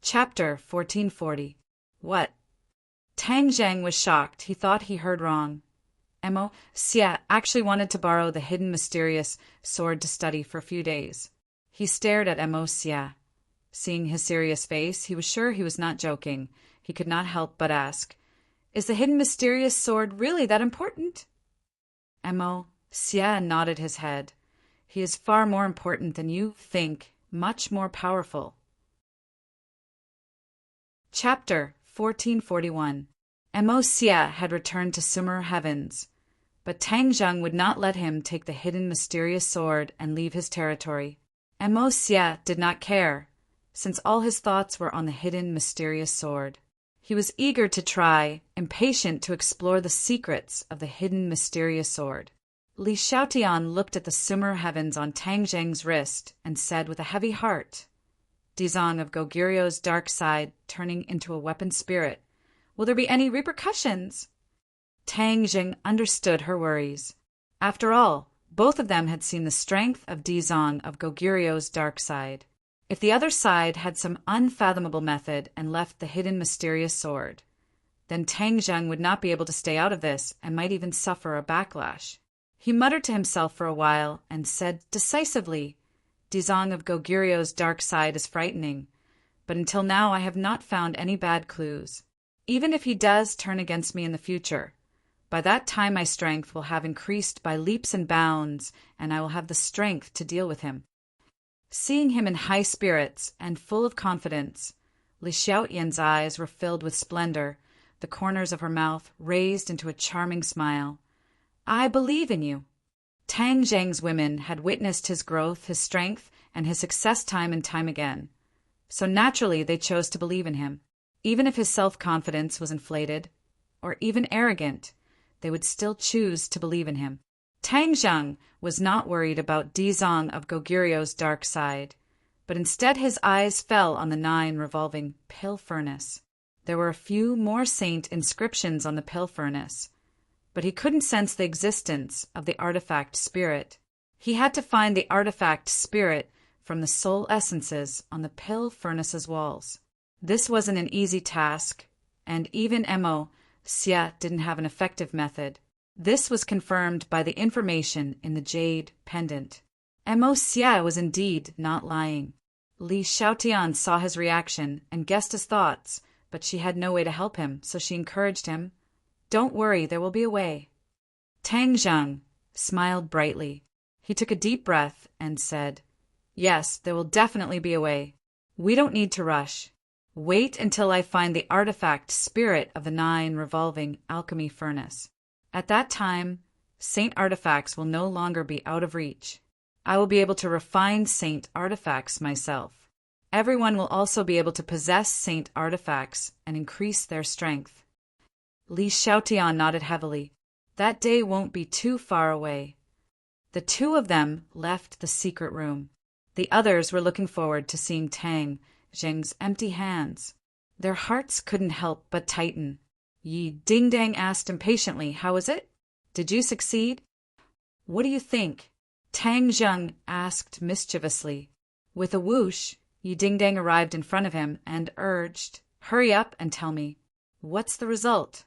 Chapter 1440. What? Tang Zheng was shocked. He thought he heard wrong. Mo Xia actually wanted to borrow the hidden mysterious sword to study for a few days. He stared at Mo Xia. Seeing his serious face, he was sure he was not joking. He could not help but ask, "Is the hidden mysterious sword really that important?" Mo Xia nodded his head. "He is far more important than you think, much more powerful." Chapter 1441. Mo Xia had returned to Sumer Heavens, but Tang Zheng would not let him take the hidden mysterious sword and leave his territory. Mo Xia did not care, since all his thoughts were on the hidden mysterious sword. He was eager to try, impatient to explore the secrets of the hidden mysterious sword. Li Xiaotian looked at the Sumer Heavens on Tang Zheng's wrist and said with a heavy heart, "Dizong of Goguryuo's dark side turning into a weapon spirit. Will there be any repercussions?" Tang Zheng understood her worries. After all, both of them had seen the strength of Dizong of Goguryuo's dark side. If the other side had some unfathomable method and left the hidden mysterious sword, then Tang Zheng would not be able to stay out of this and might even suffer a backlash. He muttered to himself for a while and said decisively, "Dizong of Goguryuo's dark side is frightening, but until now I have not found any bad clues. Even if he does turn against me in the future, by that time my strength will have increased by leaps and bounds, and I will have the strength to deal with him." Seeing him in high spirits and full of confidence, Li Xiaotian's eyes were filled with splendor, the corners of her mouth raised into a charming smile. "I believe in you." Tang Zheng's women had witnessed his growth, his strength, and his success time and time again. So naturally they chose to believe in him. Even if his self-confidence was inflated, or even arrogant, they would still choose to believe in him. Tang Zheng was not worried about Dizong of Goguryuo's dark side, but instead his eyes fell on the 9 revolving pill furnace. There were a few more saint inscriptions on the pill furnace, but he couldn't sense the existence of the artifact spirit. He had to find the artifact spirit from the soul essences on the pill furnace's walls. This wasn't an easy task, and even Mo Xia didn't have an effective method. This was confirmed by the information in the jade pendant. Mo Xia was indeed not lying. Li Xiaotian saw his reaction and guessed his thoughts, but she had no way to help him, so she encouraged him. "Don't worry, there will be a way." Tang Zheng smiled brightly. He took a deep breath and said, "Yes, there will definitely be a way. We don't need to rush. Wait until I find the artifact spirit of the 9 revolving alchemy furnace. At that time, saint artifacts will no longer be out of reach. I will be able to refine saint artifacts myself. Everyone will also be able to possess saint artifacts and increase their strength." Li Xiaotian nodded heavily. That day won't be too far away. The two of them left the secret room. The others were looking forward to seeing Tang Zheng's empty hands. Their hearts couldn't help but tighten. Yi Dingdang asked impatiently, "How is it? Did you succeed?" "What do you think?" Tang Zheng asked mischievously. With a whoosh, Yi Dingdang arrived in front of him and urged, "Hurry up and tell me. What's the result?"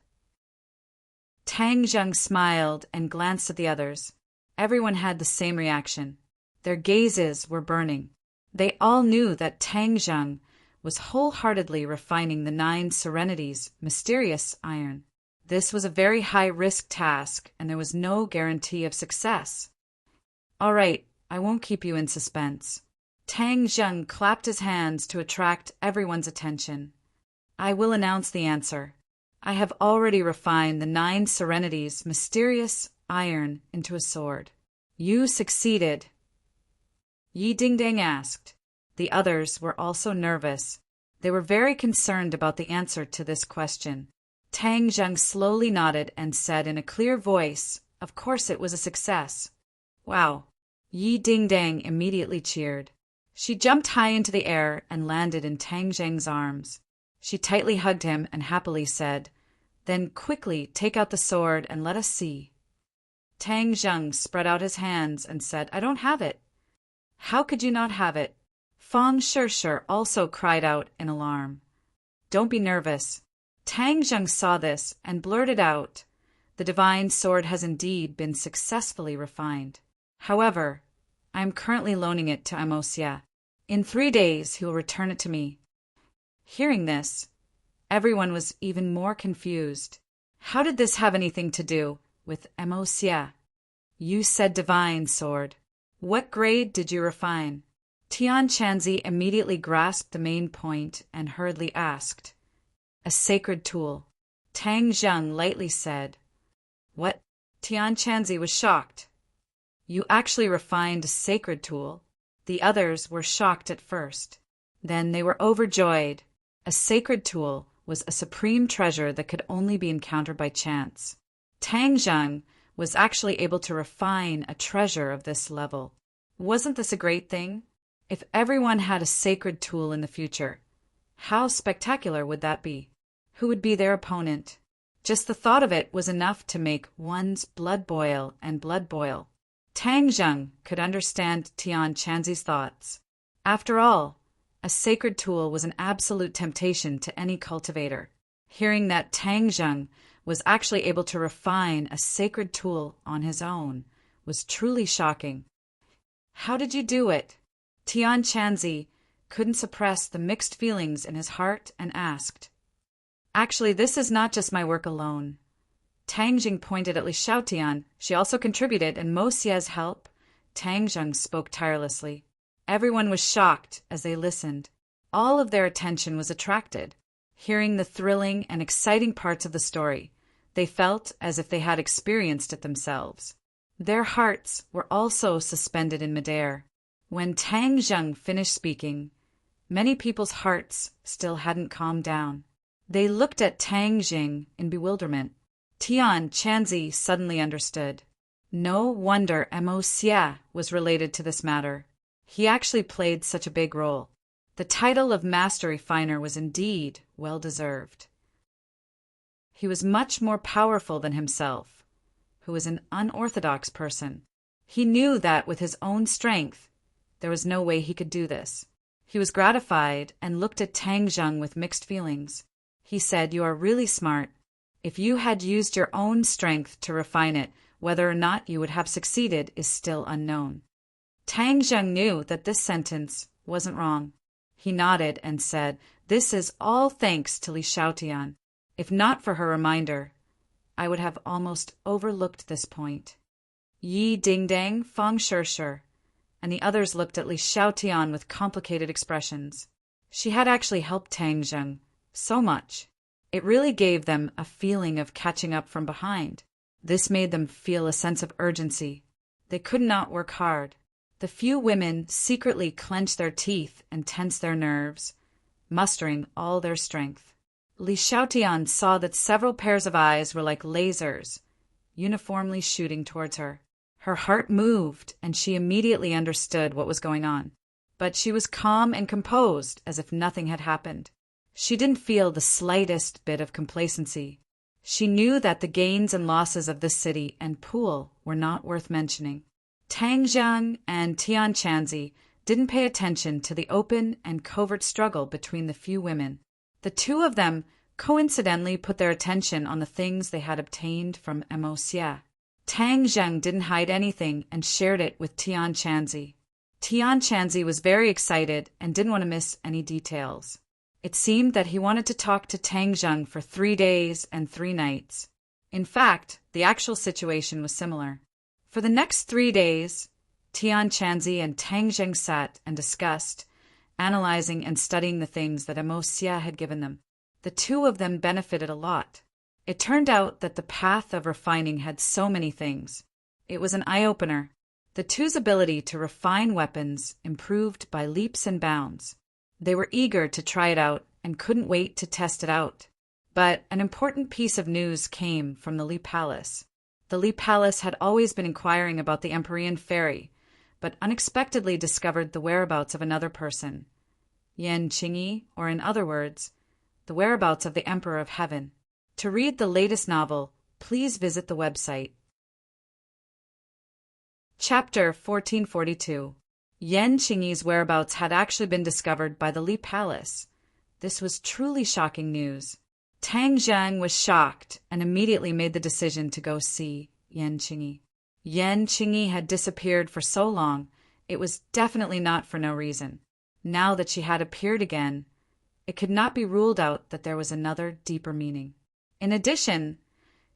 Tang Zheng smiled and glanced at the others. Everyone had the same reaction. Their gazes were burning. They all knew that Tang Zheng was wholeheartedly refining the 9 Serenities' mysterious iron. This was a very high-risk task, and there was no guarantee of success. "All right, I won't keep you in suspense." Tang Zheng clapped his hands to attract everyone's attention. "I will announce the answer. I have already refined the 9 Serenities' mysterious iron into a sword." "You succeeded?" Yi Dingdang asked. The others were also nervous. They were very concerned about the answer to this question. Tang Zheng slowly nodded and said in a clear voice, "Of course it was a success." "Wow." Yi Dingdang immediately cheered. She jumped high into the air and landed in Tang Zheng's arms. She tightly hugged him and happily said, "Then quickly take out the sword and let us see." Tang Zheng spread out his hands and said, "I don't have it." "How could you not have it? Fang Shishir also cried out in alarm. Don't be nervous. Tang Zheng saw this and blurted out, the divine sword has indeed been successfully refined. However, I am currently loaning it to Amosia. In 3 days he will return it to me. Hearing this, everyone was even more confused. How did this have anything to do with Amosia? You said divine sword. What grade did you refine? Tian Chanzi immediately grasped the main point and hurriedly asked. A sacred tool. Tang Zheng lightly said. What? Tian Chanzi was shocked. You actually refined a sacred tool. The others were shocked at first. Then they were overjoyed. A sacred tool was a supreme treasure that could only be encountered by chance. Tang Zheng was actually able to refine a treasure of this level. Wasn't this a great thing? If everyone had a sacred tool in the future, how spectacular would that be? Who would be their opponent? Just the thought of it was enough to make one's blood boil and blood boil. Tang Zheng could understand Tian Chanzi's thoughts. After all, a sacred tool was an absolute temptation to any cultivator. Hearing that Tang Zheng was actually able to refine a sacred tool on his own was truly shocking. How did you do it? Tian Chanzi couldn't suppress the mixed feelings in his heart and asked. Actually, this is not just my work alone. Tang Zheng pointed at Li Xiaotian. She also contributed, and Mo Xia's help. Tang Zheng spoke tirelessly. Everyone was shocked as they listened. All of their attention was attracted. Hearing the thrilling and exciting parts of the story, they felt as if they had experienced it themselves. Their hearts were also suspended in midair. When Tang Zheng finished speaking, many people's hearts still hadn't calmed down. They looked at Tang Zheng in bewilderment. Tian Chanzi suddenly understood. No wonder Mo Xia was related to this matter. He actually played such a big role. The title of Master Refiner was indeed well-deserved. He was much more powerful than himself, who was an unorthodox person. He knew that with his own strength, there was no way he could do this. He was gratified and looked at Tang Zheng with mixed feelings. He said, You are really smart. If you had used your own strength to refine it, whether or not you would have succeeded is still unknown. Tang Zheng knew that this sentence wasn't wrong. He nodded and said, This is all thanks to Li Xiaotian. If not for her reminder, I would have almost overlooked this point. Yi Dingdang, Fang Shishir, and the others looked at Li Xiaotian with complicated expressions. She had actually helped Tang Zheng so much. It really gave them a feeling of catching up from behind. This made them feel a sense of urgency. They could not work hard. The few women secretly clenched their teeth and tensed their nerves, mustering all their strength. Li Xiaotian saw that several pairs of eyes were like lasers, uniformly shooting towards her. Her heart moved, and she immediately understood what was going on. But she was calm and composed, as if nothing had happened. She didn't feel the slightest bit of complacency. She knew that the gains and losses of this city and pool were not worth mentioning. Tang Zheng and Tian Chanzi didn't pay attention to the open and covert struggle between the few women. The two of them coincidentally put their attention on the things they had obtained from Mo Xia. Tang Zheng didn't hide anything and shared it with Tian Chanzi. Tian Chanzi was very excited and didn't want to miss any details. It seemed that he wanted to talk to Tang Zheng for 3 days and 3 nights. In fact, the actual situation was similar. For the next 3 days, Tian Chanzi and Tang Zheng sat and discussed, analyzing and studying the things that Mo Xia had given them. The two of them benefited a lot. It turned out that the path of refining had so many things. It was an eye-opener. The two's ability to refine weapons improved by leaps and bounds. They were eager to try it out and couldn't wait to test it out. But an important piece of news came from the Li Palace. The Li Palace had always been inquiring about the Empyrean Fairy, but unexpectedly discovered the whereabouts of another person. Yan Qingyi, or in other words, the whereabouts of the Emperor of Heaven. To read the latest novel, please visit the website. Chapter 1442. Yan Qingyi's whereabouts had actually been discovered by the Li Palace. This was truly shocking news. Tang Zhang was shocked and immediately made the decision to go see Yan Qingyi. Yan Qingyi had disappeared for so long, it was definitely not for no reason. Now that she had appeared again, it could not be ruled out that there was another deeper meaning. In addition,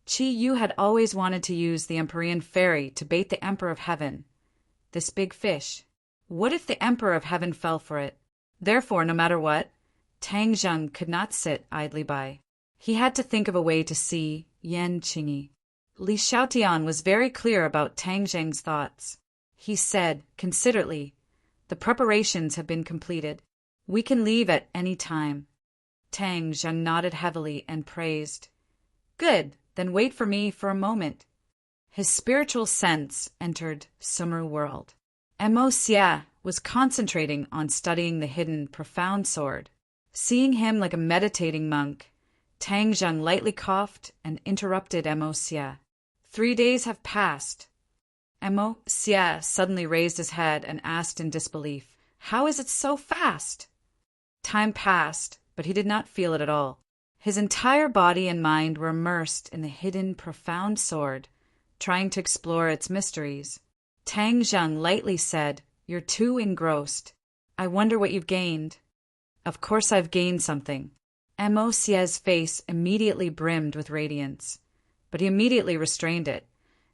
Qi Yu had always wanted to use the Empyrean fairy to bait the Emperor of Heaven, this big fish. What if the Emperor of Heaven fell for it? Therefore, no matter what, Tang Zheng could not sit idly by. He had to think of a way to see Yan Qingyi. Li Xiaotian was very clear about Tang Zheng's thoughts. He said, considerately, "The preparations have been completed. We can leave at any time." Tang Zheng nodded heavily and praised. "Good, then wait for me for a moment." His spiritual sense entered Sumer world. Mo Xia was concentrating on studying the hidden, profound sword. Seeing him like a meditating monk, Tang Zheng lightly coughed and interrupted Mo Xia. 3 days have passed. Mo Xia suddenly raised his head and asked in disbelief, "How is it so fast?" Time passed, but he did not feel it at all. His entire body and mind were immersed in the hidden, profound sword, trying to explore its mysteries. Tang Zheng lightly said, "You're too engrossed. I wonder what you've gained." "Of course I've gained something." Mo Xia's face immediately brimmed with radiance, but he immediately restrained it,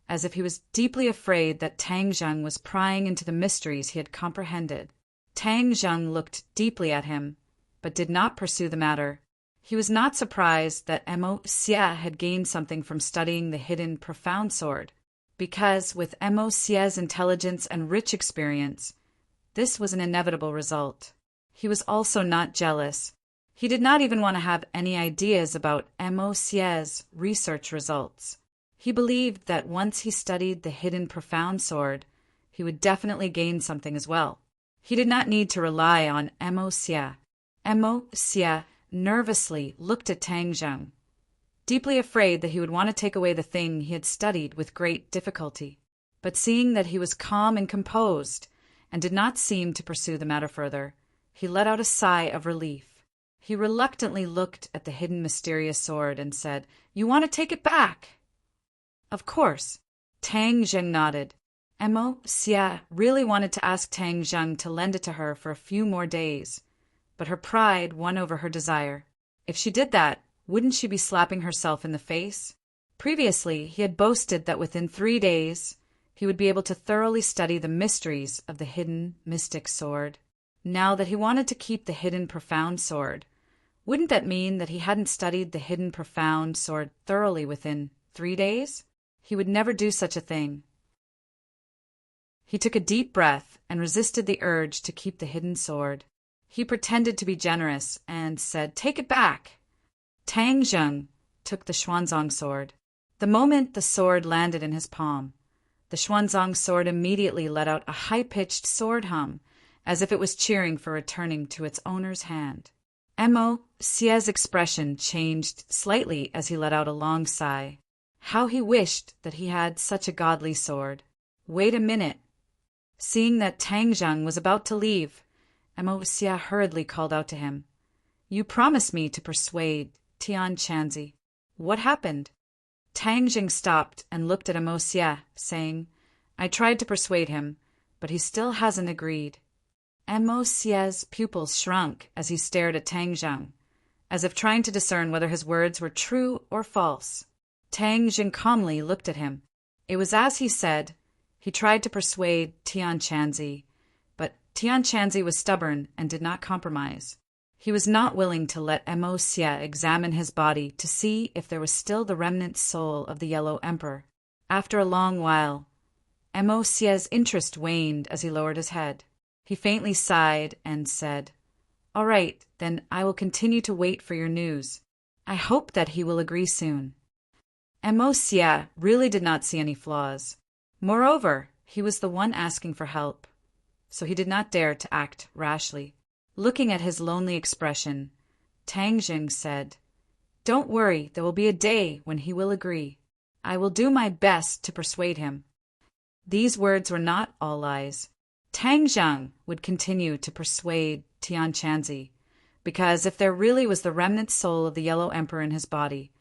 as if he was deeply afraid that Tang Zheng was prying into the mysteries he had comprehended. Tang Zheng looked deeply at him, but did not pursue the matter. He was not surprised that Mo Xia had gained something from studying the hidden, profound sword, because with Mo Xia's intelligence and rich experience, this was an inevitable result. He was also not jealous. He did not even want to have any ideas about Mo Xia's research results. He believed that once he studied the hidden, profound sword, he would definitely gain something as well. He did not need to rely on Mo Xia. Mo Xia nervously looked at Tang Zheng, deeply afraid that he would want to take away the thing he had studied with great difficulty. But seeing that he was calm and composed, and did not seem to pursue the matter further, he let out a sigh of relief. He reluctantly looked at the hidden, mysterious sword and said, "You want to take it back?" "Of course." Tang Zheng nodded. Mo Xia really wanted to ask Tang Zheng to lend it to her for a few more days, but her pride won over her desire. If she did that, wouldn't she be slapping herself in the face? Previously, he had boasted that within 3 days, he would be able to thoroughly study the mysteries of the hidden, mystic sword. Now that he wanted to keep the hidden, profound sword, wouldn't that mean that he hadn't studied the hidden, profound sword thoroughly within 3 days? He would never do such a thing. He took a deep breath and resisted the urge to keep the hidden sword. He pretended to be generous and said, "Take it back." Tang Zheng took the Xuanzang sword. The moment the sword landed in his palm, the Xuanzang sword immediately let out a high-pitched sword hum, as if it was cheering for returning to its owner's hand. Mo Xia's expression changed slightly as he let out a long sigh. How he wished that he had such a godly sword. "Wait a minute." Seeing that Tang Zheng was about to leave, Mo Xia hurriedly called out to him, "You promised me to persuade Tian Chanzi. What happened?" Tang Zheng stopped and looked at Mo Xia, saying, "I tried to persuade him, but he still hasn't agreed." Mo Xia's pupils shrunk as he stared at Tang Zheng, as if trying to discern whether his words were true or false. Tang Zheng calmly looked at him. It was as he said. He tried to persuade Tian Chanzi, but Tian Chanzi was stubborn and did not compromise. He was not willing to let Mo Xia examine his body to see if there was still the remnant soul of the Yellow Emperor. After a long while, Mo Xia's interest waned as he lowered his head. He faintly sighed and said, "All right, then I will continue to wait for your news. I hope that he will agree soon." Mo Xia really did not see any flaws. Moreover, he was the one asking for help, so he did not dare to act rashly. Looking at his lonely expression, Tang Zheng said, "Don't worry, there will be a day when he will agree. I will do my best to persuade him." These words were not all lies. Tang Zheng would continue to persuade Tian Chanzi, because if there really was the remnant soul of the Yellow Emperor in his body,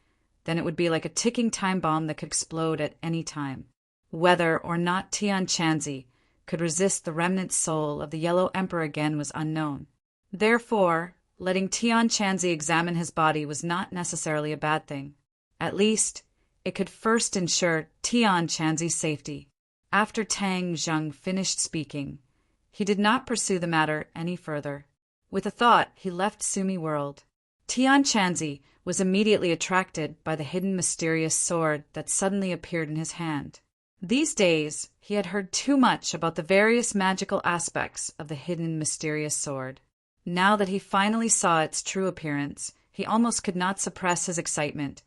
then it would be like a ticking time bomb that could explode at any time. Whether or not Tian Chanzi could resist the remnant soul of the Yellow Emperor again was unknown. Therefore, letting Tian Chanzi examine his body was not necessarily a bad thing. At least, it could first ensure Tian Chanzi's safety. After Tang Zheng finished speaking, he did not pursue the matter any further. With a thought, he left Sumi World. Tian Chanzi was immediately attracted by the hidden mysterious sword that suddenly appeared in his hand. These days, he had heard too much about the various magical aspects of the hidden mysterious sword. Now that he finally saw its true appearance, he almost could not suppress his excitement,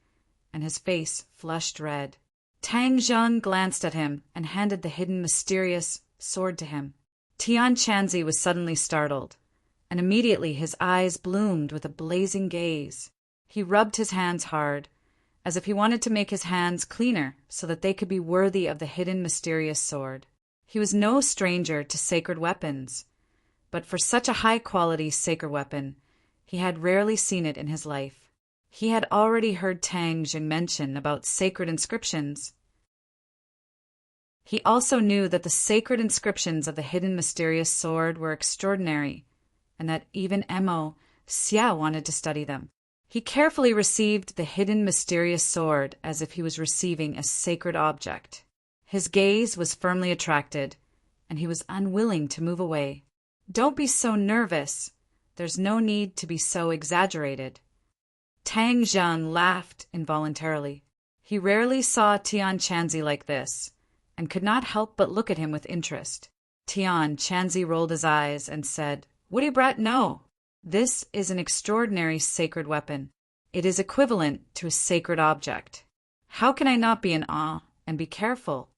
and his face flushed red. Tang Zheng glanced at him and handed the hidden mysterious sword to him. Tian Chanzi was suddenly startled, and immediately his eyes bloomed with a blazing gaze. He rubbed his hands hard, as if he wanted to make his hands cleaner so that they could be worthy of the hidden mysterious sword. He was no stranger to sacred weapons, but for such a high-quality sacred weapon, he had rarely seen it in his life. He had already heard Tang Zheng mention about sacred inscriptions. He also knew that the sacred inscriptions of the hidden mysterious sword were extraordinary, and that even Mo Xia wanted to study them. He carefully received the hidden mysterious sword as if he was receiving a sacred object. His gaze was firmly attracted, and he was unwilling to move away. "Don't be so nervous. There's no need to be so exaggerated." Tang Zheng laughed involuntarily. He rarely saw Tian Chanzi like this, and could not help but look at him with interest. Tian Chanzi rolled his eyes and said, "What do you brat know? This is an extraordinary sacred weapon. It is equivalent to a sacred object. How can I not be in awe and be careful?"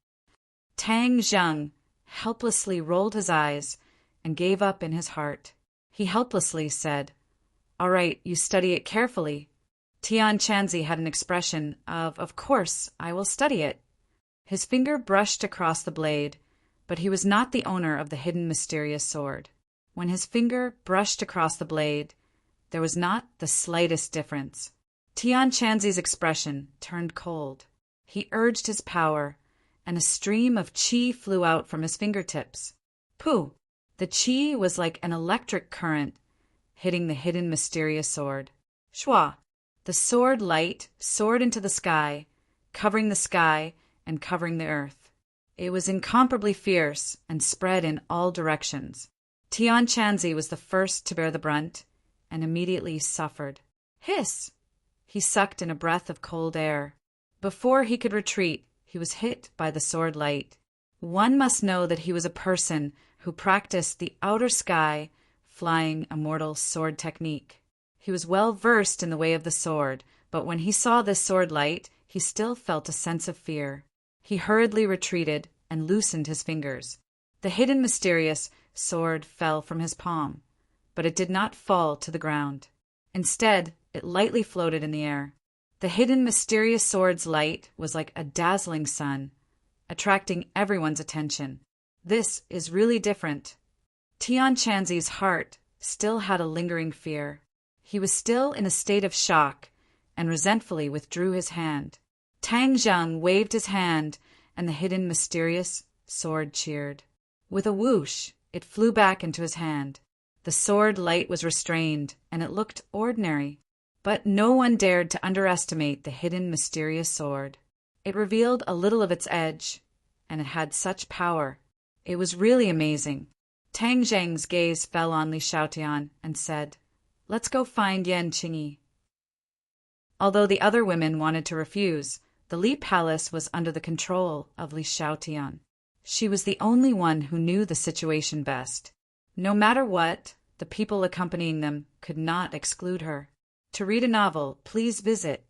Tang Zheng helplessly rolled his eyes and gave up in his heart. He helplessly said, "All right, you study it carefully." Tian Chanzi had an expression of course, I will study it." His finger brushed across the blade, but he was not the owner of the hidden mysterious sword. When his finger brushed across the blade, there was not the slightest difference. Tian Chanzi's expression turned cold. He urged his power, and a stream of qi flew out from his fingertips. Pooh! The qi was like an electric current hitting the hidden mysterious sword. Shwa! The sword light soared into the sky, covering the sky and covering the earth. It was incomparably fierce and spread in all directions. Tian Chanzi was the first to bear the brunt, and immediately suffered. Hiss! He sucked in a breath of cold air. Before he could retreat, he was hit by the sword light. One must know that he was a person who practiced the outer sky, flying immortal sword technique. He was well versed in the way of the sword, but when he saw this sword light, he still felt a sense of fear. He hurriedly retreated and loosened his fingers. The hidden mysterious sword fell from his palm, but it did not fall to the ground. Instead, it lightly floated in the air. The hidden mysterious sword's light was like a dazzling sun, attracting everyone's attention. This is really different. Tian Chanzi's heart still had a lingering fear. He was still in a state of shock and resentfully withdrew his hand. Tang Zheng waved his hand, and the hidden mysterious sword cheered. With a whoosh, it flew back into his hand. The sword light was restrained, and it looked ordinary. But no one dared to underestimate the hidden mysterious sword. It revealed a little of its edge, and it had such power. It was really amazing. Tang Zheng's gaze fell on Li Shaotian and said, "Let's go find Yan Qingyi." Although the other women wanted to refuse, the Li Palace was under the control of Li Shaotian. She was the only one who knew the situation best. No matter what, the people accompanying them could not exclude her. To read a novel, please visit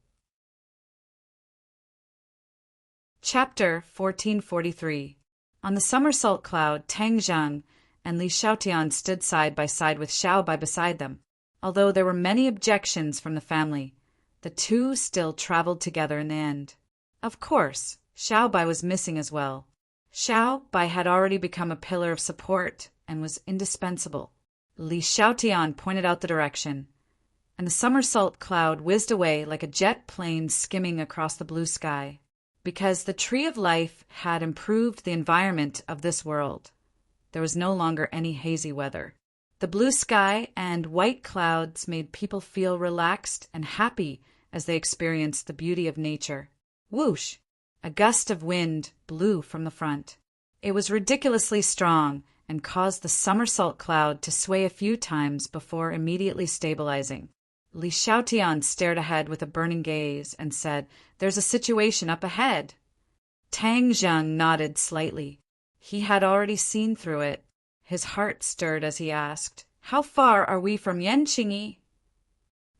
Chapter 1443. On the somersault cloud, Tang Zheng and Li Shaotian stood side by side with Xiao Bai beside them. Although there were many objections from the family, the two still traveled together in the end. Of course, Xiao Bai was missing as well. Xiao Bai had already become a pillar of support and was indispensable. Li Xiaotian pointed out the direction, and the somersault cloud whizzed away like a jet plane skimming across the blue sky. Because the Tree of Life had improved the environment of this world, there was no longer any hazy weather. The blue sky and white clouds made people feel relaxed and happy as they experienced the beauty of nature. Whoosh! A gust of wind blew from the front. It was ridiculously strong and caused the somersault cloud to sway a few times before immediately stabilizing. Li Xiaotian stared ahead with a burning gaze and said, "There's a situation up ahead." Tang Zheng nodded slightly. He had already seen through it. His heart stirred as he asked, "How far are we from Yanqingyi?"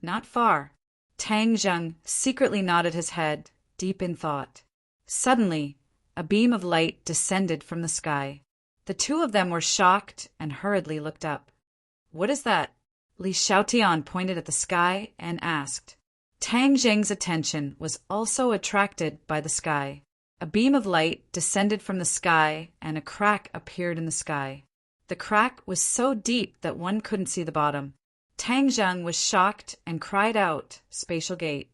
"Not far." Tang Zheng secretly nodded his head, deep in thought. Suddenly, a beam of light descended from the sky. The two of them were shocked and hurriedly looked up. "What is that?" Li Xiaotian pointed at the sky and asked. Tang Zheng's attention was also attracted by the sky. A beam of light descended from the sky and a crack appeared in the sky. The crack was so deep that one couldn't see the bottom. Tang Zheng was shocked and cried out, "Spatial gate."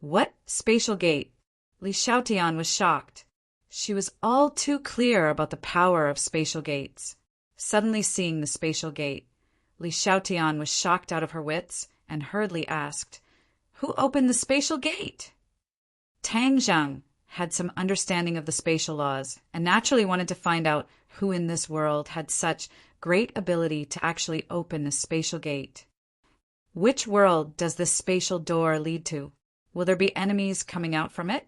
"What spatial gate?" Li Xiaotian was shocked. She was all too clear about the power of spatial gates. Suddenly seeing the spatial gate, Li Xiaotian was shocked out of her wits and hurriedly asked, "Who opened the spatial gate?" Tang Zheng had some understanding of the spatial laws and naturally wanted to find out who in this world had such great ability to actually open a spatial gate. "Which world does this spatial door lead to? Will there be enemies coming out from it?"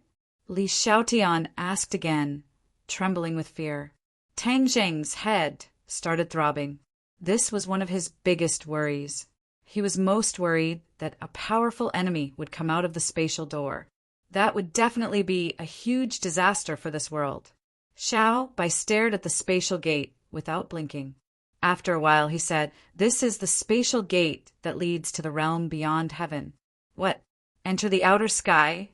Li Xiaotian asked again, trembling with fear. Tang Zheng's head started throbbing. This was one of his biggest worries. He was most worried that a powerful enemy would come out of the spatial door. That would definitely be a huge disaster for this world. Xiao Bai stared at the spatial gate without blinking. After a while he said, "This is the spatial gate that leads to the realm beyond heaven." "What? Enter the outer sky?"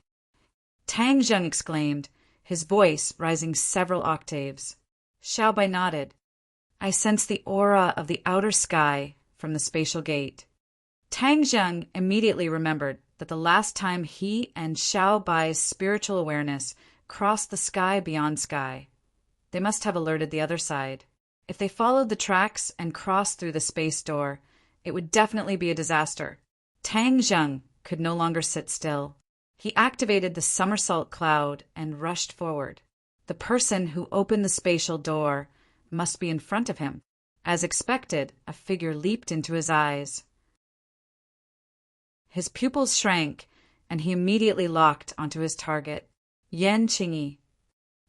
Tang Zheng exclaimed, his voice rising several octaves. Xiao Bai nodded. "I sense the aura of the outer sky from the spatial gate." Tang Zheng immediately remembered that the last time he and Xiao Bai's spiritual awareness crossed the sky beyond sky, they must have alerted the other side. If they followed the tracks and crossed through the space door, it would definitely be a disaster. Tang Zheng could no longer sit still. He activated the somersault cloud and rushed forward. The person who opened the spatial door must be in front of him. As expected, a figure leaped into his eyes. His pupils shrank, and he immediately locked onto his target, Yanqingyi.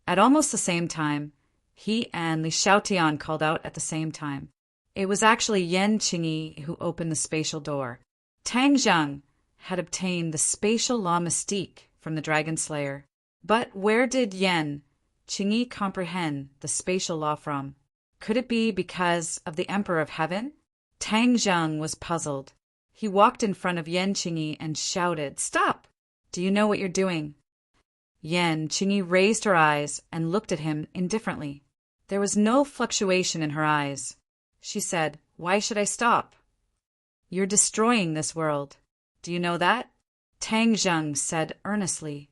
At almost the same time, he and Li Xiaotian called out at the same time. It was actually Yanqingyi who opened the spatial door. Tang Zheng had obtained the spatial law mystique from the Dragon Slayer. But where did Yanqingyi comprehend the spatial law from? Could it be because of the Emperor of Heaven? Tang Zheng was puzzled. He walked in front of Yanqingyi and shouted, "Stop! Do you know what you're doing?" Yanqingyi raised her eyes and looked at him indifferently. There was no fluctuation in her eyes. She said, "Why should I stop?" "You're destroying this world. Do you know that?" Tang Zheng said earnestly.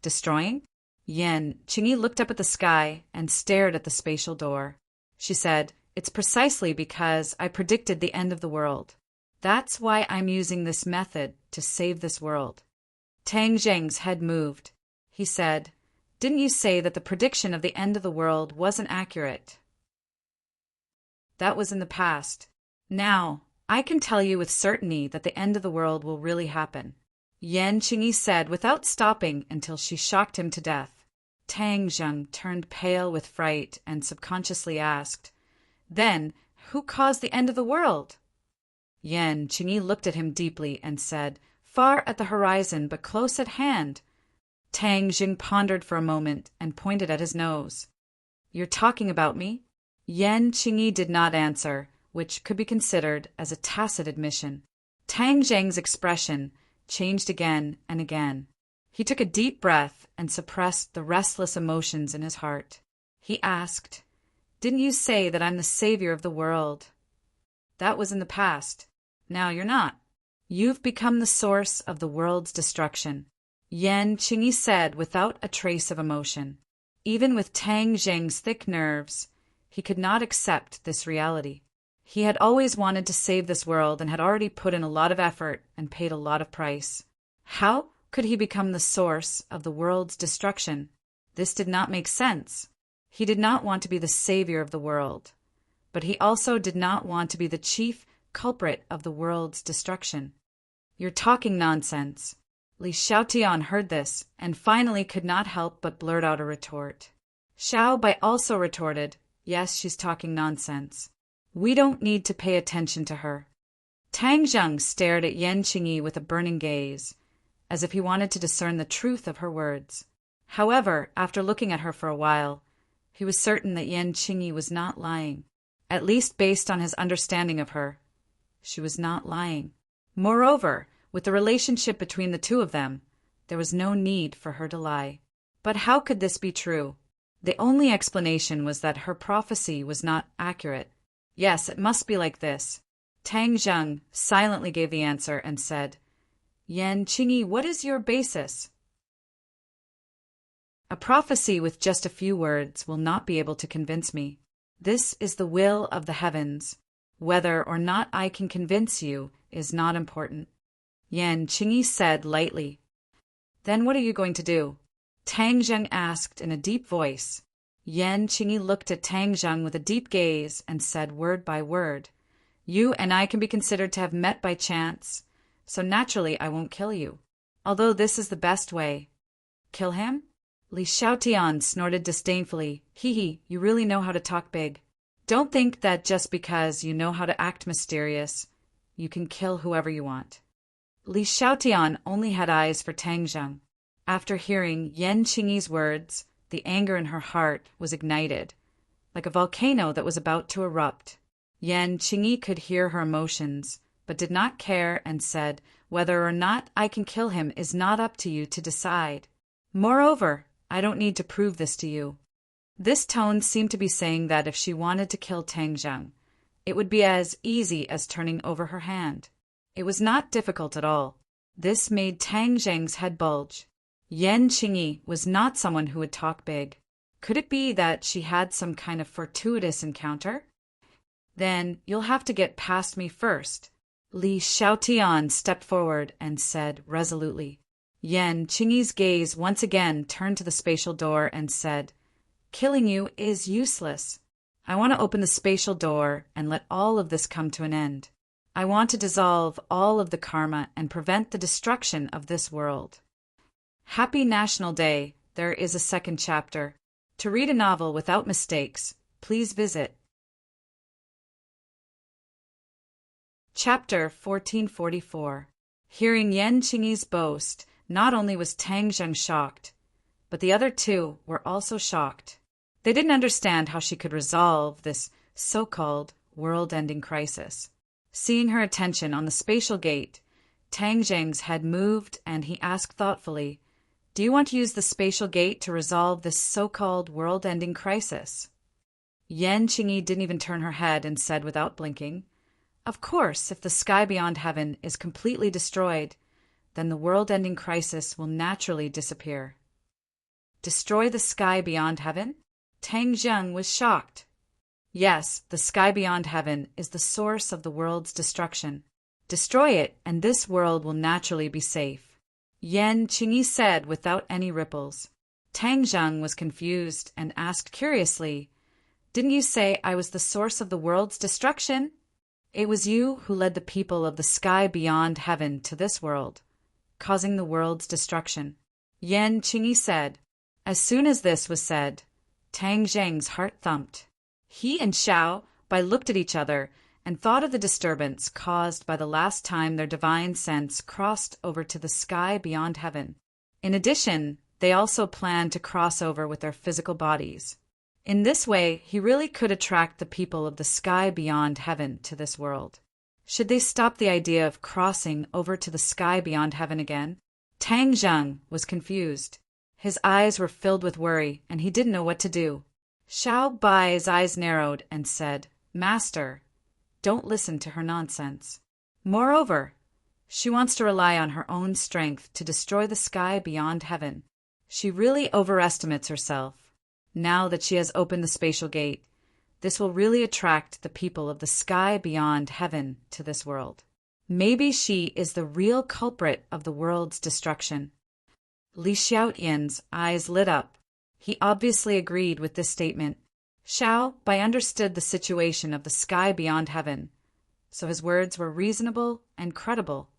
"Destroying?" Yanqingyi looked up at the sky and stared at the spatial door. She said, "It's precisely because I predicted the end of the world. That's why I'm using this method to save this world." Tang Zheng's head moved. He said, "Didn't you say that the prediction of the end of the world wasn't accurate?" "That was in the past. Now, I can tell you with certainty that the end of the world will really happen," Yanqingyi said without stopping until she shocked him to death. Tang Zheng turned pale with fright and subconsciously asked, "Then, who caused the end of the world?" Yanqingyi looked at him deeply and said, "Far at the horizon, but close at hand." Tang Zheng pondered for a moment and pointed at his nose. "You're talking about me?" Yanqingyi did not answer, which could be considered as a tacit admission. Tang Zheng's expression changed again and again. He took a deep breath and suppressed the restless emotions in his heart. He asked, Didn't you say that I'm the savior of the world? That was in the past. Now you're not. You've become the source of the world's destruction, Yan Qingyi said without a trace of emotion. Even with Tang Zheng's thick nerves, he could not accept this reality. He had always wanted to save this world and had already put in a lot of effort and paid a lot of price. How could he become the source of the world's destruction? This did not make sense. He did not want to be the savior of the world, but he also did not want to be the chief culprit of the world's destruction. You're talking nonsense. Li Xiaotian heard this and finally could not help but blurt out a retort. Xiao Bai also retorted, yes, she's talking nonsense. We don't need to pay attention to her. Tang Zheng stared at Yan Qingyi with a burning gaze, as if he wanted to discern the truth of her words. However, after looking at her for a while, he was certain that Yan Qingyi was not lying, at least based on his understanding of her. She was not lying. Moreover, with the relationship between the two of them, there was no need for her to lie. But how could this be true? The only explanation was that her prophecy was not accurate. Yes, it must be like this. Tang Zheng silently gave the answer and said, Yan Qingyi, what is your basis? A prophecy with just a few words will not be able to convince me. This is the will of the heavens. Whether or not I can convince you is not important. Yan Qingyi said lightly. Then what are you going to do? Tang Zheng asked in a deep voice. Yan Qingyi looked at Tang Zheng with a deep gaze and said word by word, You and I can be considered to have met by chance, so naturally I won't kill you, although this is the best way. Kill him? Li Xiaotian snorted disdainfully. Hee, you really know how to talk big. Don't think that just because you know how to act mysterious, you can kill whoever you want. Li Xiaotian only had eyes for Tang Zheng. After hearing Yan Qingyi's words, the anger in her heart was ignited, like a volcano that was about to erupt. Yan Qingyi could hear her emotions, but did not care and said, Whether or not I can kill him is not up to you to decide. Moreover, I don't need to prove this to you. This tone seemed to be saying that if she wanted to kill Tang Zheng, it would be as easy as turning over her hand. It was not difficult at all. This made Tang Zheng's head bulge. Yan Qingyi was not someone who would talk big. Could it be that she had some kind of fortuitous encounter? Then you'll have to get past me first. Li Xiaotian stepped forward and said resolutely. Yan Qingyi's gaze once again turned to the spatial door and said, Killing you is useless. I want to open the spatial door and let all of this come to an end. I want to dissolve all of the karma and prevent the destruction of this world. Happy National Day, there is a second chapter. To read a novel without mistakes, please visit Chapter 1444. Hearing Yan Qingyi's boast, not only was Tang Zheng shocked, but the other two were also shocked. They didn't understand how she could resolve this so-called world-ending crisis. Seeing her attention on the spatial gate, Tang Zheng's head moved and he asked thoughtfully, Do you want to use the spatial gate to resolve this so-called world-ending crisis? Yan Qingyi didn't even turn her head and said without blinking, Of course, if the sky beyond heaven is completely destroyed, then the world-ending crisis will naturally disappear. Destroy the sky beyond heaven? Tang Zheng was shocked. Yes, the sky beyond heaven is the source of the world's destruction. Destroy it, and this world will naturally be safe. Yan Qingyi said without any ripples. Tang Zheng was confused and asked curiously, Didn't you say I was the source of the world's destruction? It was you who led the people of the sky beyond heaven to this world, causing the world's destruction. Yan Qingyi said. As soon as this was said, Tang Zheng's heart thumped. He and Xiao Bai looked at each other and thought of the disturbance caused by the last time their divine sense crossed over to the sky beyond heaven. In addition, they also planned to cross over with their physical bodies. In this way, he really could attract the people of the sky beyond heaven to this world. Should they stop the idea of crossing over to the sky beyond heaven again? Tang Zheng was confused. His eyes were filled with worry, and he didn't know what to do. Xiao Bai's eyes narrowed and said, "Master, don't listen to her nonsense. Moreover, she wants to rely on her own strength to destroy the sky beyond heaven. She really overestimates herself. Now that she has opened the spatial gate, this will really attract the people of the sky beyond heaven to this world. Maybe she is the real culprit of the world's destruction." Li Xiaotian's eyes lit up. He obviously agreed with this statement. Xiao Bai understood the situation of the sky beyond heaven, so his words were reasonable and credible.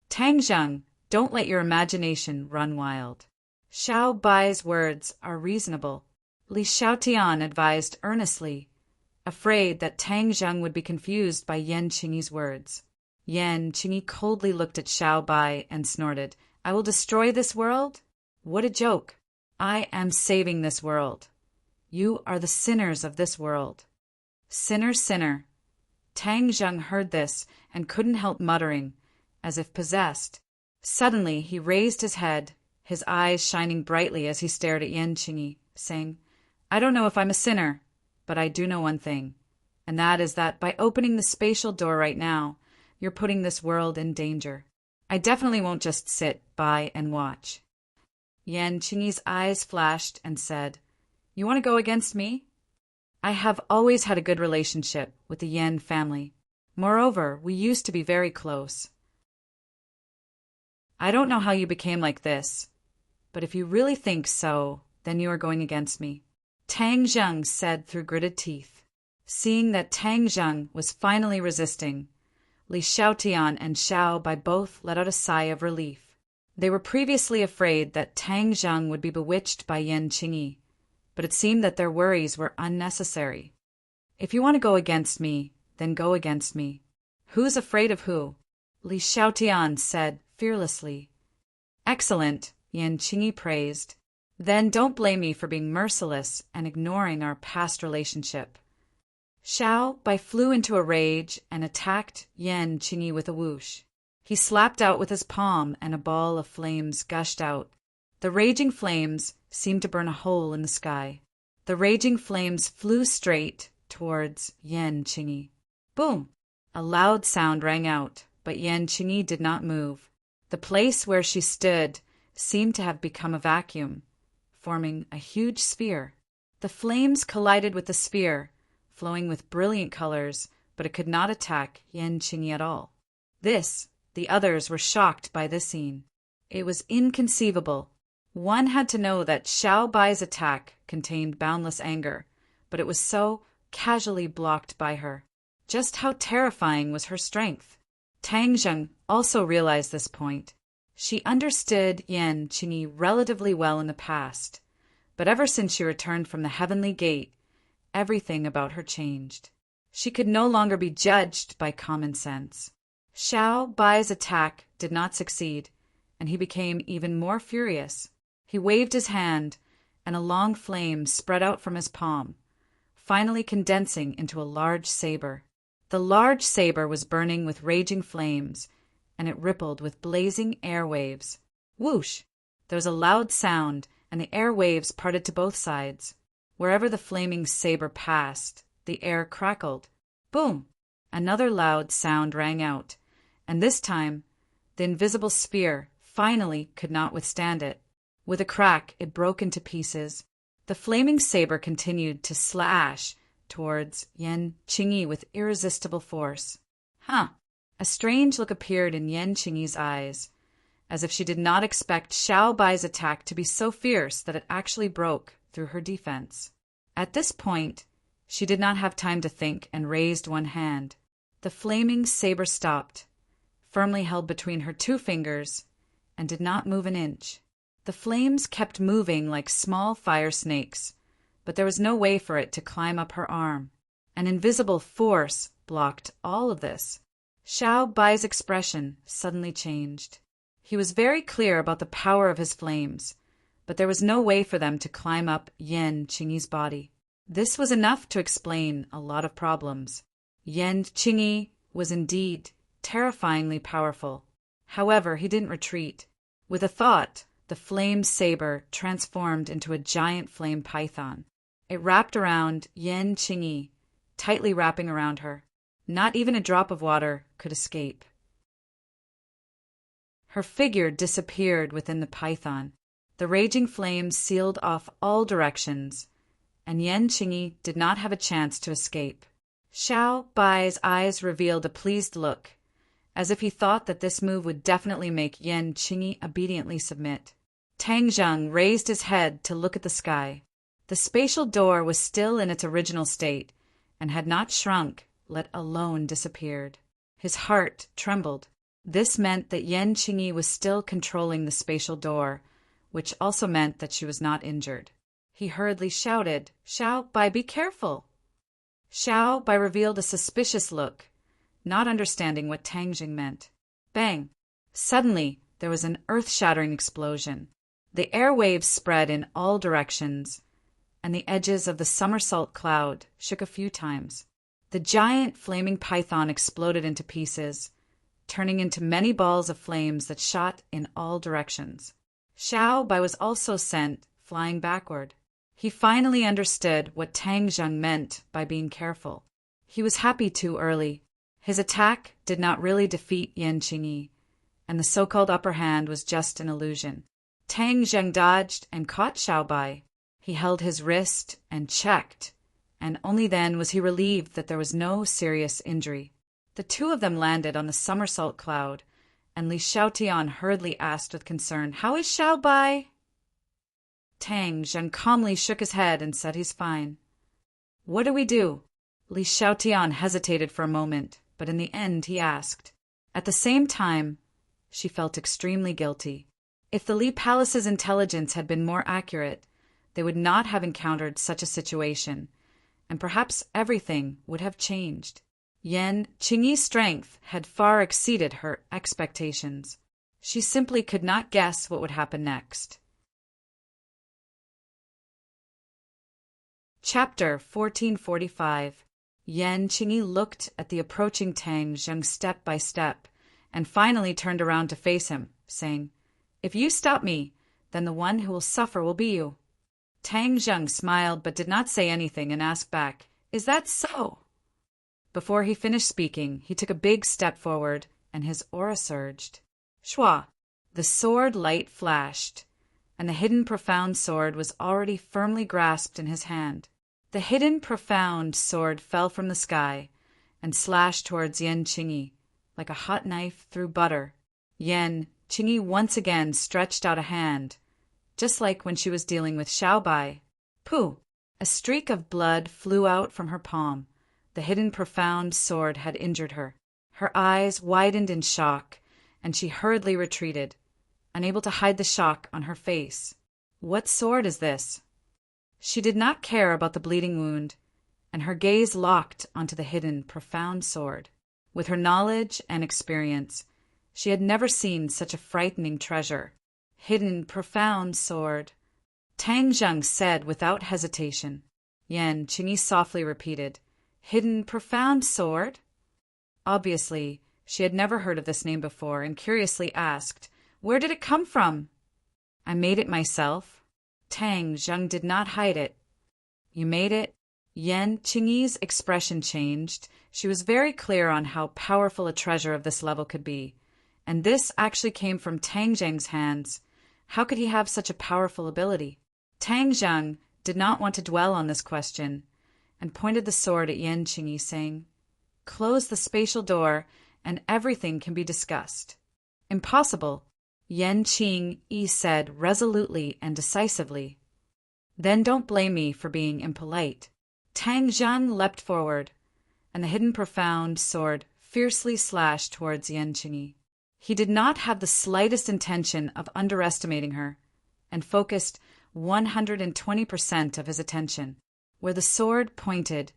"Tang Zheng, don't let your imagination run wild. Xiao Bai's words are reasonable," Li Xiaotian advised earnestly, afraid that Tang Zheng would be confused by Yan Qingyi's words. Yan Qingyi coldly looked at Xiao Bai and snorted, "I will destroy this world? What a joke! I am saving this world. You are the sinners of this world." "Sinner, sinner." Tang Zheng heard this and couldn't help muttering, as if possessed. Suddenly he raised his head, his eyes shining brightly as he stared at Yan Qingyi, saying, "I don't know if I'm a sinner, but I do know one thing, and that is that by opening the spatial door right now, you're putting this world in danger. I definitely won't just sit by and watch." Yan Qingyi's eyes flashed and said, "You want to go against me? I have always had a good relationship with the Yan family. Moreover, we used to be very close. I don't know how you became like this, but if you really think so, then you are going against me," Tang Zheng said through gritted teeth. Seeing that Tang Zheng was finally resisting, Li Xiaotian and Xiao Bai both let out a sigh of relief. They were previously afraid that Tang Zheng would be bewitched by Yan Qingyi, but it seemed that their worries were unnecessary. "If you want to go against me, then go against me. Who's afraid of who?" Li Xiaotian said fearlessly. "Excellent," Yan Qingyi praised. "Then don't blame me for being merciless and ignoring our past relationship." Xiao Bai flew into a rage and attacked Yan Qingyi with a whoosh. He slapped out with his palm and a ball of flames gushed out. The raging flames seemed to burn a hole in the sky. The raging flames flew straight towards Yan Qingyi. Boom! A loud sound rang out, but Yan Qingyi did not move. The place where she stood seemed to have become a vacuum, forming a huge sphere. The flames collided with the sphere, flowing with brilliant colors, but it could not attack Yan Qingyi at all. The others were shocked by this scene. It was inconceivable. One had to know that Xiao Bai's attack contained boundless anger, but it was so casually blocked by her. Just how terrifying was her strength? Tang Zheng also realized this point. She understood Yan Qingyi relatively well in the past, but ever since she returned from the Heavenly Gate, everything about her changed. She could no longer be judged by common sense. Xiao Bai's attack did not succeed, and he became even more furious. He waved his hand, and a long flame spread out from his palm, finally condensing into a large saber. The large saber was burning with raging flames, and it rippled with blazing air waves. Whoosh! There was a loud sound, and the air waves parted to both sides. Wherever the flaming saber passed, the air crackled. Boom! Another loud sound rang out, and this time the invisible sphere finally could not withstand it. With a crack, it broke into pieces. The flaming saber continued to slash towards Yan Qingyi with irresistible force. A strange look appeared in Yan Qingyi's eyes, as if she did not expect Xiao Bai's attack to be so fierce that it actually broke through her defense. At this point, she did not have time to think and raised one hand. The flaming saber stopped, firmly held between her two fingers, and did not move an inch. The flames kept moving like small fire snakes, but there was no way for it to climb up her arm. An invisible force blocked all of this. Xiao Bai's expression suddenly changed. He was very clear about the power of his flames, but there was no way for them to climb up Yan Qingyi's body. This was enough to explain a lot of problems. Yan Qingyi was indeed terrifyingly powerful. However, he didn't retreat. With a thought, the flame saber transformed into a giant flame python. It wrapped around Yan Qingyi, tightly wrapping around her. Not even a drop of water could escape. Her figure disappeared within the python. The raging flames sealed off all directions, and Yan Qingyi did not have a chance to escape. Xiao Bai's eyes revealed a pleased look, as if he thought that this move would definitely make Yan Qingyi obediently submit. Tang Zheng raised his head to look at the sky. The spatial door was still in its original state, and had not shrunk, let alone disappeared. His heart trembled. This meant that Yan Qingyi was still controlling the spatial door, which also meant that she was not injured. He hurriedly shouted, "Xiao Bai, be careful!" Xiao Bai revealed a suspicious look, not understanding what Tang Jing meant. Bang! Suddenly, there was an earth-shattering explosion. The airwaves spread in all directions, and the edges of the somersault cloud shook a few times. The giant flaming python exploded into pieces, turning into many balls of flames that shot in all directions. Xiao Bai was also sent flying backward. He finally understood what Tang Zheng meant by being careful. He was happy too early. His attack did not really defeat Yan Qingyi, and the so-called upper hand was just an illusion. Tang Zheng dodged and caught Xiao Bai. He held his wrist and checked, and only then was he relieved that there was no serious injury. The two of them landed on the somersault cloud, and Li Xiaotian hurriedly asked with concern, "How is Xiao Bai?" Tang Zheng calmly shook his head and said he's fine. "What do we do?" Li Xiaotian hesitated for a moment, but in the end he asked. At the same time, she felt extremely guilty. If the Li Palace's intelligence had been more accurate, they would not have encountered such a situation, and perhaps everything would have changed. Yan Qingyi's strength had far exceeded her expectations. She simply could not guess what would happen next. Chapter 1445. Yan Qingyi looked at the approaching Tang Zheng step by step, and finally turned around to face him, saying, "If you stop me, then the one who will suffer will be you." Tang Zheng smiled but did not say anything and asked back, "Is that so?" Before he finished speaking, he took a big step forward, and his aura surged. Shwa! The sword light flashed, and the hidden profound sword was already firmly grasped in his hand. The hidden profound sword fell from the sky and slashed towards Yan Qingyi like a hot knife through butter. Yan Qingyi once again stretched out a hand, just like when she was dealing with Xiao Bai. Pooh! A streak of blood flew out from her palm. The hidden profound sword had injured her. Her eyes widened in shock, and she hurriedly retreated, unable to hide the shock on her face. What sword is this? She did not care about the bleeding wound, and her gaze locked onto the hidden profound sword. With her knowledge and experience, she had never seen such a frightening treasure. Hidden profound sword. Tang Zheng said without hesitation. Yan Qingyi softly repeated, "Hidden profound sword?" Obviously, she had never heard of this name before and curiously asked, "Where did it come from?" "I made it myself." Tang Zheng did not hide it. "You made it?" Yan Qingyi's expression changed. She was very clear on how powerful a treasure of this level could be. And this actually came from Tang Zheng's hands. How could he have such a powerful ability? Tang Zheng did not want to dwell on this question, and pointed the sword at Yan Qingyi, saying, "Close the spatial door, and everything can be discussed." "Impossible," Yan Qingyi said resolutely and decisively. "Then don't blame me for being impolite." Tang Zheng leapt forward, and the hidden profound sword fiercely slashed towards Yan Qingyi. He did not have the slightest intention of underestimating her, and focused 120% of his attention. Where the sword pointed,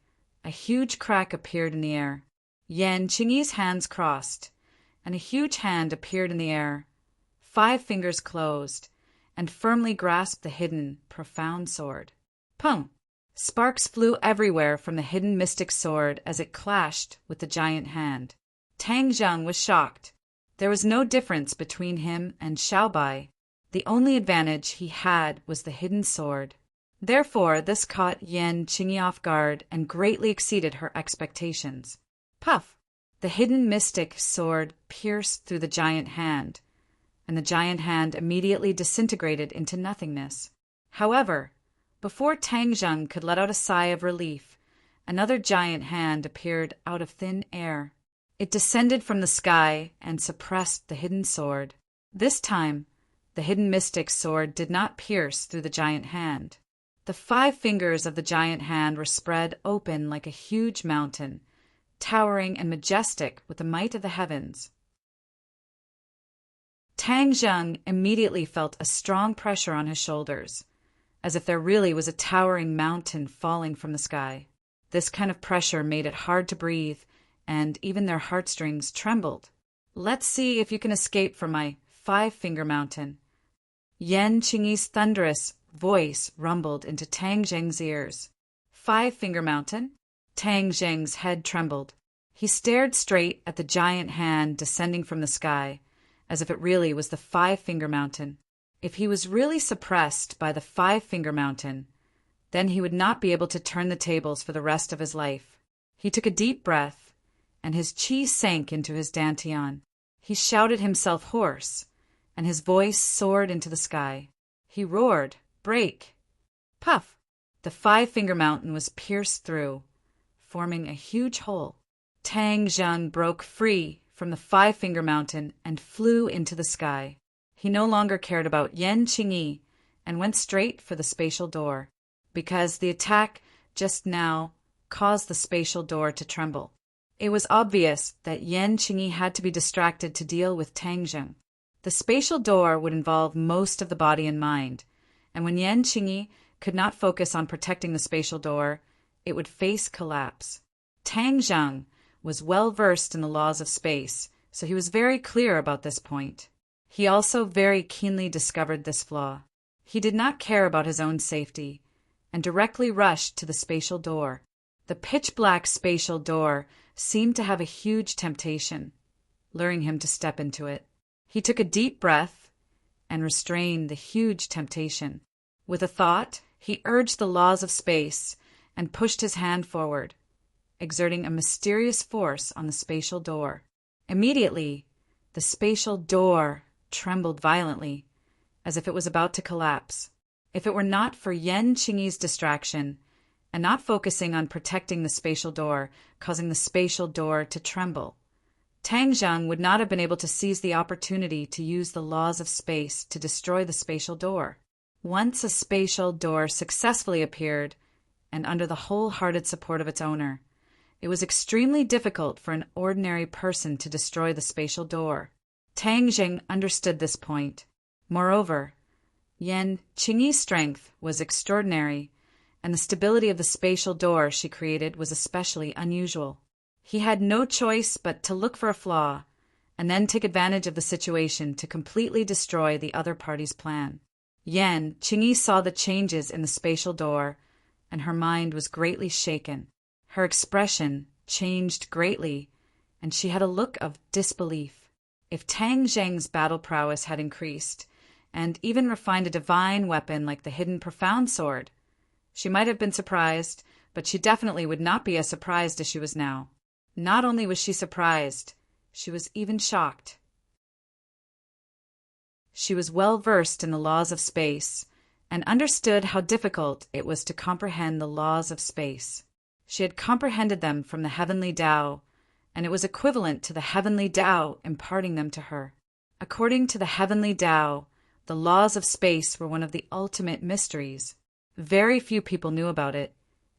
a huge crack appeared in the air. Yan Qingyi's hands crossed, and a huge hand appeared in the air. 5 fingers closed, and firmly grasped the hidden, profound sword. Pung! Sparks flew everywhere from the hidden mystic sword as it clashed with the giant hand. Tang Zheng was shocked. There was no difference between him and Xiao Bai. The only advantage he had was the hidden sword. Therefore, this caught Yan Qingyi off guard and greatly exceeded her expectations. Puff! The hidden mystic sword pierced through the giant hand, and the giant hand immediately disintegrated into nothingness. However, before Tang Zheng could let out a sigh of relief, another giant hand appeared out of thin air. It descended from the sky and suppressed the hidden sword. This time, the hidden mystic sword did not pierce through the giant hand. The 5 fingers of the giant hand were spread open like a huge mountain, towering and majestic with the might of the heavens. Tang Zheng immediately felt a strong pressure on his shoulders, as if there really was a towering mountain falling from the sky. This kind of pressure made it hard to breathe, and even their heartstrings trembled. Let's see if you can escape from my 5-finger mountain. Yan Qingyi's thunderous voice rumbled into Tang Zheng's ears. 5-finger mountain? Tang Zheng's head trembled. He stared straight at the giant hand descending from the sky, as if it really was the 5-finger mountain. If he was really suppressed by the 5-finger mountain, then he would not be able to turn the tables for the rest of his life. He took a deep breath, and his qi sank into his dantian. He shouted himself hoarse, and his voice soared into the sky. He roared, "Break!" Puff! The 5-finger mountain was pierced through, forming a huge hole. Tang Zheng broke free from the 5-finger mountain and flew into the sky. He no longer cared about Yan Qingyi and went straight for the spatial door, because the attack just now caused the spatial door to tremble. It was obvious that Yan Qingyi had to be distracted to deal with Tang Zheng. The spatial door would involve most of the body and mind, and when Yan Qingyi could not focus on protecting the spatial door, it would face collapse. Tang Zheng was well versed in the laws of space, so he was very clear about this point. He also very keenly discovered this flaw. He did not care about his own safety, and directly rushed to the spatial door. The pitch-black spatial door seemed to have a huge temptation, luring him to step into it. He took a deep breath and restrained the huge temptation. With a thought, he urged the laws of space and pushed his hand forward, exerting a mysterious force on the spatial door. Immediately, the spatial door trembled violently, as if it was about to collapse. If it were not for Yan Qingyi's distraction, and not focusing on protecting the spatial door, causing the spatial door to tremble, Tang Zheng would not have been able to seize the opportunity to use the laws of space to destroy the spatial door. Once a spatial door successfully appeared, and under the wholehearted support of its owner, it was extremely difficult for an ordinary person to destroy the spatial door. Tang Zheng understood this point. Moreover, Yan Qingyi's strength was extraordinary, and the stability of the spatial door she created was especially unusual. He had no choice but to look for a flaw, and then take advantage of the situation to completely destroy the other party's plan. Yan Qingyi saw the changes in the spatial door, and her mind was greatly shaken. Her expression changed greatly, and she had a look of disbelief. If Tang Zheng's battle prowess had increased, and even refined a divine weapon like the hidden profound sword, she might have been surprised, but she definitely would not be as surprised as she was now. Not only was she surprised, she was even shocked. She was well versed in the laws of space, and understood how difficult it was to comprehend the laws of space. She had comprehended them from the heavenly Tao, and it was equivalent to the heavenly Tao imparting them to her. According to the heavenly Tao, the laws of space were one of the ultimate mysteries. Very few people knew about it,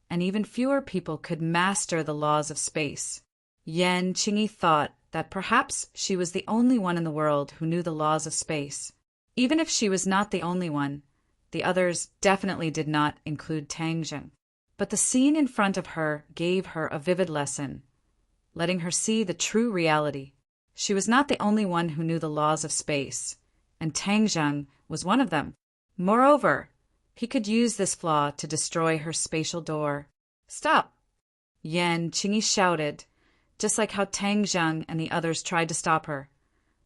and even fewer people could master the laws of space. Yan Qingyi thought that perhaps she was the only one in the world who knew the laws of space. Even if she was not the only one, the others definitely did not include Tang Zheng. But the scene in front of her gave her a vivid lesson, letting her see the true reality. She was not the only one who knew the laws of space, and Tang Zheng was one of them. Moreover, he could use this flaw to destroy her spatial door. "Stop!" Yan Qingyi shouted, just like how Tang Zheng and the others tried to stop her,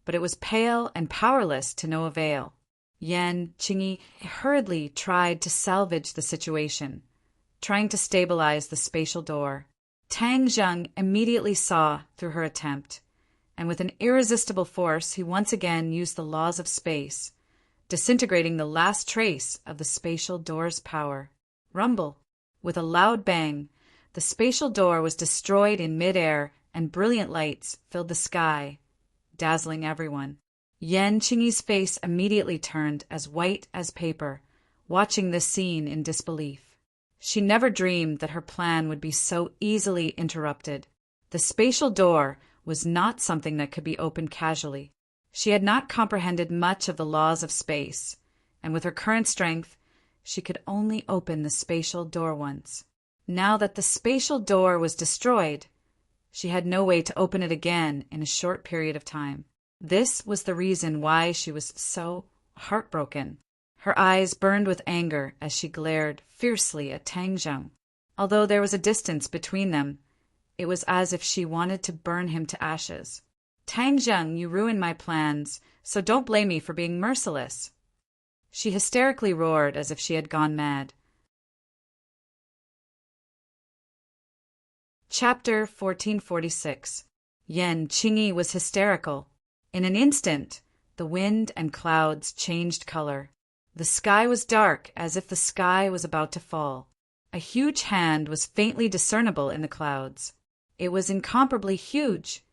but it was pale and powerless to no avail. Yan Qingyi hurriedly tried to salvage the situation, trying to stabilize the spatial door. Tang Zheng immediately saw through her attempt, and with an irresistible force he once again used the laws of space, disintegrating the last trace of the spatial door's power. Rumble! With a loud bang, the spatial door was destroyed in mid-air and brilliant lights filled the sky, dazzling everyone. Yan Qingyi's face immediately turned as white as paper, watching this scene in disbelief. She never dreamed that her plan would be so easily interrupted. The spatial door was not something that could be opened casually. She had not comprehended much of the laws of space, and with her current strength, she could only open the spatial door once. Now that the spatial door was destroyed, she had no way to open it again in a short period of time. This was the reason why she was so heartbroken. Her eyes burned with anger as she glared fiercely at Tang Zheng. Although there was a distance between them, it was as if she wanted to burn him to ashes. Tang Zheng, you ruined my plans, so don't blame me for being merciless. She hysterically roared as if she had gone mad. Chapter 1446. Yan Qingyi was hysterical. In an instant, the wind and clouds changed color. The sky was dark, as if the sky was about to fall. A huge hand was faintly discernible in the clouds. It was incomparably huge,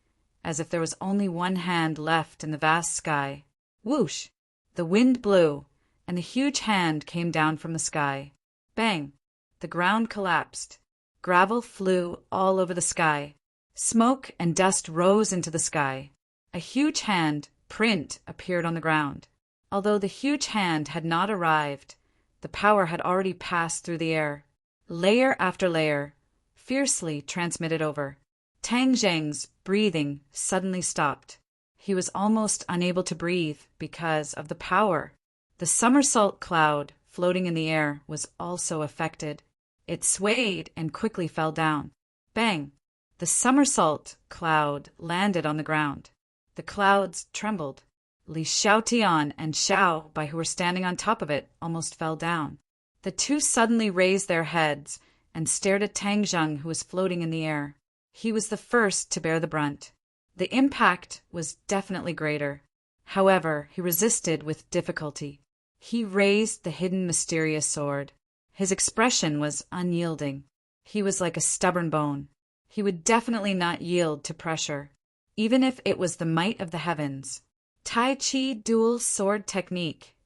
as if there was only one hand left in the vast sky. Whoosh! The wind blew, and the huge hand came down from the sky. Bang! The ground collapsed. Gravel flew all over the sky. Smoke and dust rose into the sky. A huge hand print appeared on the ground. Although the huge hand had not arrived, the power had already passed through the air. Layer after layer, fiercely transmitted over. Tang Zheng's breathing suddenly stopped. He was almost unable to breathe because of the power. The somersault cloud floating in the air was also affected. It swayed and quickly fell down. Bang! The somersault cloud landed on the ground. The clouds trembled. Li Xiaotian and Xiao, Bai, who were standing on top of it, almost fell down. The two suddenly raised their heads and stared at Tang Zheng, who was floating in the air. He was the first to bear the brunt. The impact was definitely greater. However, he resisted with difficulty. He raised the hidden mysterious sword. His expression was unyielding. He was like a stubborn bone. He would definitely not yield to pressure, even if it was the might of the heavens. Tai Chi dual sword technique.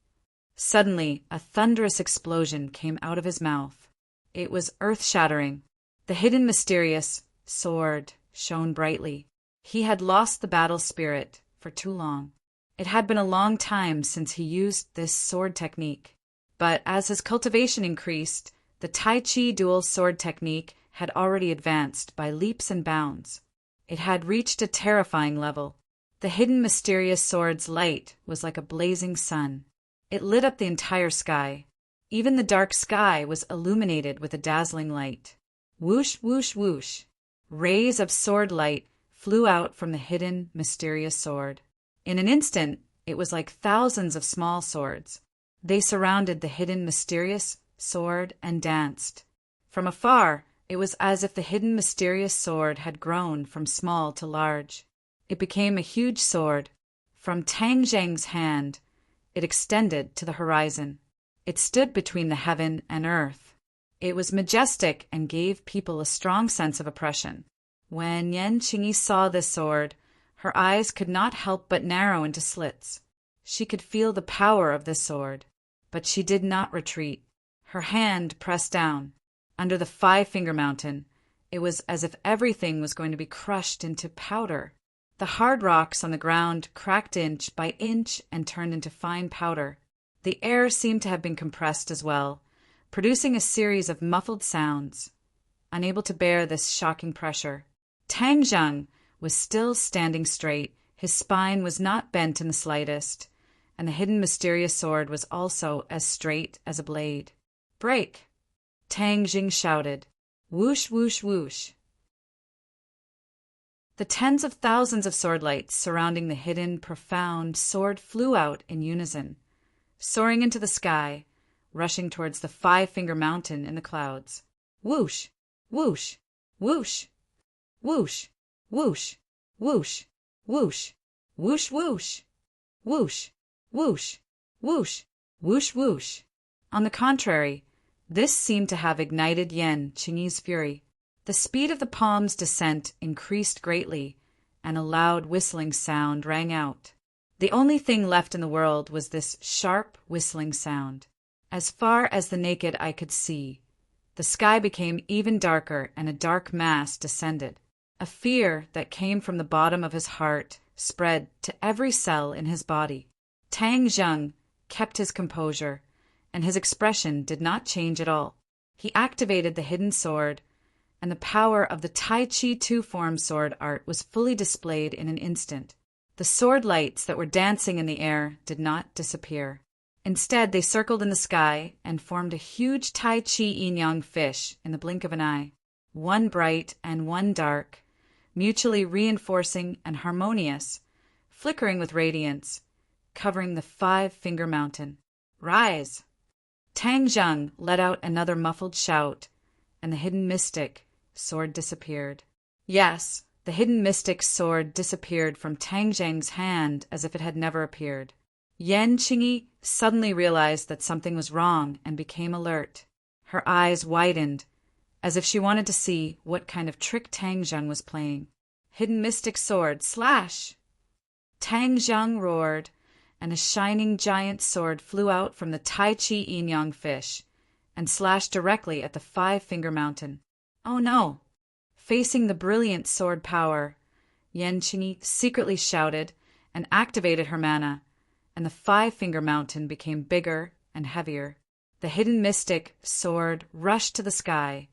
Suddenly, a thunderous explosion came out of his mouth. It was earth-shattering. The hidden mysterious sword shone brightly. He had lost the battle spirit for too long. It had been a long time since he used this sword technique. But as his cultivation increased, the Tai Chi dual sword technique had already advanced by leaps and bounds. It had reached a terrifying level. The hidden mysterious sword's light was like a blazing sun. It lit up the entire sky. Even the dark sky was illuminated with a dazzling light. Whoosh, whoosh, whoosh. Rays of sword light flew out from the hidden mysterious sword. In an instant, it was like thousands of small swords. They surrounded the hidden mysterious sword and danced. From afar, it was as if the hidden mysterious sword had grown from small to large. It became a huge sword. From Tang Zheng's hand, it extended to the horizon. It stood between the heaven and earth. It was majestic and gave people a strong sense of oppression. When Yan Qingyi saw this sword, her eyes could not help but narrow into slits. She could feel the power of this sword, but she did not retreat. Her hand pressed down. Under the five-finger mountain, it was as if everything was going to be crushed into powder. The hard rocks on the ground cracked inch by inch and turned into fine powder. The air seemed to have been compressed as well, producing a series of muffled sounds. Unable to bear this shocking pressure, Tang Zheng was still standing straight. His spine was not bent in the slightest, and the hidden mysterious sword was also as straight as a blade. "Break!" Tang Jing shouted. Whoosh, whoosh, whoosh. The tens of thousands of sword lights surrounding the hidden, profound sword flew out in unison, soaring into the sky, rushing towards the Five-Finger Mountain in the clouds. Whoosh! Whoosh! Whoosh! Whoosh! Whoosh! Whoosh! Whoosh! Whoosh! Whoosh! Whoosh! Whoosh! Whoosh! Whoosh! Whoosh! On the contrary, this seemed to have ignited Yan Qingyi's fury. The speed of the palm's descent increased greatly, and a loud whistling sound rang out. The only thing left in the world was this sharp whistling sound. As far as the naked eye could see, the sky became even darker and a dark mass descended. A fear that came from the bottom of his heart spread to every cell in his body. Tang Zheng kept his composure, and his expression did not change at all. He activated the hidden sword, and the power of the Tai Chi two-form sword art was fully displayed in an instant. The sword lights that were dancing in the air did not disappear. Instead, they circled in the sky and formed a huge Tai Chi yin-yang fish in the blink of an eye, one bright and one dark, mutually reinforcing and harmonious, flickering with radiance, covering the Five-Finger Mountain. Rise! Tang Zheng let out another muffled shout, and the hidden mystic sword disappeared. Yes, the hidden mystic sword disappeared from Tang Zheng's hand as if it had never appeared. Yan Qingyi suddenly realized that something was wrong and became alert. Her eyes widened, as if she wanted to see what kind of trick Tang Zheng was playing. Hidden mystic sword, slash! Tang Zheng roared, and a shining giant sword flew out from the Tai Chi yin-yang fish and slashed directly at the Five-Finger Mountain. Oh no! Facing the brilliant sword power, Yan Qingyi secretly shouted and activated her mana, and the Five-Finger Mountain became bigger and heavier. The hidden mystic sword rushed to the sky,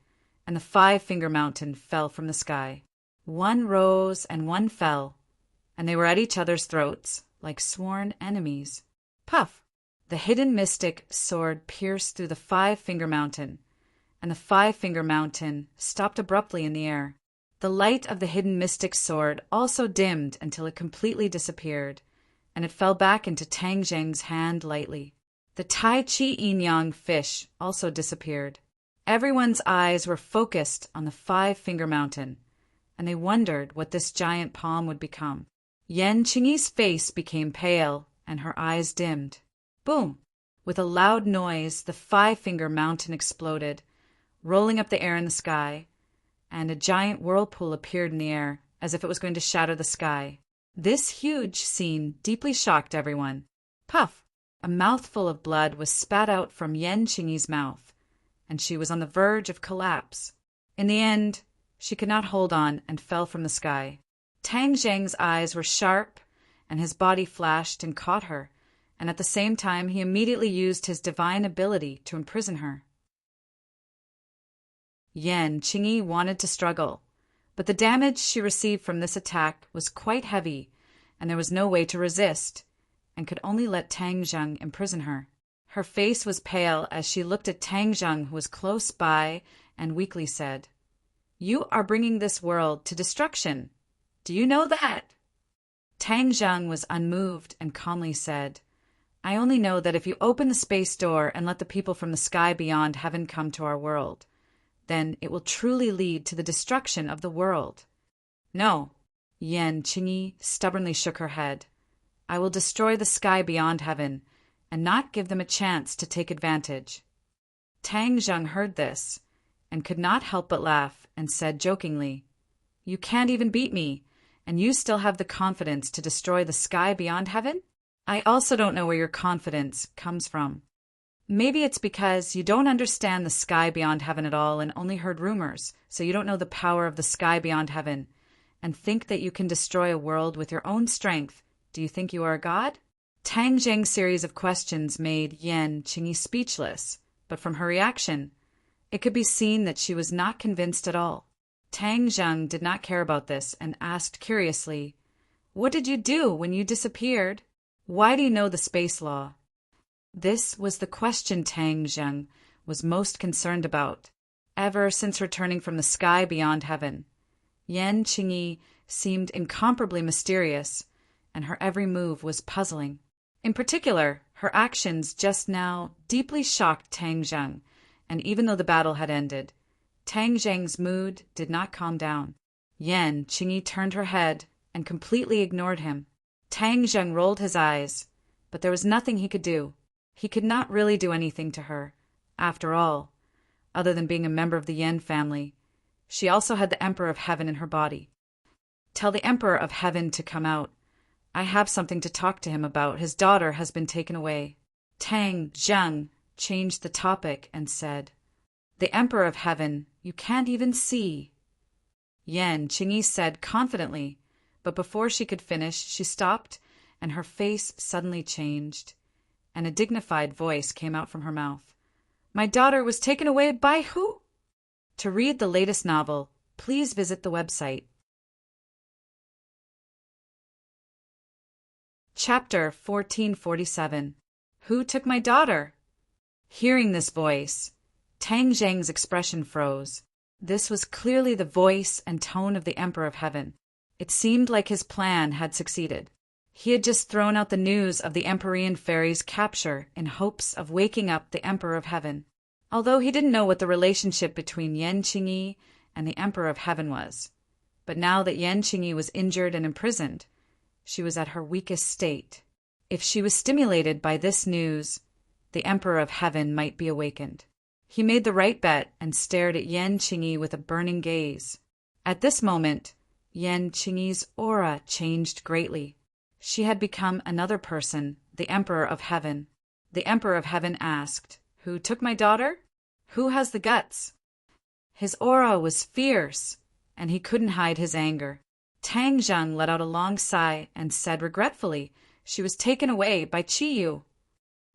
and the Five-Finger Mountain fell from the sky. One rose and one fell, and they were at each other's throats like sworn enemies. Puff! The hidden mystic sword pierced through the Five-Finger Mountain, and the Five-Finger Mountain stopped abruptly in the air. The light of the hidden mystic sword also dimmed until it completely disappeared, and it fell back into Tang Zheng's hand lightly. The Tai Chi yin-yang fish also disappeared. Everyone's eyes were focused on the Five-Finger Mountain, and they wondered what this giant palm would become. Yan Qingyi's face became pale, and her eyes dimmed. Boom! With a loud noise, the Five-Finger Mountain exploded, rolling up the air in the sky, and a giant whirlpool appeared in the air, as if it was going to shatter the sky. This huge scene deeply shocked everyone. Puff! A mouthful of blood was spat out from Yan Qingyi's mouth, and she was on the verge of collapse. In the end, she could not hold on and fell from the sky. Tang Zheng's eyes were sharp, and his body flashed and caught her, and at the same time he immediately used his divine ability to imprison her. Yan Qingyi wanted to struggle, but the damage she received from this attack was quite heavy, and there was no way to resist, and could only let Tang Zheng imprison her. Her face was pale as she looked at Tang Zheng, who was close by, and weakly said, "You are bringing this world to destruction. Do you know that?" Tang Zheng was unmoved and calmly said, "I only know that if you open the space door and let the people from the sky beyond heaven come to our world, then it will truly lead to the destruction of the world." "No," Yan Qingyi stubbornly shook her head. "I will destroy the sky beyond heaven, and not give them a chance to take advantage." Tang Zheng heard this, and could not help but laugh, and said jokingly, "You can't even beat me, and you still have the confidence to destroy the sky beyond heaven? I also don't know where your confidence comes from. Maybe it's because you don't understand the sky beyond heaven at all and only heard rumors, so you don't know the power of the sky beyond heaven, and think that you can destroy a world with your own strength. Do you think you are a god?" Tang Zheng's series of questions made Yan Qingyi speechless, but from her reaction, it could be seen that she was not convinced at all. Tang Zheng did not care about this and asked curiously, "What did you do when you disappeared? Why do you know the space law?" This was the question Tang Zheng was most concerned about, ever since returning from the sky beyond heaven. Yan Qingyi seemed incomparably mysterious, and her every move was puzzling. In particular, Her actions just now deeply shocked Tang Zheng, and even though the battle had ended, Tang Zheng's mood did not calm down. Yan Qingyi turned her head and completely ignored him. Tang Zheng rolled his eyes, but there was nothing he could do. He could not really do anything to her. After all, other than being a member of the Yan family, she also had the Emperor of Heaven in her body. Tell the Emperor of Heaven to come out. I have something to talk to him about. His daughter has been taken away. Tang Zheng changed the topic and said, The Emperor of Heaven, you can't even see. Yan Qingyi said confidently, but before she could finish, she stopped, and her face suddenly changed, and a dignified voice came out from her mouth. My daughter was taken away by who? To read the latest novel, please visit the website. Chapter 1447. Who took my daughter? Hearing this voice, Tang Zheng's expression froze. This was clearly the voice and tone of the Emperor of Heaven. It seemed like his plan had succeeded. He had just thrown out the news of the Empyrean fairy's capture in hopes of waking up the Emperor of Heaven, although he didn't know what the relationship between Yan Qingyi and the Emperor of Heaven was. But now that Yan Qingyi was injured and imprisoned, she was at her weakest state. If she was stimulated by this news, the Emperor of Heaven might be awakened. He made the right bet and stared at Yan Qingyi with a burning gaze. At this moment, Yan Qingyi's aura changed greatly. She had become another person, the Emperor of Heaven. The Emperor of Heaven asked, Who took my daughter? Who has the guts? His aura was fierce, and he couldn't hide his anger. Tang Zheng let out a long sigh and said regretfully, She was taken away by Qiyu.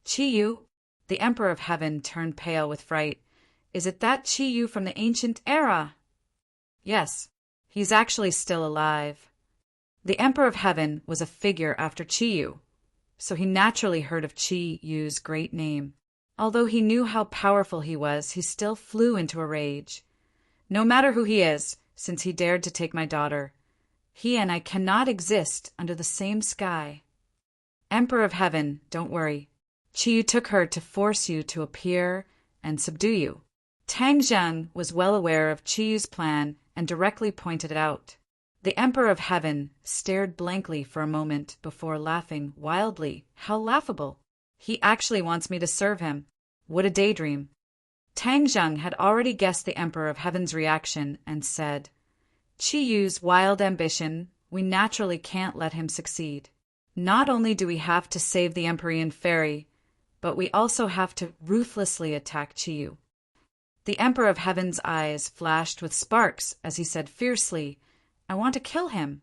Qiyu? The Emperor of Heaven turned pale with fright. Is it that Qiyu from the ancient era? Yes, he's actually still alive. The Emperor of Heaven was a figure after Qiyu, so he naturally heard of Qiyu's great name. Although he knew how powerful he was, he still flew into a rage. No matter who he is, since he dared to take my daughter, he and I cannot exist under the same sky. Emperor of Heaven, don't worry. Qiyu took her to force you to appear and subdue you. Tang Zheng was well aware of Qiyu's plan and directly pointed it out. The Emperor of Heaven stared blankly for a moment before laughing wildly. How laughable! He actually wants me to serve him. What a daydream. Tang Zheng had already guessed the Emperor of Heaven's reaction and said, Qiyu's wild ambition, we naturally can't let him succeed. Not only do we have to save the Empyrean fairy, but we also have to ruthlessly attack Qiyu. The Emperor of Heaven's eyes flashed with sparks as he said fiercely, I want to kill him.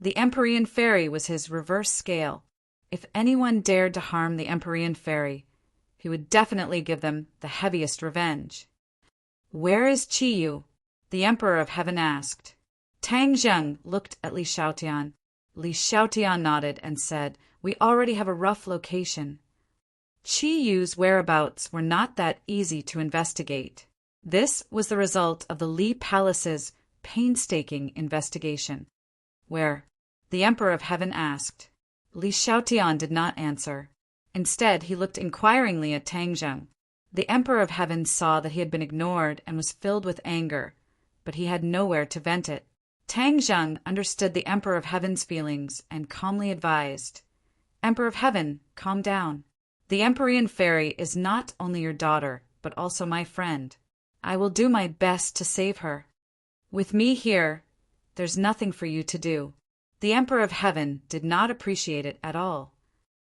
The Empyrean fairy was his reverse scale. If anyone dared to harm the Empyrean fairy, he would definitely give them the heaviest revenge. Where is Qiyu? The Emperor of Heaven asked. Tang Zheng looked at Li Xiaotian. Li Xiaotian nodded and said, We already have a rough location. Qiyu's whereabouts were not that easy to investigate. This was the result of the Li Palace's painstaking investigation, where the Emperor of Heaven asked. Li Xiaotian did not answer. Instead, he looked inquiringly at Tang Zheng. The Emperor of Heaven saw that he had been ignored and was filled with anger, but he had nowhere to vent it. Tang Zheng understood the Emperor of Heaven's feelings and calmly advised, Emperor of Heaven, calm down. The Empyrean fairy is not only your daughter, but also my friend. I will do my best to save her. With me here, there's nothing for you to do. The Emperor of Heaven did not appreciate it at all.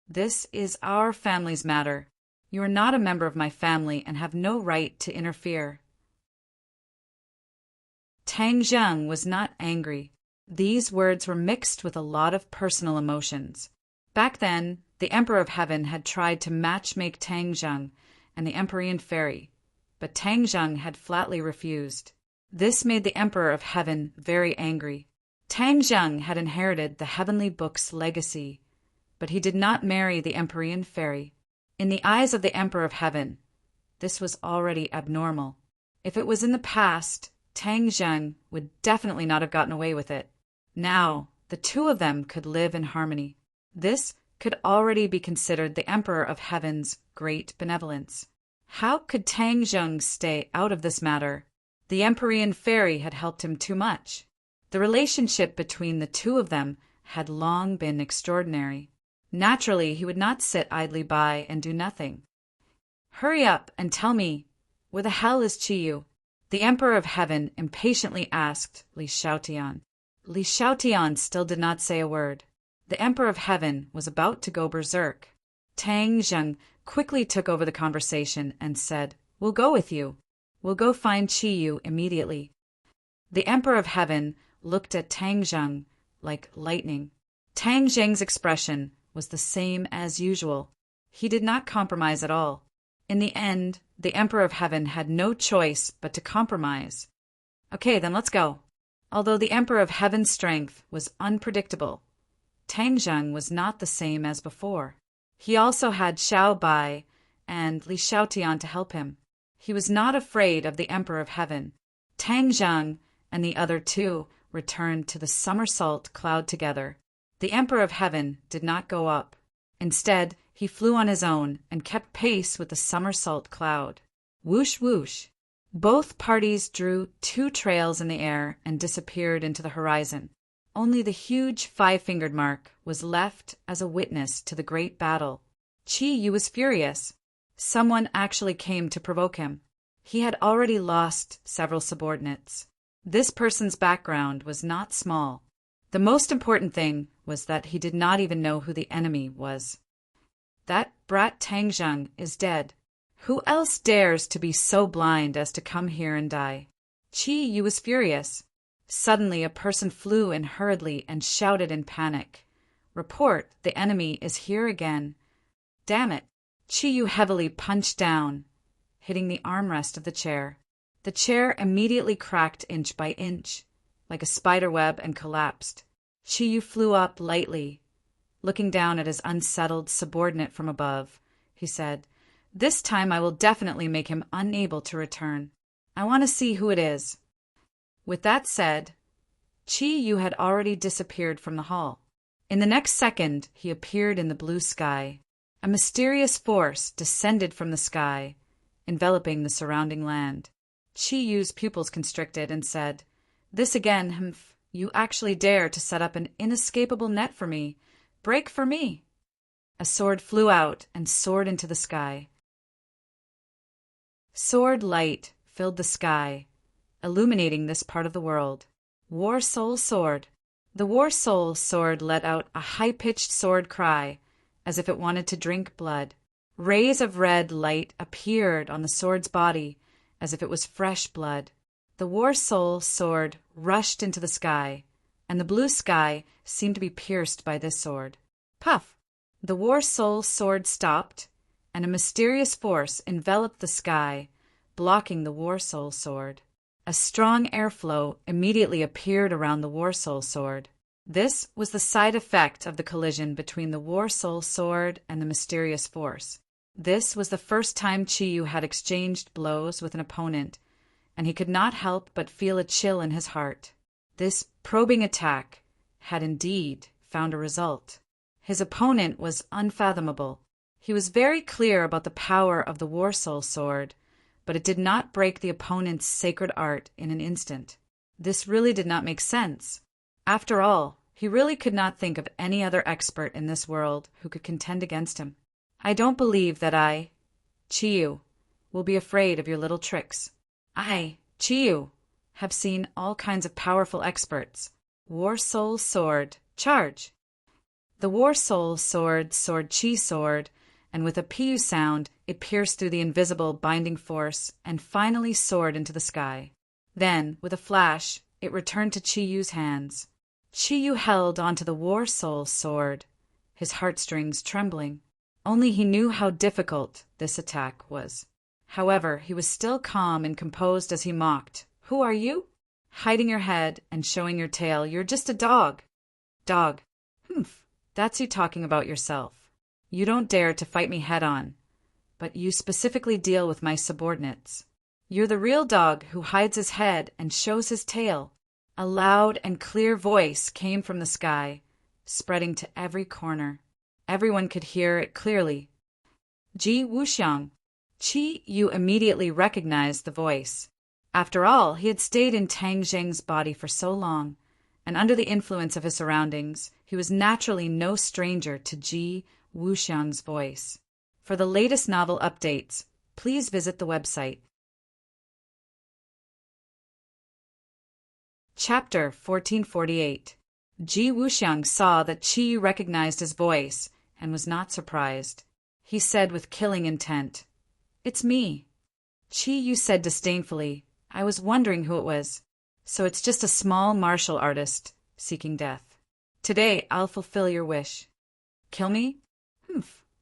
This is our family's matter. You are not a member of my family and have no right to interfere. Tang Zheng was not angry. These words were mixed with a lot of personal emotions. Back then, the Emperor of Heaven had tried to matchmake Tang Zheng and the Empyrean fairy, but Tang Zheng had flatly refused. This made the Emperor of Heaven very angry. Tang Zheng had inherited the Heavenly Book's legacy, but he did not marry the Empyrean fairy. In the eyes of the Emperor of Heaven, this was already abnormal. If it was in the past, Tang Zheng would definitely not have gotten away with it. Now, the two of them could live in harmony. This could already be considered the Emperor of Heaven's great benevolence. How could Tang Zheng stay out of this matter? The Empyrean fairy had helped him too much. The relationship between the two of them had long been extraordinary. Naturally, he would not sit idly by and do nothing. "Hurry up and tell me, where the hell is Chiyu?" the Emperor of Heaven impatiently asked Li Xiaotian. Li Xiaotian still did not say a word. The Emperor of Heaven was about to go berserk. Tang Zheng quickly took over the conversation and said, "We'll go with you. We'll go find Chiyu immediately." The Emperor of Heaven looked at Tang Zheng like lightning. Tang Zheng's expression was the same as usual. He did not compromise at all. In the end, the Emperor of Heaven had no choice but to compromise. "Okay, then let's go." Although the Emperor of Heaven's strength was unpredictable, Tang Zheng was not the same as before. He also had Xiao Bai and Li Xiaotian to help him. He was not afraid of the Emperor of Heaven. Tang Zheng and the other two returned to the somersault cloud together. The Emperor of Heaven did not go up. Instead, he flew on his own and kept pace with the somersault cloud. Whoosh, whoosh. Both parties drew 2 trails in the air and disappeared into the horizon. Only the huge 5-fingered mark was left as a witness to the great battle. Chiyu was furious. Someone actually came to provoke him. He had already lost several subordinates. This person's background was not small. The most important thing was that he did not even know who the enemy was. "That brat Tang Zheng is dead. Who else dares to be so blind as to come here and die?" Chiyu was furious. Suddenly, a person flew in hurriedly and shouted in panic, "Report, the enemy is here again." Damn it! Chiyu heavily punched down, hitting the armrest of the chair. The chair immediately cracked inch by inch, like a spider web, and collapsed. Chiyu flew up lightly. Looking down at his unsettled subordinate from above, he said, "This time I will definitely make him unable to return. I want to see who it is." With that said, Chiyu had already disappeared from the hall. In the next second, he appeared in the blue sky. A mysterious force descended from the sky, enveloping the surrounding land. Chiyu's pupils constricted and said, "This again, humph. You actually dare to set up an inescapable net for me. Break for me." A sword flew out and soared into the sky. Sword light filled the sky, illuminating this part of the world. War Soul Sword. The War Soul Sword let out a high-pitched sword cry, as if it wanted to drink blood. Rays of red light appeared on the sword's body, as if it was fresh blood. The War Soul Sword rushed into the sky, and the blue sky seemed to be pierced by this sword. Puff! The War Soul Sword stopped, and a mysterious force enveloped the sky, blocking the War Soul Sword. A strong airflow immediately appeared around the War Soul Sword. This was the side effect of the collision between the War Soul Sword and the mysterious force. This was the first time Chiyu had exchanged blows with an opponent, and he could not help but feel a chill in his heart. This probing attack had indeed found a result. His opponent was unfathomable. He was very clear about the power of the War Soul Sword, but it did not break the opponent's sacred art in an instant. This really did not make sense. After all, he really could not think of any other expert in this world who could contend against him. "I don't believe that I, Chiyu, will be afraid of your little tricks. I, Chiyu, have seen all kinds of powerful experts. War Soul Sword, charge!" The War Soul Sword soared Chi Sword, and with a Piu sound, it pierced through the invisible binding force and finally soared into the sky. Then, with a flash, it returned to Chiyu's hands. Chiyu held onto the War Soul Sword, his heartstrings trembling. Only he knew how difficult this attack was. However, he was still calm and composed as he mocked. "Who are you? Hiding your head and showing your tail, you're just a dog." "Dog? Humph, that's you talking about yourself. You don't dare to fight me head-on, but you specifically deal with my subordinates. You're the real dog who hides his head and shows his tail." A loud and clear voice came from the sky, spreading to every corner. Everyone could hear it clearly. Ji Wuxiang. Qi Yu immediately recognized the voice. After all, he had stayed in Tang Zheng's body for so long, and under the influence of his surroundings, he was naturally no stranger to Ji Wuxiang's voice. For the latest novel updates, please visit the website. Chapter 1448. Ji Wuxiang saw that Qi Yu recognized his voice and was not surprised. He said with killing intent, "It's me." Qi Yu said disdainfully, "I was wondering who it was. So it's just a small martial artist seeking death. Today I'll fulfill your wish." "Kill me?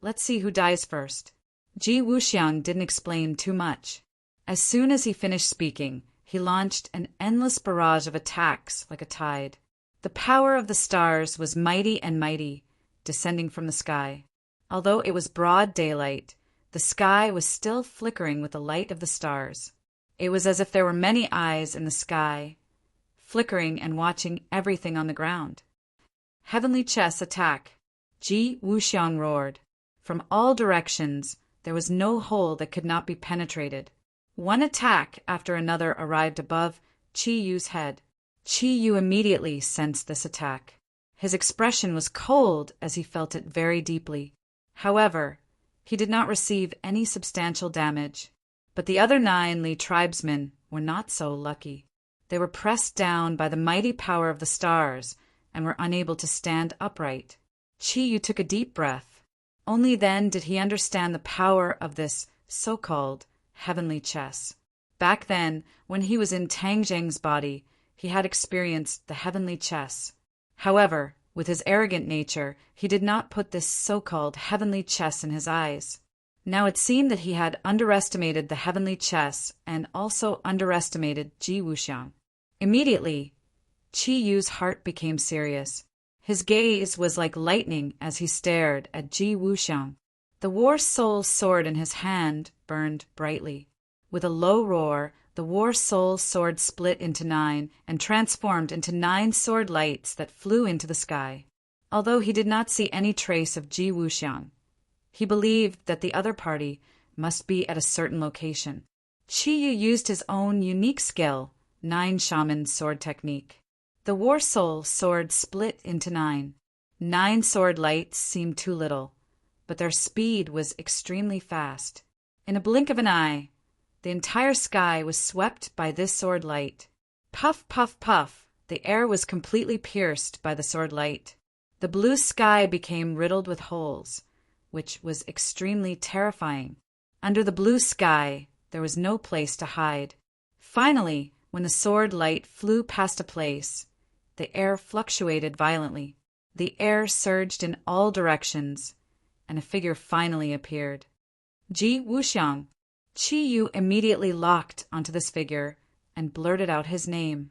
Let's see who dies first." Ji Wuxiang didn't explain too much. As soon as he finished speaking, he launched an endless barrage of attacks like a tide. The power of the stars was mighty and mighty, descending from the sky. Although it was broad daylight, the sky was still flickering with the light of the stars. It was as if there were many eyes in the sky, flickering and watching everything on the ground. Heavenly chess attack! Ji Wuxiang roared. From all directions, there was no hole that could not be penetrated. One attack after another arrived above Qi Yu's head. Qi Yu immediately sensed this attack. His expression was cold as he felt it very deeply. However, he did not receive any substantial damage. But the other 9 Li tribesmen were not so lucky. They were pressed down by the mighty power of the stars and were unable to stand upright. Qi Yu took a deep breath. Only then did he understand the power of this so-called heavenly chess. Back then, when he was in Tang Zheng's body, he had experienced the heavenly chess. However, with his arrogant nature, he did not put this so-called heavenly chess in his eyes. Now it seemed that he had underestimated the heavenly chess and also underestimated Ji Wuxiang. Immediately, Qi Yu's heart became serious. His gaze was like lightning as he stared at Ji Wuxiang. The War Soul sword in his hand burned brightly. With a low roar, the War Soul sword split into 9 and transformed into 9 sword lights that flew into the sky. Although he did not see any trace of Ji Wuxiang, he believed that the other party must be at a certain location. Qi Yu used his own unique skill, 9 Shaman sword technique. The War Soul sword split into 9. 9 sword lights seemed too little, but their speed was extremely fast. In a blink of an eye, the entire sky was swept by this sword light. Puff, puff, puff, the air was completely pierced by the sword light. The blue sky became riddled with holes, which was extremely terrifying. Under the blue sky, there was no place to hide. Finally, when the sword light flew past a place, the air fluctuated violently. The air surged in all directions, and a figure finally appeared. Ji Wuxiang. Qi Yu immediately locked onto this figure and blurted out his name.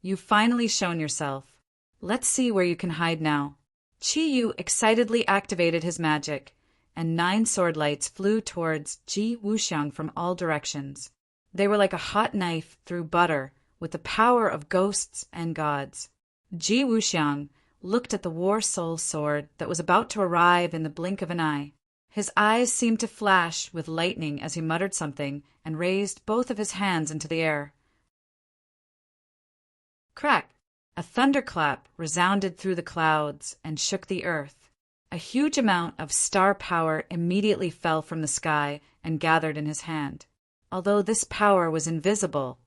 "You've finally shown yourself. Let's see where you can hide now." Qi Yu excitedly activated his magic, and 9 sword lights flew towards Ji Wuxiang from all directions. They were like a hot knife through butter, with the power of ghosts and gods. Ji Wuxiang looked at the War Soul sword that was about to arrive in the blink of an eye. His eyes seemed to flash with lightning as he muttered something and raised both of his hands into the air. Crack! A thunderclap resounded through the clouds and shook the earth. A huge amount of star power immediately fell from the sky and gathered in his hand. Although this power was invisible,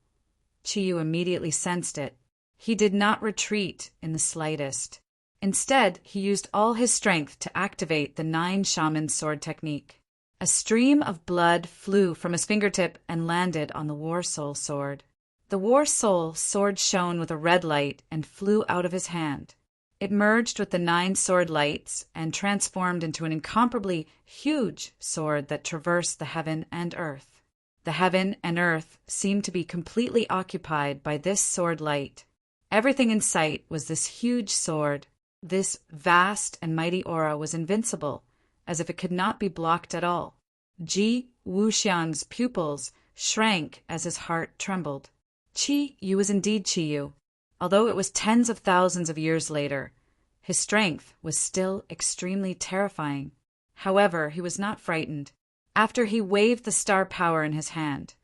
Qi Yu immediately sensed it. He did not retreat in the slightest. Instead, he used all his strength to activate the 9 Shaman sword technique. A stream of blood flew from his fingertip and landed on the War Soul sword. The War Soul sword shone with a red light and flew out of his hand. It merged with the 9 sword lights and transformed into an incomparably huge sword that traversed the heaven and earth. The heaven and earth seemed to be completely occupied by this sword light. Everything in sight was this huge sword. This vast and mighty aura was invincible, as if it could not be blocked at all. Ji Wuxiang's pupils shrank as his heart trembled. Qi Yu was indeed Qi Yu. Although it was tens of thousands of years later, His strength was still extremely terrifying. However, he was not frightened. After he waved the star power in his hand,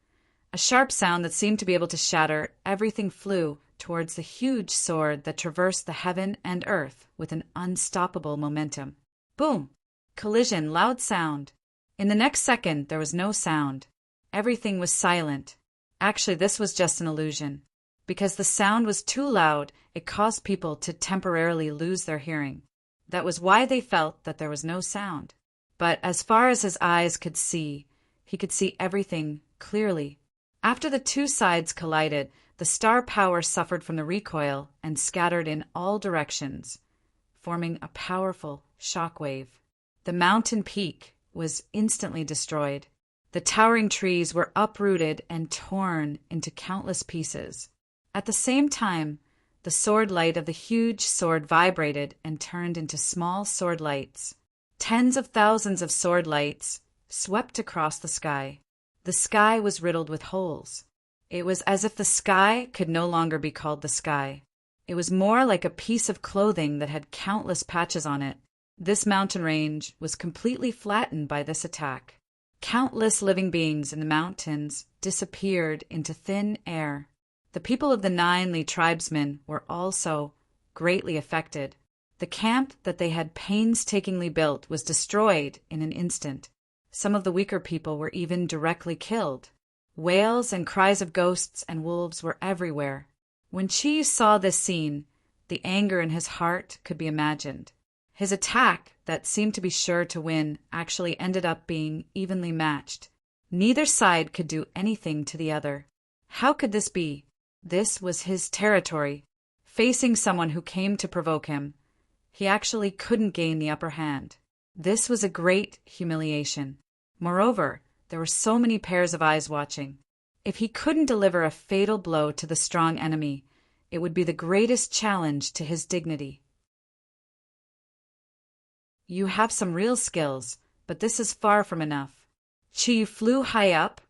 a sharp sound that seemed to be able to shatter everything flew towards the huge sword that traversed the heaven and earth with an unstoppable momentum. Boom! Collision, loud sound. In the next second, there was no sound. Everything was silent. Actually, this was just an illusion. Because the sound was too loud, it caused people to temporarily lose their hearing. That was why they felt that there was no sound. But as far as his eyes could see, he could see everything clearly. After the two sides collided, the star power suffered from the recoil and scattered in all directions, forming a powerful shockwave. The mountain peak was instantly destroyed. The towering trees were uprooted and torn into countless pieces. At the same time, the sword light of the huge sword vibrated and turned into small sword lights. Tens of thousands of sword lights swept across the sky. The sky was riddled with holes. It was as if the sky could no longer be called the sky. It was more like a piece of clothing that had countless patches on it. This mountain range was completely flattened by this attack. Countless living beings in the mountains disappeared into thin air. The people of the 9 Li tribesmen were also greatly affected. The camp that they had painstakingly built was destroyed in an instant. Some of the weaker people were even directly killed. Wails and cries of ghosts and wolves were everywhere. When Chi saw this scene, the anger in his heart could be imagined. His attack, that seemed to be sure to win, actually ended up being evenly matched. Neither side could do anything to the other. How could this be? This was his territory. Facing someone who came to provoke him, he actually couldn't gain the upper hand. This was a great humiliation. Moreover, there were so many pairs of eyes watching. If he couldn't deliver a fatal blow to the strong enemy, it would be the greatest challenge to his dignity. You have some real skills, but this is far from enough. Chi flew high up,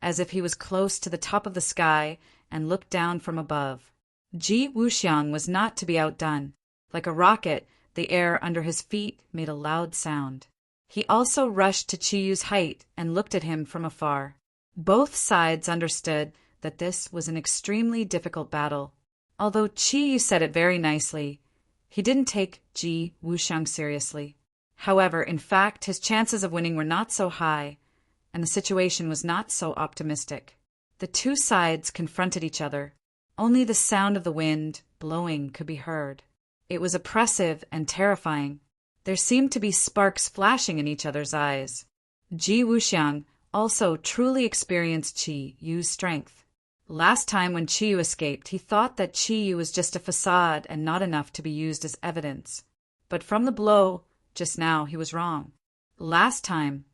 as if he was close to the top of the sky, and looked down from above. Ji Wuxiang was not to be outdone. Like a rocket, the air under his feet made a loud sound. He also rushed to Chiyu's height and looked at him from afar. Both sides understood that this was an extremely difficult battle. Although Chiyu said it very nicely, he didn't take Ji Wuxiang seriously. However, in fact, his chances of winning were not so high, and the situation was not so optimistic. The two sides confronted each other. Only the sound of the wind blowing could be heard. It was oppressive and terrifying. There seemed to be sparks flashing in each other's eyes. Ji Wuxiang also truly experienced Qi Yu's strength. Last time when Qi Yu escaped, he thought that Qi Yu was just a facade and not enough to be used as evidence. But from the blow just now, he was wrong. Last time,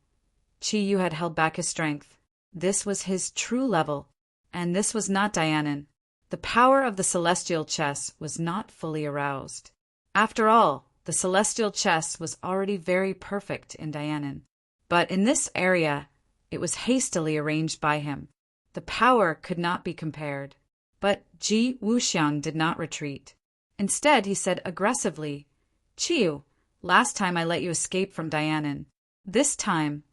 Qi Yu had held back his strength. This was his true level, and this was not Dianan. The power of the celestial chess was not fully aroused. After all, the celestial chess was already very perfect in Dianan. But in this area, it was hastily arranged by him. The power could not be compared. But Ji Wuxiang did not retreat. Instead, he said aggressively, "Chiyu, last time I let you escape from Dianan. This time,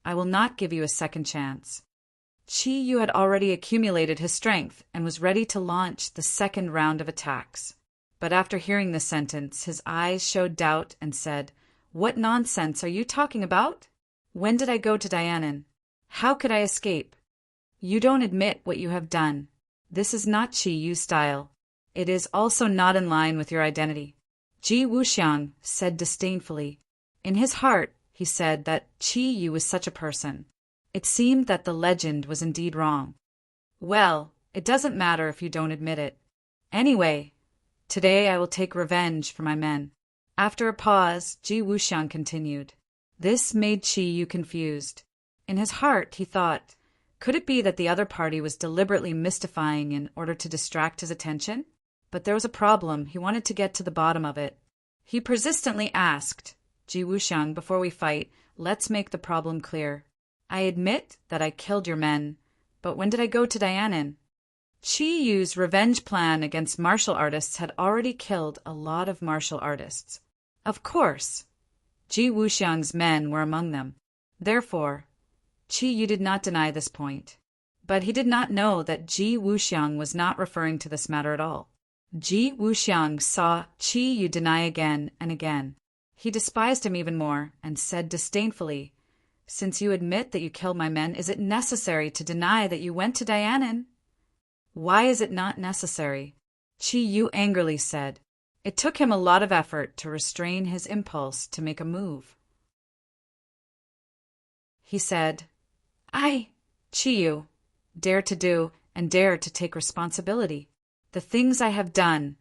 I will not give you a second chance." Qi Yu had already accumulated his strength and was ready to launch the second round of attacks. But after hearing this sentence, his eyes showed doubt and said, "What nonsense are you talking about? When did I go to Dianan? How could I escape? You don't admit what you have done. This is not Qi Yu's style. It is also not in line with your identity." Ji Wuxiang said disdainfully. In his heart, he said that Qi Yu was such a person. It seemed that the legend was indeed wrong. Well, it doesn't matter if you don't admit it. Anyway, today I will take revenge for my men. After a pause, Ji Wuxiang continued. This made Qi Yu confused. In his heart, he thought, could it be that the other party was deliberately mystifying in order to distract his attention? But there was a problem. He wanted to get to the bottom of it. He persistently asked, "Ji Wuxiang, before we fight, let's make the problem clear. I admit that I killed your men, but when did I go to Dianan?" Qi Yu's revenge plan against martial artists had already killed a lot of martial artists. Of course, Ji Wuxiang's men were among them. Therefore, Qi Yu did not deny this point. But he did not know that Ji Wuxiang was not referring to this matter at all. Ji Wuxiang saw Qi Yu deny again and again. He despised him even more and said disdainfully, "Since you admit that you killed my men, is it necessary to deny that you went to Dianan?" "Why is it not necessary?" Qi Yu angrily said. It took him a lot of effort to restrain his impulse to make a move. He said, "I, Qi Yu, dare to do and dare to take responsibility. The things I have done,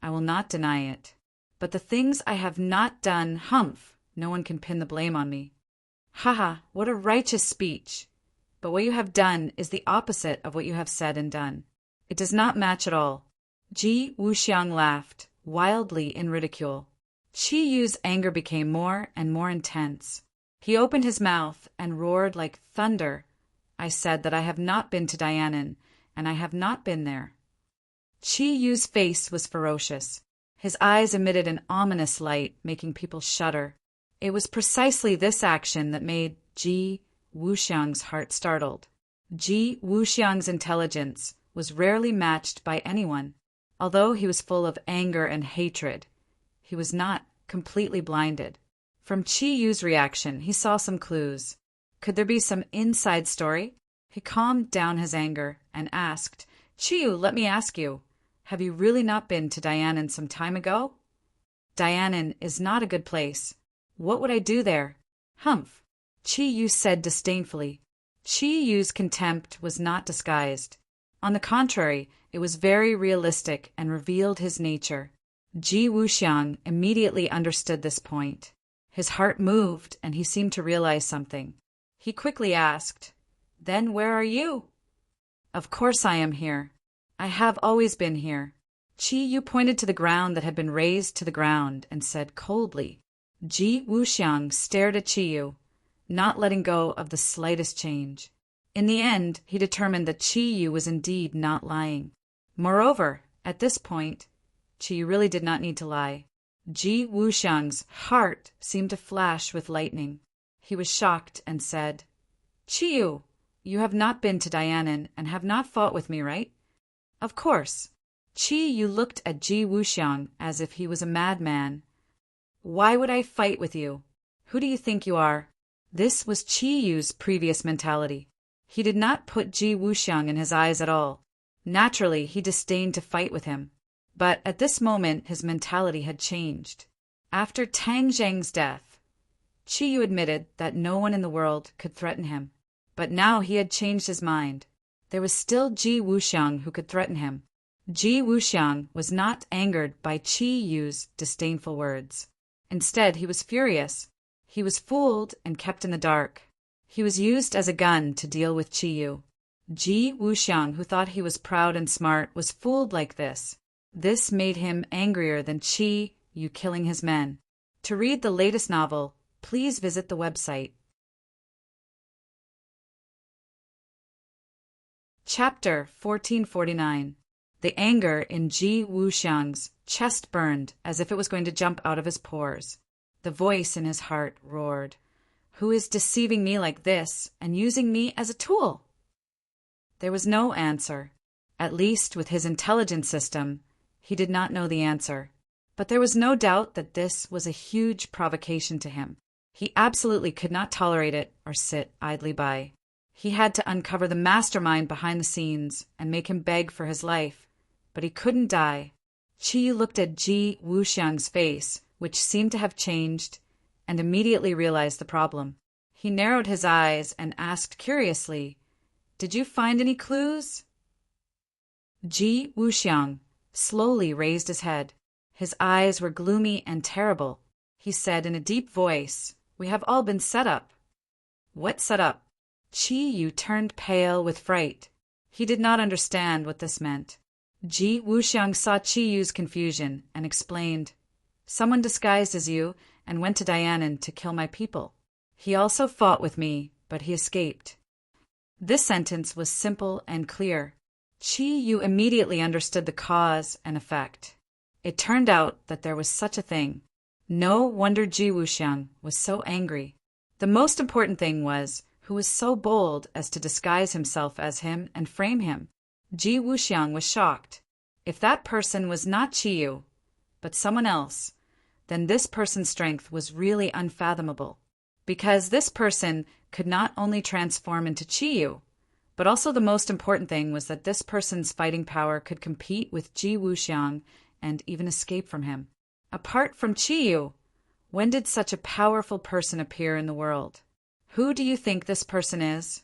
I will not deny it. But the things I have not done, humph, no one can pin the blame on me." Haha, what a righteous speech! But what you have done is the opposite of what you have said and done. It does not match at all. Ji Wuxiang laughed, wildly in ridicule. Qi Yu's anger became more and more intense. He opened his mouth and roared like thunder. "I said that I have not been to Dianan, and I have not been there." Qi Yu's face was ferocious. His eyes emitted an ominous light, making people shudder. It was precisely this action that made Ji Wuxiang's heart startled. Ji Wuxiang's intelligence was rarely matched by anyone. Although he was full of anger and hatred, he was not completely blinded. From Qi Yu's reaction, he saw some clues. Could there be some inside story? He calmed down his anger and asked, "Qi Yu, let me ask you, have you really not been to Dianan some time ago?" "Dianan is not a good place. What would I do there?" "Humph," Qi Yu said disdainfully. Qi Yu's contempt was not disguised. On the contrary, it was very realistic and revealed his nature. Ji Wuxiang immediately understood this point. His heart moved and he seemed to realize something. He quickly asked, "Then where are you?" "Of course I am here. I have always been here." Qi Yu pointed to the ground that had been razed to the ground and said coldly. Ji Wuxiang stared at Qi Yu, not letting go of the slightest change. In the end, he determined that Qi Yu was indeed not lying. Moreover, at this point, Qi Yu really did not need to lie. Ji Wuxiang's heart seemed to flash with lightning. He was shocked and said, "Qi Yu, you have not been to Dianan and have not fought with me, right?" "Of course." Qi Yu looked at Ji Wuxiang as if he was a madman. "Why would I fight with you? Who do you think you are?" This was Qi Yu's previous mentality. He did not put Ji Wuxiang in his eyes at all. Naturally, he disdained to fight with him. But at this moment, his mentality had changed. After Tang Zheng's death, Qi Yu admitted that no one in the world could threaten him. But now he had changed his mind. There was still Ji Wuxiang who could threaten him. Ji Wuxiang was not angered by Qi Yu's disdainful words. Instead, he was furious. He was fooled and kept in the dark. He was used as a gun to deal with Qi Yu. Ji Wuxiang, who thought he was proud and smart, was fooled like this. This made him angrier than Qi Yu killing his men. To read the latest novel, please visit the website. Chapter 1449. The anger in Ji Wuxiang's chest burned as if it was going to jump out of his pores. The voice in his heart roared, "Who is deceiving me like this and using me as a tool?" There was no answer. At least with his intelligence system, he did not know the answer. But there was no doubt that this was a huge provocation to him. He absolutely could not tolerate it or sit idly by. He had to uncover the mastermind behind the scenes and make him beg for his life. But he couldn't die. Qi Yu looked at Ji Wuxiang's face, which seemed to have changed, and immediately realized the problem. He narrowed his eyes and asked curiously, "Did you find any clues?" Ji Wuxiang slowly raised his head. His eyes were gloomy and terrible. He said in a deep voice, "We have all been set up." "What set up?" Qi Yu turned pale with fright. He did not understand what this meant. Ji Wuxiang saw Qi Yu's confusion and explained, "Someone disguised as you and went to Dianan to kill my people. He also fought with me, but he escaped." This sentence was simple and clear. Qi Yu immediately understood the cause and effect. It turned out that there was such a thing. No wonder Ji Wuxiang was so angry. The most important thing was who was so bold as to disguise himself as him and frame him. Ji Wuxiang was shocked. If that person was not Qi Yu, but someone else, then this person's strength was really unfathomable. Because this person could not only transform into Qi Yu, but also the most important thing was that this person's fighting power could compete with Ji Wuxiang and even escape from him. Apart from Qi Yu, when did such a powerful person appear in the world? Who do you think this person is?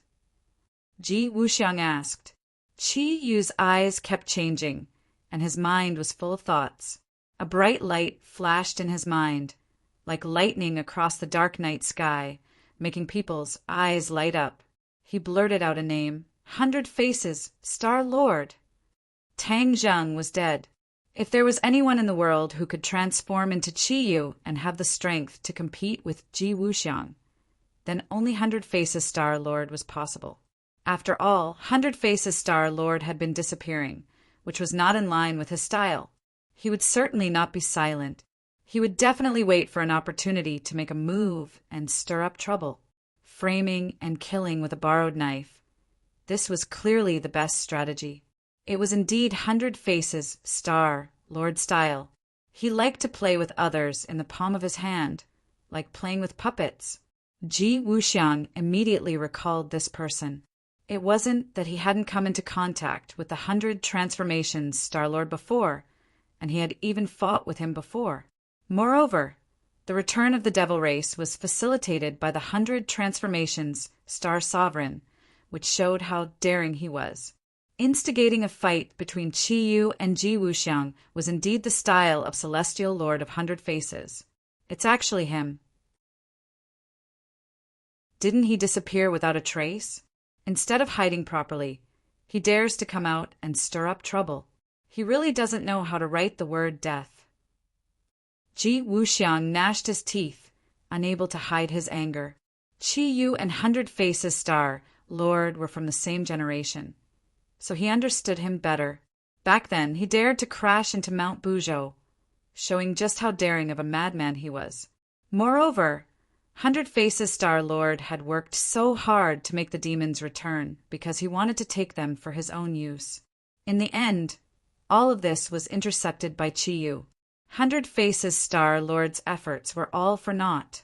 Ji Wuxiang asked. Qi Yu's eyes kept changing, and his mind was full of thoughts. A bright light flashed in his mind, like lightning across the dark night sky, making people's eyes light up. He blurted out a name, 100 Faces, Star Lord. Tang Zheng was dead. If there was anyone in the world who could transform into Qi Yu and have the strength to compete with Ji Wuxiang, then only 100 Faces Star Lord was possible. After all, 100 Faces Star Lord had been disappearing, which was not in line with his style. He would certainly not be silent. He would definitely wait for an opportunity to make a move and stir up trouble. Framing and killing with a borrowed knife. This was clearly the best strategy. It was indeed 100 Faces Star Lord style. He liked to play with others in the palm of his hand, like playing with puppets. Ji Wuxiang immediately recalled this person. It wasn't that he hadn't come into contact with the 100 Transformations Star Lord before, and he had even fought with him before. Moreover, the return of the Devil Race was facilitated by the 100 Transformations Star Sovereign, which showed how daring he was. Instigating a fight between Qi Yu and Ji Wuxiang was indeed the style of Celestial Lord of 100 Faces. It's actually him. Didn't he disappear without a trace? Instead of hiding properly, he dares to come out and stir up trouble. He really doesn't know how to write the word death. Ji Wuxiang gnashed his teeth, unable to hide his anger. Qi Yu and 100 Faces Star Lord were from the same generation, so he understood him better. Back then, he dared to crash into Mount Buzhou, showing just how daring of a madman he was. Moreover, 100 Faces Star Lord had worked so hard to make the demons return because he wanted to take them for his own use. In the end, all of this was intercepted by Qi Yu. 100 Faces Star Lord's efforts were all for naught,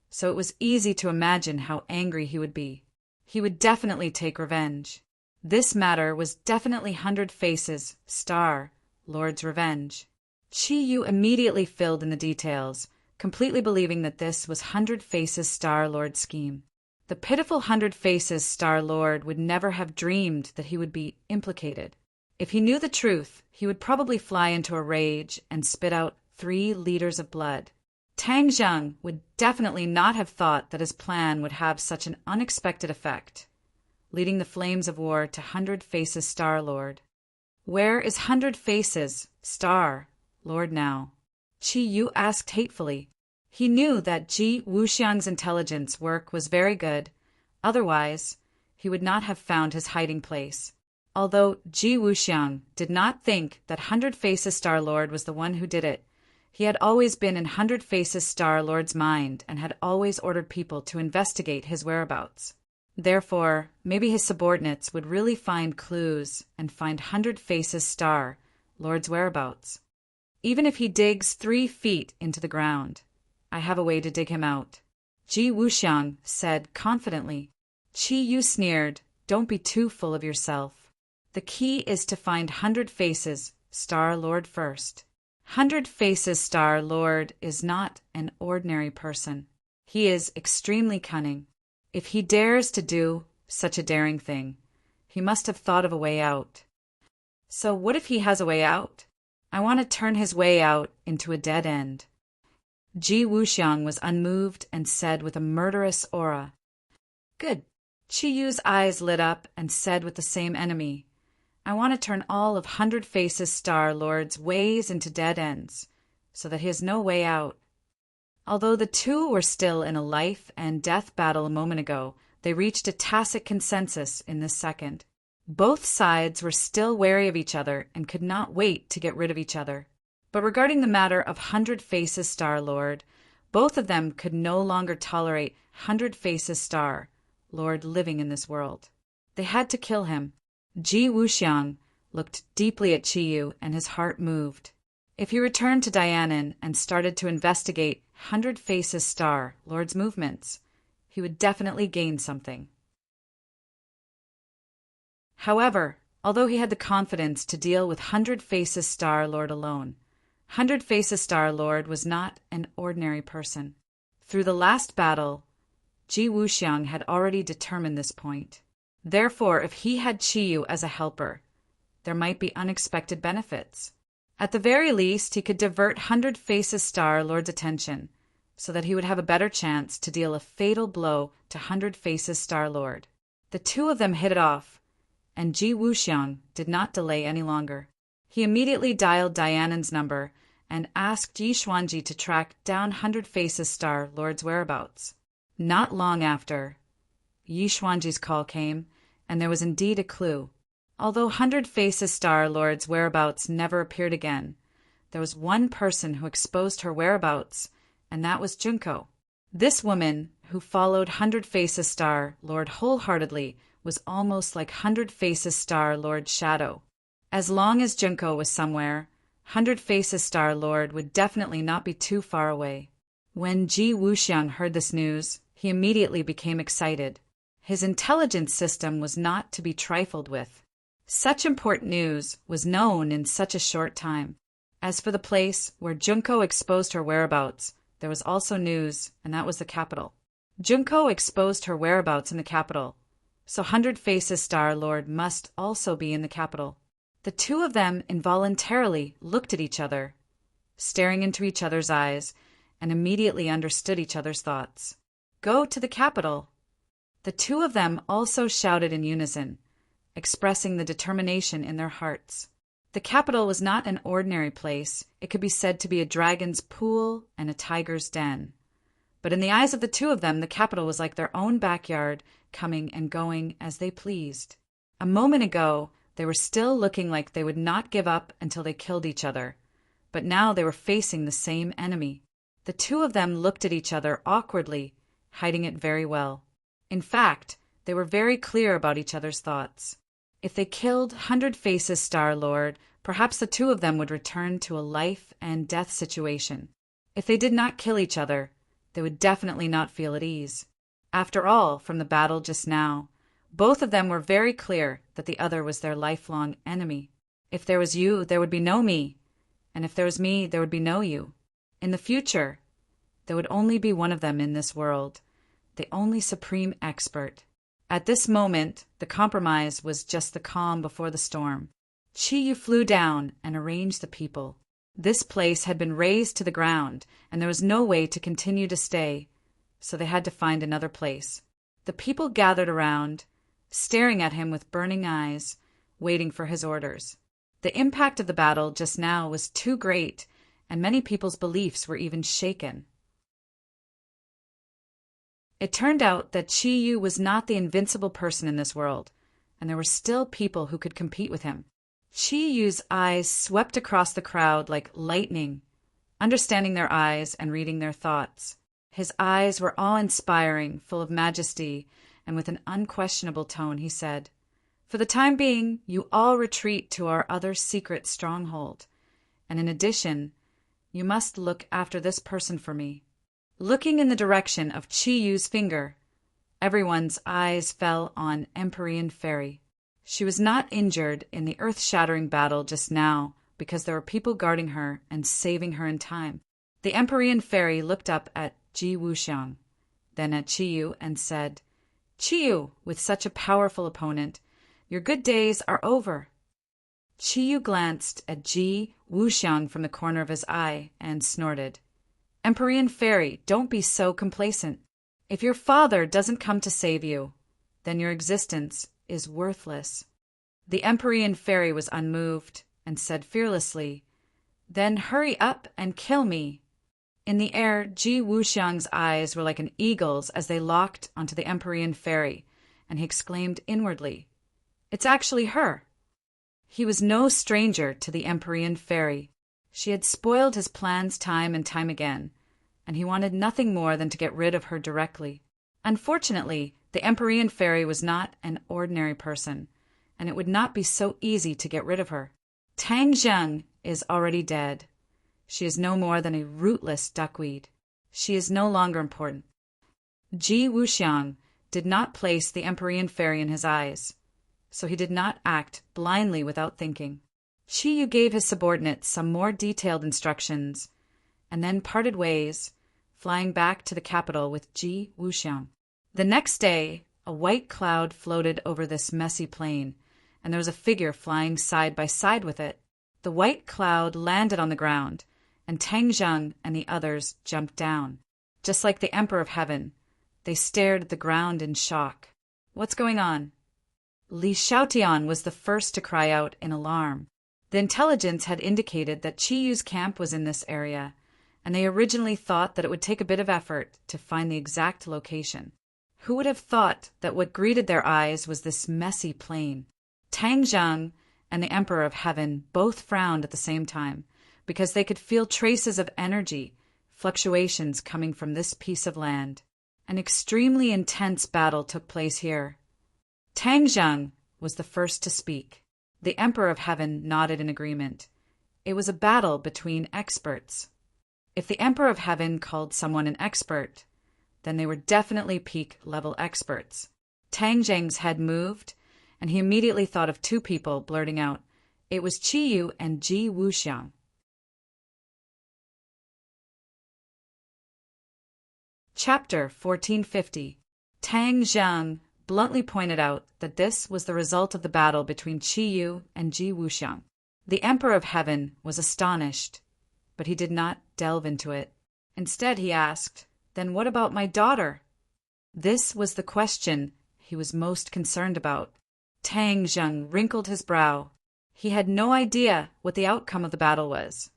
so it was easy to imagine how angry he would be. He would definitely take revenge. This matter was definitely 100 Faces Star Lord's revenge. Qi Yu immediately filled in the details, completely believing that this was 100 Faces Star Lord's scheme. The pitiful 100 Faces Star Lord would never have dreamed that he would be implicated. If he knew the truth, he would probably fly into a rage and spit out 3 liters of blood. Tang Zheng would definitely not have thought that his plan would have such an unexpected effect, leading the flames of war to 100 Faces Star Lord. Where is 100 Faces Star Lord now? Qi Yu asked hatefully. He knew that Ji Wuxiang's intelligence work was very good, otherwise he would not have found his hiding place. Although Ji Wuxiang did not think that 100 Faces Star Lord was the one who did it, he had always been in 100 Faces Star Lord's mind and had always ordered people to investigate his whereabouts. Therefore, maybe his subordinates would really find clues and find 100 Faces Star Lord's whereabouts. Even if he digs 3 feet into the ground, I have a way to dig him out, Ji Wuxiang said confidently. Qi Yu sneered, "Don't be too full of yourself. The key is to find 100 Faces Star Lord first. 100 Faces Star Lord is not an ordinary person. He is extremely cunning. If he dares to do such a daring thing, he must have thought of a way out. So what if he has a way out? I want to turn his way out into a dead end." Ji Wuxiang was unmoved and said with a murderous aura. "Good." Qi Yu's eyes lit up and said with the same enemy, "I want to turn all of 100 Faces Star Lord's ways into dead ends, so that he has no way out." Although the two were still in a life and death battle a moment ago, they reached a tacit consensus in this second. Both sides were still wary of each other and could not wait to get rid of each other. But regarding the matter of Hundred Faces Star-Lord, both of them could no longer tolerate Hundred Faces Star-Lord living in this world. They had to kill him. Ji Wuxiang looked deeply at Qiyu and his heart moved. If he returned to Dianan and started to investigate Hundred Faces Star-Lord's movements, he would definitely gain something. However, although he had the confidence to deal with Hundred Faces Star-Lord alone, Hundred Faces Star-Lord was not an ordinary person. Through the last battle, Ji Wuxiang had already determined this point. Therefore, if he had Qiyu as a helper, there might be unexpected benefits. At the very least, he could divert Hundred Faces Star-Lord's attention, so that he would have a better chance to deal a fatal blow to Hundred Faces Star-Lord. The two of them hit it off, and Ji Wuxiang did not delay any longer. He immediately dialed Dianan's number and asked Yi Xuanji to track down Hundred Faces Star-Lord's whereabouts. Not long after, Yi Xuanji's call came, and there was indeed a clue. Although Hundred Faces Star-Lord's whereabouts never appeared again, there was one person who exposed her whereabouts, and that was Junko. This woman, who followed Hundred Faces Star-Lord wholeheartedly, was almost like Hundred Faces Star-Lord's shadow. As long as Junko was somewhere, Hundred Faces Star-Lord would definitely not be too far away. When Ji Wuxiang heard this news, he immediately became excited. His intelligence system was not to be trifled with. Such important news was known in such a short time. As for the place where Junko exposed her whereabouts, there was also news, and that was the capital. Junko exposed her whereabouts in the capital, so Hundred Faces Star-Lord must also be in the capital. The two of them involuntarily looked at each other, staring into each other's eyes, and immediately understood each other's thoughts. Go to the capital. The two of them also shouted in unison, expressing the determination in their hearts. The capital was not an ordinary place. It could be said to be a dragon's pool and a tiger's den. But in the eyes of the two of them, the capital was like their own backyard, coming and going as they pleased. A moment ago, they were still looking like they would not give up until they killed each other, but now they were facing the same enemy. The two of them looked at each other awkwardly, hiding it very well. In fact, they were very clear about each other's thoughts. If they killed Hundred Faces Star-Lord, perhaps the two of them would return to a life and death situation. If they did not kill each other, they would definitely not feel at ease. After all, from the battle just now, both of them were very clear that the other was their lifelong enemy. If there was you, there would be no me, and if there was me, there would be no you. In the future, there would only be one of them in this world, the only supreme expert. At this moment, the compromise was just the calm before the storm. Qiyu flew down and arranged the people. This place had been razed to the ground, and there was no way to continue to stay, so they had to find another place. The people gathered around, staring at him with burning eyes, waiting for his orders. The impact of the battle just now was too great, and many people's beliefs were even shaken. It turned out that Qiyu was not the invincible person in this world, and there were still people who could compete with him. Qiyu's eyes swept across the crowd like lightning, understanding their eyes and reading their thoughts. His eyes were awe-inspiring, full of majesty, and with an unquestionable tone he said, "For the time being, you all retreat to our other secret stronghold, and in addition, you must look after this person for me." Looking in the direction of Qiyu's finger, everyone's eyes fell on Empyrean Fairy. She was not injured in the earth-shattering battle just now because there were people guarding her and saving her in time. The Empyrean Fairy looked up at Ji Wuxiang, then at Qiyu, and said, "Qiyu, with such a powerful opponent, your good days are over." Qiyu glanced at Ji Wuxiang from the corner of his eye and snorted. "Empyrean Fairy, don't be so complacent. If your father doesn't come to save you, then your existence is worthless." The Empyrean Fairy was unmoved and said fearlessly, "Then hurry up and kill me." In the air, Ji Wuxiang's eyes were like an eagle's as they locked onto the Empyrean Fairy, and he exclaimed inwardly, It's actually her. He was no stranger to the Empyrean fairy. She had spoiled his plans time and time again, and he wanted nothing more than to get rid of her directly. Unfortunately, the Empyrean fairy was not an ordinary person, and it would not be so easy to get rid of her. Tang Zheng is already dead. She is no more than a rootless duckweed. She is no longer important. Ji Wuxiang did not place the Empyrean fairy in his eyes, so he did not act blindly without thinking. Qi Yu gave his subordinates some more detailed instructions, and then parted ways, flying back to the capital with Ji Wuxiang. The next day, a white cloud floated over this messy plain, and there was a figure flying side by side with it. The white cloud landed on the ground, and Tang Zheng and the others jumped down. Just like the Emperor of Heaven, they stared at the ground in shock. What's going on? Li Xiaotian was the first to cry out in alarm. The intelligence had indicated that Qi Yu's camp was in this area, and they originally thought that it would take a bit of effort to find the exact location. Who would have thought that what greeted their eyes was this messy plain? Tang Zheng and the Emperor of Heaven both frowned at the same time, because they could feel traces of energy, fluctuations coming from this piece of land. An extremely intense battle took place here. Tang Zheng was the first to speak. The Emperor of Heaven nodded in agreement. It was a battle between experts. If the Emperor of Heaven called someone an expert, then they were definitely peak-level experts. Tang Zheng's head moved, and he immediately thought of two people, blurting out, "It was Qi Yu and Ji Wuxiang." Chapter 1450. Tang Zheng bluntly pointed out that this was the result of the battle between Qi Yu and Ji Wuxiang. The Emperor of Heaven was astonished, but he did not delve into it. Instead, he asked, "Then what about my daughter?" This was the question he was most concerned about. Tang Zheng wrinkled his brow. He had no idea what the outcome of the battle was.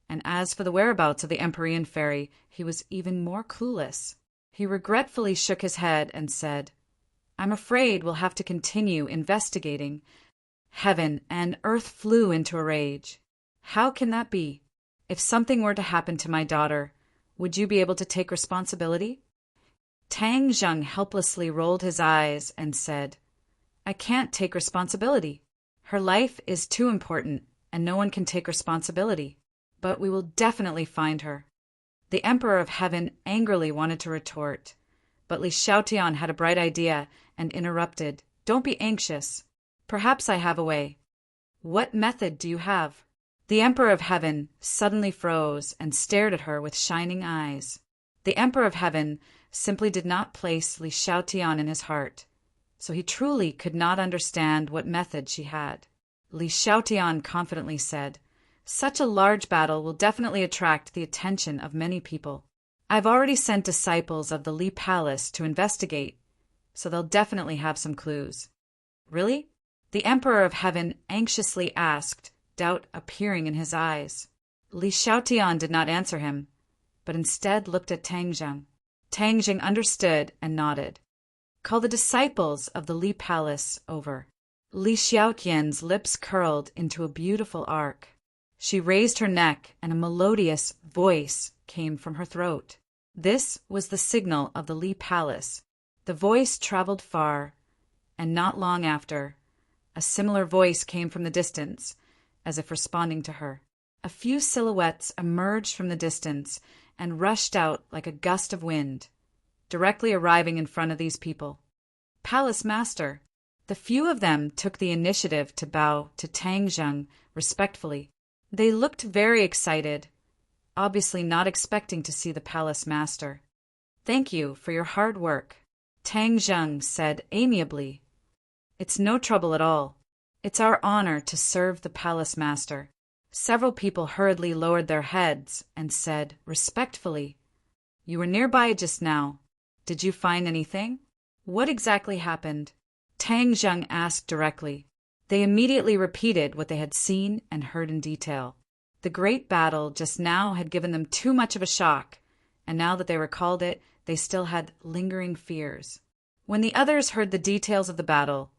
And as for the whereabouts of the Empyrean fairy, he was even more clueless. He regretfully shook his head and said, "I'm afraid we'll have to continue investigating." Heaven and earth flew into a rage. How can that be? If something were to happen to my daughter, would you be able to take responsibility? Tang Zheng helplessly rolled his eyes and said, "I can't take responsibility. Her life is too important, and no one can take responsibility. But we will definitely find her." The Emperor of Heaven angrily wanted to retort, but Li Xiaotian had a bright idea and interrupted. "Don't be anxious. Perhaps I have a way." "What method do you have?" The Emperor of Heaven suddenly froze and stared at her with shining eyes. The Emperor of Heaven simply did not place Li Xiaotian in his heart, so he truly could not understand what method she had. Li Xiaotian confidently said, "Such a large battle will definitely attract the attention of many people. I've already sent disciples of the Li Palace to investigate, so they'll definitely have some clues." "Really?" the Emperor of Heaven anxiously asked, doubt appearing in his eyes. Li Xiaotian did not answer him, but instead looked at Tang Zheng. Tang Zheng understood and nodded. "Call the disciples of the Li Palace over." Li Xiaotian's lips curled into a beautiful arc. She raised her neck, and a melodious voice came from her throat. This was the signal of the Li Palace. The voice traveled far, and not long after, a similar voice came from the distance, as if responding to her. A few silhouettes emerged from the distance and rushed out like a gust of wind, directly arriving in front of these people. "Palace Master." The few of them took the initiative to bow to Tang Zheng respectfully. They looked very excited, obviously not expecting to see the Palace Master. "Thank you for your hard work," Tang Zheng said amiably. "It's no trouble at all. It's our honor to serve the Palace Master." Several people hurriedly lowered their heads and said respectfully, "You were nearby just now. Did you find anything?" "What exactly happened?" Tang Zheng asked directly. They immediately repeated what they had seen and heard in detail. The great battle just now had given them too much of a shock, and now that they recalled it, they still had lingering fears. When the others heard the details of the battle,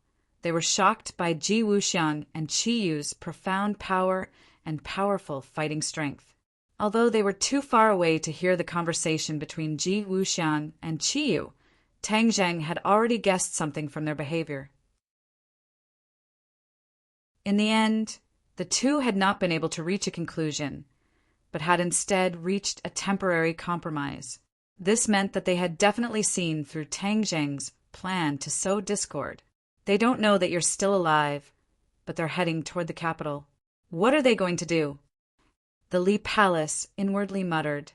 They were shocked by Ji Wuxiang and Qi Yu's profound power and powerful fighting strength. Although they were too far away to hear the conversation between Ji Wuxiang and Qi Yu, Tang Zheng had already guessed something from their behavior. In the end, the two had not been able to reach a conclusion, but had instead reached a temporary compromise. This meant that they had definitely seen through Tang Zheng's plan to sow discord. They don't know that you're still alive, but they're heading toward the capital. What are they going to do? The Li Palace inwardly muttered,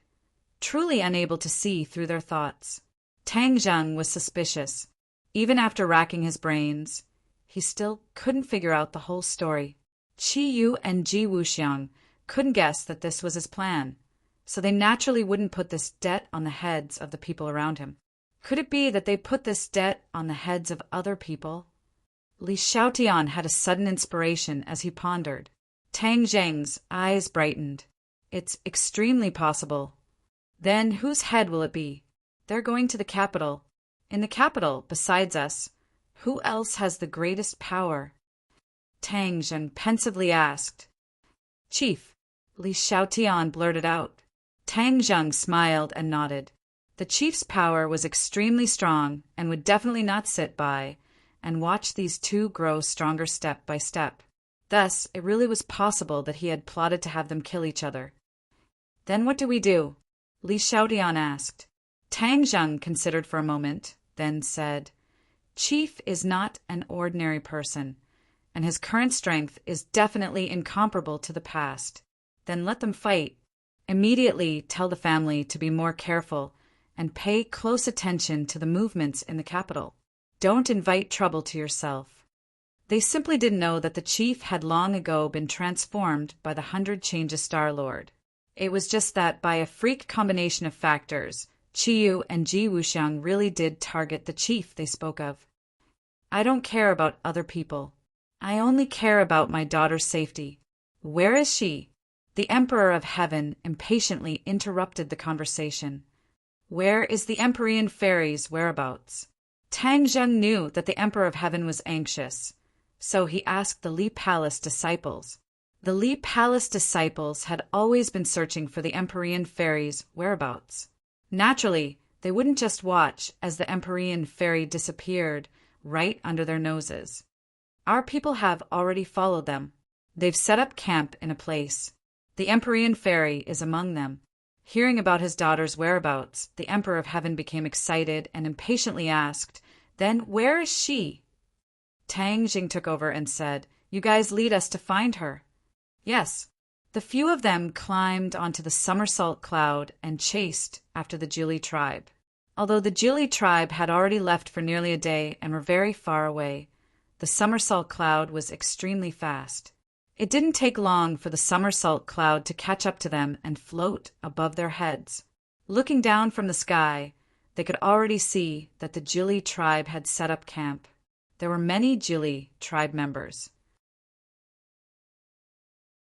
truly unable to see through their thoughts. Tang Zheng was suspicious. Even after racking his brains, he still couldn't figure out the whole story. Qi Yu and Ji Wuxiang couldn't guess that this was his plan, so they naturally wouldn't put this debt on the heads of the people around him. Could it be that they put this debt on the heads of other people? Li Xiaotian had a sudden inspiration as he pondered. Tang Zheng's eyes brightened. It's extremely possible. Then whose head will it be? They're going to the capital. In the capital, besides us, who else has the greatest power? Tang Zheng pensively asked. Chief, Li Xiaotian blurted out. Tang Zheng smiled and nodded. The chief's power was extremely strong and would definitely not sit by and watch these two grow stronger step by step. Thus, it really was possible that he had plotted to have them kill each other. Then what do we do? Li Xiaotian asked. Tang Zheng considered for a moment, then said, Chief is not an ordinary person, and his current strength is definitely incomparable to the past. Then let them fight. Immediately tell the family to be more careful and pay close attention to the movements in the capital. Don't invite trouble to yourself. They simply didn't know that the chief had long ago been transformed by the 100 Changes Star Lord. It was just that by a freak combination of factors, Qi Yu and Ji Wuxiang really did target the chief they spoke of. I don't care about other people. I only care about my daughter's safety. Where is she? The Emperor of Heaven impatiently interrupted the conversation. Where is the Empyrean Fairy's whereabouts? Tang Zheng knew that the Emperor of Heaven was anxious, so he asked the Li Palace disciples. The Li Palace disciples had always been searching for the Empyrean Fairy's whereabouts. Naturally, they wouldn't just watch as the Empyrean Fairy disappeared right under their noses. Our people have already followed them. They've set up camp in a place. The Empyrean Fairy is among them. Hearing about his daughter's whereabouts, the Emperor of Heaven became excited and impatiently asked, Then where is she? Tang Zheng took over and said, You guys lead us to find her. Yes. The few of them climbed onto the somersault cloud and chased after the Jili tribe. Although the Jili tribe had already left for nearly a day and were very far away, the somersault cloud was extremely fast. It didn't take long for the somersault cloud to catch up to them and float above their heads. Looking down from the sky, they could already see that the Jili tribe had set up camp. There were many Jili tribe members.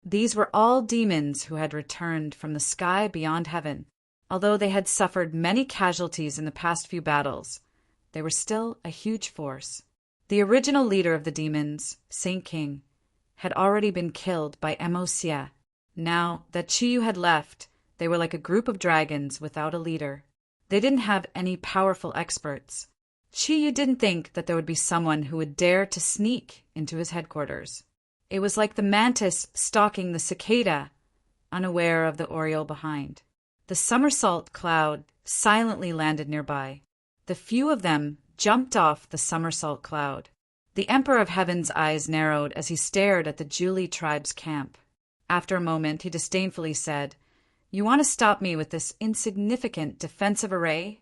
These were all demons who had returned from the sky beyond heaven. Although they had suffered many casualties in the past few battles, they were still a huge force. The original leader of the demons, Saint King, had already been killed by Mo Xia. Now that Qi Yu had left, they were like a group of dragons without a leader. They didn't have any powerful experts. Qi Yu didn't think that there would be someone who would dare to sneak into his headquarters. It was like the mantis stalking the cicada, unaware of the oriole behind. The somersault cloud silently landed nearby. The few of them jumped off the somersault cloud. The Emperor of Heaven's eyes narrowed as he stared at the Jili tribe's camp. After a moment, he disdainfully said, You want to stop me with this insignificant defensive array?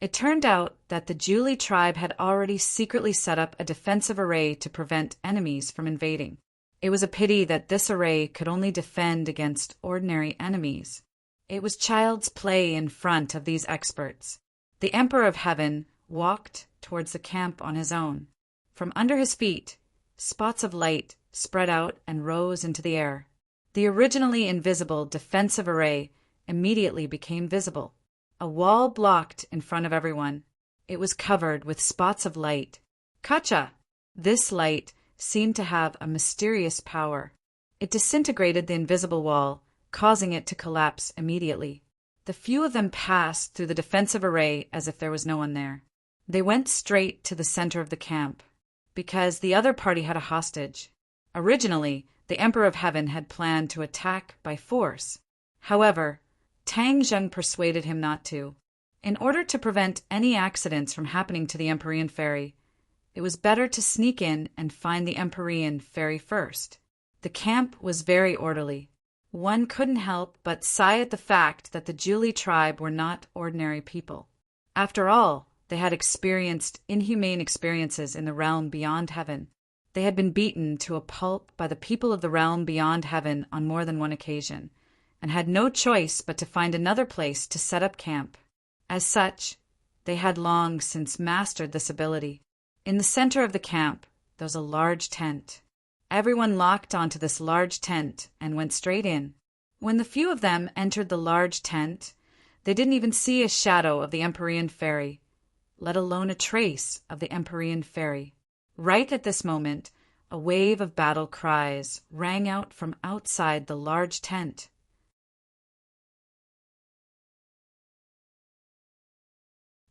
It turned out that the Jili tribe had already secretly set up a defensive array to prevent enemies from invading. It was a pity that this array could only defend against ordinary enemies. It was child's play in front of these experts. The Emperor of Heaven walked towards the camp on his own. From under his feet, spots of light spread out and rose into the air. The originally invisible defensive array immediately became visible. A wall blocked in front of everyone. It was covered with spots of light. Kacha! This light seemed to have a mysterious power. It disintegrated the invisible wall, causing it to collapse immediately. The few of them passed through the defensive array as if there was no one there. They went straight to the center of the camp, because the other party had a hostage. Originally, the Emperor of Heaven had planned to attack by force. However, Tang Zheng persuaded him not to. In order to prevent any accidents from happening to the Empyrean Ferry, it was better to sneak in and find the Empyrean Ferry first. The camp was very orderly. One couldn't help but sigh at the fact that the Zhuli tribe were not ordinary people. After all, they had experienced inhumane experiences in the realm beyond heaven. They had been beaten to a pulp by the people of the realm beyond heaven on more than one occasion, and had no choice but to find another place to set up camp. As such, they had long since mastered this ability. In the center of the camp, there was a large tent. Everyone locked onto this large tent and went straight in. When the few of them entered the large tent, they didn't even see a shadow of the Empyrean Ferry, let alone a trace of the Empyrean Ferry. Right at this moment, a wave of battle cries rang out from outside the large tent.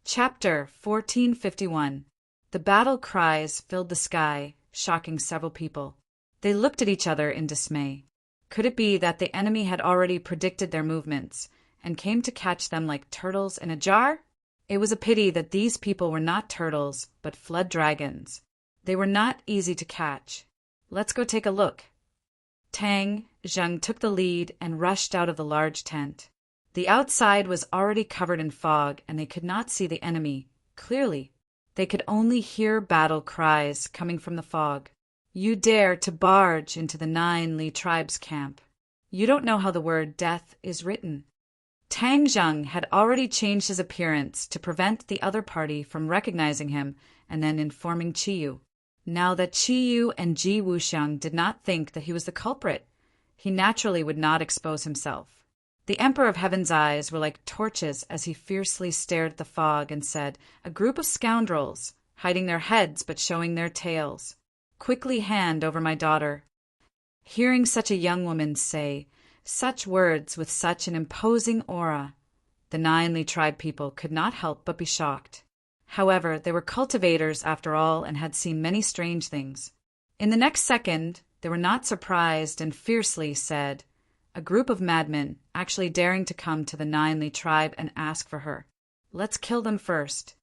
Chapter 1451. The battle cries filled the sky, shocking several people. They looked at each other in dismay. Could it be that the enemy had already predicted their movements and came to catch them like turtles in a jar? It was a pity that these people were not turtles, but flood dragons. They were not easy to catch. Let's go take a look. Tang Zheng took the lead and rushed out of the large tent. The outside was already covered in fog, and they could not see the enemy clearly. They could only hear battle cries coming from the fog. You dare to barge into the 9 Li tribe's camp. You don't know how the word death is written. Tang Zheng had already changed his appearance to prevent the other party from recognizing him and then informing Qiyu. Now that Qiyu and Ji Wuxiang did not think that he was the culprit, he naturally would not expose himself. The Emperor of Heaven's eyes were like torches as he fiercely stared at the fog and said, "A group of scoundrels, hiding their heads but showing their tails. Quickly hand over my daughter." Hearing such a young woman say such words with such an imposing aura, the 9 Li tribe people could not help but be shocked. However, they were cultivators after all and had seen many strange things. In the next second, they were not surprised and fiercely said, "A group of madmen actually daring to come to the 9 Li tribe and ask for her. Let's kill them first."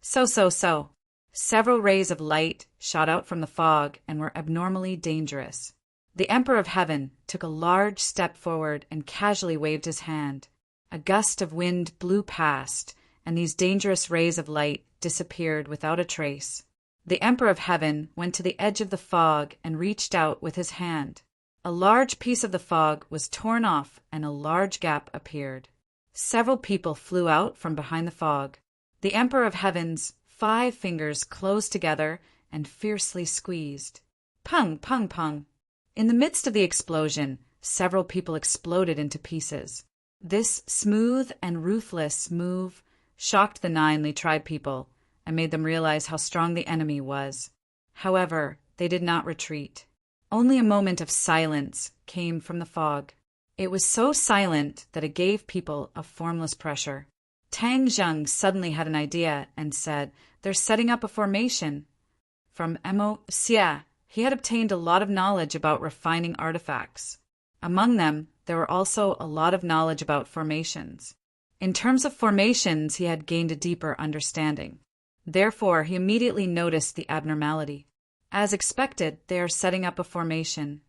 So. Several rays of light shot out from the fog and were abnormally dangerous. The Emperor of Heaven took a large step forward and casually waved his hand. A gust of wind blew past, and these dangerous rays of light disappeared without a trace. The Emperor of Heaven went to the edge of the fog and reached out with his hand. A large piece of the fog was torn off and a large gap appeared. Several people flew out from behind the fog. The Emperor of Heaven's 5 fingers closed together and fiercely squeezed. Pung, pung, pung. In the midst of the explosion, several people exploded into pieces. This smooth and ruthless move shocked the 9 Li tribe people and made them realize how strong the enemy was. However, they did not retreat. Only a moment of silence came from the fog. It was so silent that it gave people a formless pressure. Tang Zheng suddenly had an idea and said, "They're setting up a formation." From Mo Xia, he had obtained a lot of knowledge about refining artifacts. Among them, there were also a lot of knowledge about formations. In terms of formations, he had gained a deeper understanding. Therefore, he immediately noticed the abnormality. As expected, they are setting up a formation.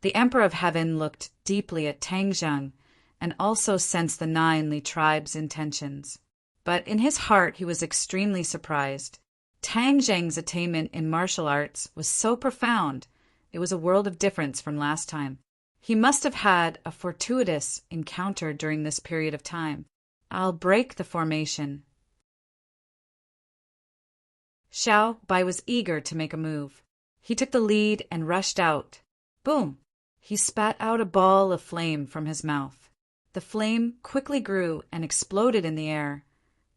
The Emperor of Heaven looked deeply at Tang Zheng and also sensed the 9 Li tribe's intentions. But in his heart he was extremely surprised. Tang Zheng's attainment in martial arts was so profound, it was a world of difference from last time. He must have had a fortuitous encounter during this period of time. "I'll break the formation." Xiao Bai was eager to make a move. He took the lead and rushed out. Boom! He spat out a ball of flame from his mouth. The flame quickly grew and exploded in the air,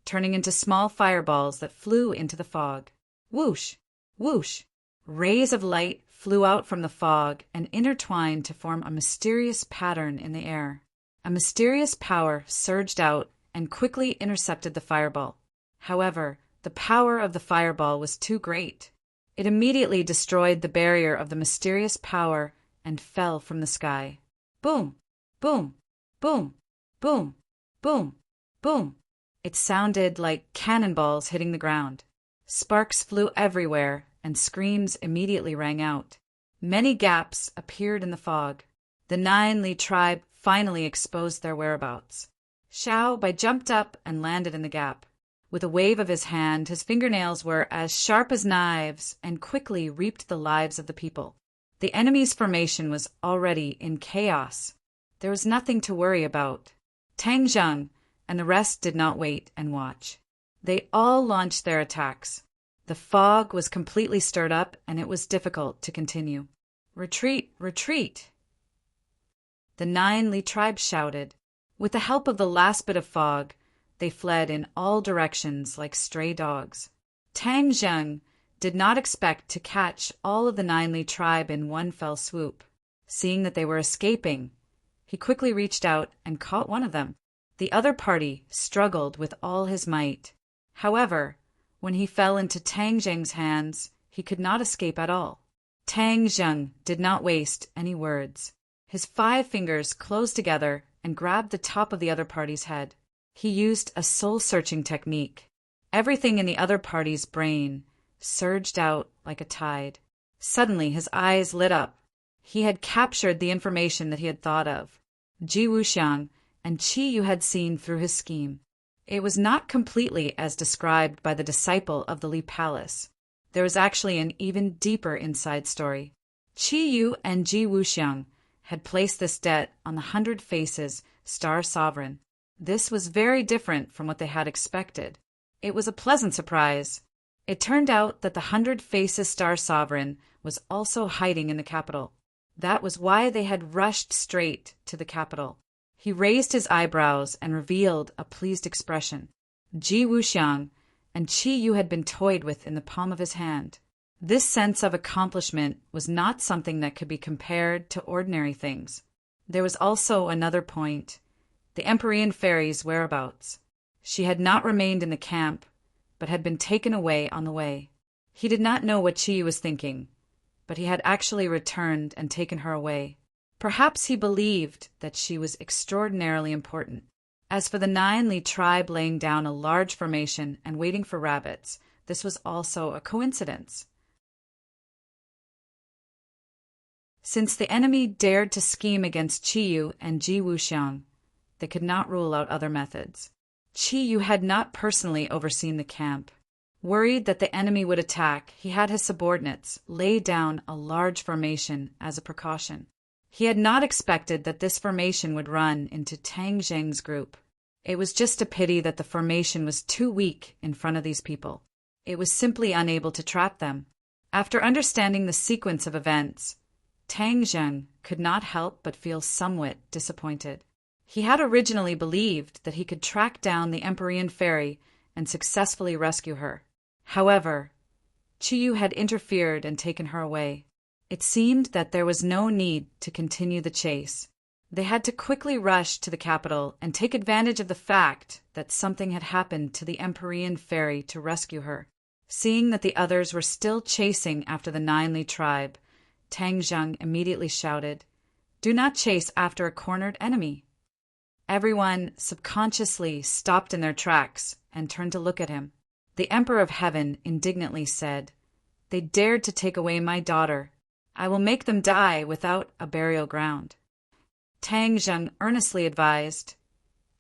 turning into small fireballs that flew into the fog. Whoosh! Whoosh! Rays of light flew out from the fog and intertwined to form a mysterious pattern in the air. A mysterious power surged out and quickly intercepted the fireball. However, the power of the fireball was too great. It immediately destroyed the barrier of the mysterious power and fell from the sky. Boom! Boom! Boom! Boom! Boom! Boom! It sounded like cannonballs hitting the ground. Sparks flew everywhere, and screams immediately rang out. Many gaps appeared in the fog. The 9 Li tribe finally exposed their whereabouts. Xiao Bai jumped up and landed in the gap. With a wave of his hand, his fingernails were as sharp as knives and quickly reaped the lives of the people. The enemy's formation was already in chaos. There was nothing to worry about. Tang Zheng and the rest did not wait and watch. They all launched their attacks. The fog was completely stirred up, and it was difficult to continue. Retreat! Retreat! The 9 Li tribe shouted. With the help of the last bit of fog, they fled in all directions like stray dogs. Tang Zheng did not expect to catch all of the 9 Li tribe in one fell swoop. Seeing that they were escaping, he quickly reached out and caught one of them. The other party struggled with all his might. However, when he fell into Tang Zheng's hands, he could not escape at all. Tang Zheng did not waste any words. His 5 fingers closed together and grabbed the top of the other party's head. He used a soul-searching technique. Everything in the other party's brain surged out like a tide. Suddenly his eyes lit up. He had captured the information that he had thought of. Ji Wuxiang and Qi Yu had seen through his scheme. It was not completely as described by the disciple of the Li Palace. There was actually an even deeper inside story. Qi Yu and Ji Wuxiang had placed this debt on the 100 Faces Star Sovereign. This was very different from what they had expected. It was a pleasant surprise. It turned out that the 100 Faces Star Sovereign was also hiding in the capital. That was why they had rushed straight to the capital. He raised his eyebrows and revealed a pleased expression. Ji Wuxiang and Qi Yu had been toyed with in the palm of his hand. This sense of accomplishment was not something that could be compared to ordinary things. There was also another point, the Empyrean Fairy's whereabouts. She had not remained in the camp, but had been taken away on the way. He did not know what Qi Yu was thinking, but he had actually returned and taken her away. Perhaps he believed that she was extraordinarily important. As for the 9 Li tribe laying down a large formation and waiting for rabbits, this was also a coincidence. Since the enemy dared to scheme against Qi Yu and Ji Wuxiang, they could not rule out other methods. Qi Yu had not personally overseen the camp. Worried that the enemy would attack, he had his subordinates lay down a large formation as a precaution. He had not expected that this formation would run into Tang Zheng's group. It was just a pity that the formation was too weak in front of these people. It was simply unable to trap them. After understanding the sequence of events, Tang Zheng could not help but feel somewhat disappointed. He had originally believed that he could track down the Empyrean Fairy and successfully rescue her. However, Qi Yu had interfered and taken her away. It seemed that there was no need to continue the chase. They had to quickly rush to the capital and take advantage of the fact that something had happened to the Empyrean Fairy to rescue her. Seeing that the others were still chasing after the 9 Li tribe, Tang Zheng immediately shouted, "Do not chase after a cornered enemy." Everyone subconsciously stopped in their tracks and turned to look at him. The Emperor of Heaven indignantly said, "They dared to take away my daughter. I will make them die without a burial ground." Tang Zheng earnestly advised,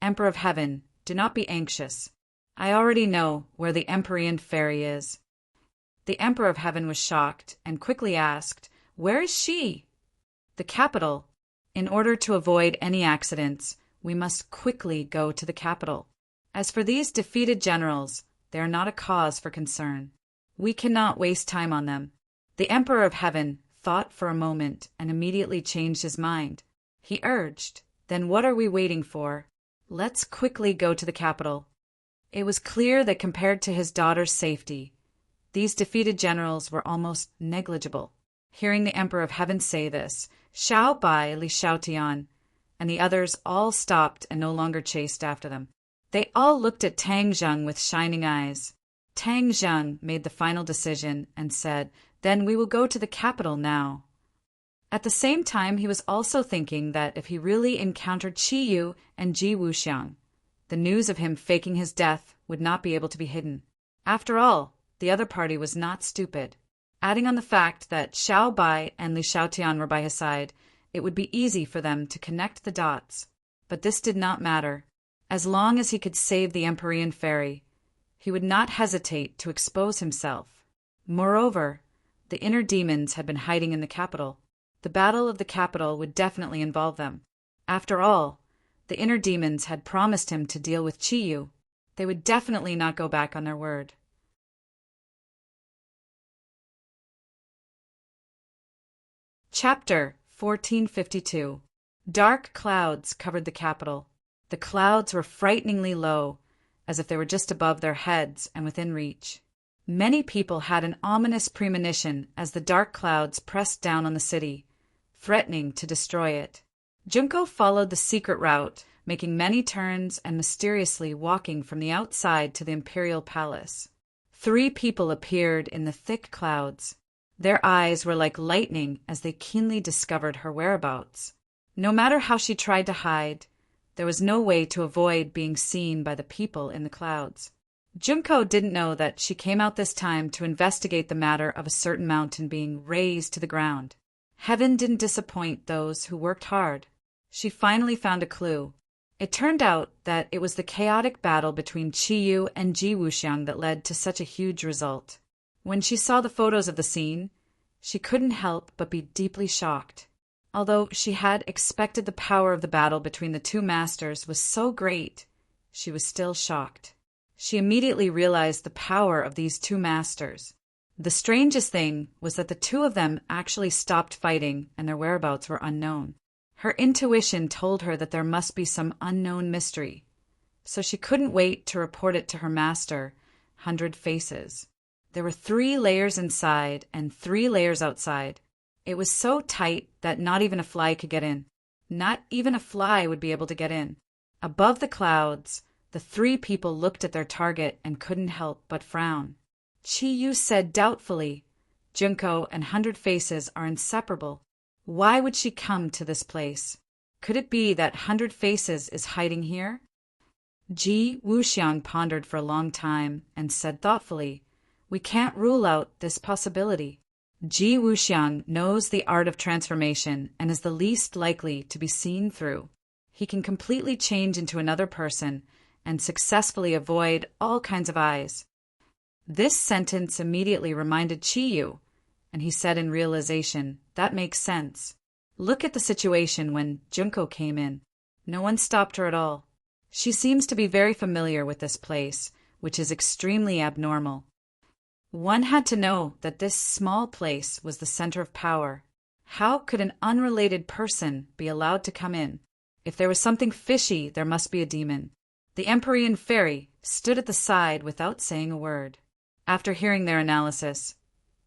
"Emperor of Heaven, do not be anxious. I already know where the Empyrean Fairy is." The Emperor of Heaven was shocked and quickly asked, "Where is she?" "The capital. In order to avoid any accidents, we must quickly go to the capital. As for these defeated generals, they are not a cause for concern. We cannot waste time on them." The Emperor of Heaven thought for a moment and immediately changed his mind. He urged, "Then what are we waiting for? Let's quickly go to the capital." It was clear that compared to his daughter's safety, These defeated generals were almost negligible. Hearing the Emperor of Heaven say this, Xiao Bai, Li Xiaotian, and the others all stopped and no longer chased after them. They all looked at Tang Zheng with shining eyes. Tang Zheng made the final decision and said, "Then we will go to the capital now." At the same time, he was also thinking that if he really encountered Qi Yu and Ji Wuxiang, the news of him faking his death would not be able to be hidden. After all, the other party was not stupid. Adding on the fact that Xiao Bai and Li Xiaotian were by his side, it would be easy for them to connect the dots. But this did not matter. As long as he could save the Empyrean Fairy, he would not hesitate to expose himself. Moreover, the inner demons had been hiding in the capital. The battle of the capital would definitely involve them. After all, the inner demons had promised him to deal with Qi Yu. They would definitely not go back on their word. Chapter 1452. Dark clouds covered the capital. The clouds were frighteningly low, as if they were just above their heads and within reach. Many people had an ominous premonition as the dark clouds pressed down on the city, threatening to destroy it. Junko followed the secret route, making many turns and mysteriously walking from the outside to the imperial palace. 3 people appeared in the thick clouds. Their eyes were like lightning as they keenly discovered her whereabouts. No matter how she tried to hide, there was no way to avoid being seen by the people in the clouds. Junko didn't know that she came out this time to investigate the matter of a certain mountain being razed to the ground. Heaven didn't disappoint those who worked hard. She finally found a clue. It turned out that it was the chaotic battle between Qi Yu and Ji Wuxiang that led to such a huge result. When she saw the photos of the scene, she couldn't help but be deeply shocked. Although she had expected the power of the battle between the 2 masters was so great, she was still shocked. She immediately realized the power of these 2 masters. The strangest thing was that the 2 of them actually stopped fighting and their whereabouts were unknown. Her intuition told her that there must be some unknown mystery, so she couldn't wait to report it to her master, 100 Faces. There were 3 layers inside and 3 layers outside. It was so tight that not even a fly could get in. Not even a fly would be able to get in. Above the clouds, the 3 people looked at their target and couldn't help but frown. Qi Yu said doubtfully, "Junko and 100 Faces are inseparable. Why would she come to this place? Could it be that 100 Faces is hiding here?" Ji Wuxiang pondered for a long time and said thoughtfully, "We can't rule out this possibility. Ji Wuxiang knows the art of transformation and is the least likely to be seen through. He can completely change into another person and successfully avoid all kinds of eyes." This sentence immediately reminded Qi Yu, and he said in realization, "That makes sense. Look at the situation when Junko came in. No one stopped her at all. She seems to be very familiar with this place, which is extremely abnormal. One had to know that this small place was the center of power. How could an unrelated person be allowed to come in? If there was something fishy, there must be a demon." The Empyrean Fairy stood at the side without saying a word. After hearing their analysis,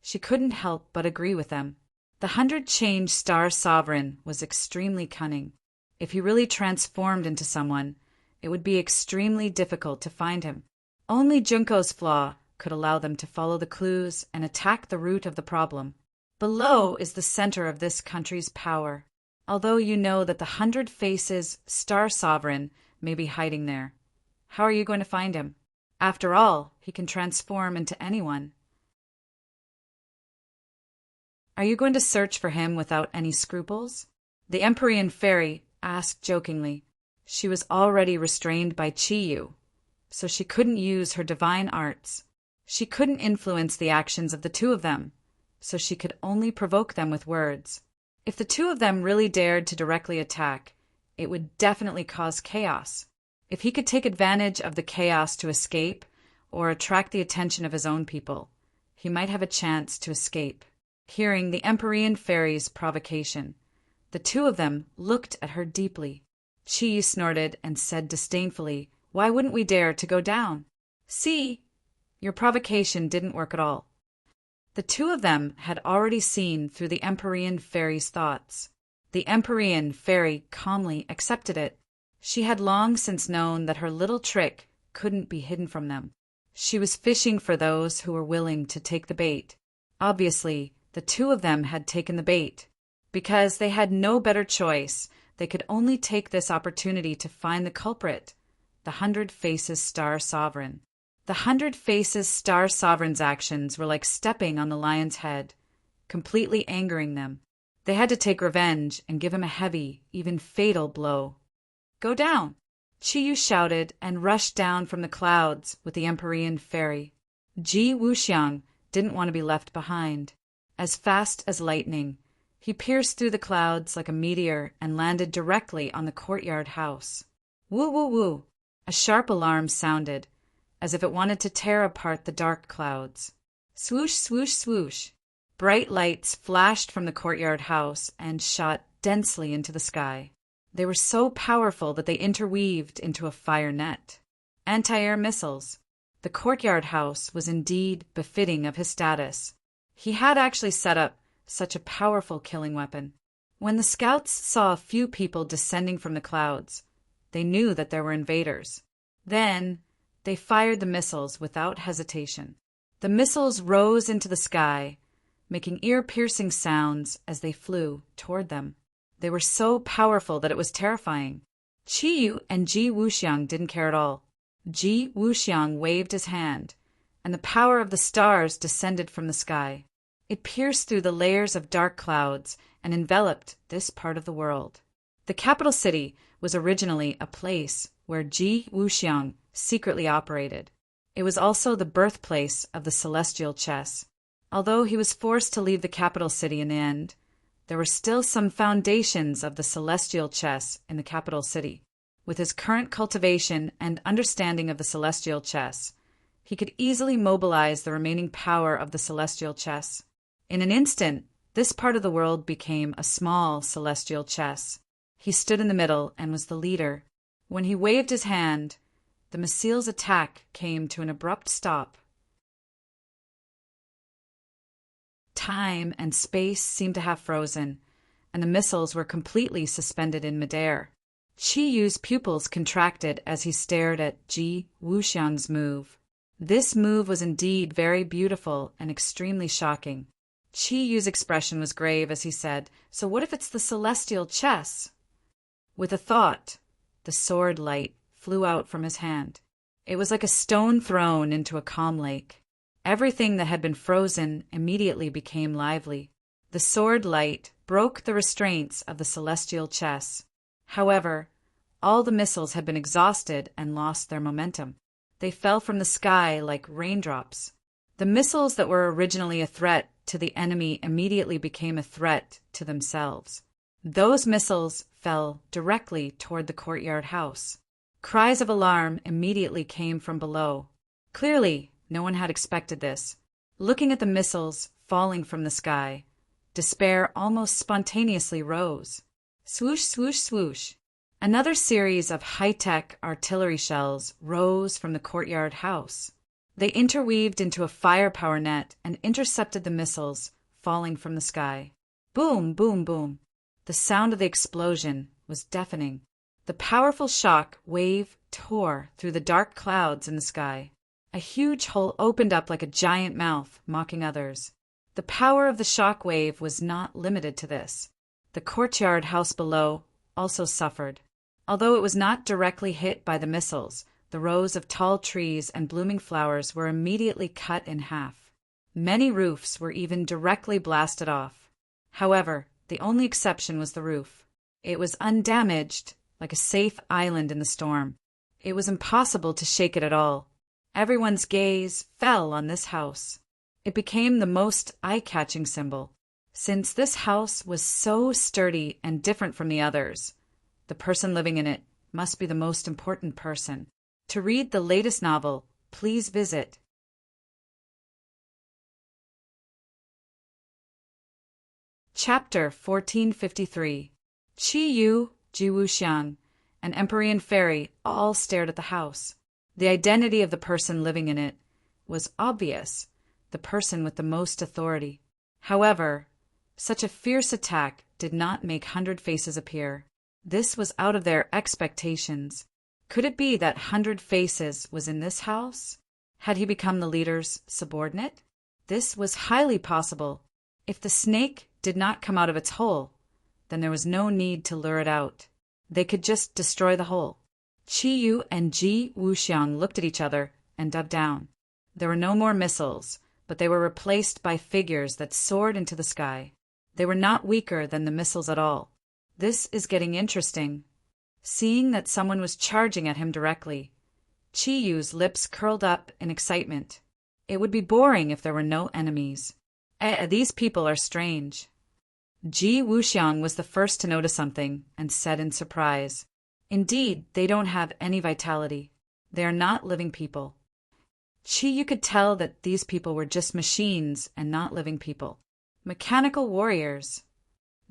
she couldn't help but agree with them. The 100-change star sovereign was extremely cunning. If he really transformed into someone, it would be extremely difficult to find him. Only Junko's flaw could allow them to follow the clues and attack the root of the problem. Below is the center of this country's power. Although you know that the 100 Faces Star Sovereign may be hiding there, how are you going to find him? After all, he can transform into anyone. Are you going to search for him without any scruples? The Empyrean Fairy asked jokingly. She was already restrained by Qi Yu, so she couldn't use her divine arts. She couldn't influence the actions of the 2 of them, so she could only provoke them with words. If the 2 of them really dared to directly attack, it would definitely cause chaos. If he could take advantage of the chaos to escape or attract the attention of his own people, he might have a chance to escape. Hearing the Empyrean Fairy's provocation, the 2 of them looked at her deeply. Qi snorted and said disdainfully, "Why wouldn't we dare to go down? See, your provocation didn't work at all. The two of them had already seen through the Empyrean fairy's thoughts. The Empyrean fairy calmly accepted it. She had long since known that her little trick couldn't be hidden from them. She was fishing for those who were willing to take the bait. Obviously, the two of them had taken the bait. Because they had no better choice, they could only take this opportunity to find the culprit, the 100 Faces Star Sovereign. The 100 Faces Star Sovereign's actions were like stepping on the lion's head, completely angering them. They had to take revenge and give him a heavy, even fatal blow. "Go down!" Chiyu shouted and rushed down from the clouds with the Empyrean fairy. Ji Wuxiang didn't want to be left behind. As fast as lightning, he pierced through the clouds like a meteor and landed directly on the courtyard house. Woo woo woo! A sharp alarm sounded, as if it wanted to tear apart the dark clouds. Swoosh, swoosh, swoosh! Bright lights flashed from the courtyard house and shot densely into the sky. They were so powerful that they interweaved into a fire net. Anti-air missiles. The courtyard house was indeed befitting of his status. He had actually set up such a powerful killing weapon. When the scouts saw a few people descending from the clouds, they knew that there were invaders. Then they fired the missiles without hesitation. The missiles rose into the sky, making ear-piercing sounds as they flew toward them. They were so powerful that it was terrifying. Chiyu and Ji Wuxiang didn't care at all. Ji Wuxiang waved his hand, and the power of the stars descended from the sky. It pierced through the layers of dark clouds and enveloped this part of the world. The capital city was originally a place where Ji Wuxiang secretly operated. It was also the birthplace of the celestial chess. Although he was forced to leave the capital city in the end, there were still some foundations of the celestial chess in the capital city. With his current cultivation and understanding of the celestial chess, he could easily mobilize the remaining power of the celestial chess. In an instant, this part of the world became a small celestial chess. He stood in the middle and was the leader. When he waved his hand, the missile's attack came to an abrupt stop. Time and space seemed to have frozen, and the missiles were completely suspended in midair. Chiyu's pupils contracted as he stared at Ji Wuxiang's move. This move was indeed very beautiful and extremely shocking. Chiyu's expression was grave as he said, "So what if it's the celestial chess?" With a thought, the sword light flew out from his hand. It was like a stone thrown into a calm lake. Everything that had been frozen immediately became lively. The sword light broke the restraints of the celestial chess. However, all the missiles had been exhausted and lost their momentum. They fell from the sky like raindrops. The missiles that were originally a threat to the enemy immediately became a threat to themselves. Those missiles fell directly toward the courtyard house. Cries of alarm immediately came from below. Clearly, no one had expected this. Looking at the missiles falling from the sky, despair almost spontaneously rose. Swoosh, swoosh, swoosh. Another series of high-tech artillery shells rose from the courtyard house. They interweaved into a firepower net and intercepted the missiles falling from the sky. Boom, boom, boom. The sound of the explosion was deafening. The powerful shock wave tore through the dark clouds in the sky. A huge hole opened up like a giant mouth, mocking others. The power of the shock wave was not limited to this. The courtyard house below also suffered. Although it was not directly hit by the missiles, the rows of tall trees and blooming flowers were immediately cut in half. Many roofs were even directly blasted off. However, the only exception was the roof. It was undamaged, like a safe island in the storm. It was impossible to shake it at all. Everyone's gaze fell on this house. It became the most eye-catching symbol. Since this house was so sturdy and different from the others, the person living in it must be the most important person. To read the latest novel, please visit Chapter 1453. Chiyu, Ji Wuxiang, and Empyrean Fairy all stared at the house. The identity of the person living in it was obvious. The the person with the most authority. However, such a fierce attack did not make 100 Faces appear. This was out of their expectations. Could it be that 100 Faces was in this house? Had he become the leader's subordinate? This was highly possible. If the snake did not come out of its hole, then there was no need to lure it out. They could just destroy the hole. Qi Yu and Ji Wuxiang looked at each other and dug down. There were no more missiles, but they were replaced by figures that soared into the sky. They were not weaker than the missiles at all. This is getting interesting. Seeing that someone was charging at him directly, Qi Yu's lips curled up in excitement. It would be boring if there were no enemies. These people are strange. Ji Wuxiang was the first to notice something and said in surprise, "Indeed, they don't have any vitality. They are not living people." Qi Yu could tell that these people were just machines and not living people. Mechanical warriors.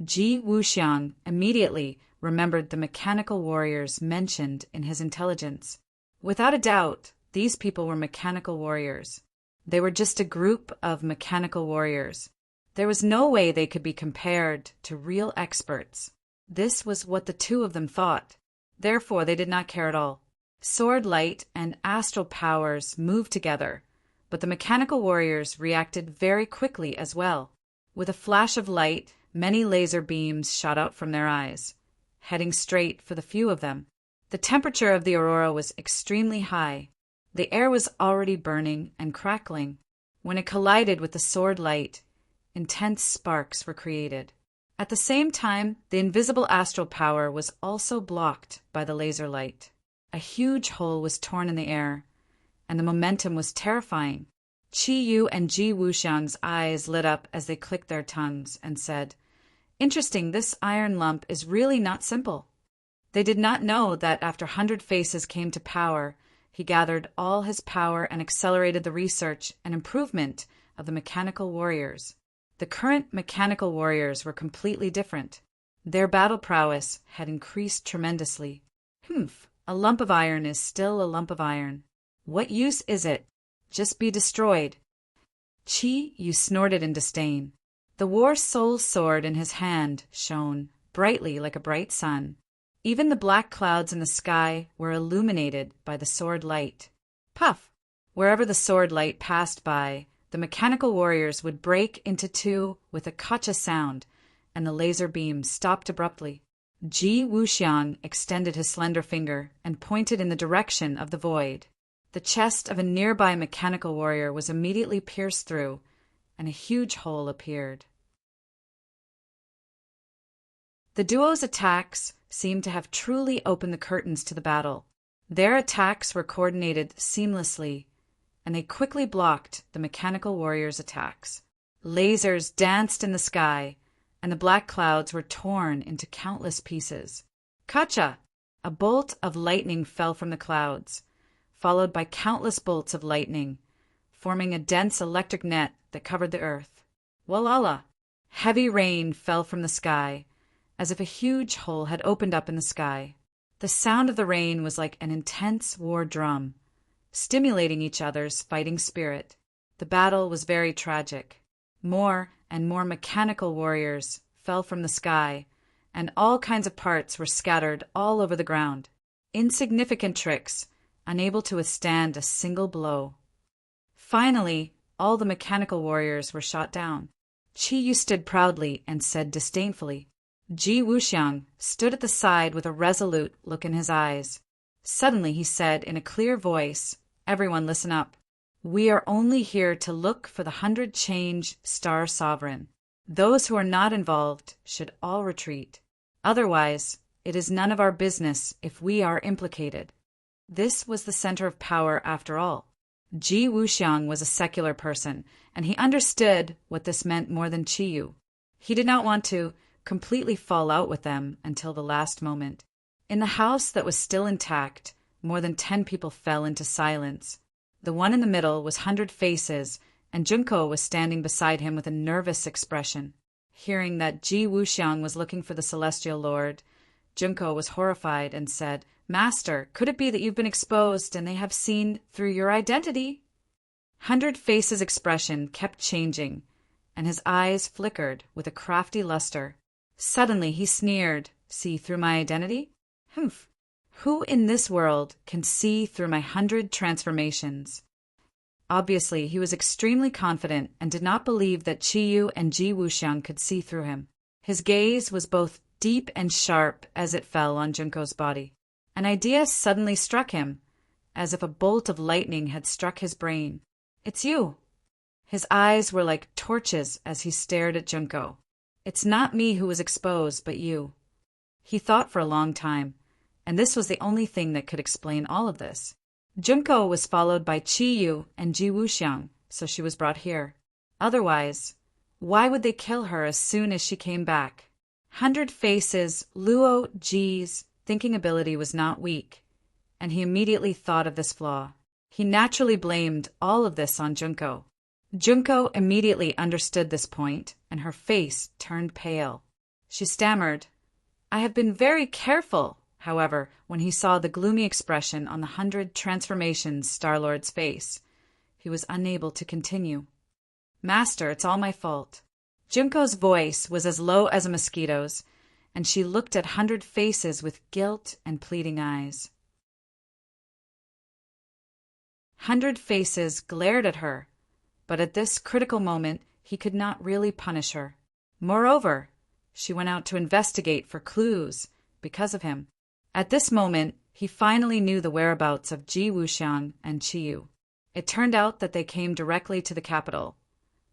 Ji Wuxiang immediately remembered the mechanical warriors mentioned in his intelligence. Without a doubt, these people were mechanical warriors. They were just a group of mechanical warriors. There was no way they could be compared to real experts. This was what the two of them thought. Therefore, they did not care at all. Sword light and astral powers moved together, but the mechanical warriors reacted very quickly as well. With a flash of light, many laser beams shot out from their eyes, heading straight for the few of them. The temperature of the aurora was extremely high. The air was already burning and crackling. When it collided with the sword light, intense sparks were created. At the same time, the invisible astral power was also blocked by the laser light. A huge hole was torn in the air, and the momentum was terrifying. Qi Yu and Ji Wuxiang's eyes lit up as they clicked their tongues and said, "Interesting, this iron lump is really not simple." They did not know that after 100 Faces came to power, he gathered all his power and accelerated the research and improvement of the mechanical warriors. The current mechanical warriors were completely different. Their battle prowess had increased tremendously. A lump of iron is still a lump of iron. What use is it? Just be destroyed. Qi Yu snorted in disdain. The war soul sword in his hand shone brightly like a bright sun. Even the black clouds in the sky were illuminated by the sword light. Puff! Wherever the sword light passed by, the mechanical warriors would break into two with a kacha sound, and the laser beam stopped abruptly. Ji Wuxiang extended his slender finger and pointed in the direction of the void. The chest of a nearby mechanical warrior was immediately pierced through, and a huge hole appeared. The duo's attacks seemed to have truly opened the curtains to the battle. Their attacks were coordinated seamlessly, and they quickly blocked the mechanical warriors' attacks. Lasers danced in the sky, and the black clouds were torn into countless pieces. Kacha! A bolt of lightning fell from the clouds, followed by countless bolts of lightning, forming a dense electric net that covered the earth. Walala! Heavy rain fell from the sky, as if a huge hole had opened up in the sky. The sound of the rain was like an intense war drum, stimulating each other's fighting spirit. The battle was very tragic. More and more mechanical warriors fell from the sky, and all kinds of parts were scattered all over the ground. Insignificant tricks, unable to withstand a single blow. Finally, all the mechanical warriors were shot down. Qi Yu stood proudly and said disdainfully. Ji Wuxiang stood at the side with a resolute look in his eyes. Suddenly he said in a clear voice, "Everyone listen up. We are only here to look for the 100 Change Star Sovereign. Those who are not involved should all retreat. Otherwise, it is none of our business if we are implicated." This was the center of power after all. Ji Wuxiang was a secular person, and he understood what this meant more than Qi Yu. He did not want to completely fall out with them until the last moment. In the house that was still intact, more than 10 people fell into silence. The one in the middle was 100 Faces, and Junko was standing beside him with a nervous expression. Hearing that Ji Wuxiang was looking for the Celestial Lord, Junko was horrified and said, "Master, could it be that you've been exposed and they have seen through your identity?" Hundred Faces' expression kept changing, and his eyes flickered with a crafty luster. Suddenly he sneered, "See through my identity? Humph! Who in this world can see through my 100 transformations?" Obviously, he was extremely confident and did not believe that Qiyu and Ji Wuxiang could see through him. His gaze was both deep and sharp as it fell on Junko's body. An idea suddenly struck him, as if a bolt of lightning had struck his brain. "It's you!" His eyes were like torches as he stared at Junko. "It's not me who was exposed, but you." He thought for a long time, and this was the only thing that could explain all of this. Junko was followed by Qiyu and Ji Wuxiang, so she was brought here. Otherwise, why would they kill her as soon as she came back? 100 Faces' Luo Ji's thinking ability was not weak, and he immediately thought of this flaw. He naturally blamed all of this on Junko. Junko immediately understood this point, and her face turned pale. She stammered, "I have been very careful." However, when he saw the gloomy expression on the 100 transformations Star-Lord's face, he was unable to continue. "Master, it's all my fault." Junko's voice was as low as a mosquito's, and she looked at 100 Faces with guilt and pleading eyes. 100 Faces glared at her, but at this critical moment he could not really punish her. Moreover, she went out to investigate for clues because of him. At this moment, he finally knew the whereabouts of Ji Wuxiang and Qiyu. It turned out that they came directly to the capital.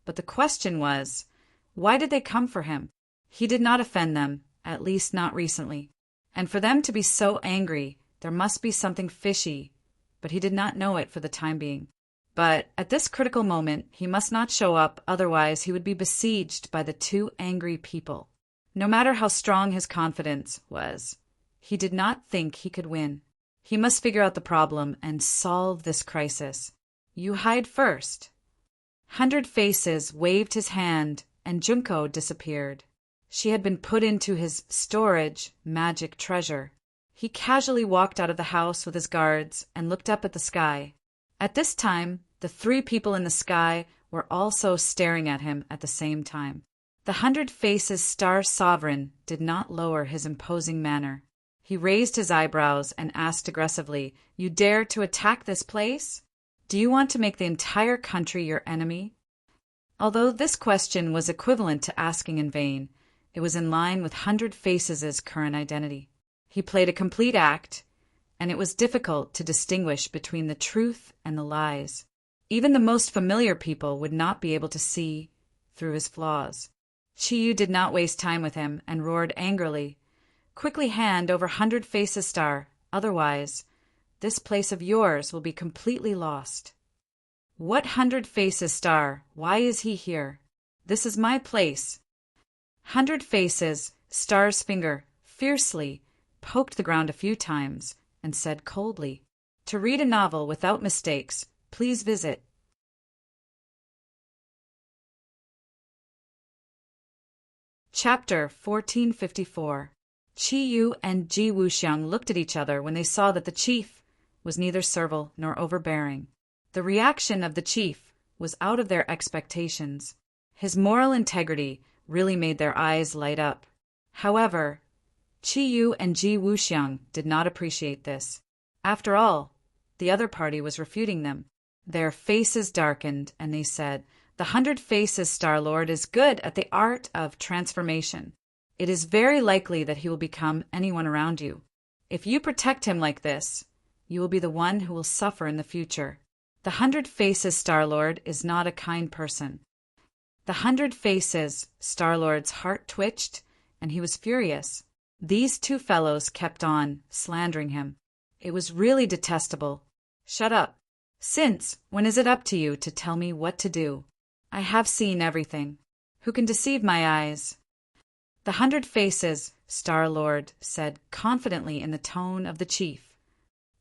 But the question was, why did they come for him? He did not offend them, at least not recently. And for them to be so angry, there must be something fishy, but he did not know it for the time being. But at this critical moment, he must not show up, otherwise he would be besieged by the two angry people. No matter how strong his confidence was, he did not think he could win. He must figure out the problem and solve this crisis. "You hide first." 100 Faces waved his hand, and Junko disappeared. She had been put into his storage magic treasure. He casually walked out of the house with his guards and looked up at the sky. At this time, the three people in the sky were also staring at him at the same time. The 100 Faces Star Sovereign did not lower his imposing manner. He raised his eyebrows and asked aggressively, "You dare to attack this place? Do you want to make the entire country your enemy?" Although this question was equivalent to asking in vain, it was in line with 100 Faces' current identity. He played a complete act, and it was difficult to distinguish between the truth and the lies. Even the most familiar people would not be able to see through his flaws. Qiyu did not waste time with him and roared angrily, "Quickly hand over 100 Faces Star, otherwise this place of yours will be completely lost." "What 100 Faces Star? Why is he here? This is my place." 100 Faces Star's finger fiercely poked the ground a few times and said coldly, "To read a novel without mistakes, please visit." Chapter 1454. Qiyu and Ji Wuxiang looked at each other when they saw that the chief was neither servile nor overbearing. The reaction of the chief was out of their expectations. His moral integrity really made their eyes light up. However, Qiyu and Ji Wuxiang did not appreciate this. After all, the other party was refuting them. Their faces darkened, and they said, "The 100 Faces Star-Lord is good at the art of transformation. It is very likely that he will become anyone around you. If you protect him like this, you will be the one who will suffer in the future. The 100 Faces Star-Lord is not a kind person." The 100 Faces Star-Lord's heart twitched, and he was furious. These two fellows kept on slandering him. It was really detestable. "Shut up. Since when is it up to you to tell me what to do? I have seen everything. Who can deceive my eyes?" The 100 Faces Star-Lord said confidently in the tone of the chief.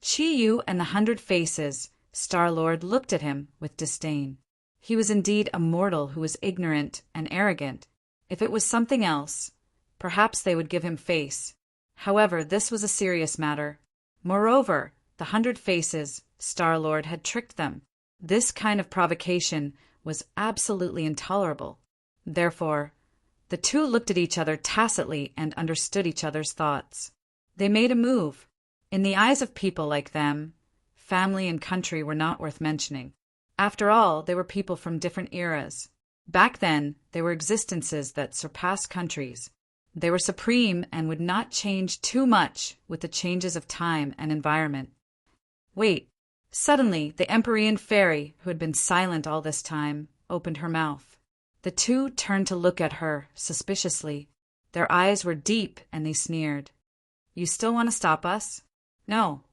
Qiyu and the 100 Faces Star-Lord looked at him with disdain. He was indeed a mortal who was ignorant and arrogant. If it was something else, perhaps they would give him face. However, this was a serious matter. Moreover, the 100 Faces Star-Lord had tricked them. This kind of provocation was absolutely intolerable. Therefore, the two looked at each other tacitly and understood each other's thoughts. They made a move. In the eyes of people like them, family and country were not worth mentioning. After all, they were people from different eras. Back then, they were existences that surpassed countries. They were supreme and would not change too much with the changes of time and environment. Wait. Suddenly, the Empyrean fairy, who had been silent all this time, opened her mouth. The two turned to look at her suspiciously. Their eyes were deep, and they sneered. "You still want to stop us?" "No."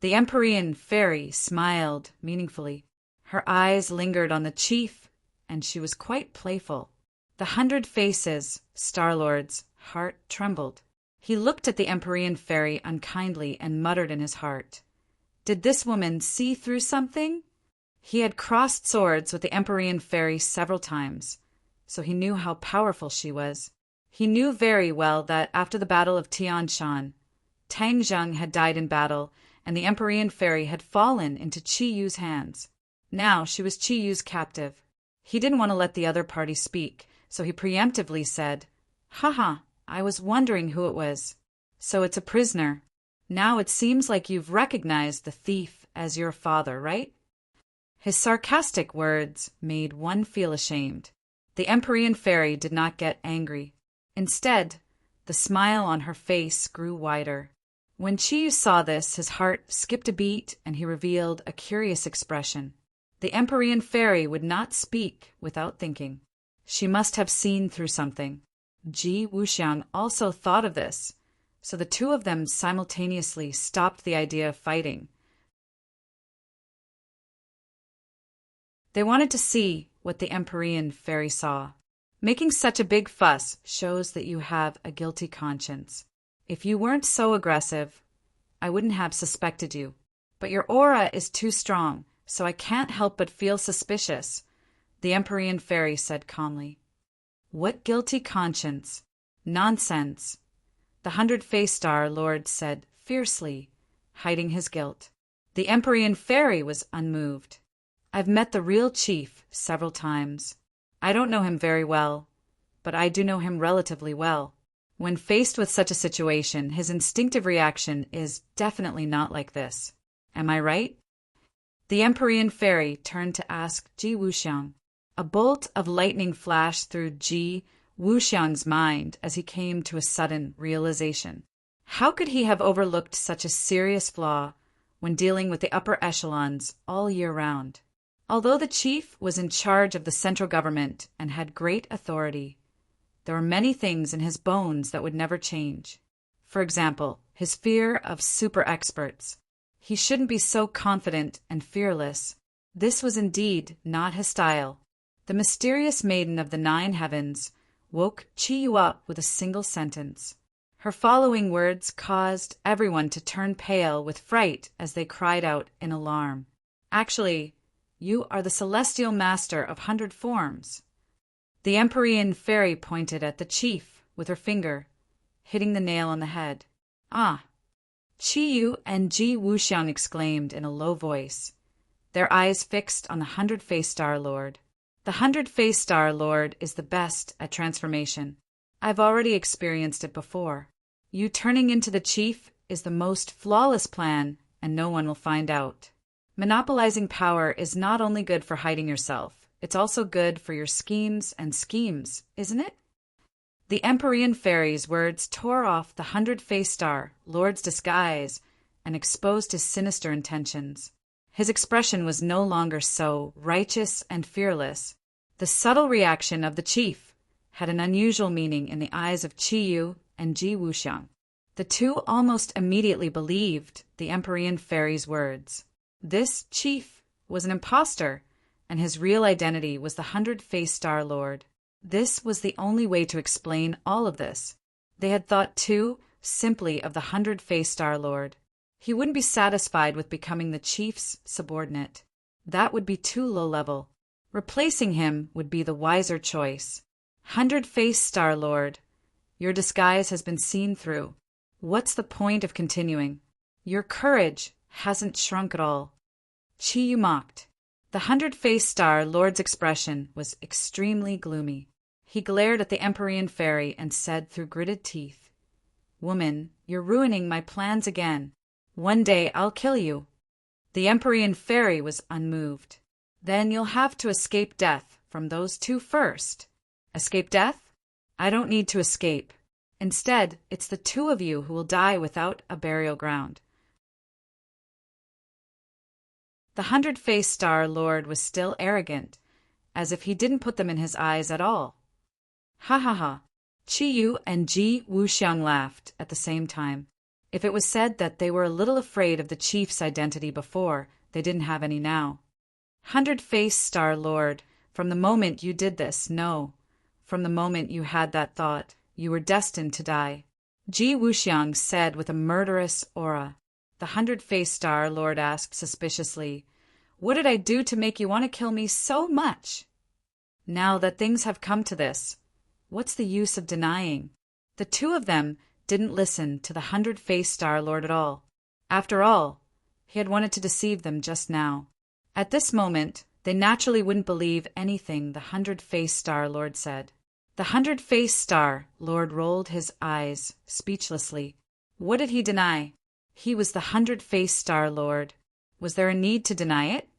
The Empyrean fairy smiled meaningfully. Her eyes lingered on the chief, and she was quite playful. The 100 Faces, Star-Lord's heart trembled. He looked at the Empyrean fairy unkindly and muttered in his heart, "Did this woman see through something?" He had crossed swords with the Empyrean fairy several times, so he knew how powerful she was. He knew very well that after the Battle of Tian Shan, Tang Zheng had died in battle, and the Empyrean fairy had fallen into Qi Yu's hands. Now she was Qi Yu's captive. He didn't want to let the other party speak, so he preemptively said, "Haha, I was wondering who it was. So it's a prisoner. Now it seems like you've recognized the thief as your father, right?" His sarcastic words made one feel ashamed. The Empyrean fairy did not get angry. Instead, the smile on her face grew wider. When Qi Yu saw this, his heart skipped a beat and he revealed a curious expression. The Empyrean fairy would not speak without thinking. She must have seen through something. Ji Wuxiang also thought of this, so the two of them simultaneously stopped the idea of fighting. They wanted to see what the Empyrean fairy saw. Making such a big fuss shows that you have a guilty conscience. If you weren't so aggressive, I wouldn't have suspected you. But your aura is too strong, so I can't help but feel suspicious, the Empyrean fairy said calmly. What guilty conscience? Nonsense, the 100-Faced Star-Lord said fiercely, hiding his guilt. The Empyrean fairy was unmoved. I've met the real chief several times. I don't know him very well, but I do know him relatively well. When faced with such a situation, his instinctive reaction is definitely not like this. Am I right? The Empyrean fairy turned to ask Ji Wuxiang. A bolt of lightning flashed through Ji Wuxiang's mind as he came to a sudden realization. How could he have overlooked such a serious flaw when dealing with the upper echelons all year round? Although the chief was in charge of the central government and had great authority, there were many things in his bones that would never change. For example, his fear of super experts. He shouldn't be so confident and fearless. This was indeed not his style. The mysterious maiden of the 9 heavens woke Qi Yu up with a single sentence. Her following words caused everyone to turn pale with fright as they cried out in alarm. Actually, you are the celestial master of 100 forms. The Empyrean fairy pointed at the chief with her finger, hitting the nail on the head. Ah! Qi Yu and Ji Wuxiang exclaimed in a low voice, their eyes fixed on the 100-Faced Star-Lord. The 100-Faced Star-Lord is the best at transformation. I've already experienced it before. You turning into the chief is the most flawless plan, and no one will find out. Monopolizing power is not only good for hiding yourself, it's also good for your schemes, isn't it? The Empyrean fairy's words tore off the 100-Faced Star-Lord's disguise and exposed his sinister intentions. His expression was no longer so righteous and fearless. The subtle reaction of the chief had an unusual meaning in the eyes of Qi Yu and Ji Wuxiang. The two almost immediately believed the Empyrean fairy's words. This chief was an impostor, and his real identity was the 100-Faced Star-Lord. This was the only way to explain all of this. They had thought too simply of the 100-Faced Star-Lord. He wouldn't be satisfied with becoming the chief's subordinate. That would be too low-level. Replacing him would be the wiser choice. 100-Faced Star-Lord, your disguise has been seen through. What's the point of continuing? Your courage hasn't shrunk at all. Qi Yu mocked. The hundred-faced Star Lord's expression was extremely gloomy. He glared at the Empyrean fairy and said through gritted teeth, "Woman, you're ruining my plans again. One day I'll kill you." The Empyrean fairy was unmoved. "Then you'll have to escape death from those two first." "Escape death? I don't need to escape. Instead, it's the two of you who will die without a burial ground." The hundred-faced Star Lord was still arrogant, as if he didn't put them in his eyes at all. "Ha ha ha!" Chi Yu and Ji Wuxiang laughed at the same time. If it was said that they were a little afraid of the chief's identity before, they didn't have any now. "Hundred-faced Star Lord, from the moment you did this, no. From the moment you had that thought, you were destined to die," Ji Wuxiang said with a murderous aura. The hundred-faced Star Lord asked suspiciously, "What did I do to make you want to kill me so much?" "Now that things have come to this, what's the use of denying?" The two of them didn't listen to the hundred-faced Star Lord at all. After all, he had wanted to deceive them just now. At this moment, they naturally wouldn't believe anything the hundred-faced Star Lord said. The hundred-faced Star Lord rolled his eyes speechlessly. What did he deny? He was the hundred-faced Star Lord. Was there a need to deny it?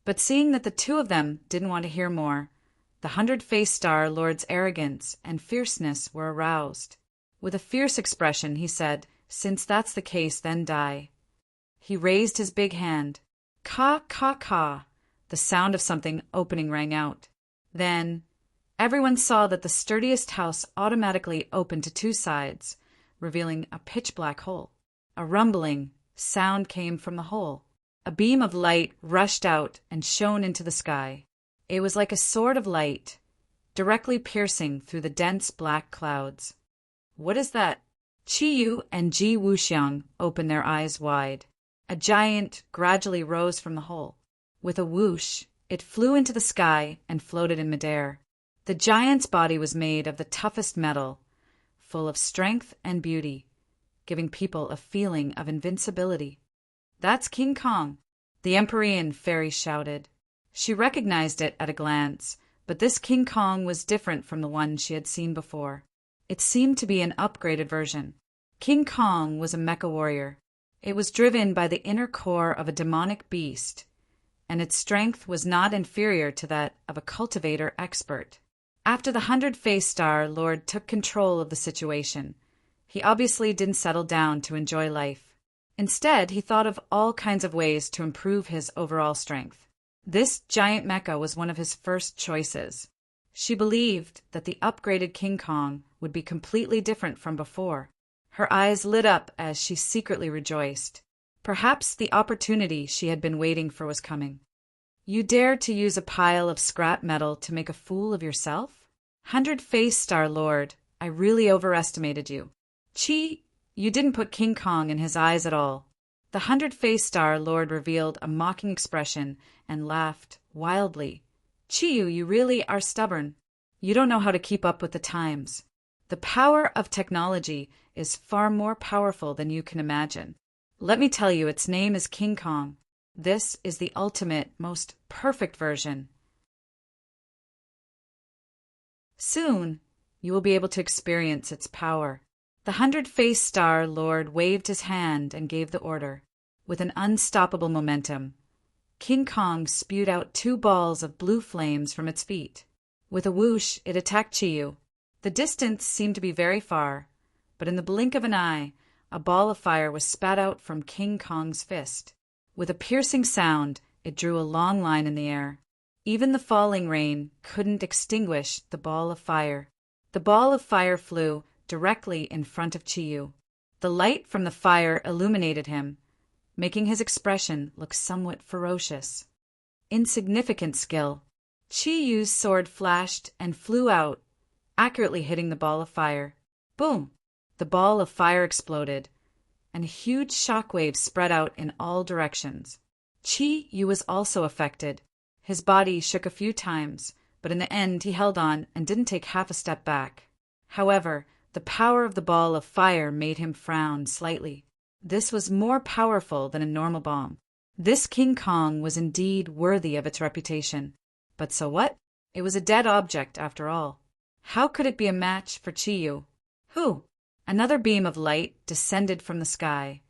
But seeing that the two of them didn't want to hear more, the hundred-faced Star Lord's arrogance and fierceness were aroused. With a fierce expression, he said, "Since that's the case, then die." He raised his big hand. "Caw, caw, caw." The sound of something opening rang out. Then everyone saw that the sturdiest house automatically opened to two sides, revealing a pitch-black hole. A rumbling sound came from the hole. A beam of light rushed out and shone into the sky. It was like a sword of light, directly piercing through the dense black clouds. "What is that?" Chi Yu and Ji Wuxiang opened their eyes wide. A giant gradually rose from the hole. With a whoosh, it flew into the sky and floated in midair. The giant's body was made of the toughest metal, full of strength and beauty, giving people a feeling of invincibility. "That's King Kong," the Empyrean fairy shouted. She recognized it at a glance, but this King Kong was different from the one she had seen before. It seemed to be an upgraded version. King Kong was a mecha warrior. It was driven by the inner core of a demonic beast, and its strength was not inferior to that of a cultivator expert. After the hundred-faced Star Lord took control of the situation, he obviously didn't settle down to enjoy life. Instead, he thought of all kinds of ways to improve his overall strength. This giant mecha was one of his first choices. She believed that the upgraded King Kong would be completely different from before. Her eyes lit up as she secretly rejoiced. Perhaps the opportunity she had been waiting for was coming. "You dared to use a pile of scrap metal to make a fool of yourself? Hundred-faced Star Lord, I really overestimated you." "Chi, you didn't put King Kong in his eyes at all." The hundred-faced Star Lord revealed a mocking expression and laughed wildly. "Chi, you really are stubborn. You don't know how to keep up with the times. The power of technology is far more powerful than you can imagine. Let me tell you, its name is King Kong. This is the ultimate, most perfect version. Soon, you will be able to experience its power." The hundred-faced Star Lord waved his hand and gave the order. With an unstoppable momentum, King Kong spewed out two balls of blue flames from its feet. With a whoosh, it attacked Chi Yu. The distance seemed to be very far, but in the blink of an eye, a ball of fire was spat out from King Kong's fist. With a piercing sound, it drew a long line in the air. Even the falling rain couldn't extinguish the ball of fire. The ball of fire flew directly in front of Chi Yu. The light from the fire illuminated him, making his expression look somewhat ferocious. Insignificant skill. Chi Yu's sword flashed and flew out, accurately hitting the ball of fire. Boom! The ball of fire exploded, and a huge shockwave spread out in all directions. Chi Yu was also affected. His body shook a few times, but in the end he held on and didn't take half a step back. However, the power of the ball of fire made him frown slightly. This was more powerful than a normal bomb. This King Kong was indeed worthy of its reputation. But so what? It was a dead object, after all. How could it be a match for Chiyu? Who? Another beam of light descended from the sky,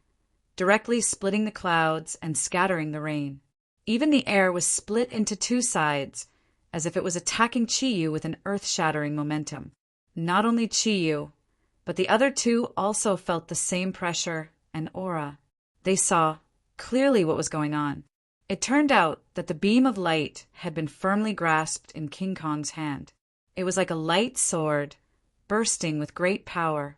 directly splitting the clouds and scattering the rain. Even the air was split into two sides, as if it was attacking Chiyu with an earth-shattering momentum. Not only Chiyu, but the other two also felt the same pressure and aura. They saw clearly what was going on. It turned out that the beam of light had been firmly grasped in King Kong's hand. It was like a light sword, bursting with great power.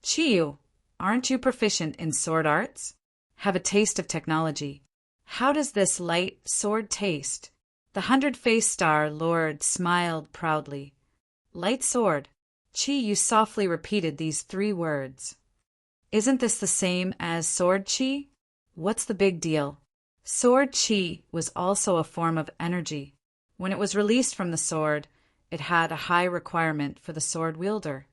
Chiyu, aren't you proficient in sword arts? Have a taste of technology. How does this light sword taste? The 100-faced star lord smiled proudly. Light sword. Chiyu softly repeated these 3 words. Isn't this the same as sword chi? What's the big deal? Sword chi was also a form of energy. When it was released from the sword, it had a high requirement for the sword wielder.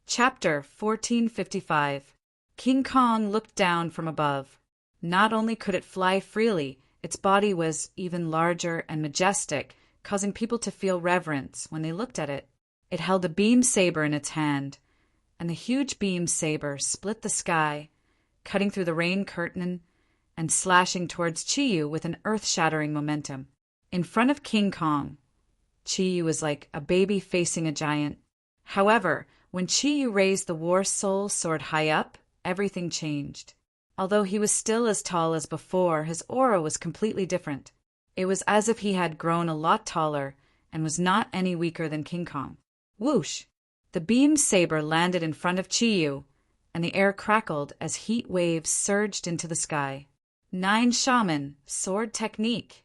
Chapter 1455. King Kong looked down from above. Not only could it fly freely, its body was even larger and majestic, causing people to feel reverence when they looked at it. It held a beam saber in its hand, and the huge beam saber split the sky, cutting through the rain curtain and slashing towards Chiyu with an earth-shattering momentum. In front of King Kong, Chiyu was like a baby facing a giant. However, when Chiyu raised the War Soul sword high up, everything changed. Although he was still as tall as before, his aura was completely different. It was as if he had grown a lot taller and was not any weaker than King Kong. Whoosh! The beam saber landed in front of Chiyu, and the air crackled as heat waves surged into the sky. 9 Shaman, sword technique!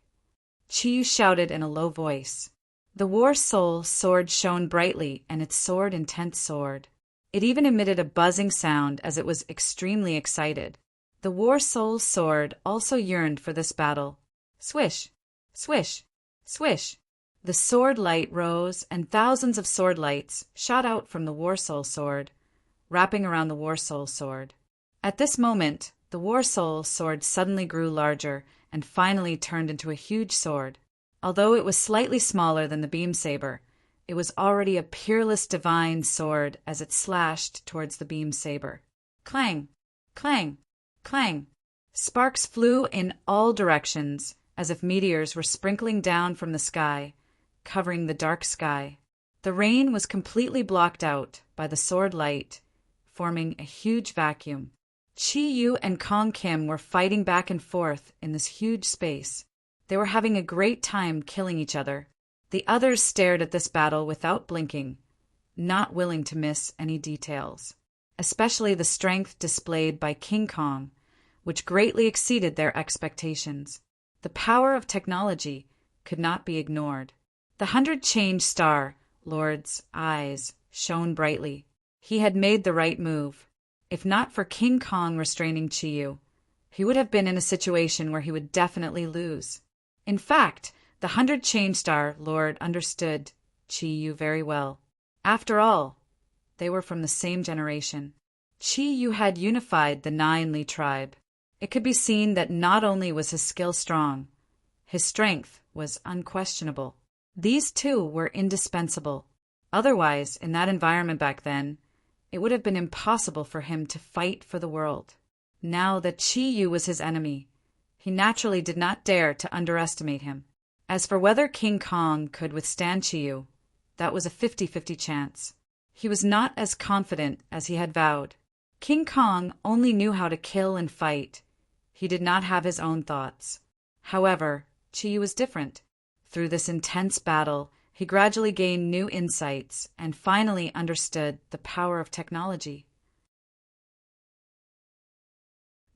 Chiyu shouted in a low voice. The War Soul sword shone brightly, and its sword intense sword. It even emitted a buzzing sound as it was extremely excited. The War Soul sword also yearned for this battle. Swish! Swish! Swish! The sword light rose, and thousands of sword lights shot out from the War Soul sword, wrapping around the War Soul sword. At this moment, the War Soul sword suddenly grew larger and finally turned into a huge sword. Although it was slightly smaller than the beam saber, it was already a peerless divine sword as it slashed towards the beam saber. Clang! Clang! Clang! Sparks flew in all directions, as if meteors were sprinkling down from the sky, covering the dark sky. The rain was completely blocked out by the sword light, forming a huge vacuum. Chiyu and Kong Kim were fighting back and forth in this huge space. They were having a great time killing each other. The others stared at this battle without blinking, not willing to miss any details, especially the strength displayed by King Kong, which greatly exceeded their expectations. The power of technology could not be ignored. The 100-change star lord's eyes shone brightly. He had made the right move. If not for King Kong restraining Chiyu, he would have been in a situation where he would definitely lose. In fact, the 100-change star lord understood Chiyu very well. After all, they were from the same generation. Chiyu had unified the 9 Li tribe. It could be seen that not only was his skill strong, his strength was unquestionable. These two were indispensable. Otherwise, in that environment back then, it would have been impossible for him to fight for the world. Now that Chiyu was his enemy, he naturally did not dare to underestimate him. As for whether King Kong could withstand Chiyu, that was a 50-50 chance. He was not as confident as he had vowed. King Kong only knew how to kill and fight. He did not have his own thoughts. However, Chiyu was different. Through this intense battle, he gradually gained new insights and finally understood the power of technology.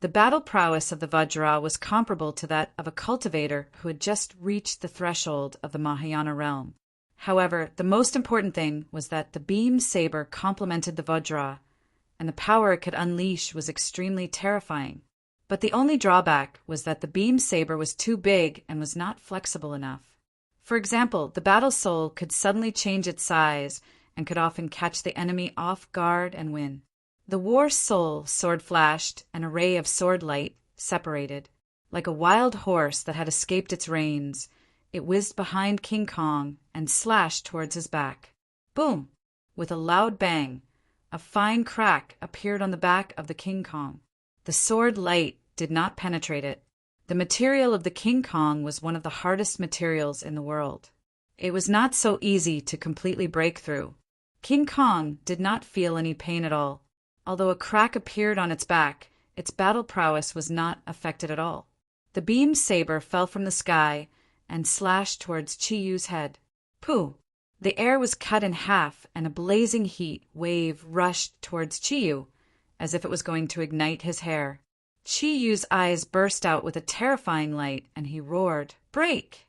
The battle prowess of the Vajra was comparable to that of a cultivator who had just reached the threshold of the Mahayana realm. However, the most important thing was that the beam saber complemented the Vajra, and the power it could unleash was extremely terrifying. But the only drawback was that the beam saber was too big and was not flexible enough. For example, the battle soul could suddenly change its size and could often catch the enemy off guard and win. The war soul sword flashed, and a ray of sword light separated. Like a wild horse that had escaped its reins, it whizzed behind King Kong and slashed towards his back. Boom! With a loud bang, a fine crack appeared on the back of the King Kong. The sword light did not penetrate it. The material of the King Kong was one of the hardest materials in the world. It was not so easy to completely break through. King Kong did not feel any pain at all. Although a crack appeared on its back, its battle prowess was not affected at all. The beam saber fell from the sky and slashed towards Chi Yu's head. Pooh! The air was cut in half, and a blazing heat wave rushed towards Chi Yu, as if it was going to ignite his hair. Chi Yu's eyes burst out with a terrifying light, and he roared, "Break!"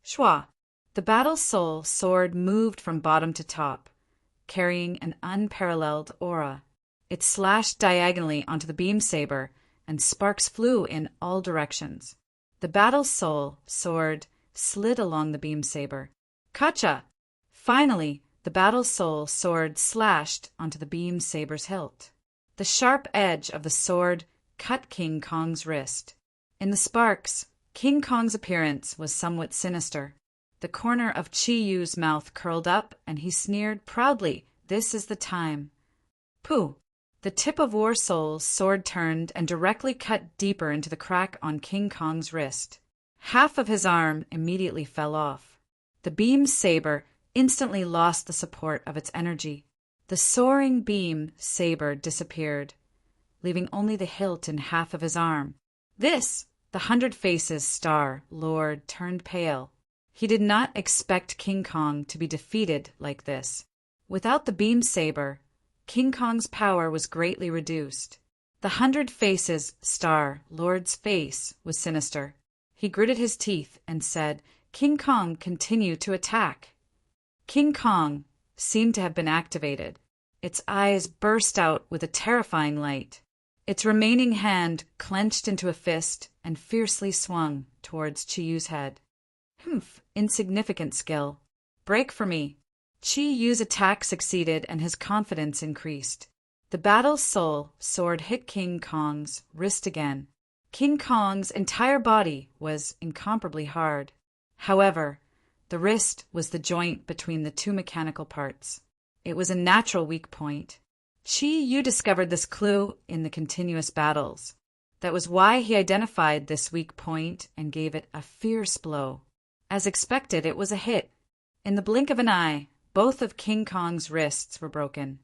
Shwa! The battle soul sword moved from bottom to top, carrying an unparalleled aura. It slashed diagonally onto the beam saber, and sparks flew in all directions. The battle soul sword slid along the beam saber. Kacha! Finally, the battle soul sword slashed onto the beam saber's hilt. The sharp edge of the sword cut King Kong's wrist. In the sparks, King Kong's appearance was somewhat sinister. The corner of Chi Yu's mouth curled up, and he sneered proudly, "This is the time." Pooh! The tip of War Soul's sword turned and directly cut deeper into the crack on King Kong's wrist. Half of his arm immediately fell off. The beam saber instantly lost the support of its energy. The soaring beam saber disappeared, leaving only the hilt and half of his arm. The 100 Faces Star Lord turned pale. He did not expect King Kong to be defeated like this. Without the beam saber, King Kong's power was greatly reduced. The 100 Faces Star Lord's face was sinister. He gritted his teeth and said, "King Kong, continue to attack." King Kong seemed to have been activated. Its eyes burst out with a terrifying light. Its remaining hand clenched into a fist and fiercely swung towards Chi Yu's head. "Humph, insignificant skill. Break for me." Chi Yu's attack succeeded and his confidence increased. The battle soul sword hit King Kong's wrist again. King Kong's entire body was incomparably hard. However, the wrist was the joint between the two mechanical parts. It was a natural weak point. Chi Yu discovered this clue in the continuous battles. That was why he identified this weak point and gave it a fierce blow. As expected, it was a hit. In the blink of an eye, both of King Kong's wrists were broken.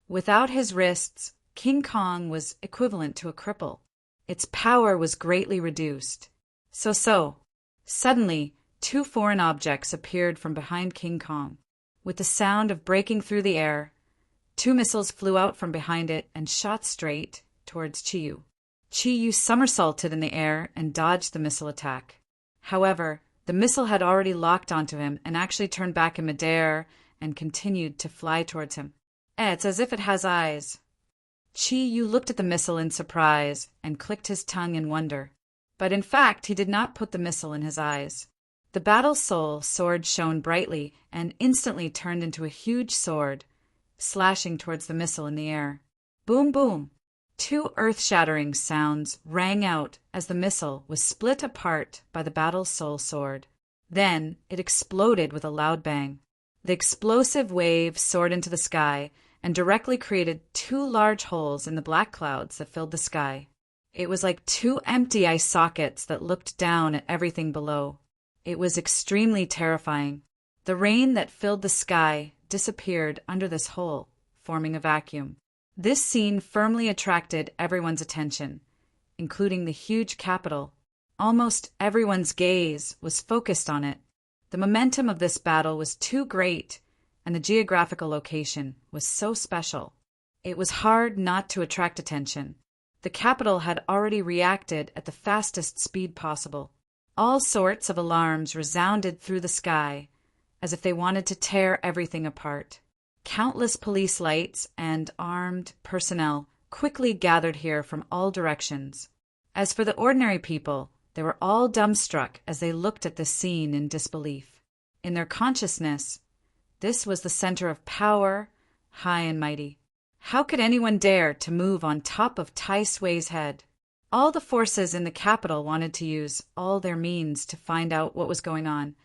Without his wrists, King Kong was equivalent to a cripple. Its power was greatly reduced. Suddenly, two foreign objects appeared from behind King Kong. With the sound of breaking through the air, two missiles flew out from behind it and shot straight towards Chi Yu. Chi Yu somersaulted in the air and dodged the missile attack. However, the missile had already locked onto him and actually turned back in midair and continued to fly towards him. It's as if it has eyes. Chi Yu looked at the missile in surprise and clicked his tongue in wonder. But in fact, he did not put the missile in his eyes. The battle soul sword shone brightly and instantly turned into a huge sword, slashing towards the missile in the air. Boom, boom! Two earth-shattering sounds rang out as the missile was split apart by the battle soul sword. Then it exploded with a loud bang. The explosive wave soared into the sky and directly created two large holes in the black clouds that filled the sky. It was like two empty eye sockets that looked down at everything below. It was extremely terrifying. The rain that filled the sky disappeared under this hole, forming a vacuum. This scene firmly attracted everyone's attention, including the huge capital. Almost everyone's gaze was focused on it. The momentum of this battle was too great, and the geographical location was so special. It was hard not to attract attention. The capital had already reacted at the fastest speed possible. All sorts of alarms resounded through the sky, as if they wanted to tear everything apart. Countless police lights and armed personnel quickly gathered here from all directions. As for the ordinary people, they were all dumbstruck as they looked at this scene in disbelief. In their consciousness, This was the center of power, high and mighty. How could anyone dare to move on top of Tai Sui's head? All the forces in the capital wanted to use all their means to find out what was going on.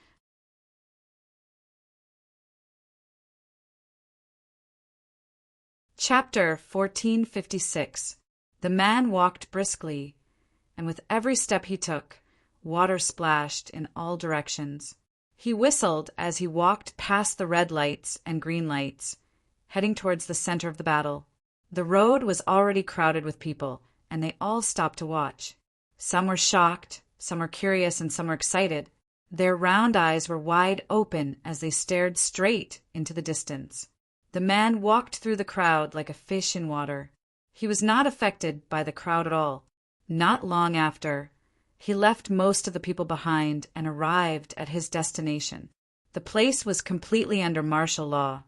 Chapter 1456. The man walked briskly, and with every step he took, water splashed in all directions. He whistled as he walked past the red lights and green lights, heading towards the center of the battle. The road was already crowded with people, and they all stopped to watch. Some were shocked, some were curious, and some were excited. Their round eyes were wide open as they stared straight into the distance. The man walked through the crowd like a fish in water. He was not affected by the crowd at all. Not long after, he left most of the people behind and arrived at his destination. The place was completely under martial law,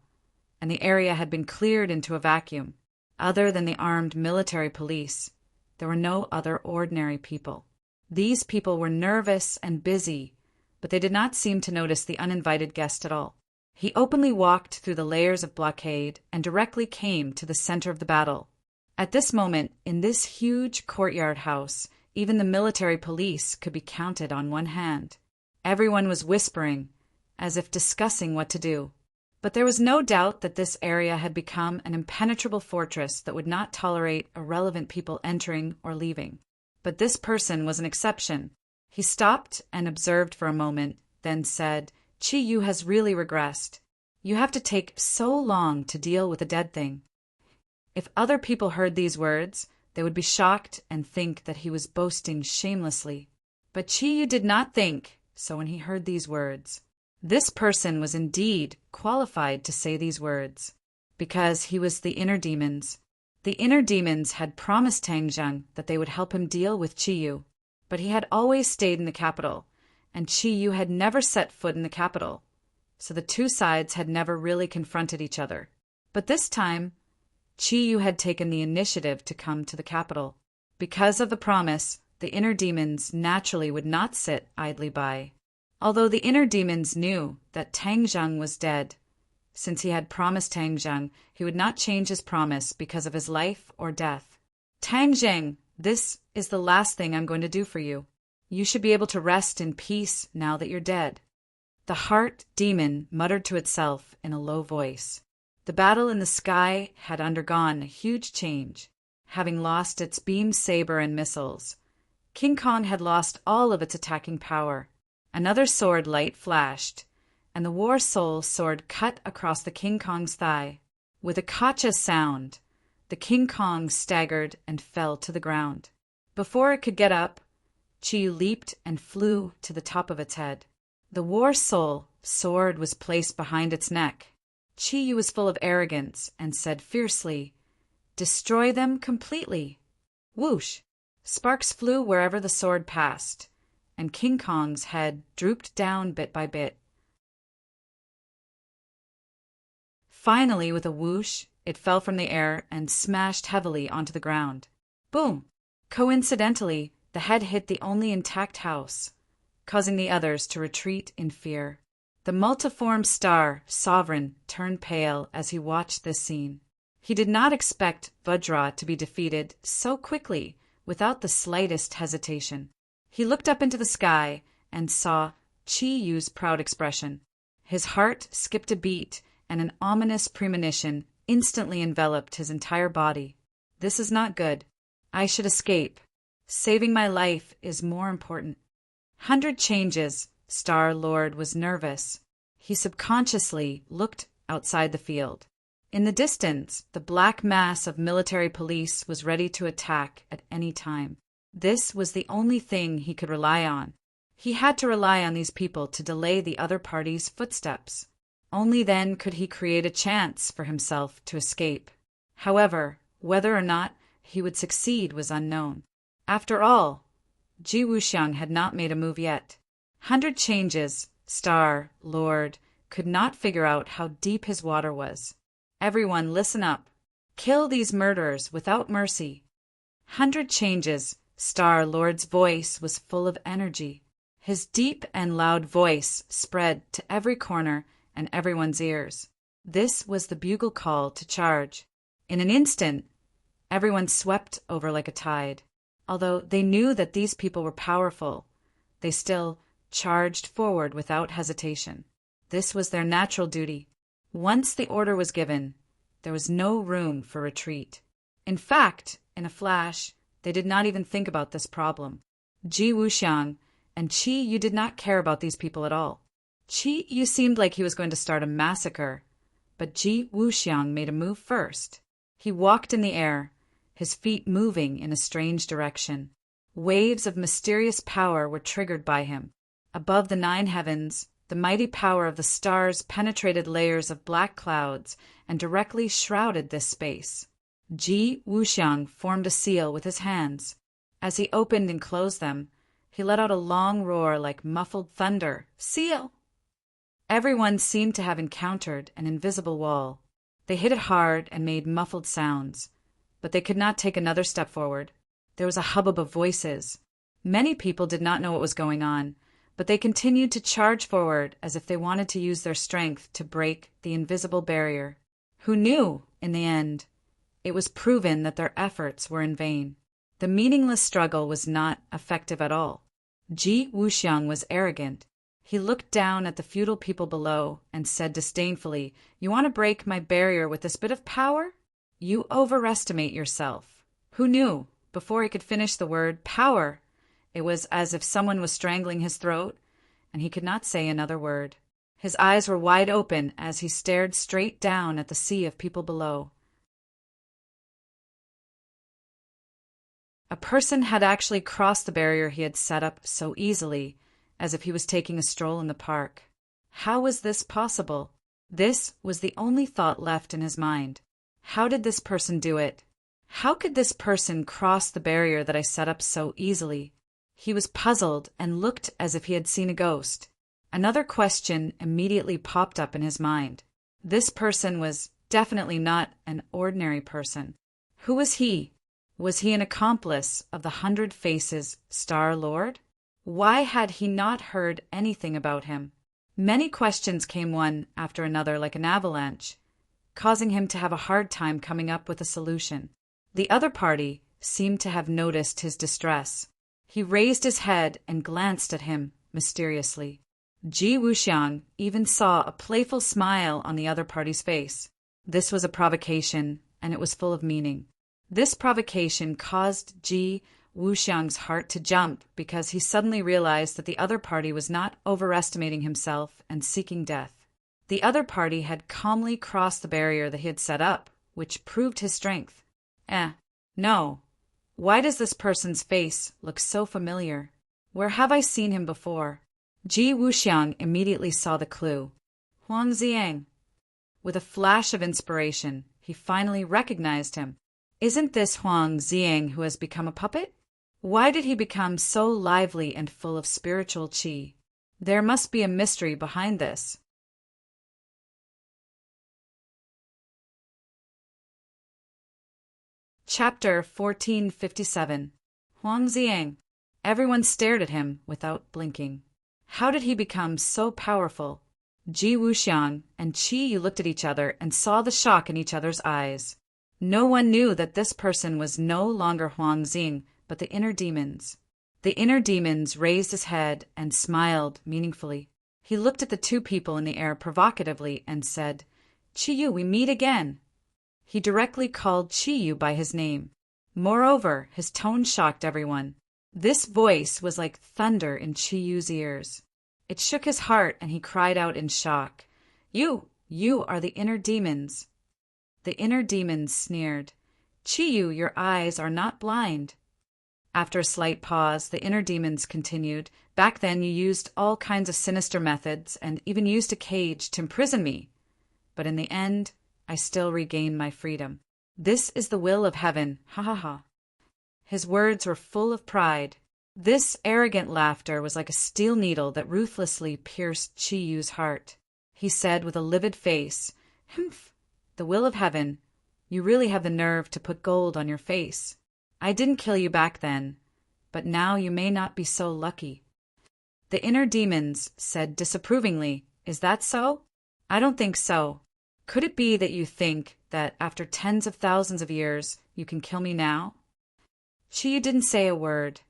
and the area had been cleared into a vacuum. Other than the armed military police, there were no other ordinary people. These people were nervous and busy, but they did not seem to notice the uninvited guest at all. He openly walked through the layers of blockade and directly came to the center of the battle. At this moment, in this huge courtyard house, even the military police could be counted on one hand. Everyone was whispering, as if discussing what to do. But there was no doubt that this area had become an impenetrable fortress that would not tolerate irrelevant people entering or leaving. But this person was an exception. He stopped and observed for a moment, then said, "Chi Yu has really regressed. You have to take so long to deal with a dead thing." If other people heard these words, they would be shocked and think that he was boasting shamelessly. But Chi Yu did not think so when he heard these words. This person was indeed qualified to say these words, because he was the inner demons. The inner demons had promised Tang Zheng that they would help him deal with Chi Yu, but he had always stayed in the capital, and Chi Yu had never set foot in the capital, so the two sides had never really confronted each other. But this time, Chi Yu had taken the initiative to come to the capital. Because of the promise, the inner demons naturally would not sit idly by. Although the inner demons knew that Tang Zheng was dead, since he had promised Tang Zheng he would not change his promise because of his life or death. "Tang Zheng, this is the last thing I'm going to do for you. You should be able to rest in peace now that you're dead." The heart demon muttered to itself in a low voice. The battle in the sky had undergone a huge change. Having lost its beam saber and missiles, King Kong had lost all of its attacking power. Another sword light flashed, and the war soul sword cut across the King Kong's thigh. With a kacha sound, the King Kong staggered and fell to the ground. Before it could get up, Chi Yu leaped and flew to the top of its head. The war soul sword was placed behind its neck. Chi Yu was full of arrogance and said fiercely, "Destroy them completely." Whoosh! Sparks flew wherever the sword passed, and King Kong's head drooped down bit by bit. Finally, with a whoosh, it fell from the air and smashed heavily onto the ground. Boom! Coincidentally, the head hit the only intact house, causing the others to retreat in fear. The multiform star, Sovereign, turned pale as he watched this scene. He did not expect Vajra to be defeated so quickly without the slightest hesitation. He looked up into the sky and saw Chi Yu's proud expression. His heart skipped a beat, and an ominous premonition instantly enveloped his entire body. This is not good. I should escape. Saving my life is more important. 100 changes. Star Lord was nervous. He subconsciously looked outside the field. In the distance, the black mass of military police was ready to attack at any time. This was the only thing he could rely on. He had to rely on these people to delay the other party's footsteps. Only then could he create a chance for himself to escape. However, whether or not he would succeed was unknown. After all, Ji Wuxiang had not made a move yet. 100 changes, Star, Lord, could not figure out how deep his water was. Everyone listen up. Kill these murderers without mercy. 100 changes, Star Lord's voice was full of energy. His deep and loud voice spread to every corner and everyone's ears. This was the bugle call to charge. In an instant, everyone swept over like a tide. Although they knew that these people were powerful, they still charged forward without hesitation. This was their natural duty. Once the order was given, there was no room for retreat. In fact, in a flash, they did not even think about this problem. Ji Wuxiang and Qi Yu did not care about these people at all. Qi Yu seemed like he was going to start a massacre, but Ji Wuxiang made a move first. He walked in the air, his feet moving in a strange direction. Waves of mysterious power were triggered by him. Above the 9 heavens, the mighty power of the stars penetrated layers of black clouds and directly shrouded this space. Ji Wuxiang formed a seal with his hands. As he opened and closed them, he let out a long roar like muffled thunder. Seal! Everyone seemed to have encountered an invisible wall. They hit it hard and made muffled sounds, but they could not take another step forward. There was a hubbub of voices. Many people did not know what was going on, but they continued to charge forward as if they wanted to use their strength to break the invisible barrier. Who knew, in the end, it was proven that their efforts were in vain. The meaningless struggle was not effective at all. Ji Wuxiang was arrogant. He looked down at the feudal people below and said disdainfully, "You want to break my barrier with this bit of power? You overestimate yourself." Who knew? Before he could finish the word power, it was as if someone was strangling his throat, and he could not say another word. His eyes were wide open as he stared straight down at the sea of people below. A person had actually crossed the barrier he had set up so easily, as if he was taking a stroll in the park. How was this possible? This was the only thought left in his mind. How did this person do it? How could this person cross the barrier that I set up so easily? He was puzzled and looked as if he had seen a ghost. Another question immediately popped up in his mind. This person was definitely not an ordinary person. Who was he? Was he an accomplice of the 100 Faces Star Lord? Why had he not heard anything about him? Many questions came one after another like an avalanche, causing him to have a hard time coming up with a solution. The other party seemed to have noticed his distress. He raised his head and glanced at him mysteriously. Ji Wuxiang even saw a playful smile on the other party's face. This was a provocation, and it was full of meaning. This provocation caused Ji Wuxiang's heart to jump because he suddenly realized that the other party was not overestimating himself and seeking death. The other party had calmly crossed the barrier that he had set up, which proved his strength. No. Why does this person's face look so familiar? Where have I seen him before? Ji Wuxiang immediately saw the clue. Huang Ziang. With a flash of inspiration, he finally recognized him. Isn't this Huang Ziang who has become a puppet? Why did he become so lively and full of spiritual qi? There must be a mystery behind this. Chapter 1457. Huang Ziang. Everyone stared at him without blinking. How did he become so powerful? Ji Wuxiang and Qi Yu looked at each other and saw the shock in each other's eyes. No one knew that this person was no longer Huang Ziang, but the inner demons. The inner demons raised his head and smiled meaningfully. He looked at the two people in the air provocatively and said, "Qi Yu, we meet again." He directly called Qi Yu by his name. Moreover, his tone shocked everyone. This voice was like thunder in Qi Yu's ears. It shook his heart and he cried out in shock, You are the inner demons." The inner demons sneered, "Qi Yu, your eyes are not blind." After a slight pause, the inner demons continued, "Back then you used all kinds of sinister methods and even used a cage to imprison me. But in the end, I still regained my freedom. This is the will of heaven, ha ha ha." His words were full of pride. This arrogant laughter was like a steel needle that ruthlessly pierced Qi Yu's heart. He said with a livid face, "Humph, the will of heaven. You really have the nerve to put gold on your face. I didn't kill you back then, but now you may not be so lucky." The inner demons said disapprovingly, "Is that so? I don't think so. Could it be that you think that after tens of thousands of years, you can kill me now? Chi didn't say a word,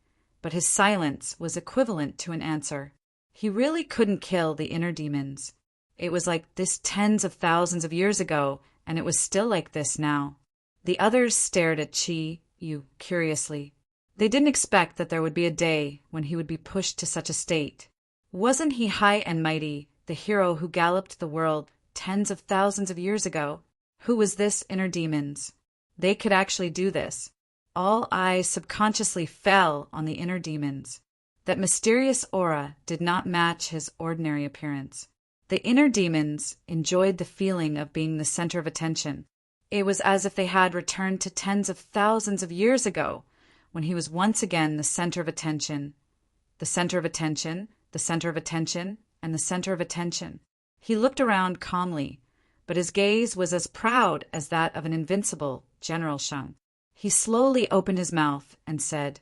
but his silence was equivalent to an answer. He really couldn't kill the inner demons. It was like this tens of thousands of years ago, and it was still like this now. The others stared at Chi Yu curiously. They didn't expect that there would be a day when he would be pushed to such a state. Wasn't he high and mighty, the hero who galloped the world tens of thousands of years ago? Who was this inner demons? They could actually do this. All eyes subconsciously fell on the inner demons. That mysterious aura did not match his ordinary appearance. The inner demons enjoyed the feeling of being the center of attention. It was as if they had returned to tens of thousands of years ago, when he was once again the center of attention. The center of attention, the center of attention, and the center of attention. He looked around calmly, but his gaze was as proud as that of an invincible General Shang. He slowly opened his mouth and said,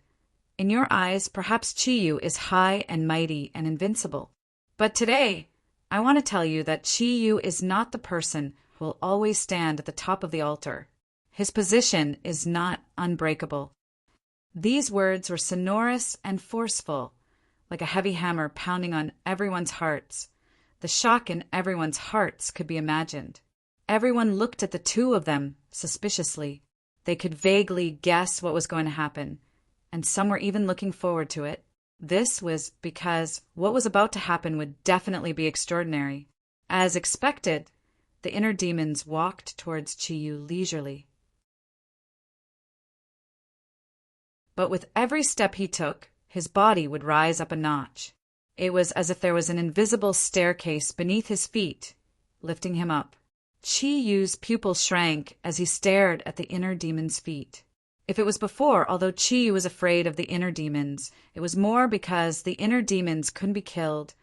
"In your eyes, perhaps Chi Yu is high and mighty and invincible. But today, I want to tell you that Chi Yu is not the person who will always stand at the top of the altar. His position is not unbreakable." These words were sonorous and forceful, like a heavy hammer pounding on everyone's hearts. The shock in everyone's hearts could be imagined. Everyone looked at the two of them suspiciously. They could vaguely guess what was going to happen, and some were even looking forward to it. This was because what was about to happen would definitely be extraordinary. As expected, the inner demons walked towards Chi Yu leisurely. But with every step he took, his body would rise up a notch. It was as if there was an invisible staircase beneath his feet, lifting him up. Chi Yu's pupils shrank as he stared at the inner demon's feet. If it was before, although Chi Yu was afraid of the inner demons, it was more because the inner demons couldn't be killed,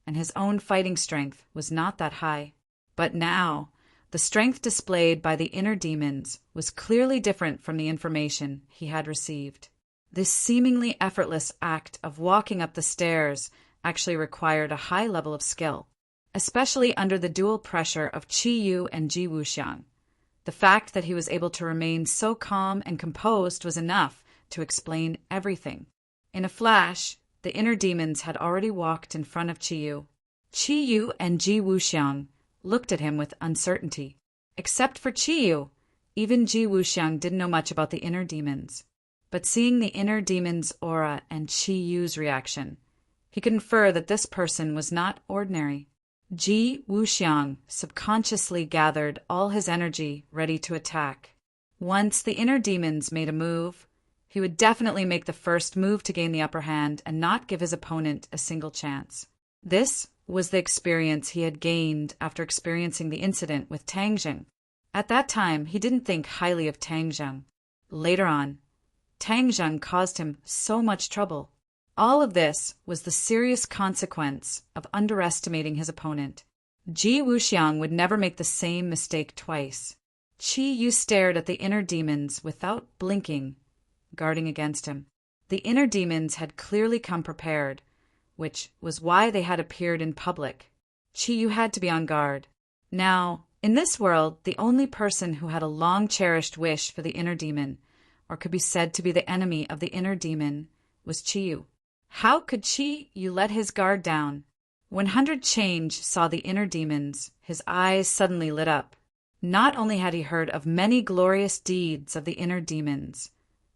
and his own fighting strength was not that high. But now, the strength displayed by the inner demons was clearly different from the information he had received. This seemingly effortless act of walking up the stairs actually required a high level of skill, especially under the dual pressure of Chi Yu and Ji Wuxiang. The fact that he was able to remain so calm and composed was enough to explain everything. In a flash, the inner demons had already walked in front of Chi Yu. Chi Yu and Ji Wuxiang looked at him with uncertainty. Except for Chi Yu, even Ji Wuxiang didn't know much about the inner demons. But seeing the inner demon's aura and Chi Yu's reaction, he could infer that this person was not ordinary. Ji Wuxiang subconsciously gathered all his energy ready to attack. Once the inner demons made a move, he would definitely make the first move to gain the upper hand and not give his opponent a single chance. This was the experience he had gained after experiencing the incident with Tang Zheng. At that time, he didn't think highly of Tang Zheng. Later on, Tang Zheng caused him so much trouble. All of this was the serious consequence of underestimating his opponent. Ji Wuxiang would never make the same mistake twice. Chi Yu stared at the inner demons without blinking, guarding against him. The inner demons had clearly come prepared, which was why they had appeared in public. Chi Yu had to be on guard. Now, in this world, the only person who had a long-cherished wish for the inner demon, or could be said to be the enemy of the inner demon, was Chi Yu. How could Chi Yu let his guard down? When 100 Change saw the inner demons, his eyes suddenly lit up. Not only had he heard of many glorious deeds of the inner demons,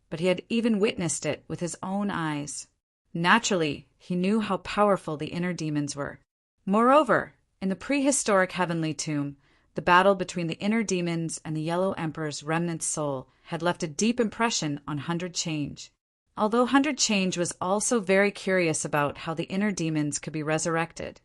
but he had even witnessed it with his own eyes. Naturally, he knew how powerful the inner demons were. Moreover, in the prehistoric heavenly tomb, the battle between the inner demons and the Yellow Emperor's remnant soul had left a deep impression on 100 Change. Although 100 Change was also very curious about how the inner demons could be resurrected,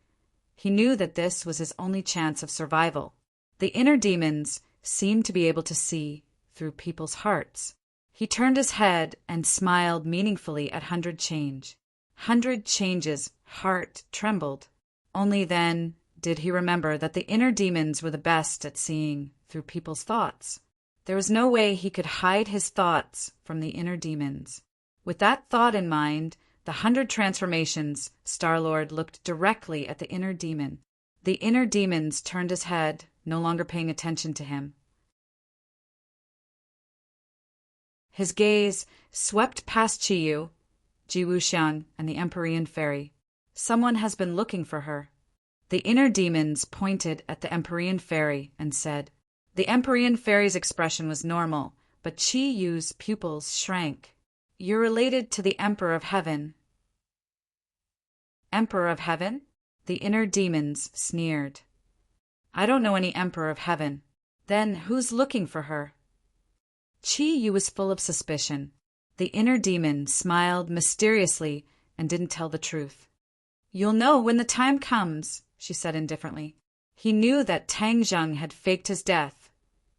he knew that this was his only chance of survival. The inner demons seemed to be able to see through people's hearts. He turned his head and smiled meaningfully at 100 Change. 100 Change's heart trembled. Only then did he remember that the inner demons were the best at seeing through people's thoughts. There was no way he could hide his thoughts from the inner demons. With that thought in mind, the 100 transformations, Star-Lord looked directly at the inner demon. The inner demons turned his head, no longer paying attention to him. His gaze swept past Qiyu, Ji Wuxiang, and the Empyrean fairy. Someone has been looking for her. The inner demons pointed at the Empyrean fairy and said. The Empyrean fairy's expression was normal, but Qiyu's pupils shrank. You're related to the Emperor of Heaven. Emperor of Heaven? The inner demons sneered. I don't know any Emperor of Heaven. Then who's looking for her? Qiyu was full of suspicion. The inner demon smiled mysteriously and didn't tell the truth. You'll know when the time comes, she said indifferently. He knew that Tang Zheng had faked his death,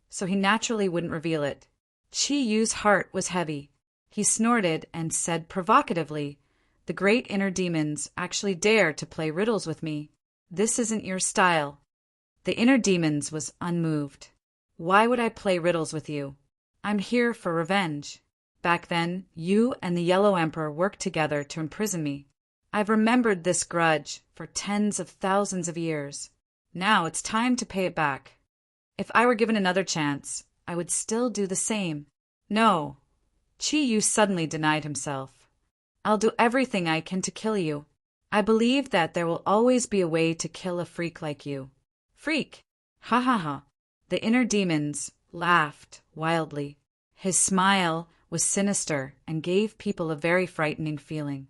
so he naturally wouldn't reveal it. Qiyu's heart was heavy. He snorted and said provocatively, The great inner demons actually dare to play riddles with me. This isn't your style. The inner demons was unmoved. Why would I play riddles with you? I'm here for revenge. Back then, you and the Yellow Emperor worked together to imprison me. I've remembered this grudge for tens of thousands of years. Now it's time to pay it back. If I were given another chance, I would still do the same. No. Qiyu suddenly denied himself. I'll do everything I can to kill you. I believe that there will always be a way to kill a freak like you. Freak! Ha ha ha! The inner demons laughed wildly. His smile was sinister and gave people a very frightening feeling.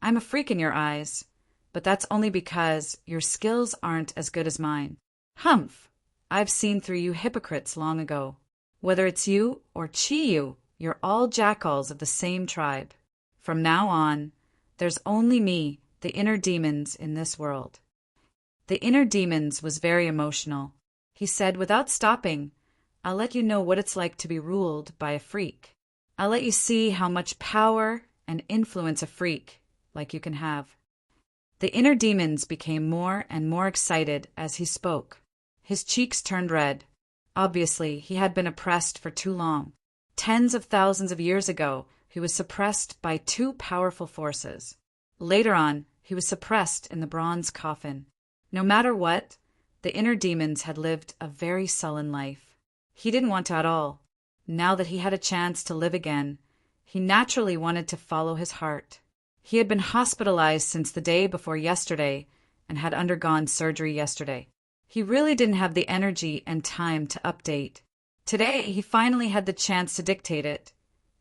I'm a freak in your eyes, but that's only because your skills aren't as good as mine. Humph! I've seen through you hypocrites long ago. Whether it's you or Qiyu, you're all jackals of the same tribe. From now on, there's only me, the inner demons, in this world. The inner demons was very emotional. He said without stopping, I'll let you know what it's like to be ruled by a freak. I'll let you see how much power and influence a freak like you can have. The inner demons became more and more excited as he spoke. His cheeks turned red. Obviously, he had been oppressed for too long. Tens of thousands of years ago, he was suppressed by two powerful forces. Later on, he was suppressed in the bronze coffin. No matter what, the inner demons had lived a very sullen life. He didn't want to at all. Now that he had a chance to live again, he naturally wanted to follow his heart. He had been hospitalized since the day before yesterday and had undergone surgery yesterday. He really didn't have the energy and time to update. Today, he finally had the chance to dictate it,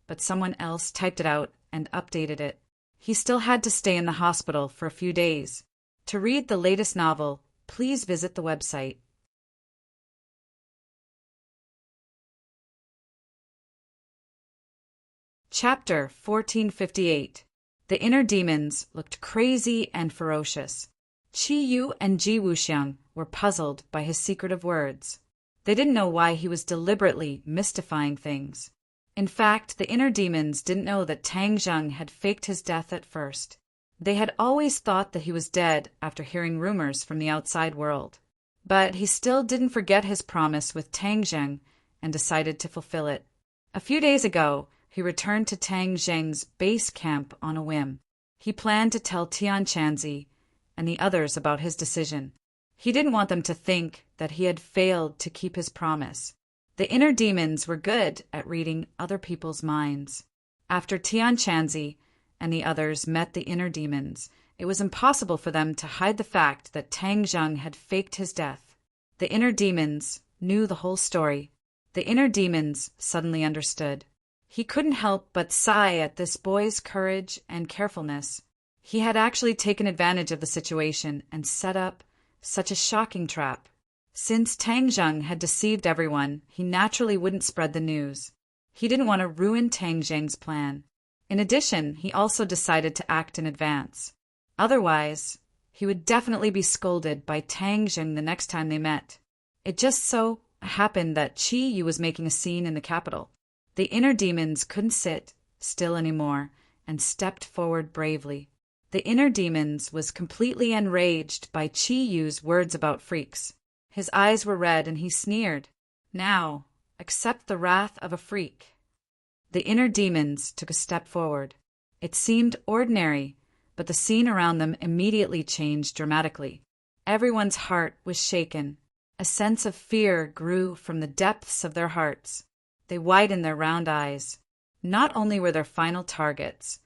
but someone else typed it out and updated it. He still had to stay in the hospital for a few days. To read the latest novel, please visit the website. Chapter 1458. The inner demons looked crazy and ferocious. Qiyu and Ji Wuxiang were puzzled by his secretive words. They didn't know why he was deliberately mystifying things. In fact, the inner demons didn't know that Tang Zheng had faked his death at first. They had always thought that he was dead after hearing rumors from the outside world. But he still didn't forget his promise with Tang Zheng and decided to fulfill it. A few days ago, he returned to Tang Zheng's base camp on a whim. He planned to tell Tian Chanzi and the others about his decision. He didn't want them to think that he had failed to keep his promise. The inner demons were good at reading other people's minds. After Tian Chanzi and the others met the inner demons, it was impossible for them to hide the fact that Tang Zheng had faked his death. The inner demons knew the whole story. The inner demons suddenly understood. He couldn't help but sigh at this boy's courage and carefulness. He had actually taken advantage of the situation and set up such a shocking trap. Since Tang Zheng had deceived everyone, he naturally wouldn't spread the news. He didn't want to ruin Tang Zheng's plan. In addition, he also decided to act in advance. Otherwise, he would definitely be scolded by Tang Zheng the next time they met. It just so happened that Qiyu was making a scene in the capital. The inner demons couldn't sit still anymore and stepped forward bravely. The inner demons was completely enraged by Qiyu's words about freaks. His eyes were red and he sneered. Now, accept the wrath of a freak. The inner demons took a step forward. It seemed ordinary, but the scene around them immediately changed dramatically. Everyone's heart was shaken. A sense of fear grew from the depths of their hearts. They widened their round eyes. Not only were their final targets,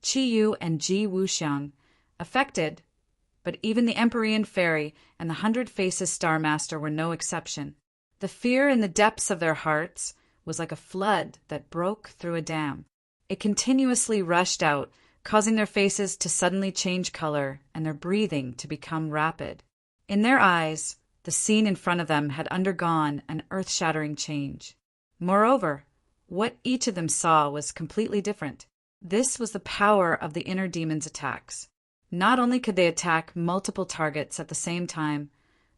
Qi Yu and Ji Wuxiang, affected, but even the Empyrean Fairy and the Hundred Faces Star Master were no exception. The fear in the depths of their hearts was like a flood that broke through a dam. It continuously rushed out, causing their faces to suddenly change color and their breathing to become rapid. In their eyes, the scene in front of them had undergone an earth-shattering change. Moreover, what each of them saw was completely different. This was the power of the inner demon's attacks. Not only could they attack multiple targets at the same time,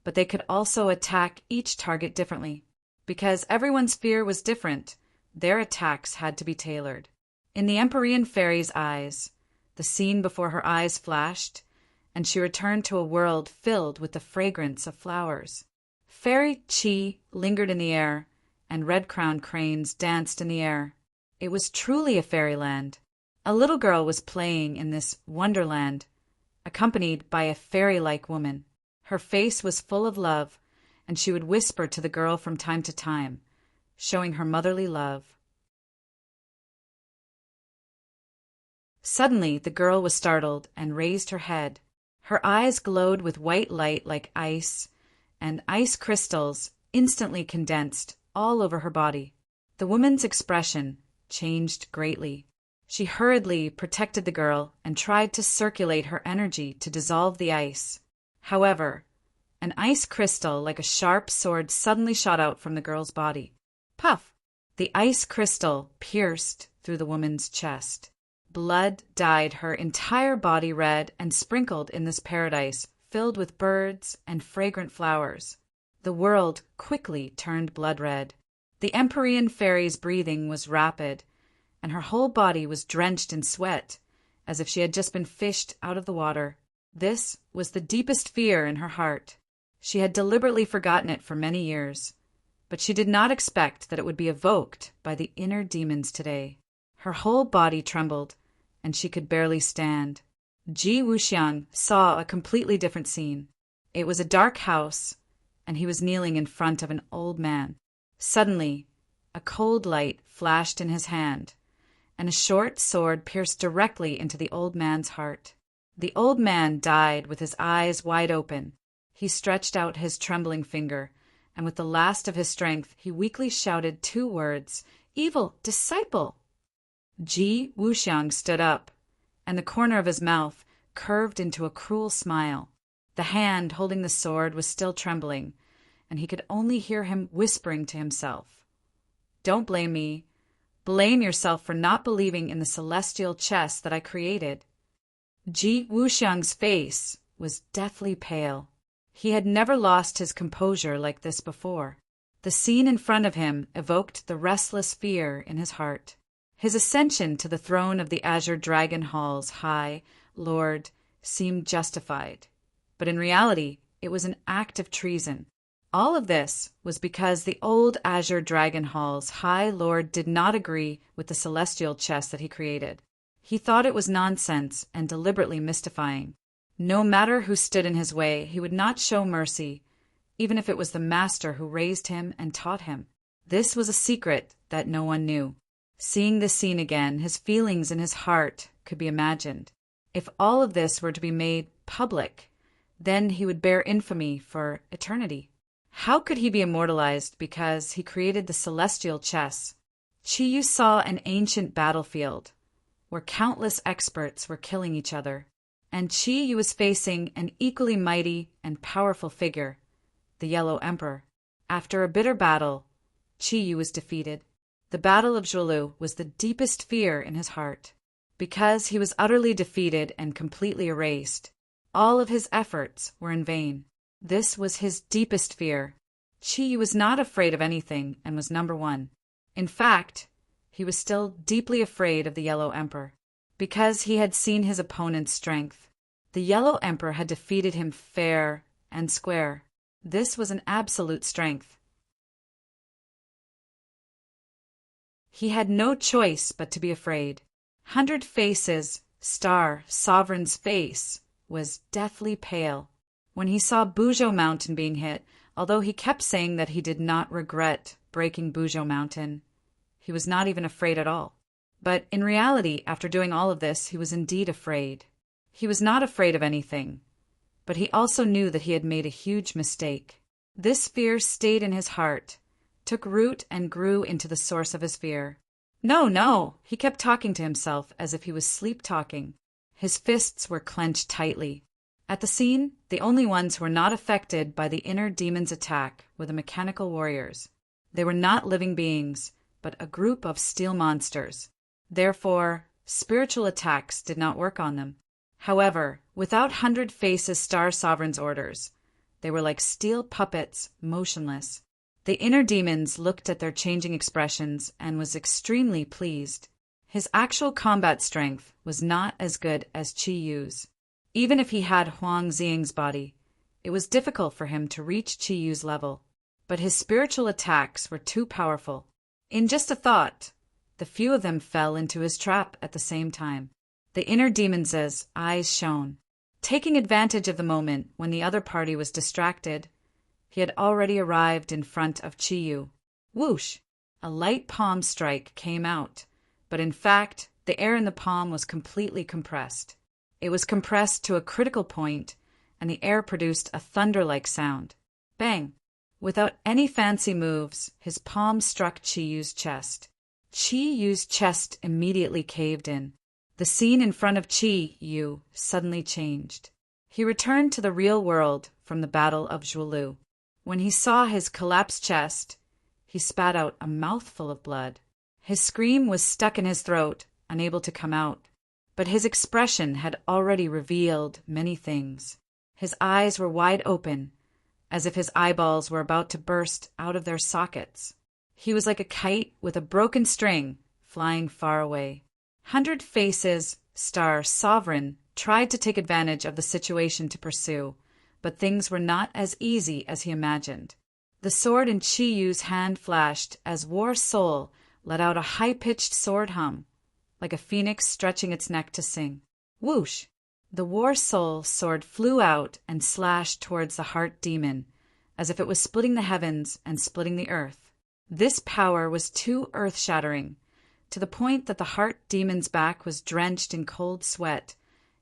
but they could also attack each target differently. Because everyone's fear was different, their attacks had to be tailored. In the Empyrean Fairy's eyes, the scene before her eyes flashed, and she returned to a world filled with the fragrance of flowers. Fairy Qi lingered in the air, and red-crowned cranes danced in the air. It was truly a fairyland. A little girl was playing in this wonderland, accompanied by a fairy-like woman. Her face was full of love, and she would whisper to the girl from time to time, showing her motherly love. Suddenly, the girl was startled and raised her head. Her eyes glowed with white light like ice, and ice crystals instantly condensed all over her body. The woman's expression changed greatly. She hurriedly protected the girl and tried to circulate her energy to dissolve the ice. However, an ice crystal like a sharp sword suddenly shot out from the girl's body. Puff! The ice crystal pierced through the woman's chest. Blood dyed her entire body red and sprinkled in this paradise filled with birds and fragrant flowers. The world quickly turned blood red. The Empyrean Fairy's breathing was rapid, and her whole body was drenched in sweat, as if she had just been fished out of the water. This was the deepest fear in her heart. She had deliberately forgotten it for many years, but she did not expect that it would be evoked by the inner demons today. Her whole body trembled, and she could barely stand. Ji Wuxiang saw a completely different scene. It was a dark house, and he was kneeling in front of an old man. Suddenly, a cold light flashed in his hand, and a short sword pierced directly into the old man's heart. The old man died with his eyes wide open. He stretched out his trembling finger, and with the last of his strength he weakly shouted 2 words, "Evil disciple!" Ji Wuxiang stood up, and the corner of his mouth curved into a cruel smile. The hand holding the sword was still trembling, and he could only hear him whispering to himself, "Don't blame me. Blame yourself for not believing in the celestial chess that I created." Ji Wuxiang's face was deathly pale. He had never lost his composure like this before. The scene in front of him evoked the restless fear in his heart. His ascension to the throne of the Azure Dragon Hall's High Lord seemed justified, but in reality it was an act of treason. All of this was because the old Azure Dragon Hall's High Lord did not agree with the celestial chess that he created. He thought it was nonsense and deliberately mystifying. No matter who stood in his way, he would not show mercy, even if it was the master who raised him and taught him. This was a secret that no one knew. Seeing this scene again, his feelings in his heart could be imagined. If all of this were to be made public, then he would bear infamy for eternity. How could he be immortalized because he created the celestial chess? Qi Yu saw an ancient battlefield where countless experts were killing each other, and Qi Yu was facing an equally mighty and powerful figure, the Yellow Emperor. After a bitter battle, Qi Yu was defeated. The Battle of Zhuolu was the deepest fear in his heart. Because he was utterly defeated and completely erased, all of his efforts were in vain. This was his deepest fear. Qi Yu was not afraid of anything and was number 1. In fact, he was still deeply afraid of the Yellow Emperor, because he had seen his opponent's strength. The Yellow Emperor had defeated him fair and square. This was an absolute strength. He had no choice but to be afraid. 100 Faces' Star Sovereign's face was deathly pale. When he saw Bujo Mountain being hit, although he kept saying that he did not regret breaking Bujo Mountain, he was not even afraid at all. But in reality, after doing all of this, he was indeed afraid. He was not afraid of anything, but he also knew that he had made a huge mistake. This fear stayed in his heart, took root and grew into the source of his fear. No, no, he kept talking to himself as if he was sleep-talking. His fists were clenched tightly. At the scene, the only ones who were not affected by the inner demon's attack were the mechanical warriors. They were not living beings, but a group of steel monsters. Therefore, spiritual attacks did not work on them. However, without 100 Faces Star Sovereign's orders, they were like steel puppets, motionless. The inner demons looked at their changing expressions and was extremely pleased. His actual combat strength was not as good as Qi Yu's. Even if he had Huang Ziying's body, it was difficult for him to reach Qi Yu's level. But his spiritual attacks were too powerful. In just a thought, the few of them fell into his trap at the same time. The inner demon's eyes shone. Taking advantage of the moment when the other party was distracted, he had already arrived in front of Qi Yu. Whoosh! A light palm strike came out, but in fact, the air in the palm was completely compressed. It was compressed to a critical point, and the air produced a thunder-like sound. Bang! Without any fancy moves, his palm struck Qi Yu's chest. Qi Yu's chest immediately caved in. The scene in front of Qi Yu suddenly changed. He returned to the real world from the Battle of Zhuolu. When he saw his collapsed chest, he spat out a mouthful of blood. His scream was stuck in his throat, unable to come out. But his expression had already revealed many things. His eyes were wide open, as if his eyeballs were about to burst out of their sockets. He was like a kite with a broken string, flying far away. 100 Faces Star Sovereign tried to take advantage of the situation to pursue, but things were not as easy as he imagined. The sword in Qi Yu's hand flashed as War Soul let out a high-pitched sword hum, like a phoenix stretching its neck to sing. Whoosh! The War Soul sword flew out and slashed towards the heart demon, as if it was splitting the heavens and splitting the earth. This power was too earth-shattering, to the point that the heart demon's back was drenched in cold sweat,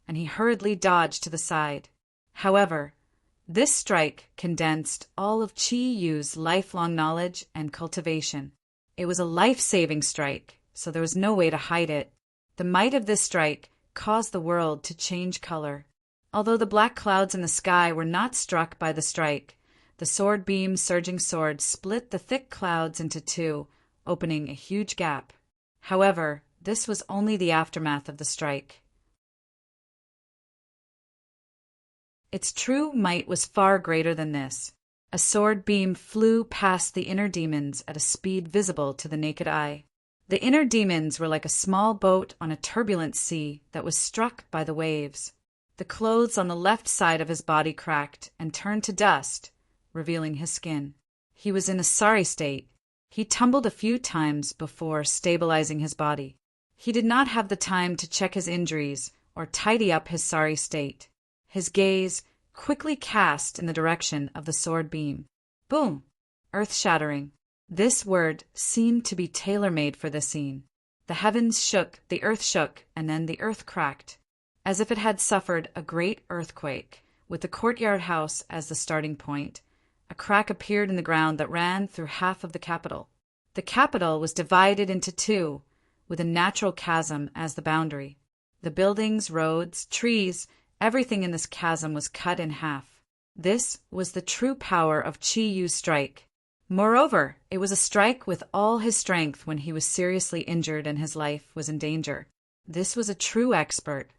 and he hurriedly dodged to the side. However, this strike condensed all of Qi Yu's lifelong knowledge and cultivation. It was a life-saving strike, so there was no way to hide it. The might of this strike caused the world to change color. Although the black clouds in the sky were not struck by the strike, the sword beam's surging sword split the thick clouds into two, opening a huge gap. However, this was only the aftermath of the strike. Its true might was far greater than this. A sword beam flew past the inner demons at a speed visible to the naked eye. The inner demons were like a small boat on a turbulent sea that was struck by the waves. The clothes on the left side of his body cracked and turned to dust, revealing his skin. He was in a sorry state. He tumbled a few times before stabilizing his body. He did not have the time to check his injuries or tidy up his sorry state. His gaze quickly cast in the direction of the sword beam. Boom! Earth-shattering. This word seemed to be tailor-made for the scene. The heavens shook, the earth shook, and then the earth cracked, as if it had suffered a great earthquake. With the courtyard house as the starting point, a crack appeared in the ground that ran through half of the capital. The capital was divided into two, with a natural chasm as the boundary. The buildings, roads, trees, everything in this chasm was cut in half. This was the true power of Qi Yu's strike. Moreover, it was a strike with all his strength when he was seriously injured and his life was in danger. This was a true expert.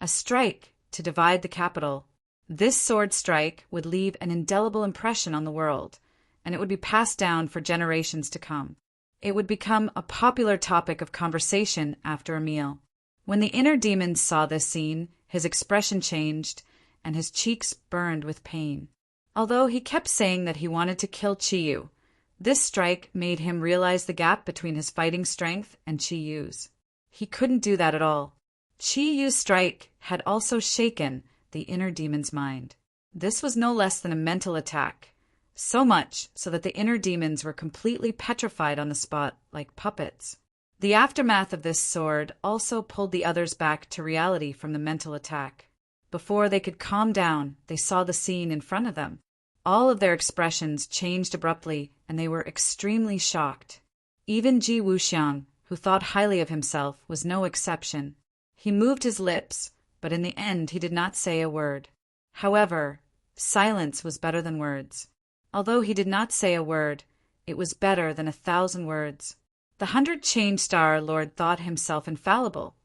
A strike to divide the capital. This sword strike would leave an indelible impression on the world, and it would be passed down for generations to come. It would become a popular topic of conversation after a meal. When the inner demon saw this scene, his expression changed, and his cheeks burned with pain. Although he kept saying that he wanted to kill Qi Yu, this strike made him realize the gap between his fighting strength and Qi Yu's. He couldn't do that at all. Qi Yu's strike had also shaken the inner demon's mind. This was no less than a mental attack, so much so that the inner demons were completely petrified on the spot like puppets. The aftermath of this sword also pulled the others back to reality from the mental attack. Before they could calm down, they saw the scene in front of them. All of their expressions changed abruptly, and they were extremely shocked. Even Ji Wuxiang, who thought highly of himself, was no exception. He moved his lips, but in the end he did not say a word. However, silence was better than words. Although he did not say a word, it was better than 1,000 words. The 100-Chained Star Lord thought himself infallible,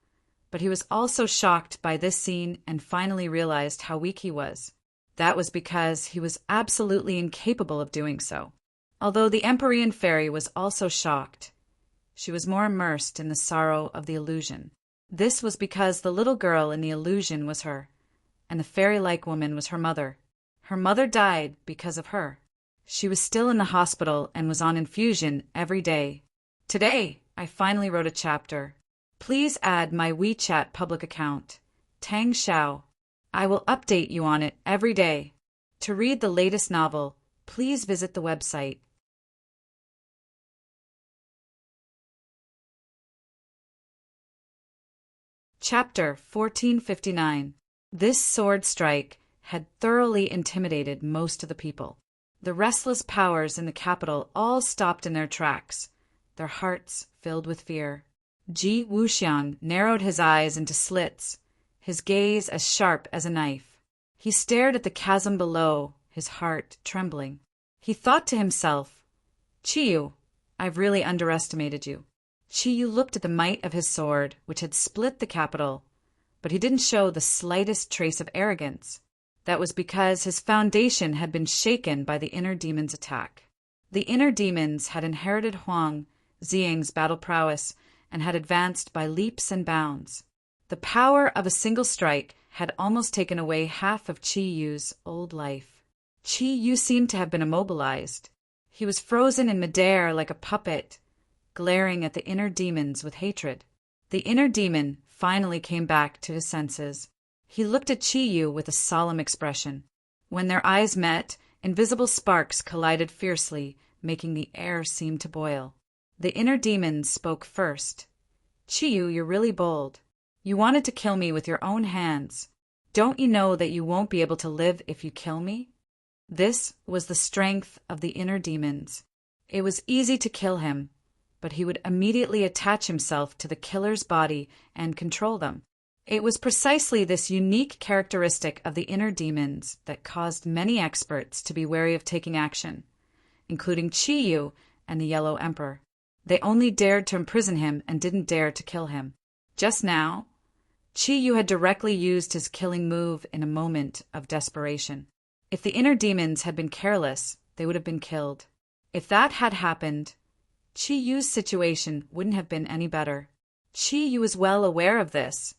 but he was also shocked by this scene and finally realized how weak he was. That was because he was absolutely incapable of doing so. Although the Empyrean Fairy was also shocked, she was more immersed in the sorrow of the illusion. This was because the little girl in the illusion was her, and the fairy-like woman was her mother. Her mother died because of her. She was still in the hospital and was on infusion every day. Today, I finally wrote a chapter. Please add my WeChat public account, Tang Xiao. I will update you on it every day. To read the latest novel, please visit the website. Chapter 1459. This sword strike had thoroughly intimidated most of the people. The restless powers in the capital all stopped in their tracks, their hearts filled with fear. Ji Wuxiang narrowed his eyes into slits, his gaze as sharp as a knife. He stared at the chasm below, his heart trembling. He thought to himself, "Chiyu, I've really underestimated you." Chiyu looked at the might of his sword, which had split the capital, but he didn't show the slightest trace of arrogance. That was because his foundation had been shaken by the inner demon's attack. The inner demons had inherited Huang Ziyang's battle prowess and had advanced by leaps and bounds. The power of a single strike had almost taken away half of Chi Yu's old life. Chi Yu seemed to have been immobilized. He was frozen in midair like a puppet, glaring at the inner demons with hatred. The inner demon finally came back to his senses. He looked at Chi Yu with a solemn expression. When their eyes met, invisible sparks collided fiercely, making the air seem to boil. The inner demons spoke first. "Chi Yu, you're really bold. You wanted to kill me with your own hands. Don't you know that you won't be able to live if you kill me?" This was the strength of the inner demons. It was easy to kill him, but he would immediately attach himself to the killer's body and control them. It was precisely this unique characteristic of the inner demons that caused many experts to be wary of taking action, including Chi Yu and the Yellow Emperor. They only dared to imprison him and didn't dare to kill him. Just now, Chi Yu had directly used his killing move in a moment of desperation. If the inner demons had been careless, they would have been killed. If that had happened, Chi Yu's situation wouldn't have been any better. Chi Yu was well aware of this,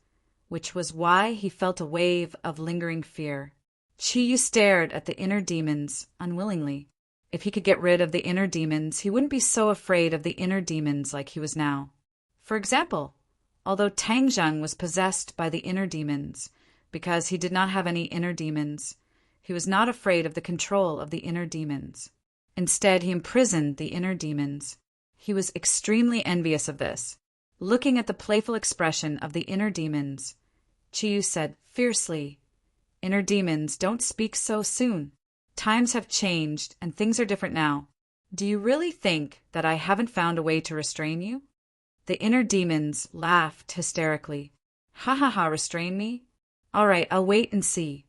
which was why he felt a wave of lingering fear. Chi Yu stared at the inner demons unwillingly. If he could get rid of the inner demons, he wouldn't be so afraid of the inner demons like he was now. For example, although Tang Zheng was possessed by the inner demons, because he did not have any inner demons, he was not afraid of the control of the inner demons. Instead, he imprisoned the inner demons. He was extremely envious of this. Looking at the playful expression of the inner demons, Chi Yu said fiercely, "Inner demons, don't speak so soon. Times have changed and things are different now. Do you really think that I haven't found a way to restrain you?" The inner demons laughed hysterically. "Ha ha ha, restrain me? All right, I'll wait and see."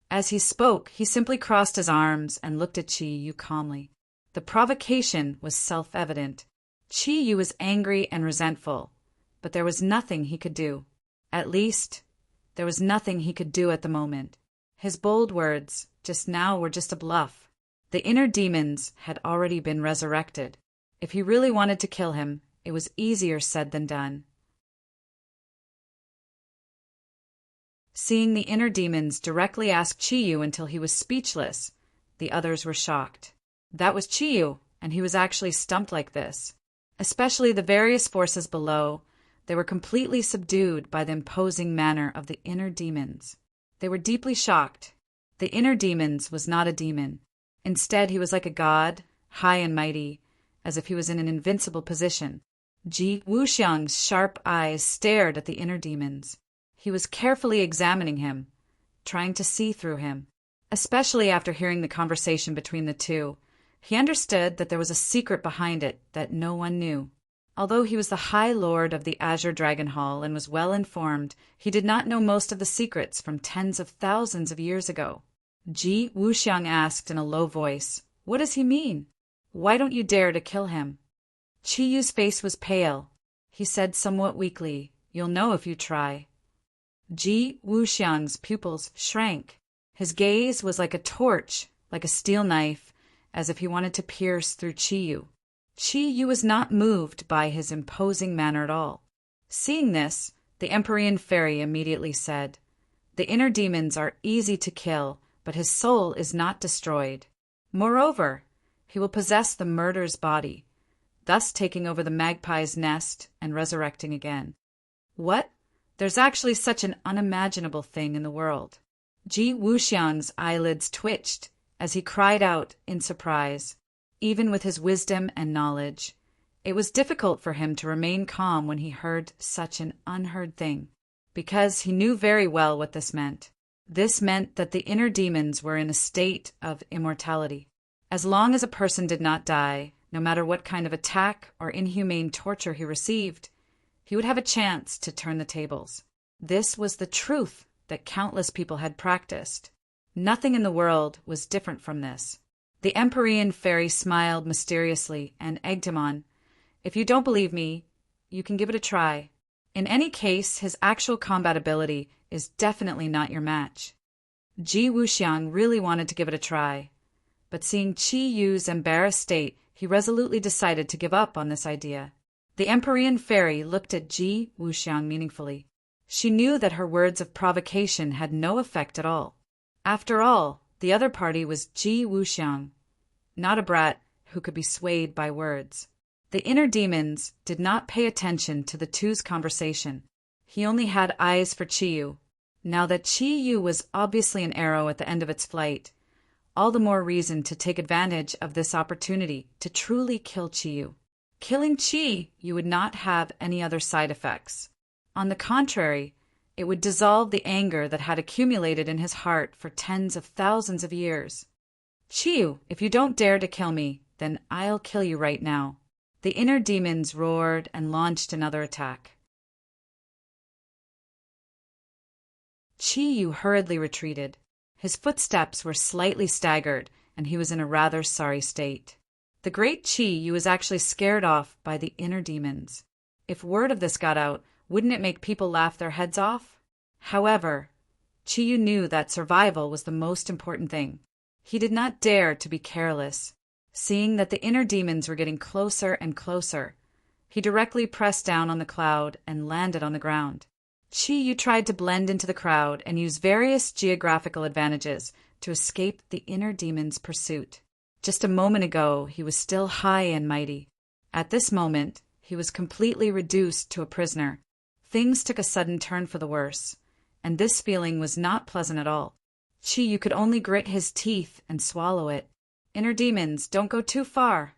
As he spoke, he simply crossed his arms and looked at Chi Yu calmly. The provocation was self-evident. Chi Yu was angry and resentful, but there was nothing he could do. At least, there was nothing he could do at the moment. His bold words just now were just a bluff. The inner demons had already been resurrected. If he really wanted to kill him, it was easier said than done. Seeing the inner demons directly ask Chi Yu until he was speechless, the others were shocked. That was Chi Yu, and he was actually stumped like this. Especially the various forces below, they were completely subdued by the imposing manner of the inner demons. They were deeply shocked. The inner demons was not a demon. Instead, he was like a god, high and mighty, as if he was in an invincible position. Ji Wuxiang's sharp eyes stared at the inner demons. He was carefully examining him, trying to see through him. Especially after hearing the conversation between the two, he understood that there was a secret behind it that no one knew. Although he was the High Lord of the Azure Dragon Hall and was well informed, he did not know most of the secrets from tens of thousands of years ago. Ji Wuxiang asked in a low voice, "What does he mean? Why don't you dare to kill him?" Qi Yu's face was pale. He said somewhat weakly, "You'll know if you try." Ji Wuxiang's pupils shrank. His gaze was like a torch, like a steel knife, as if he wanted to pierce through Qi Yu. Qi Yu was not moved by his imposing manner at all. Seeing this, the Empyrean Fairy immediately said, "The inner demons are easy to kill, but his soul is not destroyed. Moreover, he will possess the murderer's body, thus taking over the magpie's nest and resurrecting again." What? There's actually such an unimaginable thing in the world. Ji Wuxiang's eyelids twitched as he cried out in surprise. Even with his wisdom and knowledge, it was difficult for him to remain calm when he heard such an unheard thing, because he knew very well what this meant. This meant that the inner demons were in a state of immortality. As long as a person did not die, no matter what kind of attack or inhumane torture he received, he would have a chance to turn the tables. This was the truth that countless people had practiced. Nothing in the world was different from this. The Empyrean Fairy smiled mysteriously and egged him on. "If you don't believe me, you can give it a try. In any case, his actual combat ability is definitely not your match." Ji Wuxiang really wanted to give it a try, but seeing Qi Yu's embarrassed state, he resolutely decided to give up on this idea. The Empyrean Fairy looked at Ji Wuxiang meaningfully. She knew that her words of provocation had no effect at all. After all, the other party was Ji Wuxiang, not a brat who could be swayed by words. The inner demons did not pay attention to the two's conversation. He only had eyes for Qi Yu. Now that Qi Yu was obviously an arrow at the end of its flight, all the more reason to take advantage of this opportunity to truly kill Qi Yu. Killing Qi Yu would not have any other side effects. On the contrary, it would dissolve the anger that had accumulated in his heart for tens of thousands of years. "Qi Yu, if you don't dare to kill me, then I'll kill you right now." The inner demons roared and launched another attack. Qi Yu hurriedly retreated. His footsteps were slightly staggered, and he was in a rather sorry state. The great Qi Yu was actually scared off by the inner demons. If word of this got out, wouldn't it make people laugh their heads off? However, Qi Yu knew that survival was the most important thing. He did not dare to be careless. Seeing that the inner demons were getting closer and closer, he directly pressed down on the cloud and landed on the ground. Qi Yu tried to blend into the crowd and use various geographical advantages to escape the inner demon's pursuit. Just a moment ago, he was still high and mighty. At this moment, he was completely reduced to a prisoner. Things took a sudden turn for the worse, and this feeling was not pleasant at all. Qi Yu could only grit his teeth and swallow it. "Inner demons, don't go too far."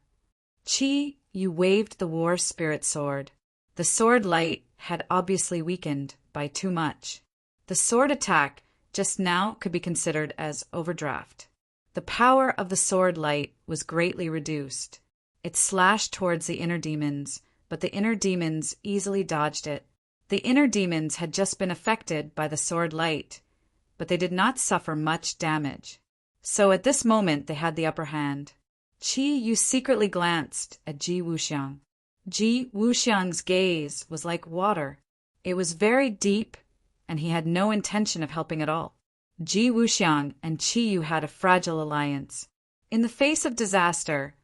Qi Yu waved the war spirit sword. The sword light had obviously weakened by too much. The sword attack just now could be considered as overdraft. The power of the sword light was greatly reduced. It slashed towards the inner demons, but the inner demons easily dodged it. The inner demons had just been affected by the sword light, but they did not suffer much damage. So at this moment they had the upper hand. Qi Yu secretly glanced at Ji Wuxiang. Ji Wuxiang's gaze was like water. It was very deep, and he had no intention of helping at all. Ji Wuxiang and Qi Yu had a fragile alliance. In the face of disaster,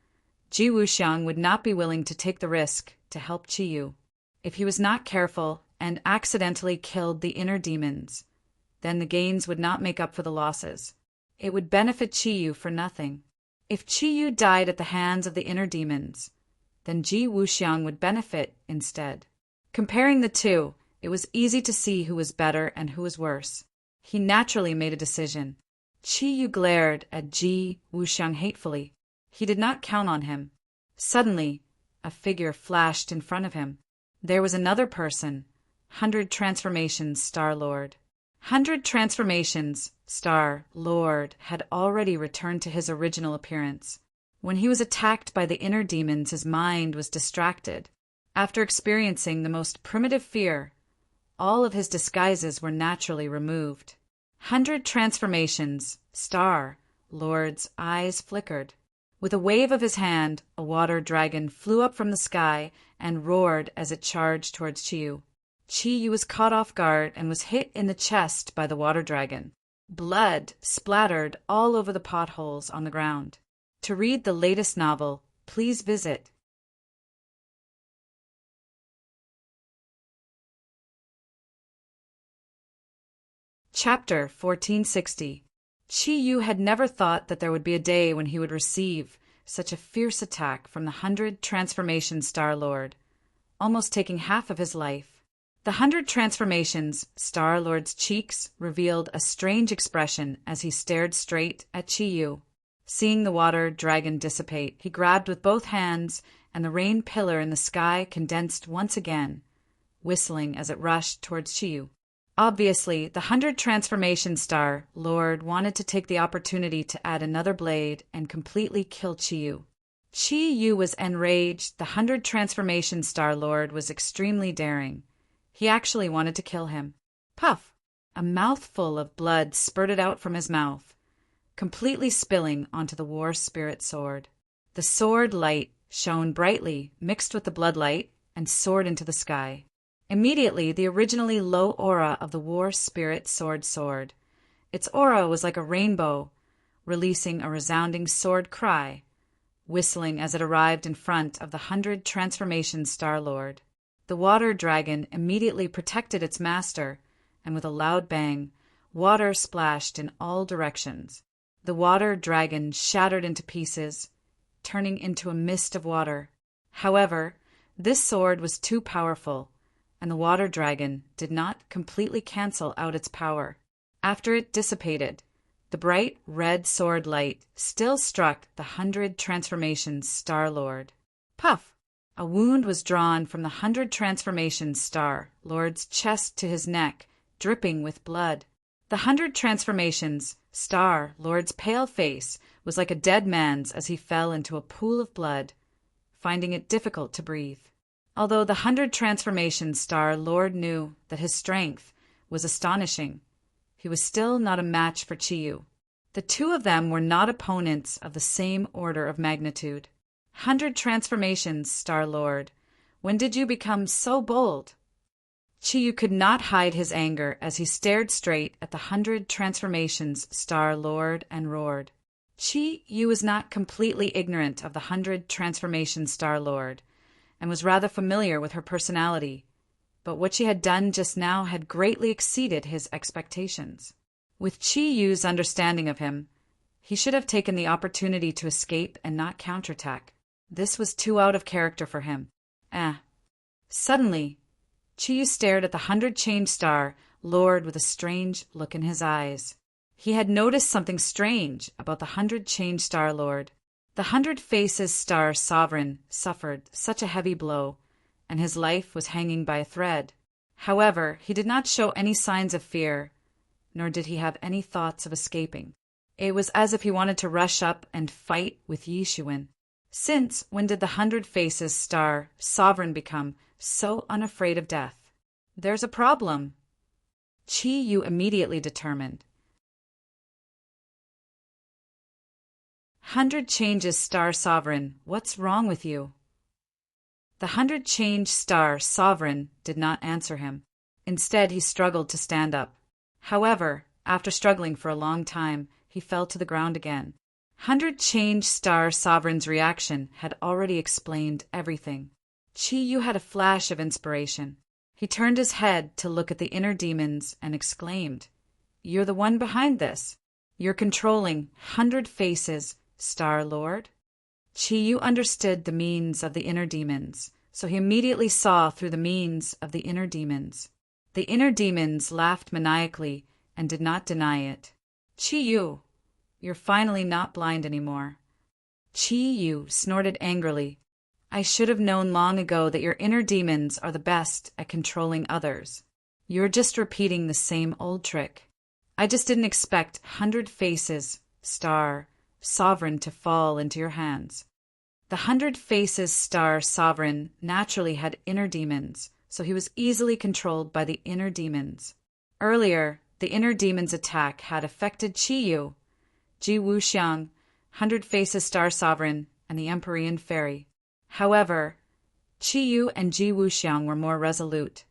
Ji Wuxiang would not be willing to take the risk to help Qi Yu. If he was not careful and accidentally killed the inner demons, then the gains would not make up for the losses. It would benefit Qi Yu for nothing. If Qi Yu died at the hands of the inner demons, then Ji Wuxiang would benefit instead. Comparing the two, it was easy to see who was better and who was worse. He naturally made a decision. Chi Yu glared at Ji Wuxiang hatefully. He did not count on him. Suddenly, a figure flashed in front of him. There was another person, 100 Transformations Star-Lord. 100 Transformations Star-Lord had already returned to his original appearance. When he was attacked by the inner demons, his mind was distracted. After experiencing the most primitive fear, all of his disguises were naturally removed. 100 Transformations Star-Lord's eyes flickered. With a wave of his hand, a water dragon flew up from the sky and roared as it charged towards Chi Yu. Chi Yu was caught off guard and was hit in the chest by the water dragon. Blood splattered all over the potholes on the ground. To read the latest novel, please visit Chapter 1460. Chi Yu had never thought that there would be a day when he would receive such a fierce attack from the 100 Transformation Star-Lord, almost taking half of his life. The 100 Transformations Star-Lord's cheeks revealed a strange expression as he stared straight at Chi Yu. Seeing the water dragon dissipate, he grabbed with both hands, and the rain pillar in the sky condensed once again, whistling as it rushed towards Chi Yu. Obviously, the 100 Transformation Star-Lord wanted to take the opportunity to add another blade and completely kill Chi Yu. Chi Yu was enraged. The 100 Transformation Star-Lord was extremely daring. He actually wanted to kill him. Puff! A mouthful of blood spurted out from his mouth, completely spilling onto the war spirit sword. The sword light shone brightly, mixed with the blood light, and soared into the sky. Immediately, the originally low aura of the war spirit sword soared. Its aura was like a rainbow, releasing a resounding sword cry, whistling as it arrived in front of the 100 Transformation Star-Lord. The water dragon immediately protected its master, and with a loud bang, water splashed in all directions. The water dragon shattered into pieces, turning into a mist of water. However, this sword was too powerful, and the water dragon did not completely cancel out its power. After it dissipated, the bright red sword light still struck the 100 Transformations Star-Lord. Puff! A wound was drawn from the 100 Transformations Star-Lord's chest to his neck, dripping with blood. The 100 Transformations Star-Lord's pale face was like a dead man's as he fell into a pool of blood, finding it difficult to breathe. Although the 100 Transformations Star-Lord knew that his strength was astonishing, he was still not a match for Chi Yu. The two of them were not opponents of the same order of magnitude. 100 Transformations Star-Lord, when did you become so bold? Chi Yu could not hide his anger as he stared straight at the 100 Transformations Star-Lord and roared. Chi Yu was not completely ignorant of the 100 Transformations Star-Lord, and was rather familiar with her personality, but what she had done just now had greatly exceeded his expectations. With Chi Yu's understanding of him, he should have taken the opportunity to escape and not counterattack. This was too out of character for him. Suddenly, Chi Yu stared at the 100 Change Star-Lord with a strange look in his eyes. He had noticed something strange about the 100 Change Star-Lord. The 100 Faces Star Sovereign suffered such a heavy blow, and his life was hanging by a thread. However, he did not show any signs of fear, nor did he have any thoughts of escaping. It was as if he wanted to rush up and fight with Yishuin. Since when did the 100 Faces Star Sovereign become so unafraid of death? There's a problem, Chi Yu immediately determined. 100 Changes Star Sovereign, what's wrong with you? The 100 Change Star Sovereign did not answer him. Instead, he struggled to stand up. However, after struggling for a long time, he fell to the ground again. 100 Change Star Sovereign's reaction had already explained everything. Chi Yu had a flash of inspiration. He turned his head to look at the inner demons and exclaimed, "You're the one behind this. You're controlling 100 Faces Star-Lord?" Chi Yu understood the means of the inner demons, so he immediately saw through the means of the inner demons. The inner demons laughed maniacally and did not deny it. "Chi Yu, You're finally not blind anymore. Chi Yu snorted angrily. I should have known long ago that your inner demons are the best at controlling others. You're just repeating the same old trick. I just didn't expect 100 Faces, Star, Sovereign to fall into your hands. The 100 Faces Star Sovereign naturally had inner demons, so he was easily controlled by the inner demons. Earlier, the inner demons' attack had affected Chi Yu, Ji Wuxiang, 100 Faces Star Sovereign, and the Empyrean Fairy. However, Chi Yu and Ji Wuxiang were more resolute,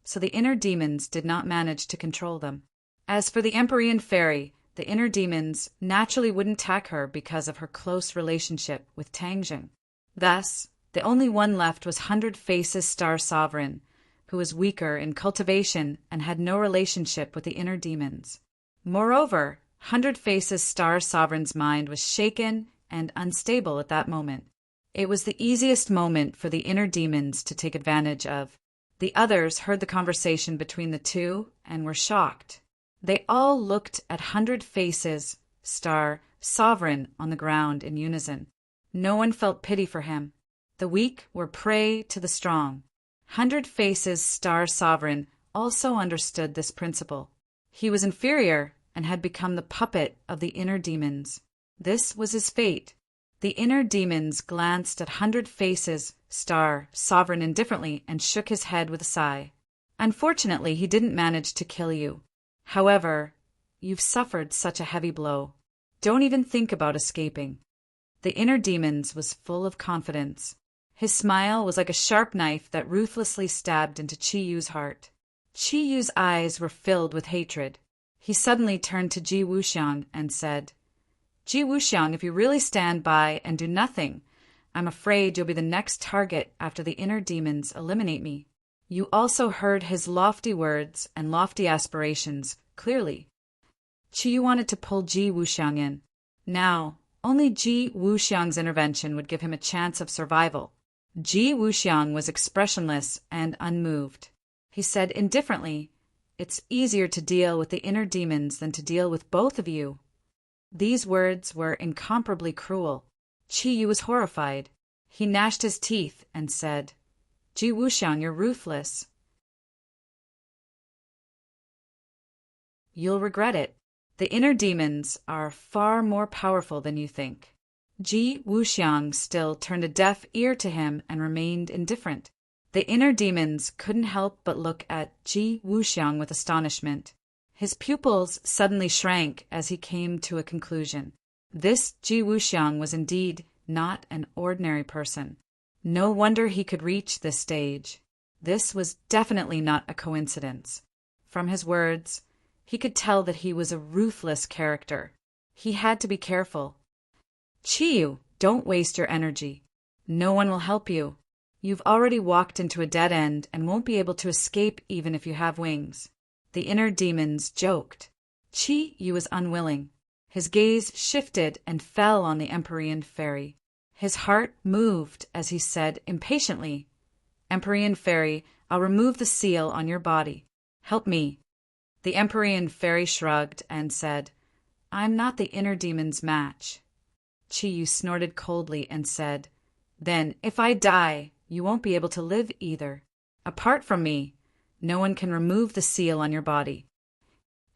so the inner demons did not manage to control them. As for the Empyrean Fairy, the inner demons naturally wouldn't attack her because of her close relationship with Tangjing. Thus, the only one left was 100 Faces Star Sovereign, who was weaker in cultivation and had no relationship with the inner demons. Moreover, 100 Faces Star Sovereign's mind was shaken and unstable at that moment. It was the easiest moment for the inner demons to take advantage of. The others heard the conversation between the two and were shocked. They all looked at 100 Faces Star Sovereign on the ground in unison. No one felt pity for him. The weak were prey to the strong. 100 Faces Star Sovereign also understood this principle. He was inferior and had become the puppet of the inner demons. This was his fate. The inner demons glanced at 100 Faces Star Sovereign indifferently and shook his head with a sigh. Unfortunately, he didn't manage to kill you. However, you've suffered such a heavy blow. Don't even think about escaping. The inner demons was full of confidence. His smile was like a sharp knife that ruthlessly stabbed into Chi Yu's heart. Chi Yu's eyes were filled with hatred. He suddenly turned to Ji Wuxiang and said, Ji Wuxiang, if you really stand by and do nothing, I'm afraid you'll be the next target after the inner demons eliminate me. You also heard his lofty words and lofty aspirations clearly. Chi Yu wanted to pull Ji Wuxiang in. Now, only Ji Wuxiang's intervention would give him a chance of survival. Ji Wuxiang was expressionless and unmoved. He said indifferently, It's easier to deal with the inner demons than to deal with both of you. These words were incomparably cruel. Chi Yu was horrified. He gnashed his teeth and said, Ji Wuxiang, you're ruthless. You'll regret it. The inner demons are far more powerful than you think. Ji Wuxiang still turned a deaf ear to him and remained indifferent. The inner demons couldn't help but look at Ji Wuxiang with astonishment. His pupils suddenly shrank as he came to a conclusion. This Ji Wuxiang was indeed not an ordinary person. No wonder he could reach this stage. This was definitely not a coincidence. From his words, he could tell that he was a ruthless character. He had to be careful. Chi Yu, don't waste your energy. No one will help you. You've already walked into a dead end and won't be able to escape even if you have wings. The inner demons joked. Chi Yu was unwilling. His gaze shifted and fell on the Empyrean Fairy. His heart moved as he said impatiently, Empyrean Fairy, I'll remove the seal on your body. Help me. The Empyrean Fairy shrugged and said, I'm not the inner demon's match. Chi Yu snorted coldly and said, Then, if I die, you won't be able to live either. Apart from me, no one can remove the seal on your body.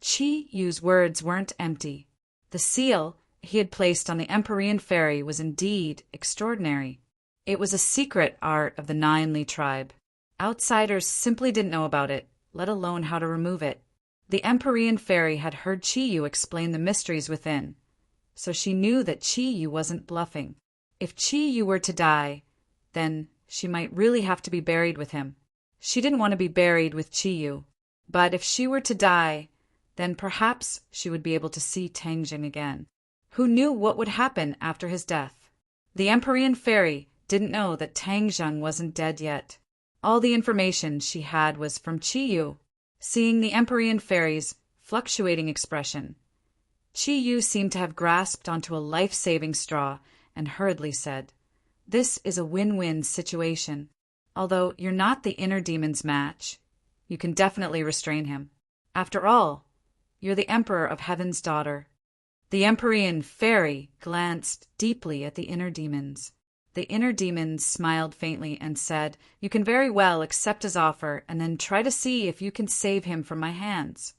Chi Yu's words weren't empty. The seal he had placed on the Empyrean Fairy was indeed extraordinary. It was a secret art of the Nine Li tribe. Outsiders simply didn't know about it, let alone how to remove it. The Empyrean Fairy had heard Chi Yu explain the mysteries within, so she knew that Chi Yu wasn't bluffing. If Chi Yu were to die, then she might really have to be buried with him. She didn't want to be buried with Chi Yu, but if she were to die, then perhaps she would be able to see Tangjing again. Who knew what would happen after his death? The Empyrean Fairy didn't know that Tangjing wasn't dead yet. All the information she had was from Chi Yu. Seeing the Empyrean Fairy's fluctuating expression, Chi Yu seemed to have grasped onto a life-saving straw and hurriedly said, This is a win-win situation. Although you're not the inner demon's match, you can definitely restrain him. After all, you're the Emperor of Heaven's daughter. The Empyrean fairy glanced deeply at the inner demons. The inner demons smiled faintly and said, "You can very well accept his offer and then try to see if you can save him from my hands."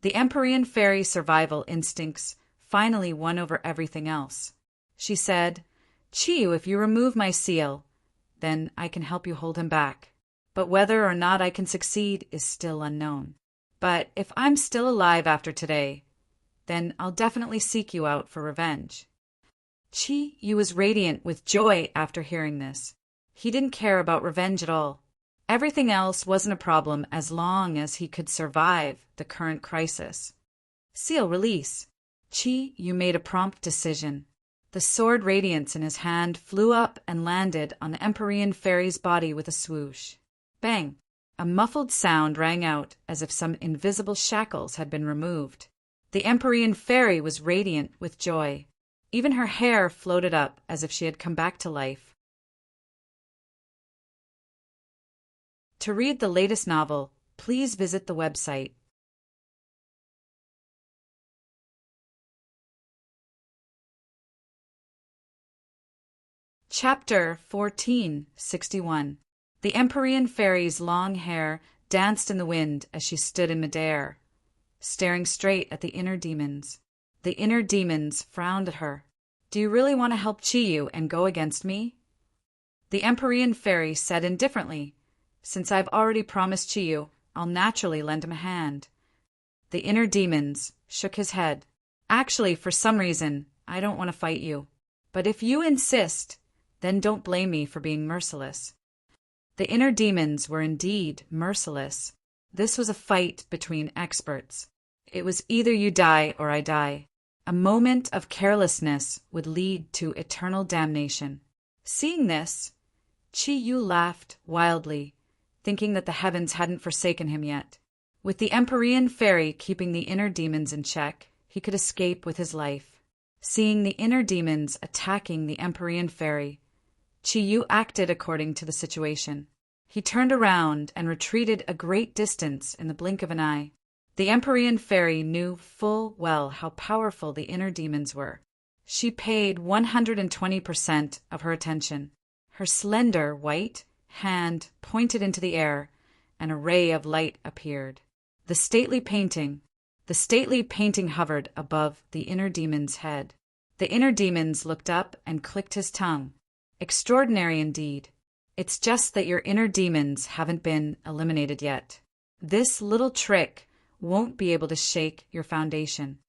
The Empyrean fairy's survival instincts finally won over everything else. She said, "Chiyu, if you remove my seal, then I can help you hold him back. But whether or not I can succeed is still unknown. But if I'm still alive after today, then I'll definitely seek you out for revenge." Chi-Yu was radiant with joy after hearing this. He didn't care about revenge at all. Everything else wasn't a problem as long as he could survive the current crisis. Seal release. Chi-Yu made a prompt decision. The sword radiance in his hand flew up and landed on the Empyrean fairy's body with a swoosh. Bang! A muffled sound rang out as if some invisible shackles had been removed. The Empyrean fairy was radiant with joy. Even her hair floated up as if she had come back to life. To read the latest novel, please visit the website. Chapter 1461. The Empyrean fairy's long hair danced in the wind as she stood in midair, staring straight at the inner demons. The inner demons frowned at her. "Do you really want to help Chiyu and go against me?" The Empyrean fairy said indifferently, "Since I've already promised Chiyu, I'll naturally lend him a hand." The inner demons shook his head. "Actually, for some reason, I don't want to fight you. But if you insist, then don't blame me for being merciless." The inner demons were indeed merciless. This was a fight between experts. It was either you die or I die. A moment of carelessness would lead to eternal damnation. Seeing this, Chi-Yu laughed wildly, thinking that the heavens hadn't forsaken him yet. With the Empyrean fairy keeping the inner demons in check, he could escape with his life. Seeing the inner demons attacking the Empyrean fairy, Chi-Yu acted according to the situation. He turned around and retreated a great distance in the blink of an eye. The Empyrean fairy knew full well how powerful the inner demons were. She paid 120% of her attention. Her slender white hand pointed into the air, and a ray of light appeared. The stately painting hovered above the inner demon's head. The inner demons looked up and clicked his tongue. "Extraordinary indeed. It's just that your inner demons haven't been eliminated yet. This little trick won't be able to shake your foundation."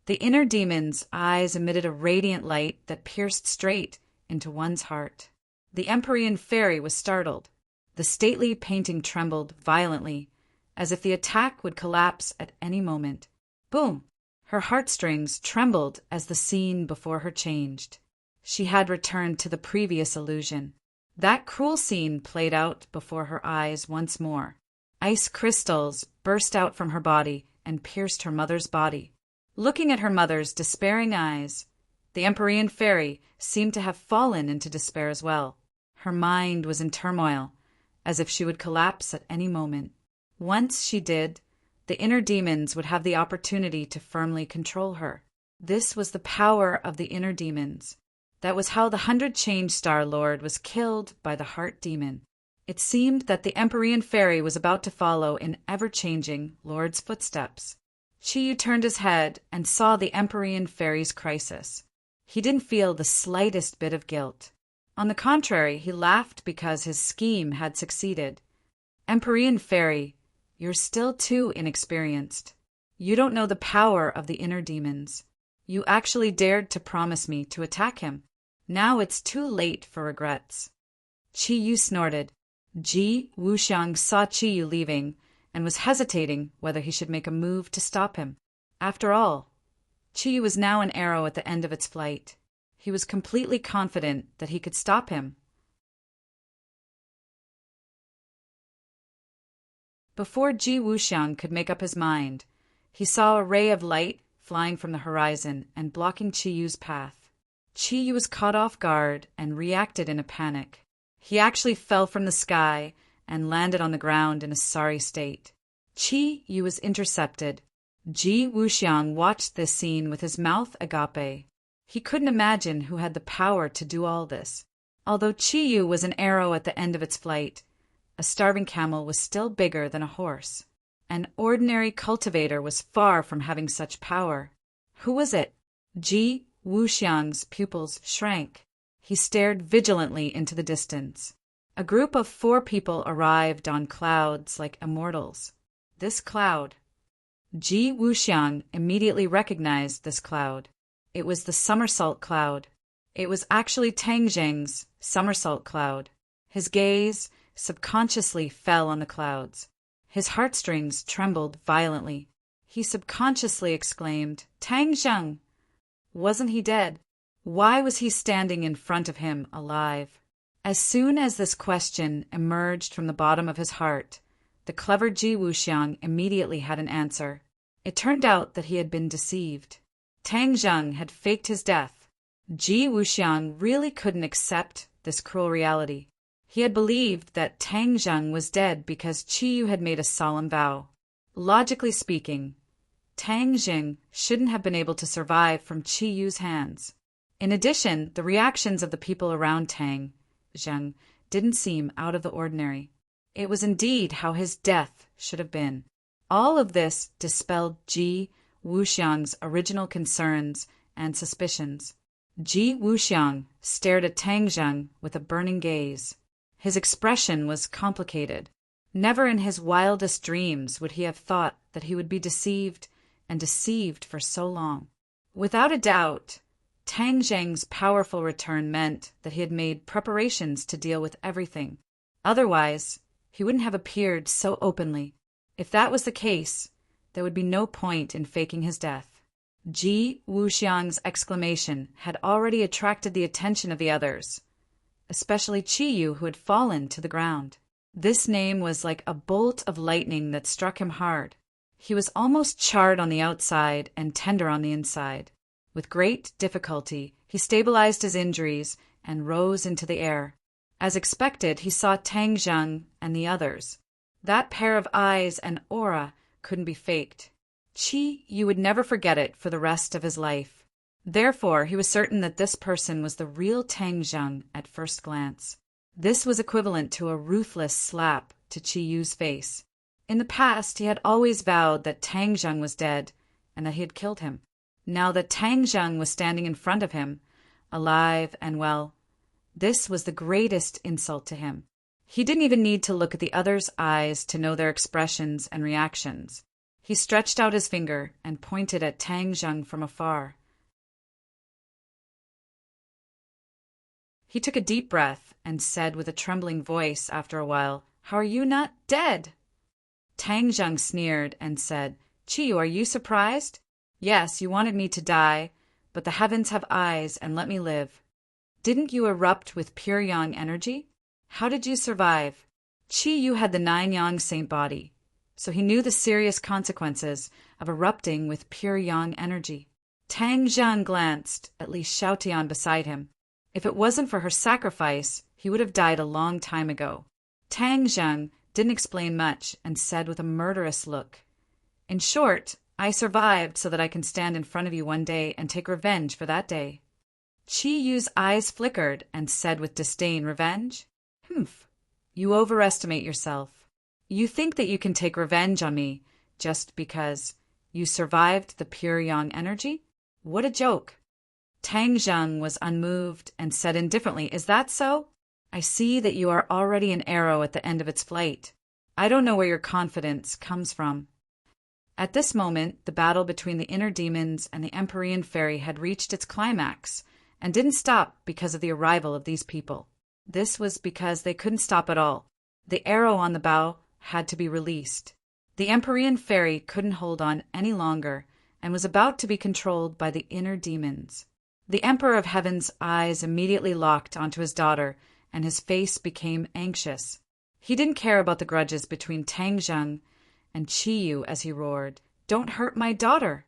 The inner demon's eyes emitted a radiant light that pierced straight into one's heart. The Empyrean fairy was startled. The stately painting trembled violently, as if the attack would collapse at any moment. Boom! Her heartstrings trembled as the scene before her changed. She had returned to the previous illusion. That cruel scene played out before her eyes once more. Ice crystals burst out from her body and pierced her mother's body. Looking at her mother's despairing eyes, the Empyrean fairy seemed to have fallen into despair as well. Her mind was in turmoil, as if she would collapse at any moment. Once she did, the inner demons would have the opportunity to firmly control her. This was the power of the inner demons. That was how the 100 Change Star Lord was killed by the Heart Demon. It seemed that the Empyrean fairy was about to follow in ever-changing Lord's footsteps. Chi-Yu turned his head and saw the Empyrean fairy's crisis. He didn't feel the slightest bit of guilt. On the contrary, he laughed because his scheme had succeeded. "Empyrean fairy, you're still too inexperienced. You don't know the power of the inner demons. You actually dared to promise me to attack him. Now it's too late for regrets." Chi-Yu snorted. Ji Wuxiang saw Chi-Yu leaving and was hesitating whether he should make a move to stop him. After all, Chi-Yu was now an arrow at the end of its flight. He was completely confident that he could stop him. Before Ji Wuxiang could make up his mind, he saw a ray of light flying from the horizon and blocking Chi-Yu's path. Chi-Yu was caught off guard and reacted in a panic. He actually fell from the sky and landed on the ground in a sorry state. Chi-Yu was intercepted, Ji Wuxiang watched this scene with his mouth agape. He couldn't imagine who had the power to do all this. Although Qi Yu was an arrow at the end of its flight, a starving camel was still bigger than a horse. An ordinary cultivator was far from having such power. Who was it? Ji Wuxiang's pupils shrank. He stared vigilantly into the distance. A group of 4 people arrived on clouds like immortals. This cloud. Ji Wuxiang immediately recognized this cloud. It was the somersault cloud. It was actually Tang Zheng's somersault cloud. His gaze subconsciously fell on the clouds. His heartstrings trembled violently. He subconsciously exclaimed, "Tang Zheng! Wasn't he dead? Why was he standing in front of him alive?" As soon as this question emerged from the bottom of his heart, the clever Ji Wuxiang immediately had an answer. It turned out that he had been deceived. Tang Zheng had faked his death. Ji Wuxiang really couldn't accept this cruel reality. He had believed that Tang Zheng was dead because Qi Yu had made a solemn vow. Logically speaking, Tang Zheng shouldn't have been able to survive from Qi Yu's hands. In addition, the reactions of the people around Tang Zheng didn't seem out of the ordinary. It was indeed how his death should have been. All of this dispelled Ji Wuxiang's original concerns and suspicions. Ji Wuxiang stared at Tang Zheng with a burning gaze. His expression was complicated. Never in his wildest dreams would he have thought that he would be deceived and deceived for so long. Without a doubt, Tang Zheng's powerful return meant that he had made preparations to deal with everything. Otherwise, he wouldn't have appeared so openly. If that was the case, there would be no point in faking his death. Ji Wuxiang's exclamation had already attracted the attention of the others, especially Qi Yu, who had fallen to the ground. This name was like a bolt of lightning that struck him hard. He was almost charred on the outside and tender on the inside. With great difficulty, he stabilized his injuries and rose into the air. As expected, he saw Tang Zheng and the others. That pair of eyes and aura couldn't be faked. Qi Yu would never forget it for the rest of his life. Therefore, he was certain that this person was the real Tang Zheng at first glance. This was equivalent to a ruthless slap to Qi Yu's face. In the past, he had always vowed that Tang Zheng was dead and that he had killed him. Now that Tang Zheng was standing in front of him, alive and well, this was the greatest insult to him. He didn't even need to look at the others' eyes to know their expressions and reactions. He stretched out his finger and pointed at Tang Zheng from afar. He took a deep breath and said with a trembling voice after a while, "How are you not dead?" Tang Zheng sneered and said, "Qi Yu, are you surprised? Yes, you wanted me to die, but the heavens have eyes and let me live. Didn't you erupt with pure yang energy? How did you survive?" Qi Yu had the 9 yang saint body, so he knew the serious consequences of erupting with pure yang energy. Tang Zheng glanced at Li Xiaotian beside him. If it wasn't for her sacrifice, he would have died a long time ago. Tang Zheng didn't explain much and said with a murderous look, "In short, I survived so that I can stand in front of you one day and take revenge for that day." Qi Yu's eyes flickered and said with disdain, "Revenge? Humph, you overestimate yourself. You think that you can take revenge on me just because you survived the pure yang energy? What a joke." Tang Zheng was unmoved and said indifferently, "Is that so? I see that you are already an arrow at the end of its flight. I don't know where your confidence comes from." At this moment, the battle between the inner demons and the Empyrean fairy had reached its climax and didn't stop because of the arrival of these people. This was because they couldn't stop at all. The arrow on the bow had to be released. The Empyrean fairy couldn't hold on any longer and was about to be controlled by the inner demons. The Emperor of Heaven's eyes immediately locked onto his daughter, and his face became anxious. He didn't care about the grudges between Tang Zheng and Qi Yu as he roared, "Don't hurt my daughter!"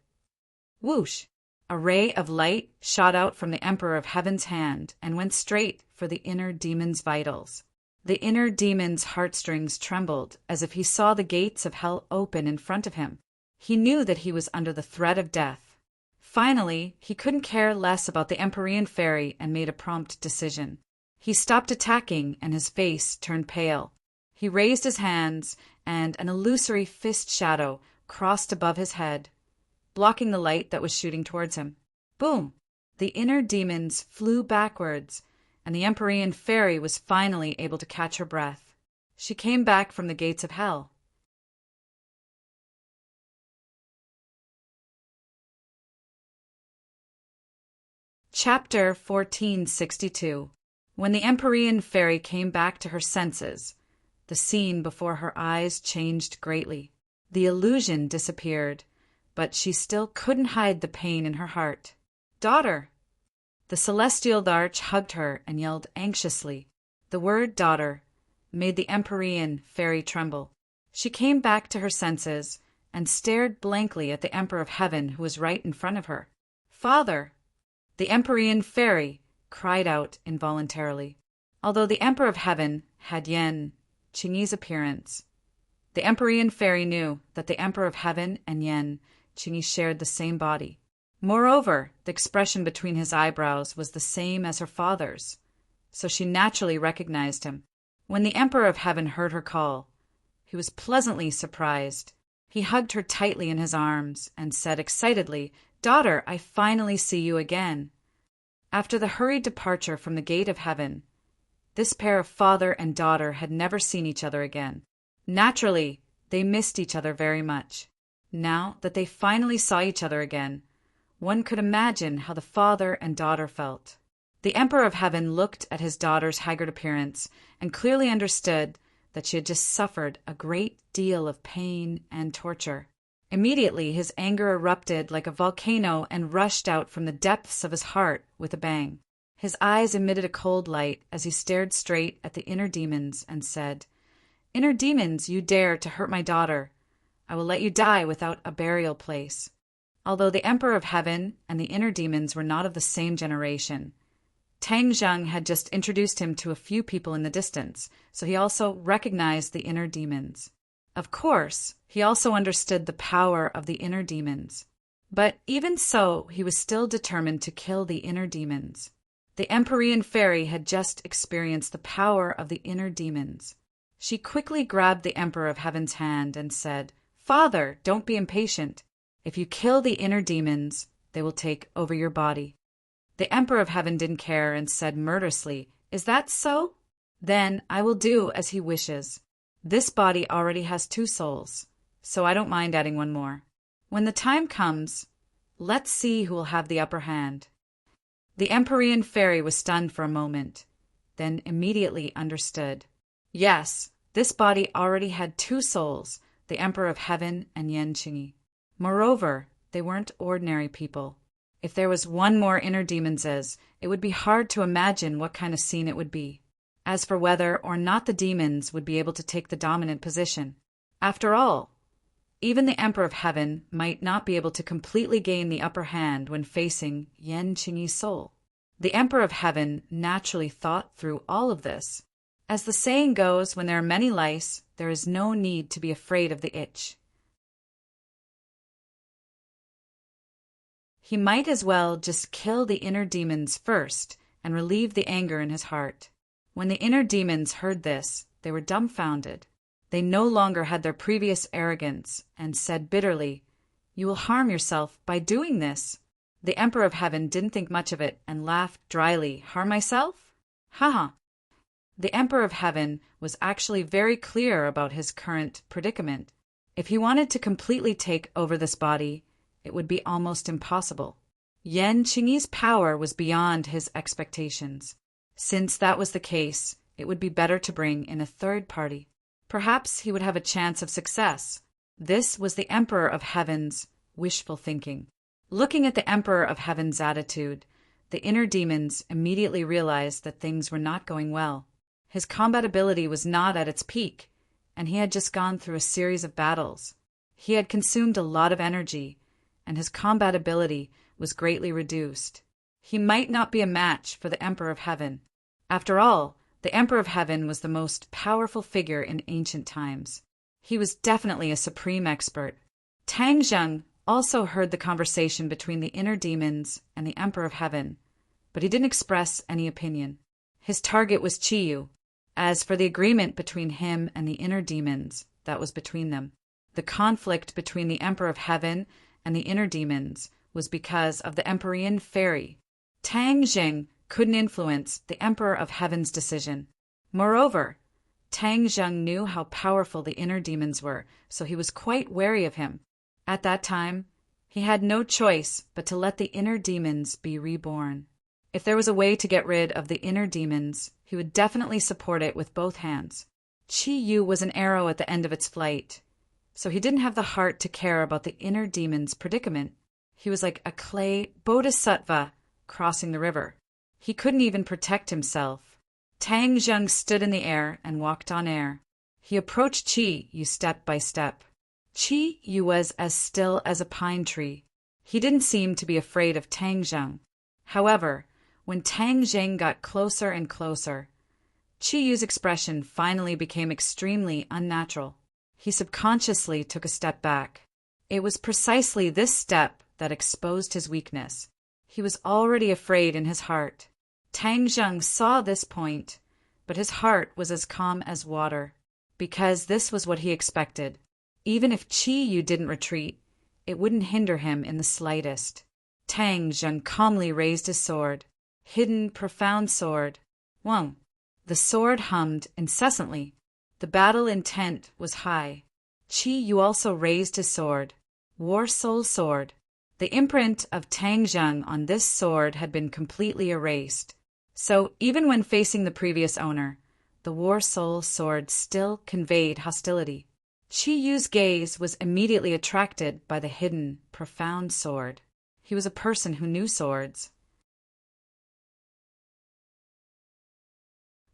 Whoosh! A ray of light shot out from the Emperor of Heaven's hand and went straight for the inner demon's vitals. The inner demon's heartstrings trembled as if he saw the gates of hell open in front of him. He knew that he was under the threat of death. Finally, he couldn't care less about the Empyrean fairy and made a prompt decision. He stopped attacking and his face turned pale. He raised his hands and an illusory fist shadow crossed above his head, blocking the light that was shooting towards him. Boom! The inner demons flew backwards, and the Empyrean fairy was finally able to catch her breath. She came back from the gates of hell. Chapter 1462. When the Empyrean fairy came back to her senses, the scene before her eyes changed greatly. The illusion disappeared, but she still couldn't hide the pain in her heart. "Daughter!" The celestial larch hugged her and yelled anxiously. The word daughter made the Empyrean fairy tremble. She came back to her senses and stared blankly at the Emperor of Heaven who was right in front of her. "Father!" The Empyrean fairy cried out involuntarily. Although the Emperor of Heaven had Yan Qingyi's appearance, the Empyrean fairy knew that the Emperor of Heaven and Yan Qingyi shared the same body. Moreover, the expression between his eyebrows was the same as her father's, so she naturally recognized him. When the Emperor of Heaven heard her call, he was pleasantly surprised. He hugged her tightly in his arms and said excitedly, "Daughter, I finally see you again." After the hurried departure from the gate of heaven, this pair of father and daughter had never seen each other again. Naturally, they missed each other very much. Now that they finally saw each other again, one could imagine how the father and daughter felt. The Emperor of Heaven looked at his daughter's haggard appearance and clearly understood that she had just suffered a great deal of pain and torture. Immediately, his anger erupted like a volcano and rushed out from the depths of his heart with a bang. His eyes emitted a cold light as he stared straight at the inner demons and said, "Inner demons, you dare to hurt my daughter. I will let you die without a burial place." Although the Emperor of Heaven and the inner demons were not of the same generation, Tang Zheng had just introduced him to a few people in the distance, so he also recognized the inner demons. Of course, he also understood the power of the inner demons. But even so, he was still determined to kill the inner demons. The Empyrean fairy had just experienced the power of the inner demons. She quickly grabbed the Emperor of Heaven's hand and said, "Father, don't be impatient. If you kill the inner demons, they will take over your body." The Emperor of Heaven didn't care and said murderously, "Is that so? Then I will do as he wishes. This body already has 2 souls, so I don't mind adding 1 more. When the time comes, let's see who will have the upper hand." The Empyrean fairy was stunned for a moment, then immediately understood. Yes, this body already had 2 souls, the Emperor of Heaven and Yan Qingyi. Moreover, they weren't ordinary people. If there was 1 more inner demons, it would be hard to imagine what kind of scene it would be. As for whether or not the demons would be able to take the dominant position. After all, even the Emperor of Heaven might not be able to completely gain the upper hand when facing Yan Qingyi's soul. The Emperor of Heaven naturally thought through all of this. As the saying goes, when there are many lice, there is no need to be afraid of the itch. He might as well just kill the inner demons first and relieve the anger in his heart. When the inner demons heard this, they were dumbfounded. They no longer had their previous arrogance and said bitterly, "You will harm yourself by doing this." The Emperor of Heaven didn't think much of it and laughed dryly. "Harm myself? Haha." The Emperor of Heaven was actually very clear about his current predicament. If he wanted to completely take over this body, it would be almost impossible. Yan Qingyi's power was beyond his expectations. Since that was the case, it would be better to bring in a 3rd party. Perhaps he would have a chance of success. This was the Emperor of Heaven's wishful thinking. Looking at the Emperor of Heaven's attitude, the inner demons immediately realized that things were not going well. His combat ability was not at its peak, and he had just gone through a series of battles. He had consumed a lot of energy, and his combat ability was greatly reduced. He might not be a match for the Emperor of Heaven. After all, the Emperor of Heaven was the most powerful figure in ancient times. He was definitely a supreme expert. Tang Zheng also heard the conversation between the inner demons and the Emperor of Heaven, but he didn't express any opinion. His target was Qiyu. As for the agreement between him and the inner demons, that was between them. The conflict between the Emperor of Heaven and the inner demons was because of the Empyrean fairy. Tang Zheng couldn't influence the Emperor of Heaven's decision. Moreover, Tang Zheng knew how powerful the inner demons were, so he was quite wary of him. At that time, he had no choice but to let the inner demons be reborn. If there was a way to get rid of the inner demons, he would definitely support it with both hands. Qiyu was an arrow at the end of its flight, so he didn't have the heart to care about the inner demons' predicament. He was like a clay bodhisattva crossing the river. He couldn't even protect himself. Tang Zheng stood in the air and walked on air. He approached Qiyu step by step. Qiyu was as still as a pine tree. He didn't seem to be afraid of Tang Zheng. However, when Tang Zheng got closer and closer, Qiyu's expression finally became extremely unnatural. He subconsciously took a step back. It was precisely this step that exposed his weakness. He was already afraid in his heart. Tang Zheng saw this point, but his heart was as calm as water, because this was what he expected. Even if Qiyu didn't retreat, it wouldn't hinder him in the slightest. Tang Zheng calmly raised his sword. Hidden, profound sword. Wang. The sword hummed incessantly. The battle intent was high. Qiyu also raised his sword. War Soul Sword. The imprint of Tang Zheng on this sword had been completely erased. So, even when facing the previous owner, the War Soul Sword still conveyed hostility. Qiyu's gaze was immediately attracted by the hidden, profound sword. He was a person who knew swords.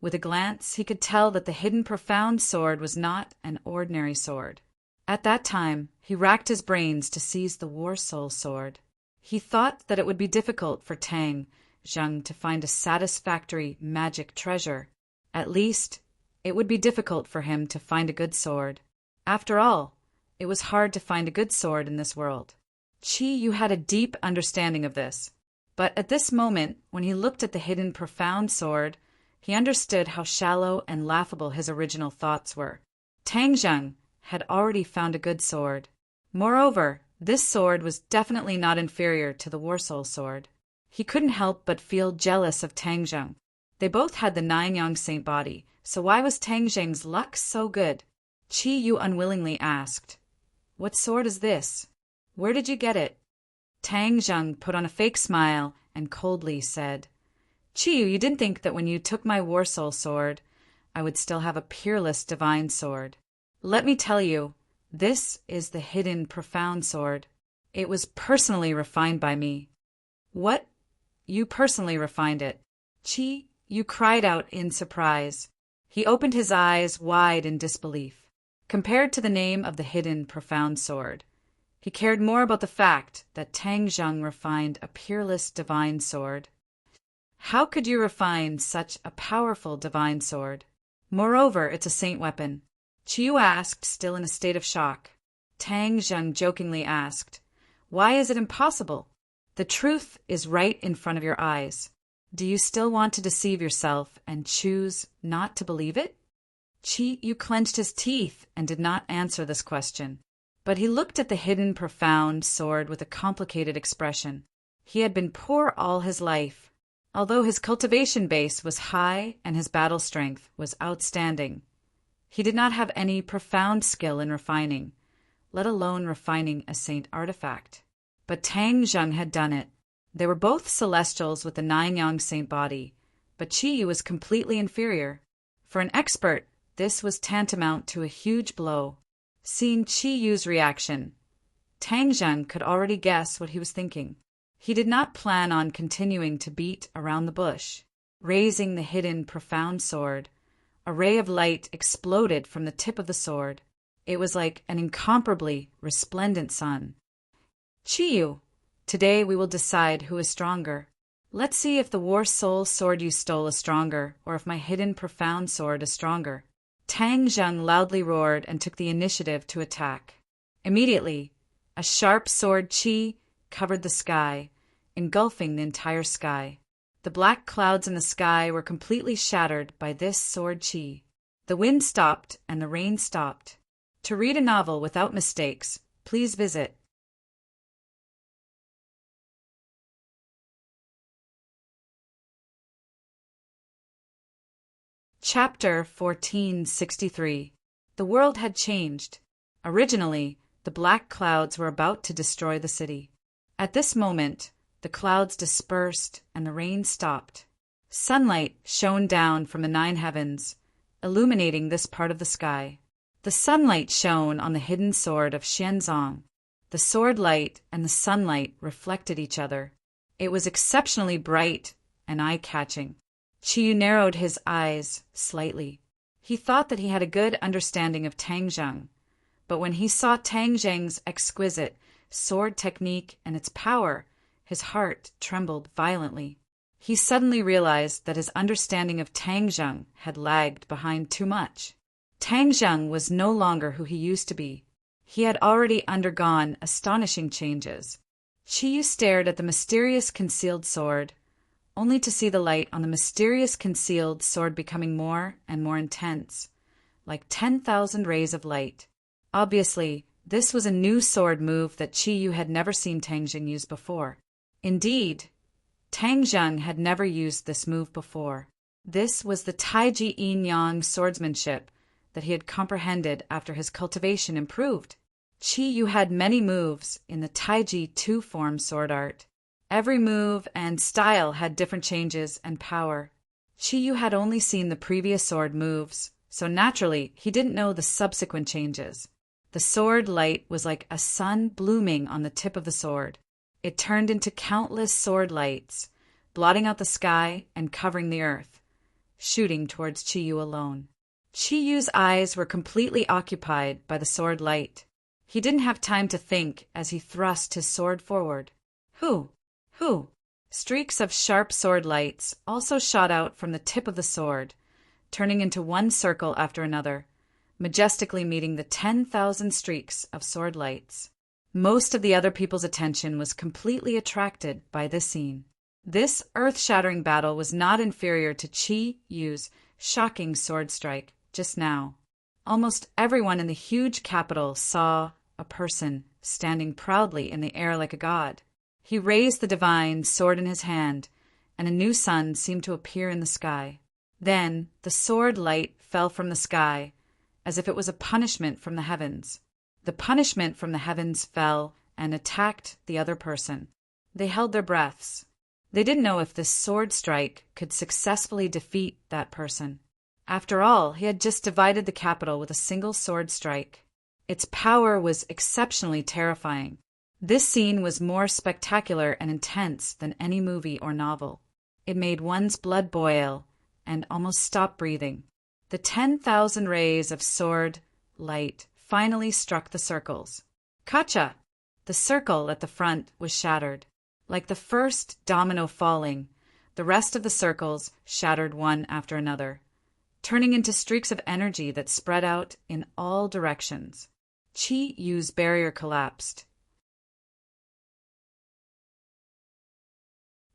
With a glance, he could tell that the hidden, profound sword was not an ordinary sword. At that time, he racked his brains to seize the War Soul Sword. He thought that it would be difficult for Tang Zheng to find a satisfactory magic treasure. At least, it would be difficult for him to find a good sword. After all, it was hard to find a good sword in this world. Qiyu had a deep understanding of this. But at this moment, when he looked at the hidden, profound sword, he understood how shallow and laughable his original thoughts were. Tang Zheng had already found a good sword. Moreover, this sword was definitely not inferior to the War Soul Sword. He couldn't help but feel jealous of Tang Zheng. They both had the nine-young saint body, so why was Tang Zheng's luck so good? Qiyu unwillingly asked, "What sword is this? Where did you get it?" Tang Zheng put on a fake smile and coldly said, "Qiyu, you didn't think that when you took my War Soul Sword, I would still have a peerless divine sword. Let me tell you, this is the hidden, profound sword. It was personally refined by me." "What? You personally refined it?" Qiyu cried out in surprise. He opened his eyes wide in disbelief. Compared to the name of the hidden, profound sword, he cared more about the fact that Tang Zheng refined a peerless divine sword. How could you refine such a powerful divine sword? Moreover, it's a saint weapon. Qiyu asked, still in a state of shock. Tang Zheng jokingly asked, "Why is it impossible? The truth is right in front of your eyes. Do you still want to deceive yourself and choose not to believe it?" Qiyu clenched his teeth and did not answer this question. But he looked at the hidden, profound sword with a complicated expression. He had been poor all his life. Although his cultivation base was high and his battle strength was outstanding, he did not have any profound skill in refining, let alone refining a saint artifact. But Tang Zheng had done it. They were both celestials with the nine-young saint body, but Qiyu was completely inferior. For an expert, this was tantamount to a huge blow. Seeing Qiyu's reaction, Tang Zheng could already guess what he was thinking. He did not plan on continuing to beat around the bush. Raising the hidden, profound sword, a ray of light exploded from the tip of the sword. It was like an incomparably resplendent sun. "Qiyu, today we will decide who is stronger. Let's see if the War Soul Sword you stole is stronger, or if my hidden, profound sword is stronger." Tang Zheng loudly roared and took the initiative to attack. Immediately, A sharp sword chi covered the sky, engulfing the entire sky. The black clouds in the sky were completely shattered by this sword chi. The wind stopped and the rain stopped. To read a novel without mistakes, please visit Chapter 1463. The world had changed. Originally, the black clouds were about to destroy the city. At this moment, the clouds dispersed and the rain stopped. Sunlight shone down from the 9 heavens, illuminating this part of the sky. The sunlight shone on the hidden sword of Xianzong. The sword light and the sunlight reflected each other. It was exceptionally bright and eye-catching. Qiyu narrowed his eyes slightly. He thought that he had a good understanding of Tang Zheng, but when he saw Tang Zheng's exquisite sword technique and its power, his heart trembled violently. He suddenly realized that his understanding of Tang Zheng had lagged behind too much. Tang Zheng was no longer who he used to be. He had already undergone astonishing changes. Qiyu stared at the mysterious concealed sword, only to see the light on the mysterious concealed sword becoming more and more intense, like 10,000 rays of light. Obviously, this was a new sword move that Qiyu had never seen Tang Zheng use before. Indeed, Tang Zheng had never used this move before. This was the Taiji Yin Yang swordsmanship that he had comprehended after his cultivation improved. Qiyu had many moves in the Taiji two-form sword art. Every move and style had different changes and power. Qiyu had only seen the previous sword moves, so naturally he didn't know the subsequent changes. The sword light was like a sun blooming on the tip of the sword. It turned into countless sword lights, blotting out the sky and covering the earth, shooting towards Qiyu alone. Qiyu's eyes were completely occupied by the sword light. He didn't have time to think as he thrust his sword forward. Who? Streaks of sharp sword lights also shot out from the tip of the sword, turning into one circle after another, majestically meeting the 10,000 streaks of sword lights. Most of the other people's attention was completely attracted by this scene. This earth-shattering battle was not inferior to Qiyu's shocking sword strike just now. Almost everyone in the huge capital saw a person standing proudly in the air like a god. He raised the divine sword in his hand, and a new sun seemed to appear in the sky. Then the sword light fell from the sky, as if it was a punishment from the heavens. The punishment from the heavens fell and attacked the other person. They held their breaths. They didn't know if this sword strike could successfully defeat that person. After all, he had just divided the capital with a single sword strike. Its power was exceptionally terrifying. This scene was more spectacular and intense than any movie or novel. It made one's blood boil and almost stop breathing. The 10,000 rays of sword light finally struck the circles. Kacha! The circle at the front was shattered. Like the first domino falling, the rest of the circles shattered one after another, turning into streaks of energy that spread out in all directions. Qiyu's barrier collapsed.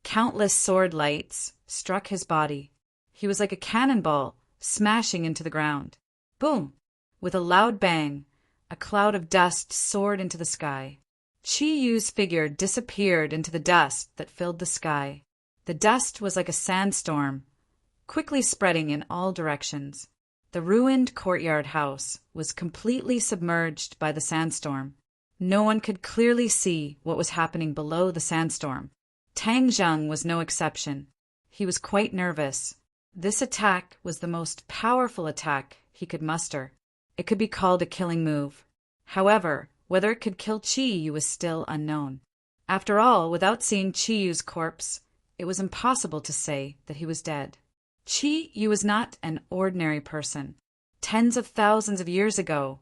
Countless sword lights struck his body. He was like a cannonball smashing into the ground. Boom! With a loud bang, a cloud of dust soared into the sky. Qiyu's figure disappeared into the dust that filled the sky. The dust was like a sandstorm, quickly spreading in all directions. The ruined courtyard house was completely submerged by the sandstorm. No one could clearly see what was happening below the sandstorm. Tang Zheng was no exception. He was quite nervous. This attack was the most powerful attack he could muster. It could be called a killing move. However, whether it could kill Qiyu was still unknown. After all, without seeing Qiyu's corpse, it was impossible to say that he was dead. Qiyu was not an ordinary person. Tens of thousands of years ago,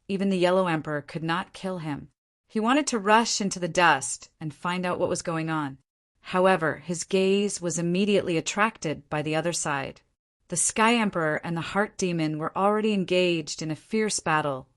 even the Yellow Emperor could not kill him. He wanted to rush into the dust and find out what was going on. However, his gaze was immediately attracted by the other side. The Sky Emperor and the Heart Demon were already engaged in a fierce battle,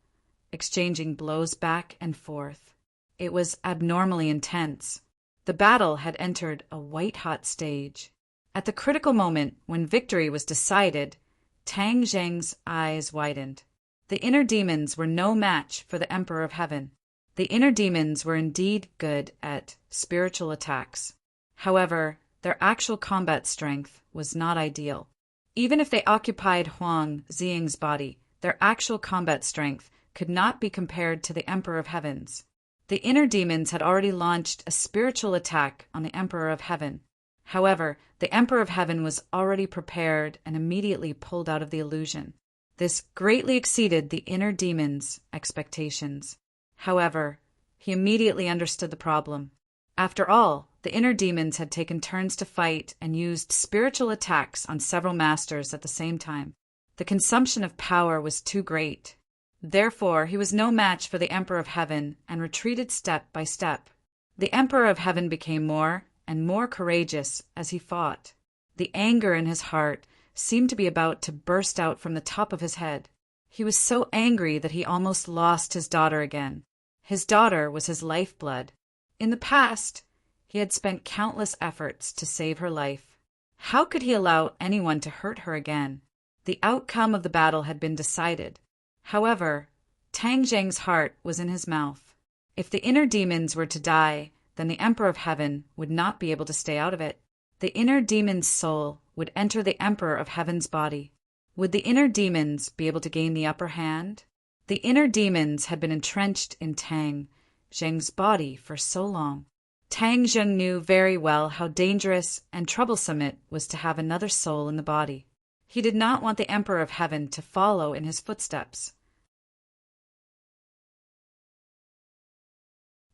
exchanging blows back and forth. It was abnormally intense. The battle had entered a white-hot stage. At the critical moment when victory was decided, Tang Zheng's eyes widened. The inner demons were no match for the Emperor of Heaven. The inner demons were indeed good at spiritual attacks. However, their actual combat strength was not ideal. Even if they occupied Huang Ziying's body, their actual combat strength could not be compared to the Emperor of Heaven's. The inner demons had already launched a spiritual attack on the Emperor of Heaven. However, the Emperor of Heaven was already prepared and immediately pulled out of the illusion. This greatly exceeded the inner demon's expectations. However, he immediately understood the problem. After all, the inner demons had taken turns to fight and used spiritual attacks on several masters at the same time. The consumption of power was too great. Therefore, he was no match for the Emperor of Heaven and retreated step by step. The Emperor of Heaven became more and more courageous as he fought. The anger in his heart seemed to be about to burst out from the top of his head. He was so angry that he almost lost his daughter again. His daughter was his lifeblood. In the past, he had spent countless efforts to save her life. How could he allow anyone to hurt her again? The outcome of the battle had been decided. However, Tang Zheng's heart was in his mouth. If the inner demons were to die, then the Emperor of Heaven would not be able to stay out of it. The inner demon's soul would enter the Emperor of Heaven's body. Would the inner demons be able to gain the upper hand? The inner demons had been entrenched in Tang Zheng's body for so long. Tang Zheng knew very well how dangerous and troublesome it was to have another soul in the body. He did not want the Emperor of Heaven to follow in his footsteps.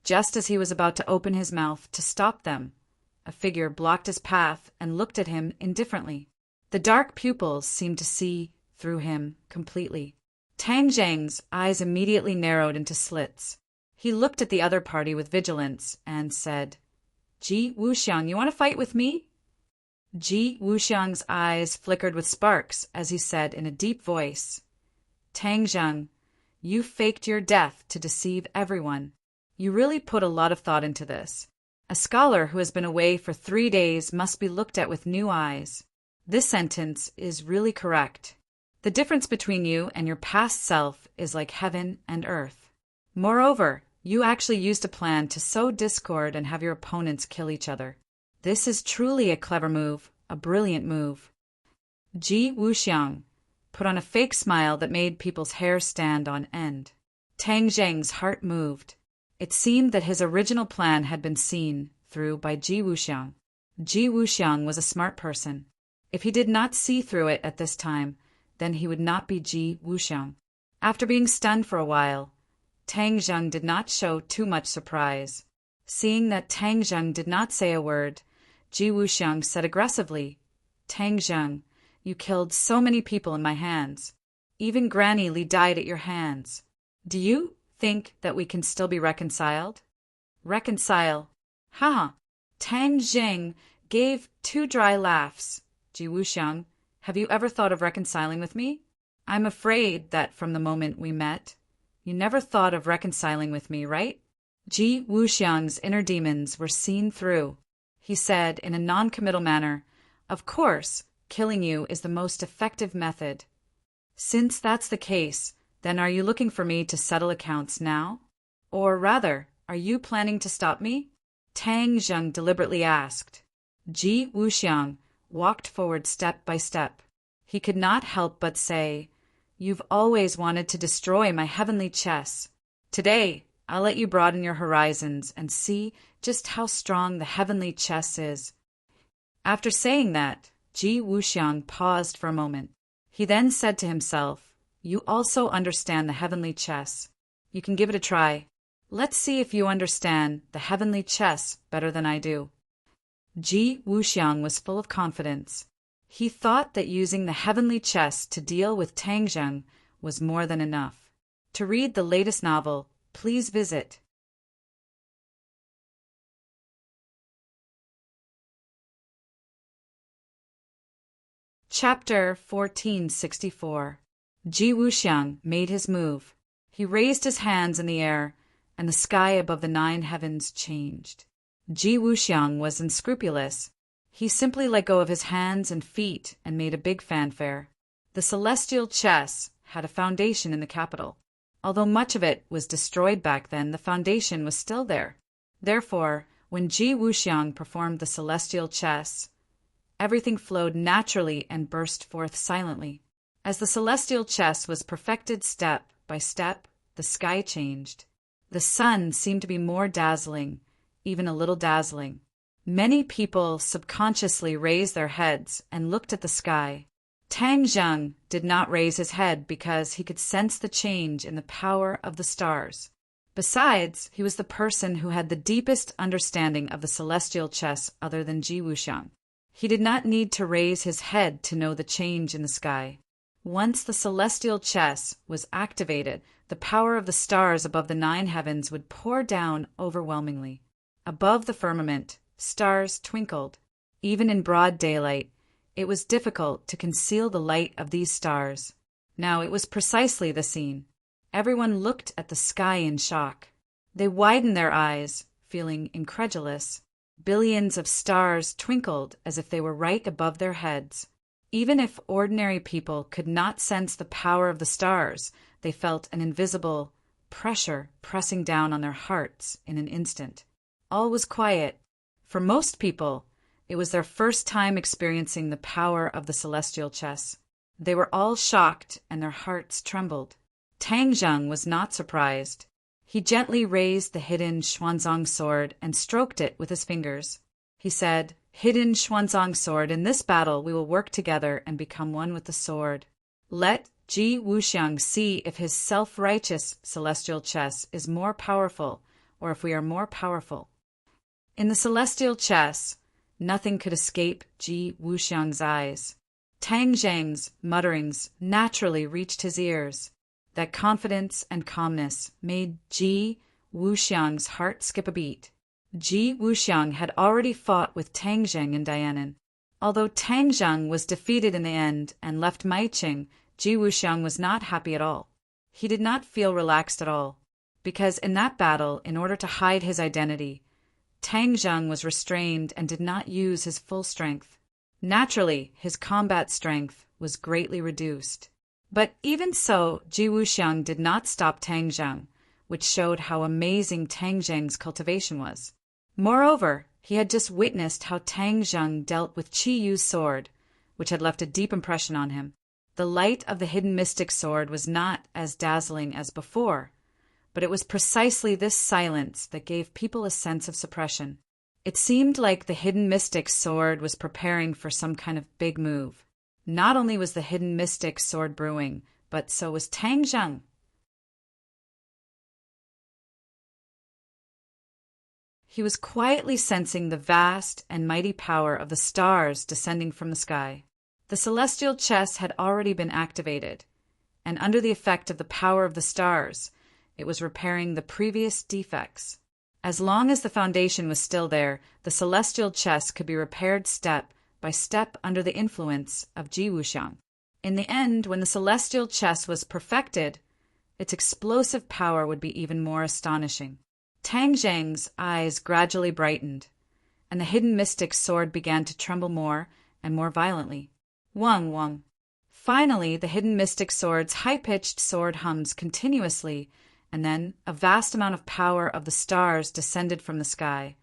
Just as he was about to open his mouth to stop them, a figure blocked his path and looked at him indifferently. The dark pupils seemed to see through him completely. Tang Zheng's eyes immediately narrowed into slits. He looked at the other party with vigilance and said, "Ji Wuxiang, you want to fight with me?" Ji Wuxiang's eyes flickered with sparks as he said in a deep voice, "Tang Zheng, you faked your death to deceive everyone. You really put a lot of thought into this. A scholar who has been away for 3 days must be looked at with new eyes. This sentence is really correct. The difference between you and your past self is like heaven and earth. Moreover, you actually used a plan to sow discord and have your opponents kill each other. This is truly a clever move, a brilliant move." Ji Wuxiang put on a fake smile that made people's hair stand on end. Tang Zheng's heart moved. It seemed that his original plan had been seen through by Ji Wuxiang. Ji Wuxiang was a smart person. If he did not see through it at this time, then he would not be Ji Wuxiang. After being stunned for a while, Tang Zheng did not show too much surprise. Seeing that Tang Zheng did not say a word, Ji Wuxiang said aggressively, "Tang Zheng, you killed so many people in my hands. Even Granny Li died at your hands. Do you think that we can still be reconciled?" "Reconcile? Ha!" Tang Zheng gave 2 dry laughs. "Ji Wuxiang, have you ever thought of reconciling with me? I'm afraid that from the moment we met, you never thought of reconciling with me, right?" Ji Wuxiang's inner demons were seen through. He said in a non-committal manner, "Of course, killing you is the most effective method. Since that's the case, then are you looking for me to settle accounts now? Or rather, are you planning to stop me?" Tang Zheng deliberately asked. Ji Wuxiang walked forward step by step. He could not help but say, "You've always wanted to destroy my heavenly chess. Today, I'll let you broaden your horizons and see just how strong the heavenly chess is." After saying that, Ji Wuxiang paused for a moment. He then said to himself, "You also understand the heavenly chess. You can give it a try. Let's see if you understand the heavenly chess better than I do." Ji Wuxiang was full of confidence. He thought that using the heavenly chess to deal with Tang Zheng was more than enough. To read the latest novel, please visit Chapter 1464. Ji Wuxiang made his move. He raised his hands in the air and the sky above the 9 heavens changed. Ji Wuxiang was unscrupulous. He simply let go of his hands and feet and made a big fanfare. The celestial chess had a foundation in the capital. Although much of it was destroyed back then, the foundation was still there. Therefore, when Ji Wuxiang performed the celestial chess, everything flowed naturally and burst forth silently. As the celestial chess was perfected step by step, the sky changed. The sun seemed to be more dazzling, even a little dazzling. Many people subconsciously raised their heads and looked at the sky. Tang Zheng did not raise his head because he could sense the change in the power of the stars. Besides, he was the person who had the deepest understanding of the celestial chess other than Ji Wuxiang. He did not need to raise his head to know the change in the sky. Once the celestial chess was activated, the power of the stars above the 9 heavens would pour down overwhelmingly. Above the firmament, stars twinkled. Even in broad daylight, it was difficult to conceal the light of these stars. Now it was precisely the scene. Everyone looked at the sky in shock. They widened their eyes, feeling incredulous. Billions of stars twinkled as if they were right above their heads. Even if ordinary people could not sense the power of the stars, they felt an invisible pressure pressing down on their hearts in an instant. All was quiet. For most people, it was their first time experiencing the power of the celestial chess. They were all shocked and their hearts trembled. Tang Zheng was not surprised. He gently raised the hidden Xuanzang sword and stroked it with his fingers. He said, "Hidden Xuanzang sword, in this battle we will work together and become one with the sword. Let Ji Wuxiang see if his self-righteous celestial chess is more powerful or if we are more powerful." In the celestial chess, nothing could escape Ji Wuxiang's eyes. Tang Zheng's mutterings naturally reached his ears. That confidence and calmness made Ji Wuxiang's heart skip a beat. Ji Wuxiang had already fought with Tang Zheng in Dianan. Although Tang Zheng was defeated in the end and left Maiqing, Ji Wuxiang was not happy at all. He did not feel relaxed at all, because in that battle, in order to hide his identity, Tang Zheng was restrained and did not use his full strength. Naturally, his combat strength was greatly reduced. But even so, Ji Wuxiang did not stop Tang Zheng, which showed how amazing Tang Zheng's cultivation was. Moreover, he had just witnessed how Tang Zheng dealt with Qi Yu's sword, which had left a deep impression on him. The light of the hidden mystic sword was not as dazzling as before, but it was precisely this silence that gave people a sense of suppression. It seemed like the hidden mystic sword was preparing for some kind of big move. Not only was the hidden mystic sword brewing, but so was Tang Zheng. He was quietly sensing the vast and mighty power of the stars descending from the sky. The celestial chess had already been activated, and under the effect of the power of the stars, it was repairing the previous defects. As long as the foundation was still there, the celestial chess could be repaired step by step under the influence of Ji Wuxiang. In the end, when the celestial chess was perfected, its explosive power would be even more astonishing. Tang Zheng's eyes gradually brightened, and the hidden mystic sword began to tremble more and more violently. Wang wang. Finally, the hidden mystic sword's high-pitched sword hums continuously, and then a vast amount of power of the stars descended from the sky,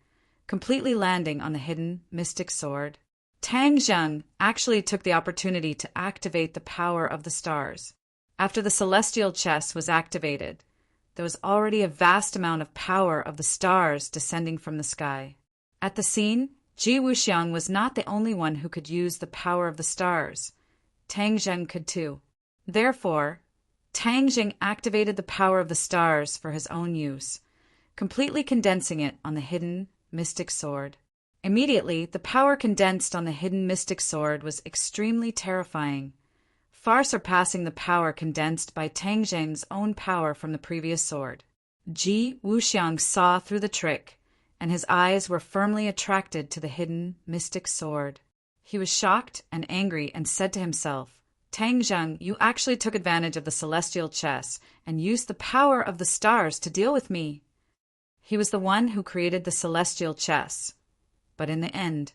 completely landing on the hidden mystic sword. Tang Zheng actually took the opportunity to activate the power of the stars. After the celestial chess was activated, there was already a vast amount of power of the stars descending from the sky. At the scene, Ji Wuxiang was not the only one who could use the power of the stars. Tang Zheng could too. Therefore, Tang Zheng activated the power of the stars for his own use, completely condensing it on the hidden mystic sword. Immediately, the power condensed on the hidden mystic sword was extremely terrifying, far surpassing the power condensed by Tang Zheng's own power from the previous sword. Ji Wuxiang saw through the trick, and his eyes were firmly attracted to the hidden mystic sword. He was shocked and angry and said to himself, "Tang Zheng, you actually took advantage of the celestial chess and used the power of the stars to deal with me. He was the one who created the celestial chess. But in the end,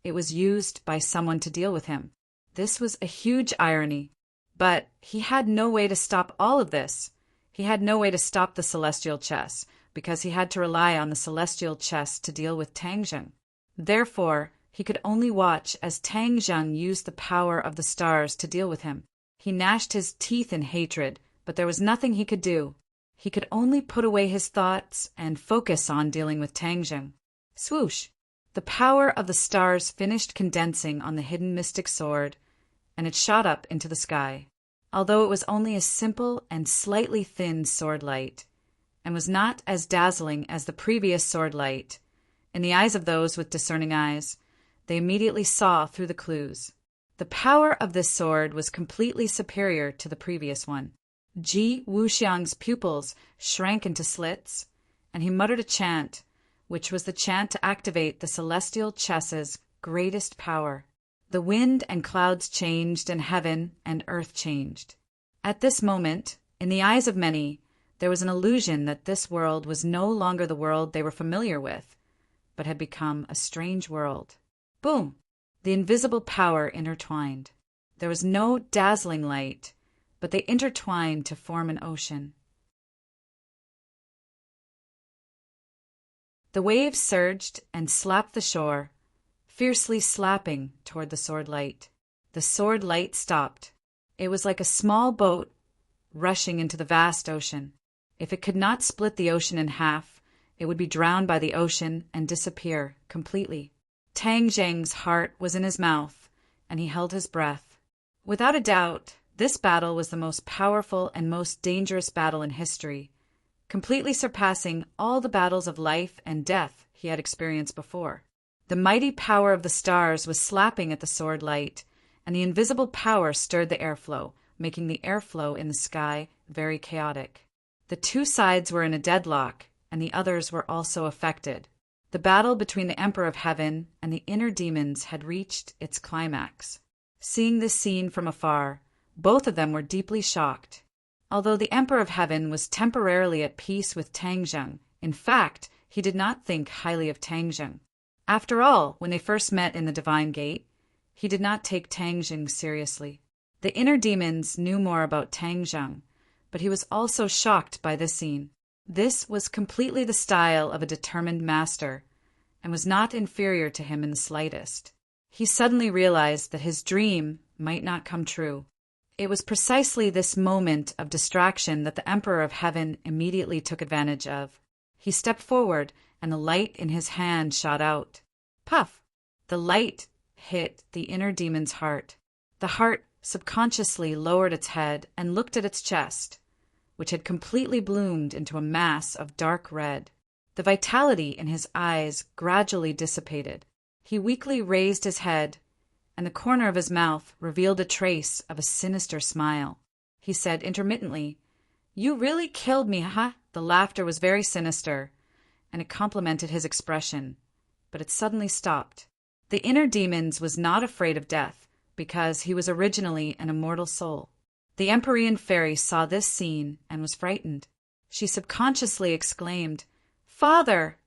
it was used by someone to deal with him. This was a huge irony. But he had no way to stop all of this. He had no way to stop the celestial chess, because he had to rely on the celestial chess to deal with Tang Zheng. Therefore, he could only watch as Tang Zheng used the power of the stars to deal with him. He gnashed his teeth in hatred, but there was nothing he could do. He could only put away his thoughts and focus on dealing with Tang Zheng. Swoosh! The power of the stars finished condensing on the hidden mystic sword, and it shot up into the sky. Although it was only a simple and slightly thin sword light, and was not as dazzling as the previous sword light, in the eyes of those with discerning eyes, they immediately saw through the clues. The power of this sword was completely superior to the previous one. Ji Wuxiang's pupils shrank into slits, and he muttered a chant, which was the chant to activate the celestial chess's greatest power. The wind and clouds changed, and heaven and earth changed. At this moment, in the eyes of many, there was an illusion that this world was no longer the world they were familiar with, but had become a strange world. Boom! The invisible power intertwined. There was no dazzling light, but they intertwined to form an ocean. The waves surged and slapped the shore, fiercely slapping toward the sword light. The sword light stopped. It was like a small boat rushing into the vast ocean. If it could not split the ocean in half, it would be drowned by the ocean and disappear completely. Tang Zheng's heart was in his mouth, and he held his breath. Without a doubt, this battle was the most powerful and most dangerous battle in history, completely surpassing all the battles of life and death he had experienced before. The mighty power of the stars was slapping at the sword light, and the invisible power stirred the airflow, making the airflow in the sky very chaotic. The two sides were in a deadlock, and the others were also affected. The battle between the Emperor of Heaven and the inner demons had reached its climax. Seeing this scene from afar, both of them were deeply shocked. Although the Emperor of Heaven was temporarily at peace with Tang Zheng, in fact, he did not think highly of Tang Zheng. After all, when they first met in the Divine Gate, he did not take Tang Zheng seriously. The inner demons knew more about Tang Zheng, but he was also shocked by this scene. This was completely the style of a determined master, and was not inferior to him in the slightest. He suddenly realized that his dream might not come true. It was precisely this moment of distraction that the Emperor of Heaven immediately took advantage of. He stepped forward, and the light in his hand shot out. Puff! The light hit the inner demon's heart. The heart subconsciously lowered its head and looked at its chest, which had completely bloomed into a mass of dark red. The vitality in his eyes gradually dissipated. He weakly raised his head, and the corner of his mouth revealed a trace of a sinister smile. He said intermittently, "You really killed me, huh?" The laughter was very sinister, and it complemented his expression, but it suddenly stopped. The inner demons was not afraid of death, because he was originally an immortal soul. The Empyrean fairy saw this scene and was frightened. She subconsciously exclaimed, "Father!"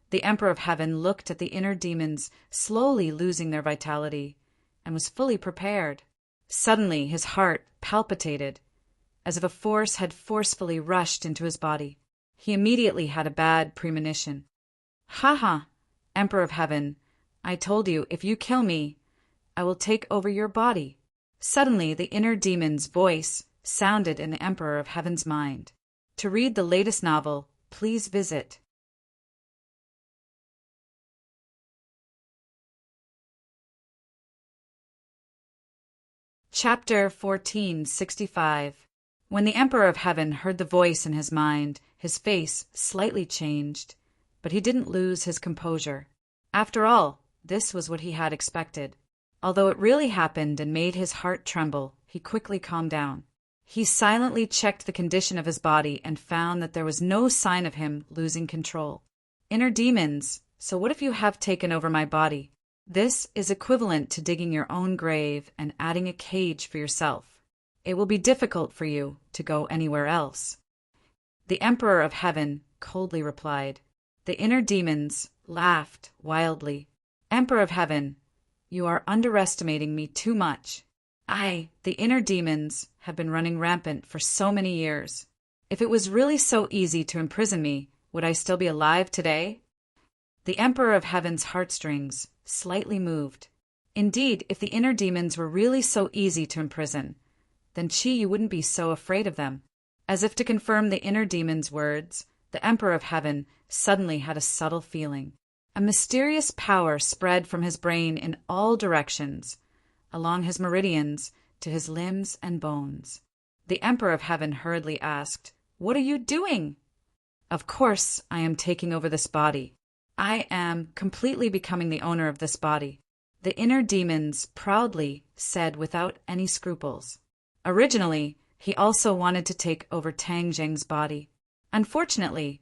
The Emperor of Heaven looked at the inner demons slowly losing their vitality, and was fully prepared. Suddenly his heart palpitated, as if a force had forcefully rushed into his body. He immediately had a bad premonition. "Ha ha, Emperor of Heaven, I told you, if you kill me, I will take over your body." Suddenly the inner demon's voice sounded in the Emperor of Heaven's mind. To read the latest novel, please visit Chapter 1465. When the Emperor of Heaven heard the voice in his mind, his face slightly changed, but he didn't lose his composure. After all, this was what he had expected. Although it really happened and made his heart tremble, he quickly calmed down. He silently checked the condition of his body and found that there was no sign of him losing control. Inner demons, so what if you have taken over my body? This is equivalent to digging your own grave and adding a cage for yourself. It will be difficult for you to go anywhere else. The Emperor of Heaven coldly replied, The inner demons laughed wildly. Emperor of Heaven, you are underestimating me too much. The inner demons, have been running rampant for so many years. If it was really so easy to imprison me, would I still be alive today? The Emperor of Heaven's heartstrings slightly moved. Indeed, if the inner demons were really so easy to imprison, then you wouldn't be so afraid of them. As if to confirm the inner demon's words, the Emperor of Heaven suddenly had a subtle feeling. A mysterious power spread from his brain in all directions, along his meridians to his limbs and bones. The Emperor of Heaven hurriedly asked, "What are you doing?" "Of course, I am taking over this body. I am completely becoming the owner of this body," the inner demons proudly said without any scruples. Originally, he also wanted to take over Tang Zheng's body. Unfortunately,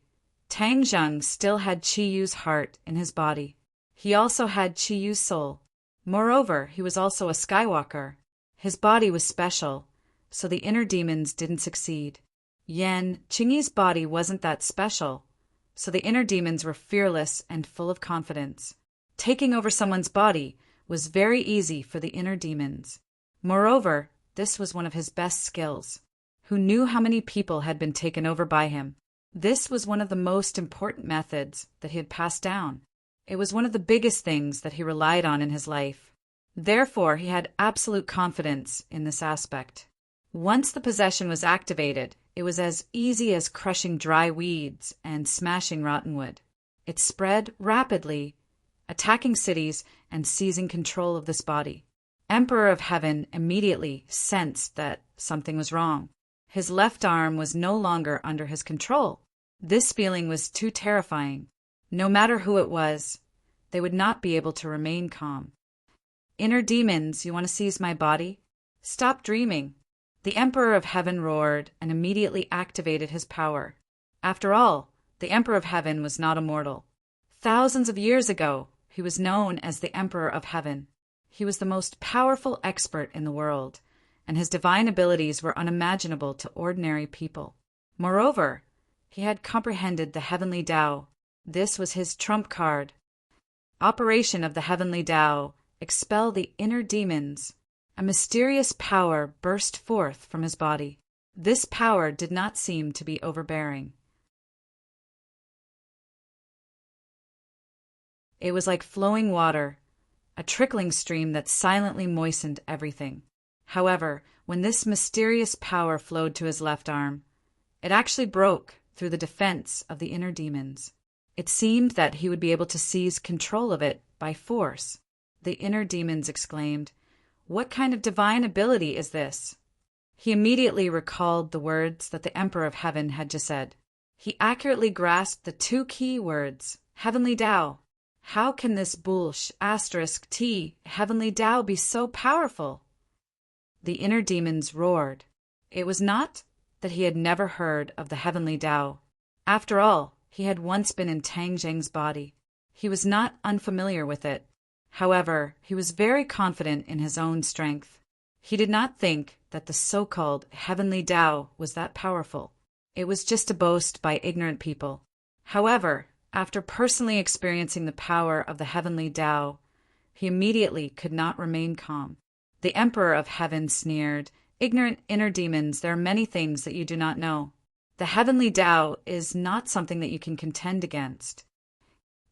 Tang Zheng still had Qi Yu's heart in his body. He also had Qi Yu's soul. Moreover, he was also a Skywalker. His body was special, so the inner demons didn't succeed. Yan Qingyi's body wasn't that special, so the inner demons were fearless and full of confidence. Taking over someone's body was very easy for the inner demons. Moreover, this was one of his best skills. Who knew how many people had been taken over by him? This was one of the most important methods that he had passed down. It was one of the biggest things that he relied on in his life. Therefore, he had absolute confidence in this aspect. Once the possession was activated, it was as easy as crushing dry weeds and smashing rotten wood. It spread rapidly, attacking cities and seizing control of this body. Emperor of Heaven immediately sensed that something was wrong. His left arm was no longer under his control. This feeling was too terrifying. No matter who it was, they would not be able to remain calm. "Inner demons, you want to seize my body? Stop dreaming." The Emperor of Heaven roared and immediately activated his power. After all, the Emperor of Heaven was not immortal. Thousands of years ago, he was known as the Emperor of Heaven. He was the most powerful expert in the world, and his divine abilities were unimaginable to ordinary people. Moreover, he had comprehended the heavenly Tao. This was his trump card. Operation of the heavenly Tao, expel the inner demons. A mysterious power burst forth from his body. This power did not seem to be overbearing. It was like flowing water, a trickling stream that silently moistened everything. However, when this mysterious power flowed to his left arm, it actually broke through the defense of the inner demons. It seemed that he would be able to seize control of it by force. The inner demons exclaimed, "What kind of divine ability is this?" He immediately recalled the words that the Emperor of Heaven had just said. He accurately grasped the two key words, heavenly Tao. How can this *T heavenly Tao be so powerful? The inner demons roared. It was not that he had never heard of the heavenly Tao. After all, he had once been in Tang Zheng's body. He was not unfamiliar with it. However, he was very confident in his own strength. He did not think that the so-called heavenly Tao was that powerful. It was just a boast by ignorant people. However, after personally experiencing the power of the heavenly Tao, he immediately could not remain calm. The Emperor of Heaven sneered, "Ignorant inner demons, there are many things that you do not know. The heavenly Tao is not something that you can contend against."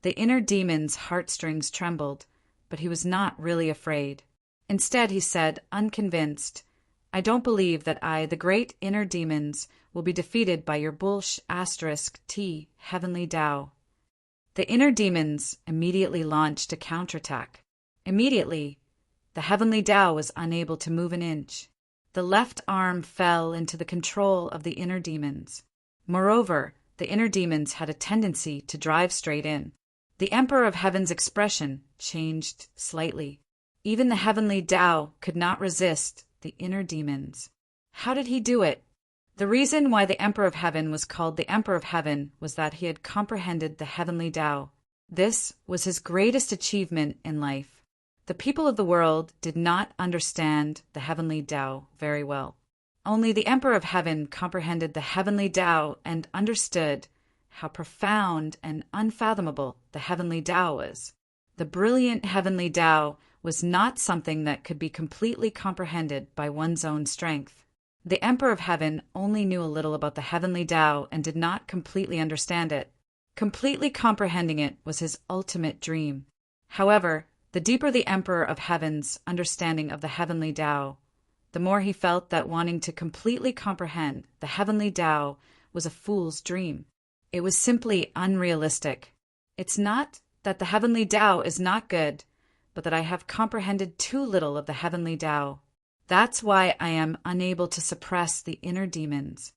The inner demon's heartstrings trembled, but he was not really afraid. Instead, he said, unconvinced, "I don't believe that the great inner demons, will be defeated by your *T heavenly Tao." The inner demons immediately launched a counterattack. Immediately, the heavenly Tao was unable to move an inch. The left arm fell into the control of the inner demons. Moreover, the inner demons had a tendency to drive straight in. The Emperor of Heaven's expression changed slightly. Even the heavenly Tao could not resist the inner demons. How did he do it? The reason why the Emperor of Heaven was called the Emperor of Heaven was that he had comprehended the heavenly Tao. This was his greatest achievement in life. The people of the world did not understand the heavenly Tao very well. Only the Emperor of Heaven comprehended the heavenly Tao and understood how profound and unfathomable the heavenly Tao was. The brilliant heavenly Tao was not something that could be completely comprehended by one's own strength. The Emperor of Heaven only knew a little about the heavenly Tao and did not completely understand it. Completely comprehending it was his ultimate dream. However, the deeper the Emperor of Heaven's understanding of the heavenly Tao, the more he felt that wanting to completely comprehend the heavenly Tao was a fool's dream. It was simply unrealistic. It's not that the heavenly Tao is not good, but that I have comprehended too little of the heavenly Tao. That's why I am unable to suppress the inner demons.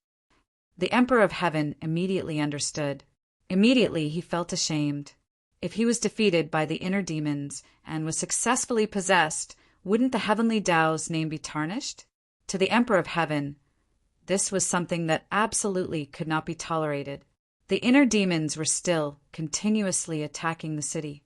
The Emperor of Heaven immediately understood. Immediately he felt ashamed. If he was defeated by the inner demons and was successfully possessed, wouldn't the heavenly Tao's name be tarnished? To the Emperor of Heaven, this was something that absolutely could not be tolerated. The inner demons were still continuously attacking the city.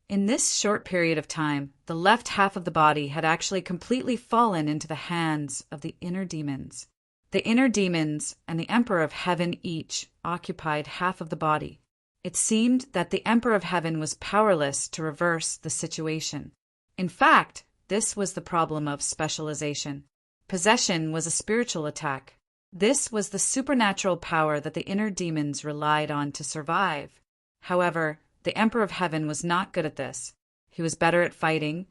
In this short period of time, the left half of the body had actually completely fallen into the hands of the inner demons. The inner demons and the Emperor of Heaven each occupied half of the body. It seemed that the Emperor of Heaven was powerless to reverse the situation. In fact, this was the problem of specialization. Possession was a spiritual attack. This was the supernatural power that the inner demons relied on to survive. However, the Emperor of Heaven was not good at this. He was better at fighting,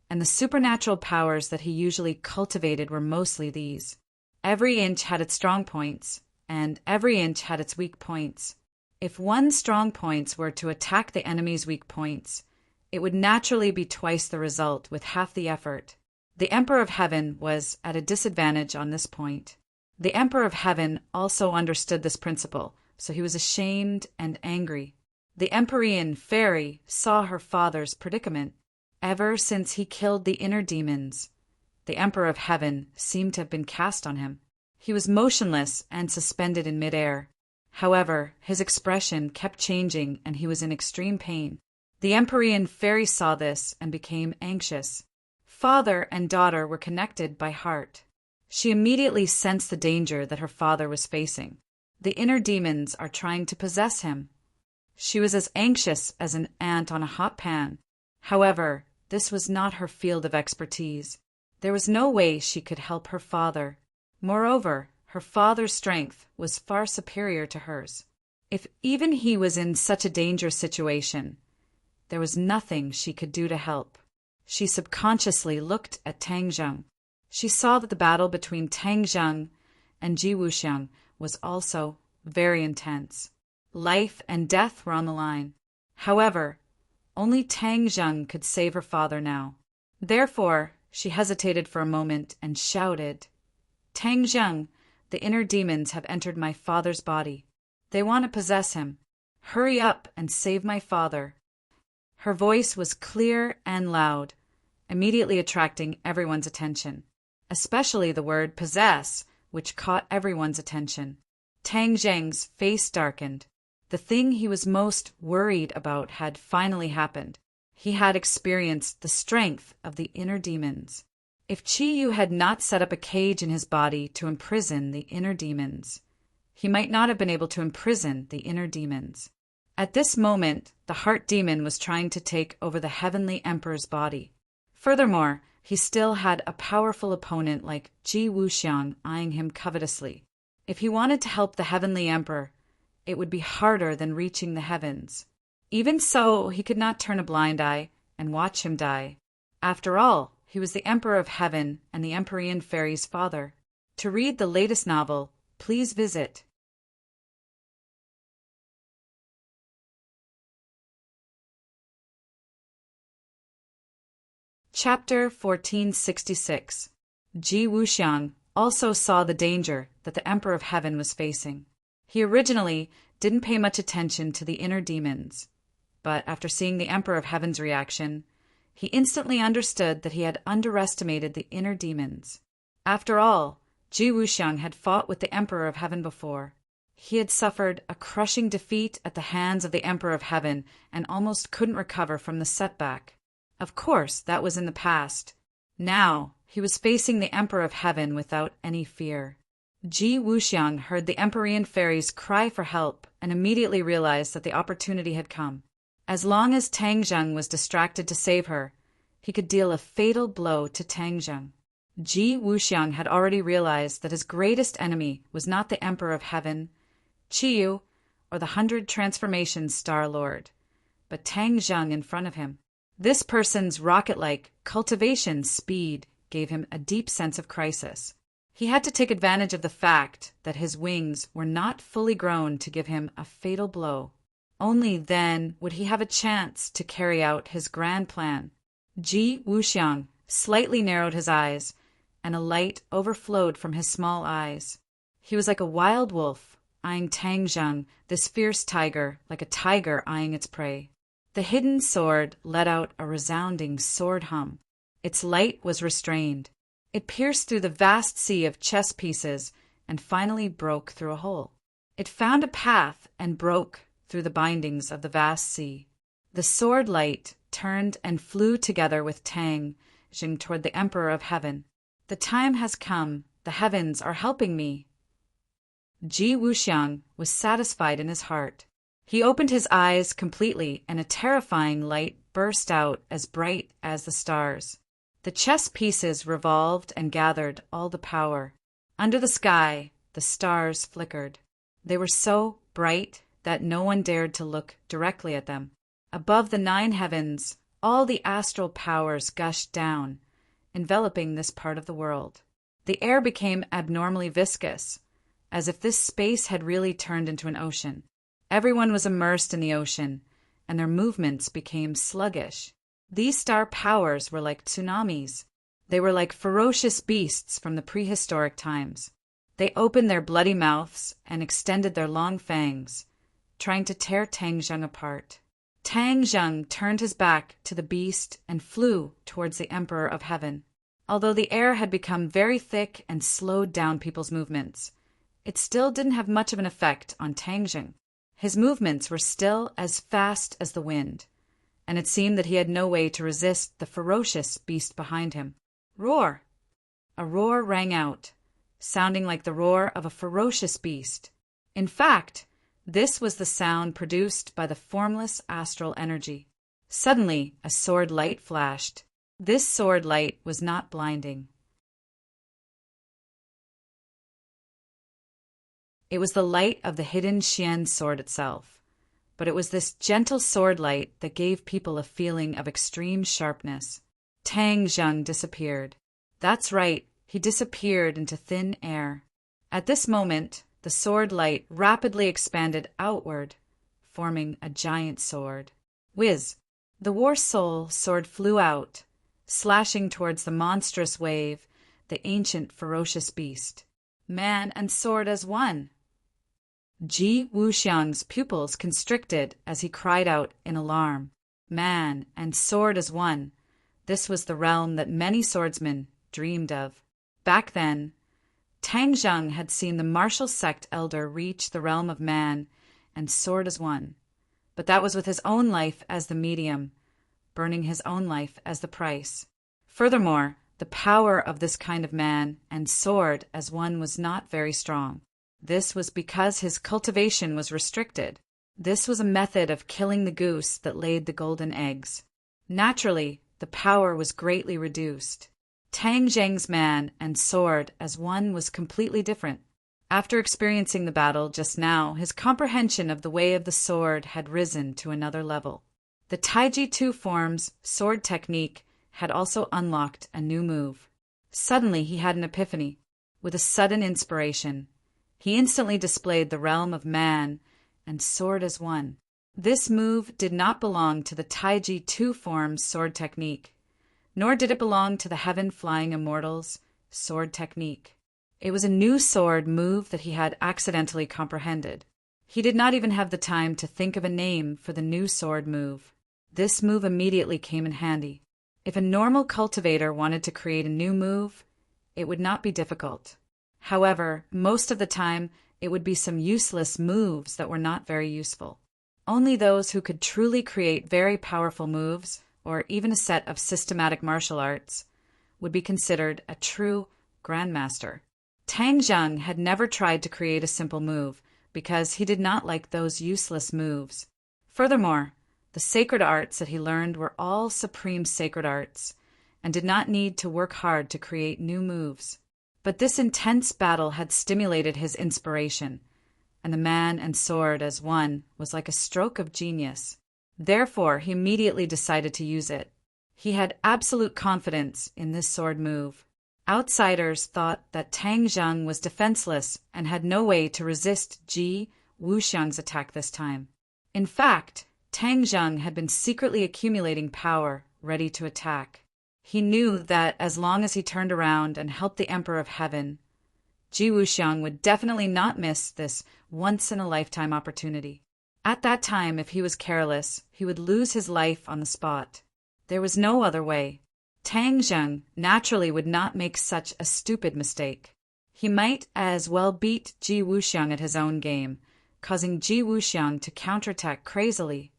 and the supernatural powers that he usually cultivated were mostly these. Every inch had its strong points, and every inch had its weak points. If one's strong points were to attack the enemy's weak points, it would naturally be twice the result with half the effort. The Emperor of Heaven was at a disadvantage on this point. The Emperor of Heaven also understood this principle, so he was ashamed and angry. The Empyrean fairy saw her father's predicament. Ever since he killed the inner demons, the Emperor of Heaven seemed to have been cast on him. He was motionless and suspended in midair. However, his expression kept changing and he was in extreme pain. The Empyrean fairy saw this and became anxious. Father and daughter were connected by heart. She immediately sensed the danger that her father was facing. The inner demons are trying to possess him. She was as anxious as an ant on a hot pan. However, this was not her field of expertise. There was no way she could help her father. Moreover, her father's strength was far superior to hers. If even he was in such a dangerous situation, there was nothing she could do to help. She subconsciously looked at Tang Zheng. She saw that the battle between Tang Zheng and Ji Wuxiang was also very intense. Life and death were on the line. However, only Tang Zheng could save her father now. Therefore, she hesitated for a moment and shouted, "Tang Zheng, the inner demons have entered my father's body. They want to possess him. Hurry up and save my father." Her voice was clear and loud, immediately attracting everyone's attention, especially the word possess, which caught everyone's attention. Tang Zheng's face darkened. The thing he was most worried about had finally happened. He had experienced the strength of the inner demons. If Qi Yu had not set up a cage in his body to imprison the inner demons, he might not have been able to imprison the inner demons. At this moment, the heart demon was trying to take over the heavenly emperor's body. Furthermore, he still had a powerful opponent like Ji Wuxiang eyeing him covetously. If he wanted to help the heavenly emperor, it would be harder than reaching the heavens. Even so, he could not turn a blind eye and watch him die. After all, he was the Emperor of Heaven and the Empyrean fairy's father. To read the latest novel, please visit Chapter 1466. Ji Wuxiang also saw the danger that the Emperor of Heaven was facing. He originally didn't pay much attention to the inner demons, but after seeing the Emperor of Heaven's reaction, he instantly understood that he had underestimated the inner demons. After all, Ji Wuxiang had fought with the Emperor of Heaven before. He had suffered a crushing defeat at the hands of the Emperor of Heaven and almost couldn't recover from the setback. Of course, that was in the past. Now, he was facing the Emperor of Heaven without any fear. Ji Wuxiang heard the Emperorian fairies cry for help and immediately realized that the opportunity had come. As long as Tang Zheng was distracted to save her, he could deal a fatal blow to Tang Zheng. Ji Wuxiang had already realized that his greatest enemy was not the Emperor of Heaven, Qiyu, or the 100 Transformations Star Lord, but Tang Zheng in front of him. This person's rocket-like cultivation speed gave him a deep sense of crisis. He had to take advantage of the fact that his wings were not fully grown to give him a fatal blow. Only then would he have a chance to carry out his grand plan. Ji Wuxiang slightly narrowed his eyes, and a light overflowed from his small eyes. He was like a wild wolf, eyeing Tang Zheng, this fierce tiger, like a tiger eyeing its prey. The hidden sword let out a resounding sword hum. Its light was restrained. It pierced through the vast sea of chess pieces and finally broke through a hole. It found a path and broke through the bindings of the vast sea. The sword light turned and flew together with Tang Zheng toward the Emperor of Heaven. The time has come. The heavens are helping me. Ji Wuxiang was satisfied in his heart. He opened his eyes completely, and a terrifying light burst out as bright as the stars. The chess pieces revolved and gathered all the power. Under the sky, the stars flickered. They were so bright that no one dared to look directly at them. Above the 9 heavens, all the astral powers gushed down, enveloping this part of the world. The air became abnormally viscous, as if this space had really turned into an ocean. Everyone was immersed in the ocean, and their movements became sluggish. These star powers were like tsunamis. They were like ferocious beasts from the prehistoric times. They opened their bloody mouths and extended their long fangs, trying to tear Tang Zheng apart. Tang Zheng turned his back to the beast and flew towards the Emperor of Heaven. Although the air had become very thick and slowed down people's movements, it still didn't have much of an effect on Tang Zheng. His movements were still as fast as the wind, and it seemed that he had no way to resist the ferocious beast behind him. Roar! A roar rang out, sounding like the roar of a ferocious beast. In fact, this was the sound produced by the formless astral energy. Suddenly, a sword light flashed. This sword light was not blinding. It was the light of the hidden Xian sword itself, but it was this gentle sword light that gave people a feeling of extreme sharpness. Tang Zheng disappeared. That's right, he disappeared into thin air. At this moment, the sword light rapidly expanded outward, forming a giant sword. Whiz! The war soul sword flew out, slashing towards the monstrous wave, the ancient ferocious beast. Man and sword as one! Ji Wuxiang's pupils constricted as he cried out in alarm. Man and sword as one. This was the realm that many swordsmen dreamed of. Back then, Tang Zheng had seen the martial sect elder reach the realm of man and sword as one. But that was with his own life as the medium, burning his own life as the price. Furthermore, the power of this kind of man and sword as one was not very strong. This was because his cultivation was restricted. This was a method of killing the goose that laid the golden eggs. Naturally, the power was greatly reduced. Tang Zheng's man and sword as one was completely different. After experiencing the battle just now, his comprehension of the way of the sword had risen to another level. The Taiji Two Forms sword technique had also unlocked a new move. Suddenly he had an epiphany. With a sudden inspiration, he instantly displayed the realm of man and sword as one. This move did not belong to the Taiji Two Forms sword technique, nor did it belong to the Heaven-Flying Immortals sword technique. It was a new sword move that he had accidentally comprehended. He did not even have the time to think of a name for the new sword move. This move immediately came in handy. If a normal cultivator wanted to create a new move, it would not be difficult. However, most of the time, it would be some useless moves that were not very useful. Only those who could truly create very powerful moves, or even a set of systematic martial arts, would be considered a true grandmaster. Tang Zheng had never tried to create a simple move because he did not like those useless moves. Furthermore, the sacred arts that he learned were all supreme sacred arts and did not need to work hard to create new moves. But this intense battle had stimulated his inspiration, and the man and sword as one was like a stroke of genius. Therefore, he immediately decided to use it. He had absolute confidence in this sword move. Outsiders thought that Tang Zheng was defenseless and had no way to resist Ji Wuxiang's attack this time. In fact, Tang Zheng had been secretly accumulating power, ready to attack. He knew that as long as he turned around and helped the Emperor of Heaven, Ji Wuxiang would definitely not miss this once-in-a-lifetime opportunity. At that time, if he was careless, he would lose his life on the spot. There was no other way. Tang Zheng naturally would not make such a stupid mistake. He might as well beat Ji Wuxiang at his own game, causing Ji Wuxiang to counterattack crazily.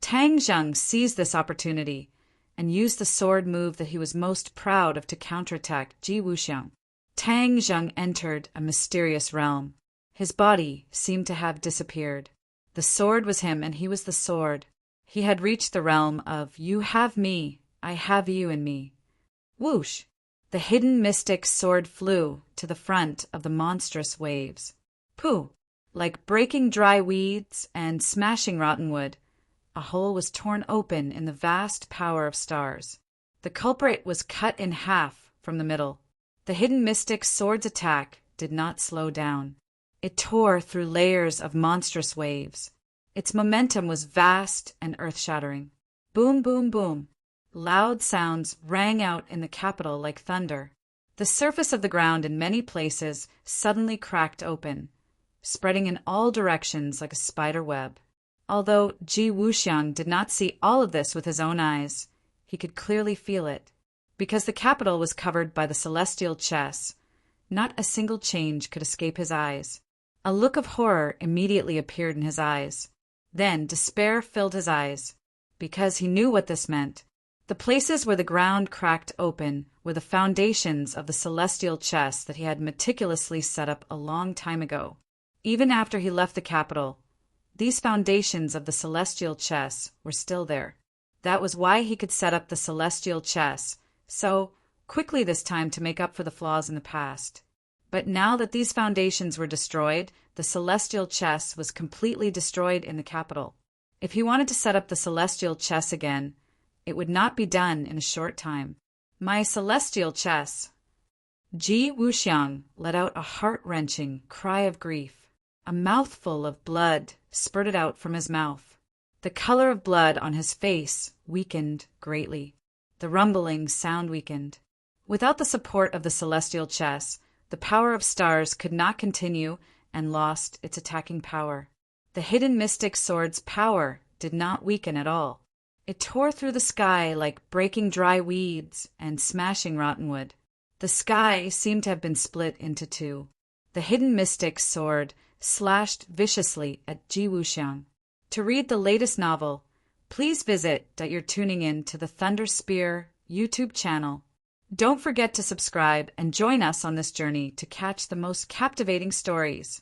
Tang Zheng seized this opportunity and used the sword move that he was most proud of to counterattack Ji Wuxiang. Tang Zheng entered a mysterious realm. His body seemed to have disappeared. The sword was him and he was the sword. He had reached the realm of "you have me, I have you in me." Whoosh! The hidden mystic sword flew to the front of the monstrous waves. Pooh! Like breaking dry weeds and smashing rotten wood, a hole was torn open in the vast power of stars. The culprit was cut in half from the middle. The hidden mystic sword's attack did not slow down. It tore through layers of monstrous waves. Its momentum was vast and earth-shattering. Boom, boom, boom. Loud sounds rang out in the capital like thunder. The surface of the ground in many places suddenly cracked open, spreading in all directions like a spider web. Although Ji Wuxiang did not see all of this with his own eyes, he could clearly feel it. Because the capital was covered by the celestial chess, not a single change could escape his eyes. A look of horror immediately appeared in his eyes. Then despair filled his eyes, because he knew what this meant. The places where the ground cracked open were the foundations of the celestial chess that he had meticulously set up a long time ago. Even after he left the capital, these foundations of the celestial chess were still there. That was why he could set up the celestial chess so quickly this time to make up for the flaws in the past. But now that these foundations were destroyed, the celestial chess was completely destroyed in the capital. If he wanted to set up the celestial chess again, it would not be done in a short time. My celestial chess! Ji Wuxiang let out a heart-wrenching cry of grief. A mouthful of blood spurted out from his mouth. The color of blood on his face weakened greatly. The rumbling sound weakened. Without the support of the celestial chess, the power of stars could not continue and lost its attacking power. The hidden mystic sword's power did not weaken at all. It tore through the sky like breaking dry weeds and smashing rotten wood. The sky seemed to have been split into two. The hidden mystic sword slashed viciously at Ji Wuxiang. To read the latest novel, please visit that you're tuning in to the Thunder Spear YouTube channel. Don't forget to subscribe and join us on this journey to catch the most captivating stories.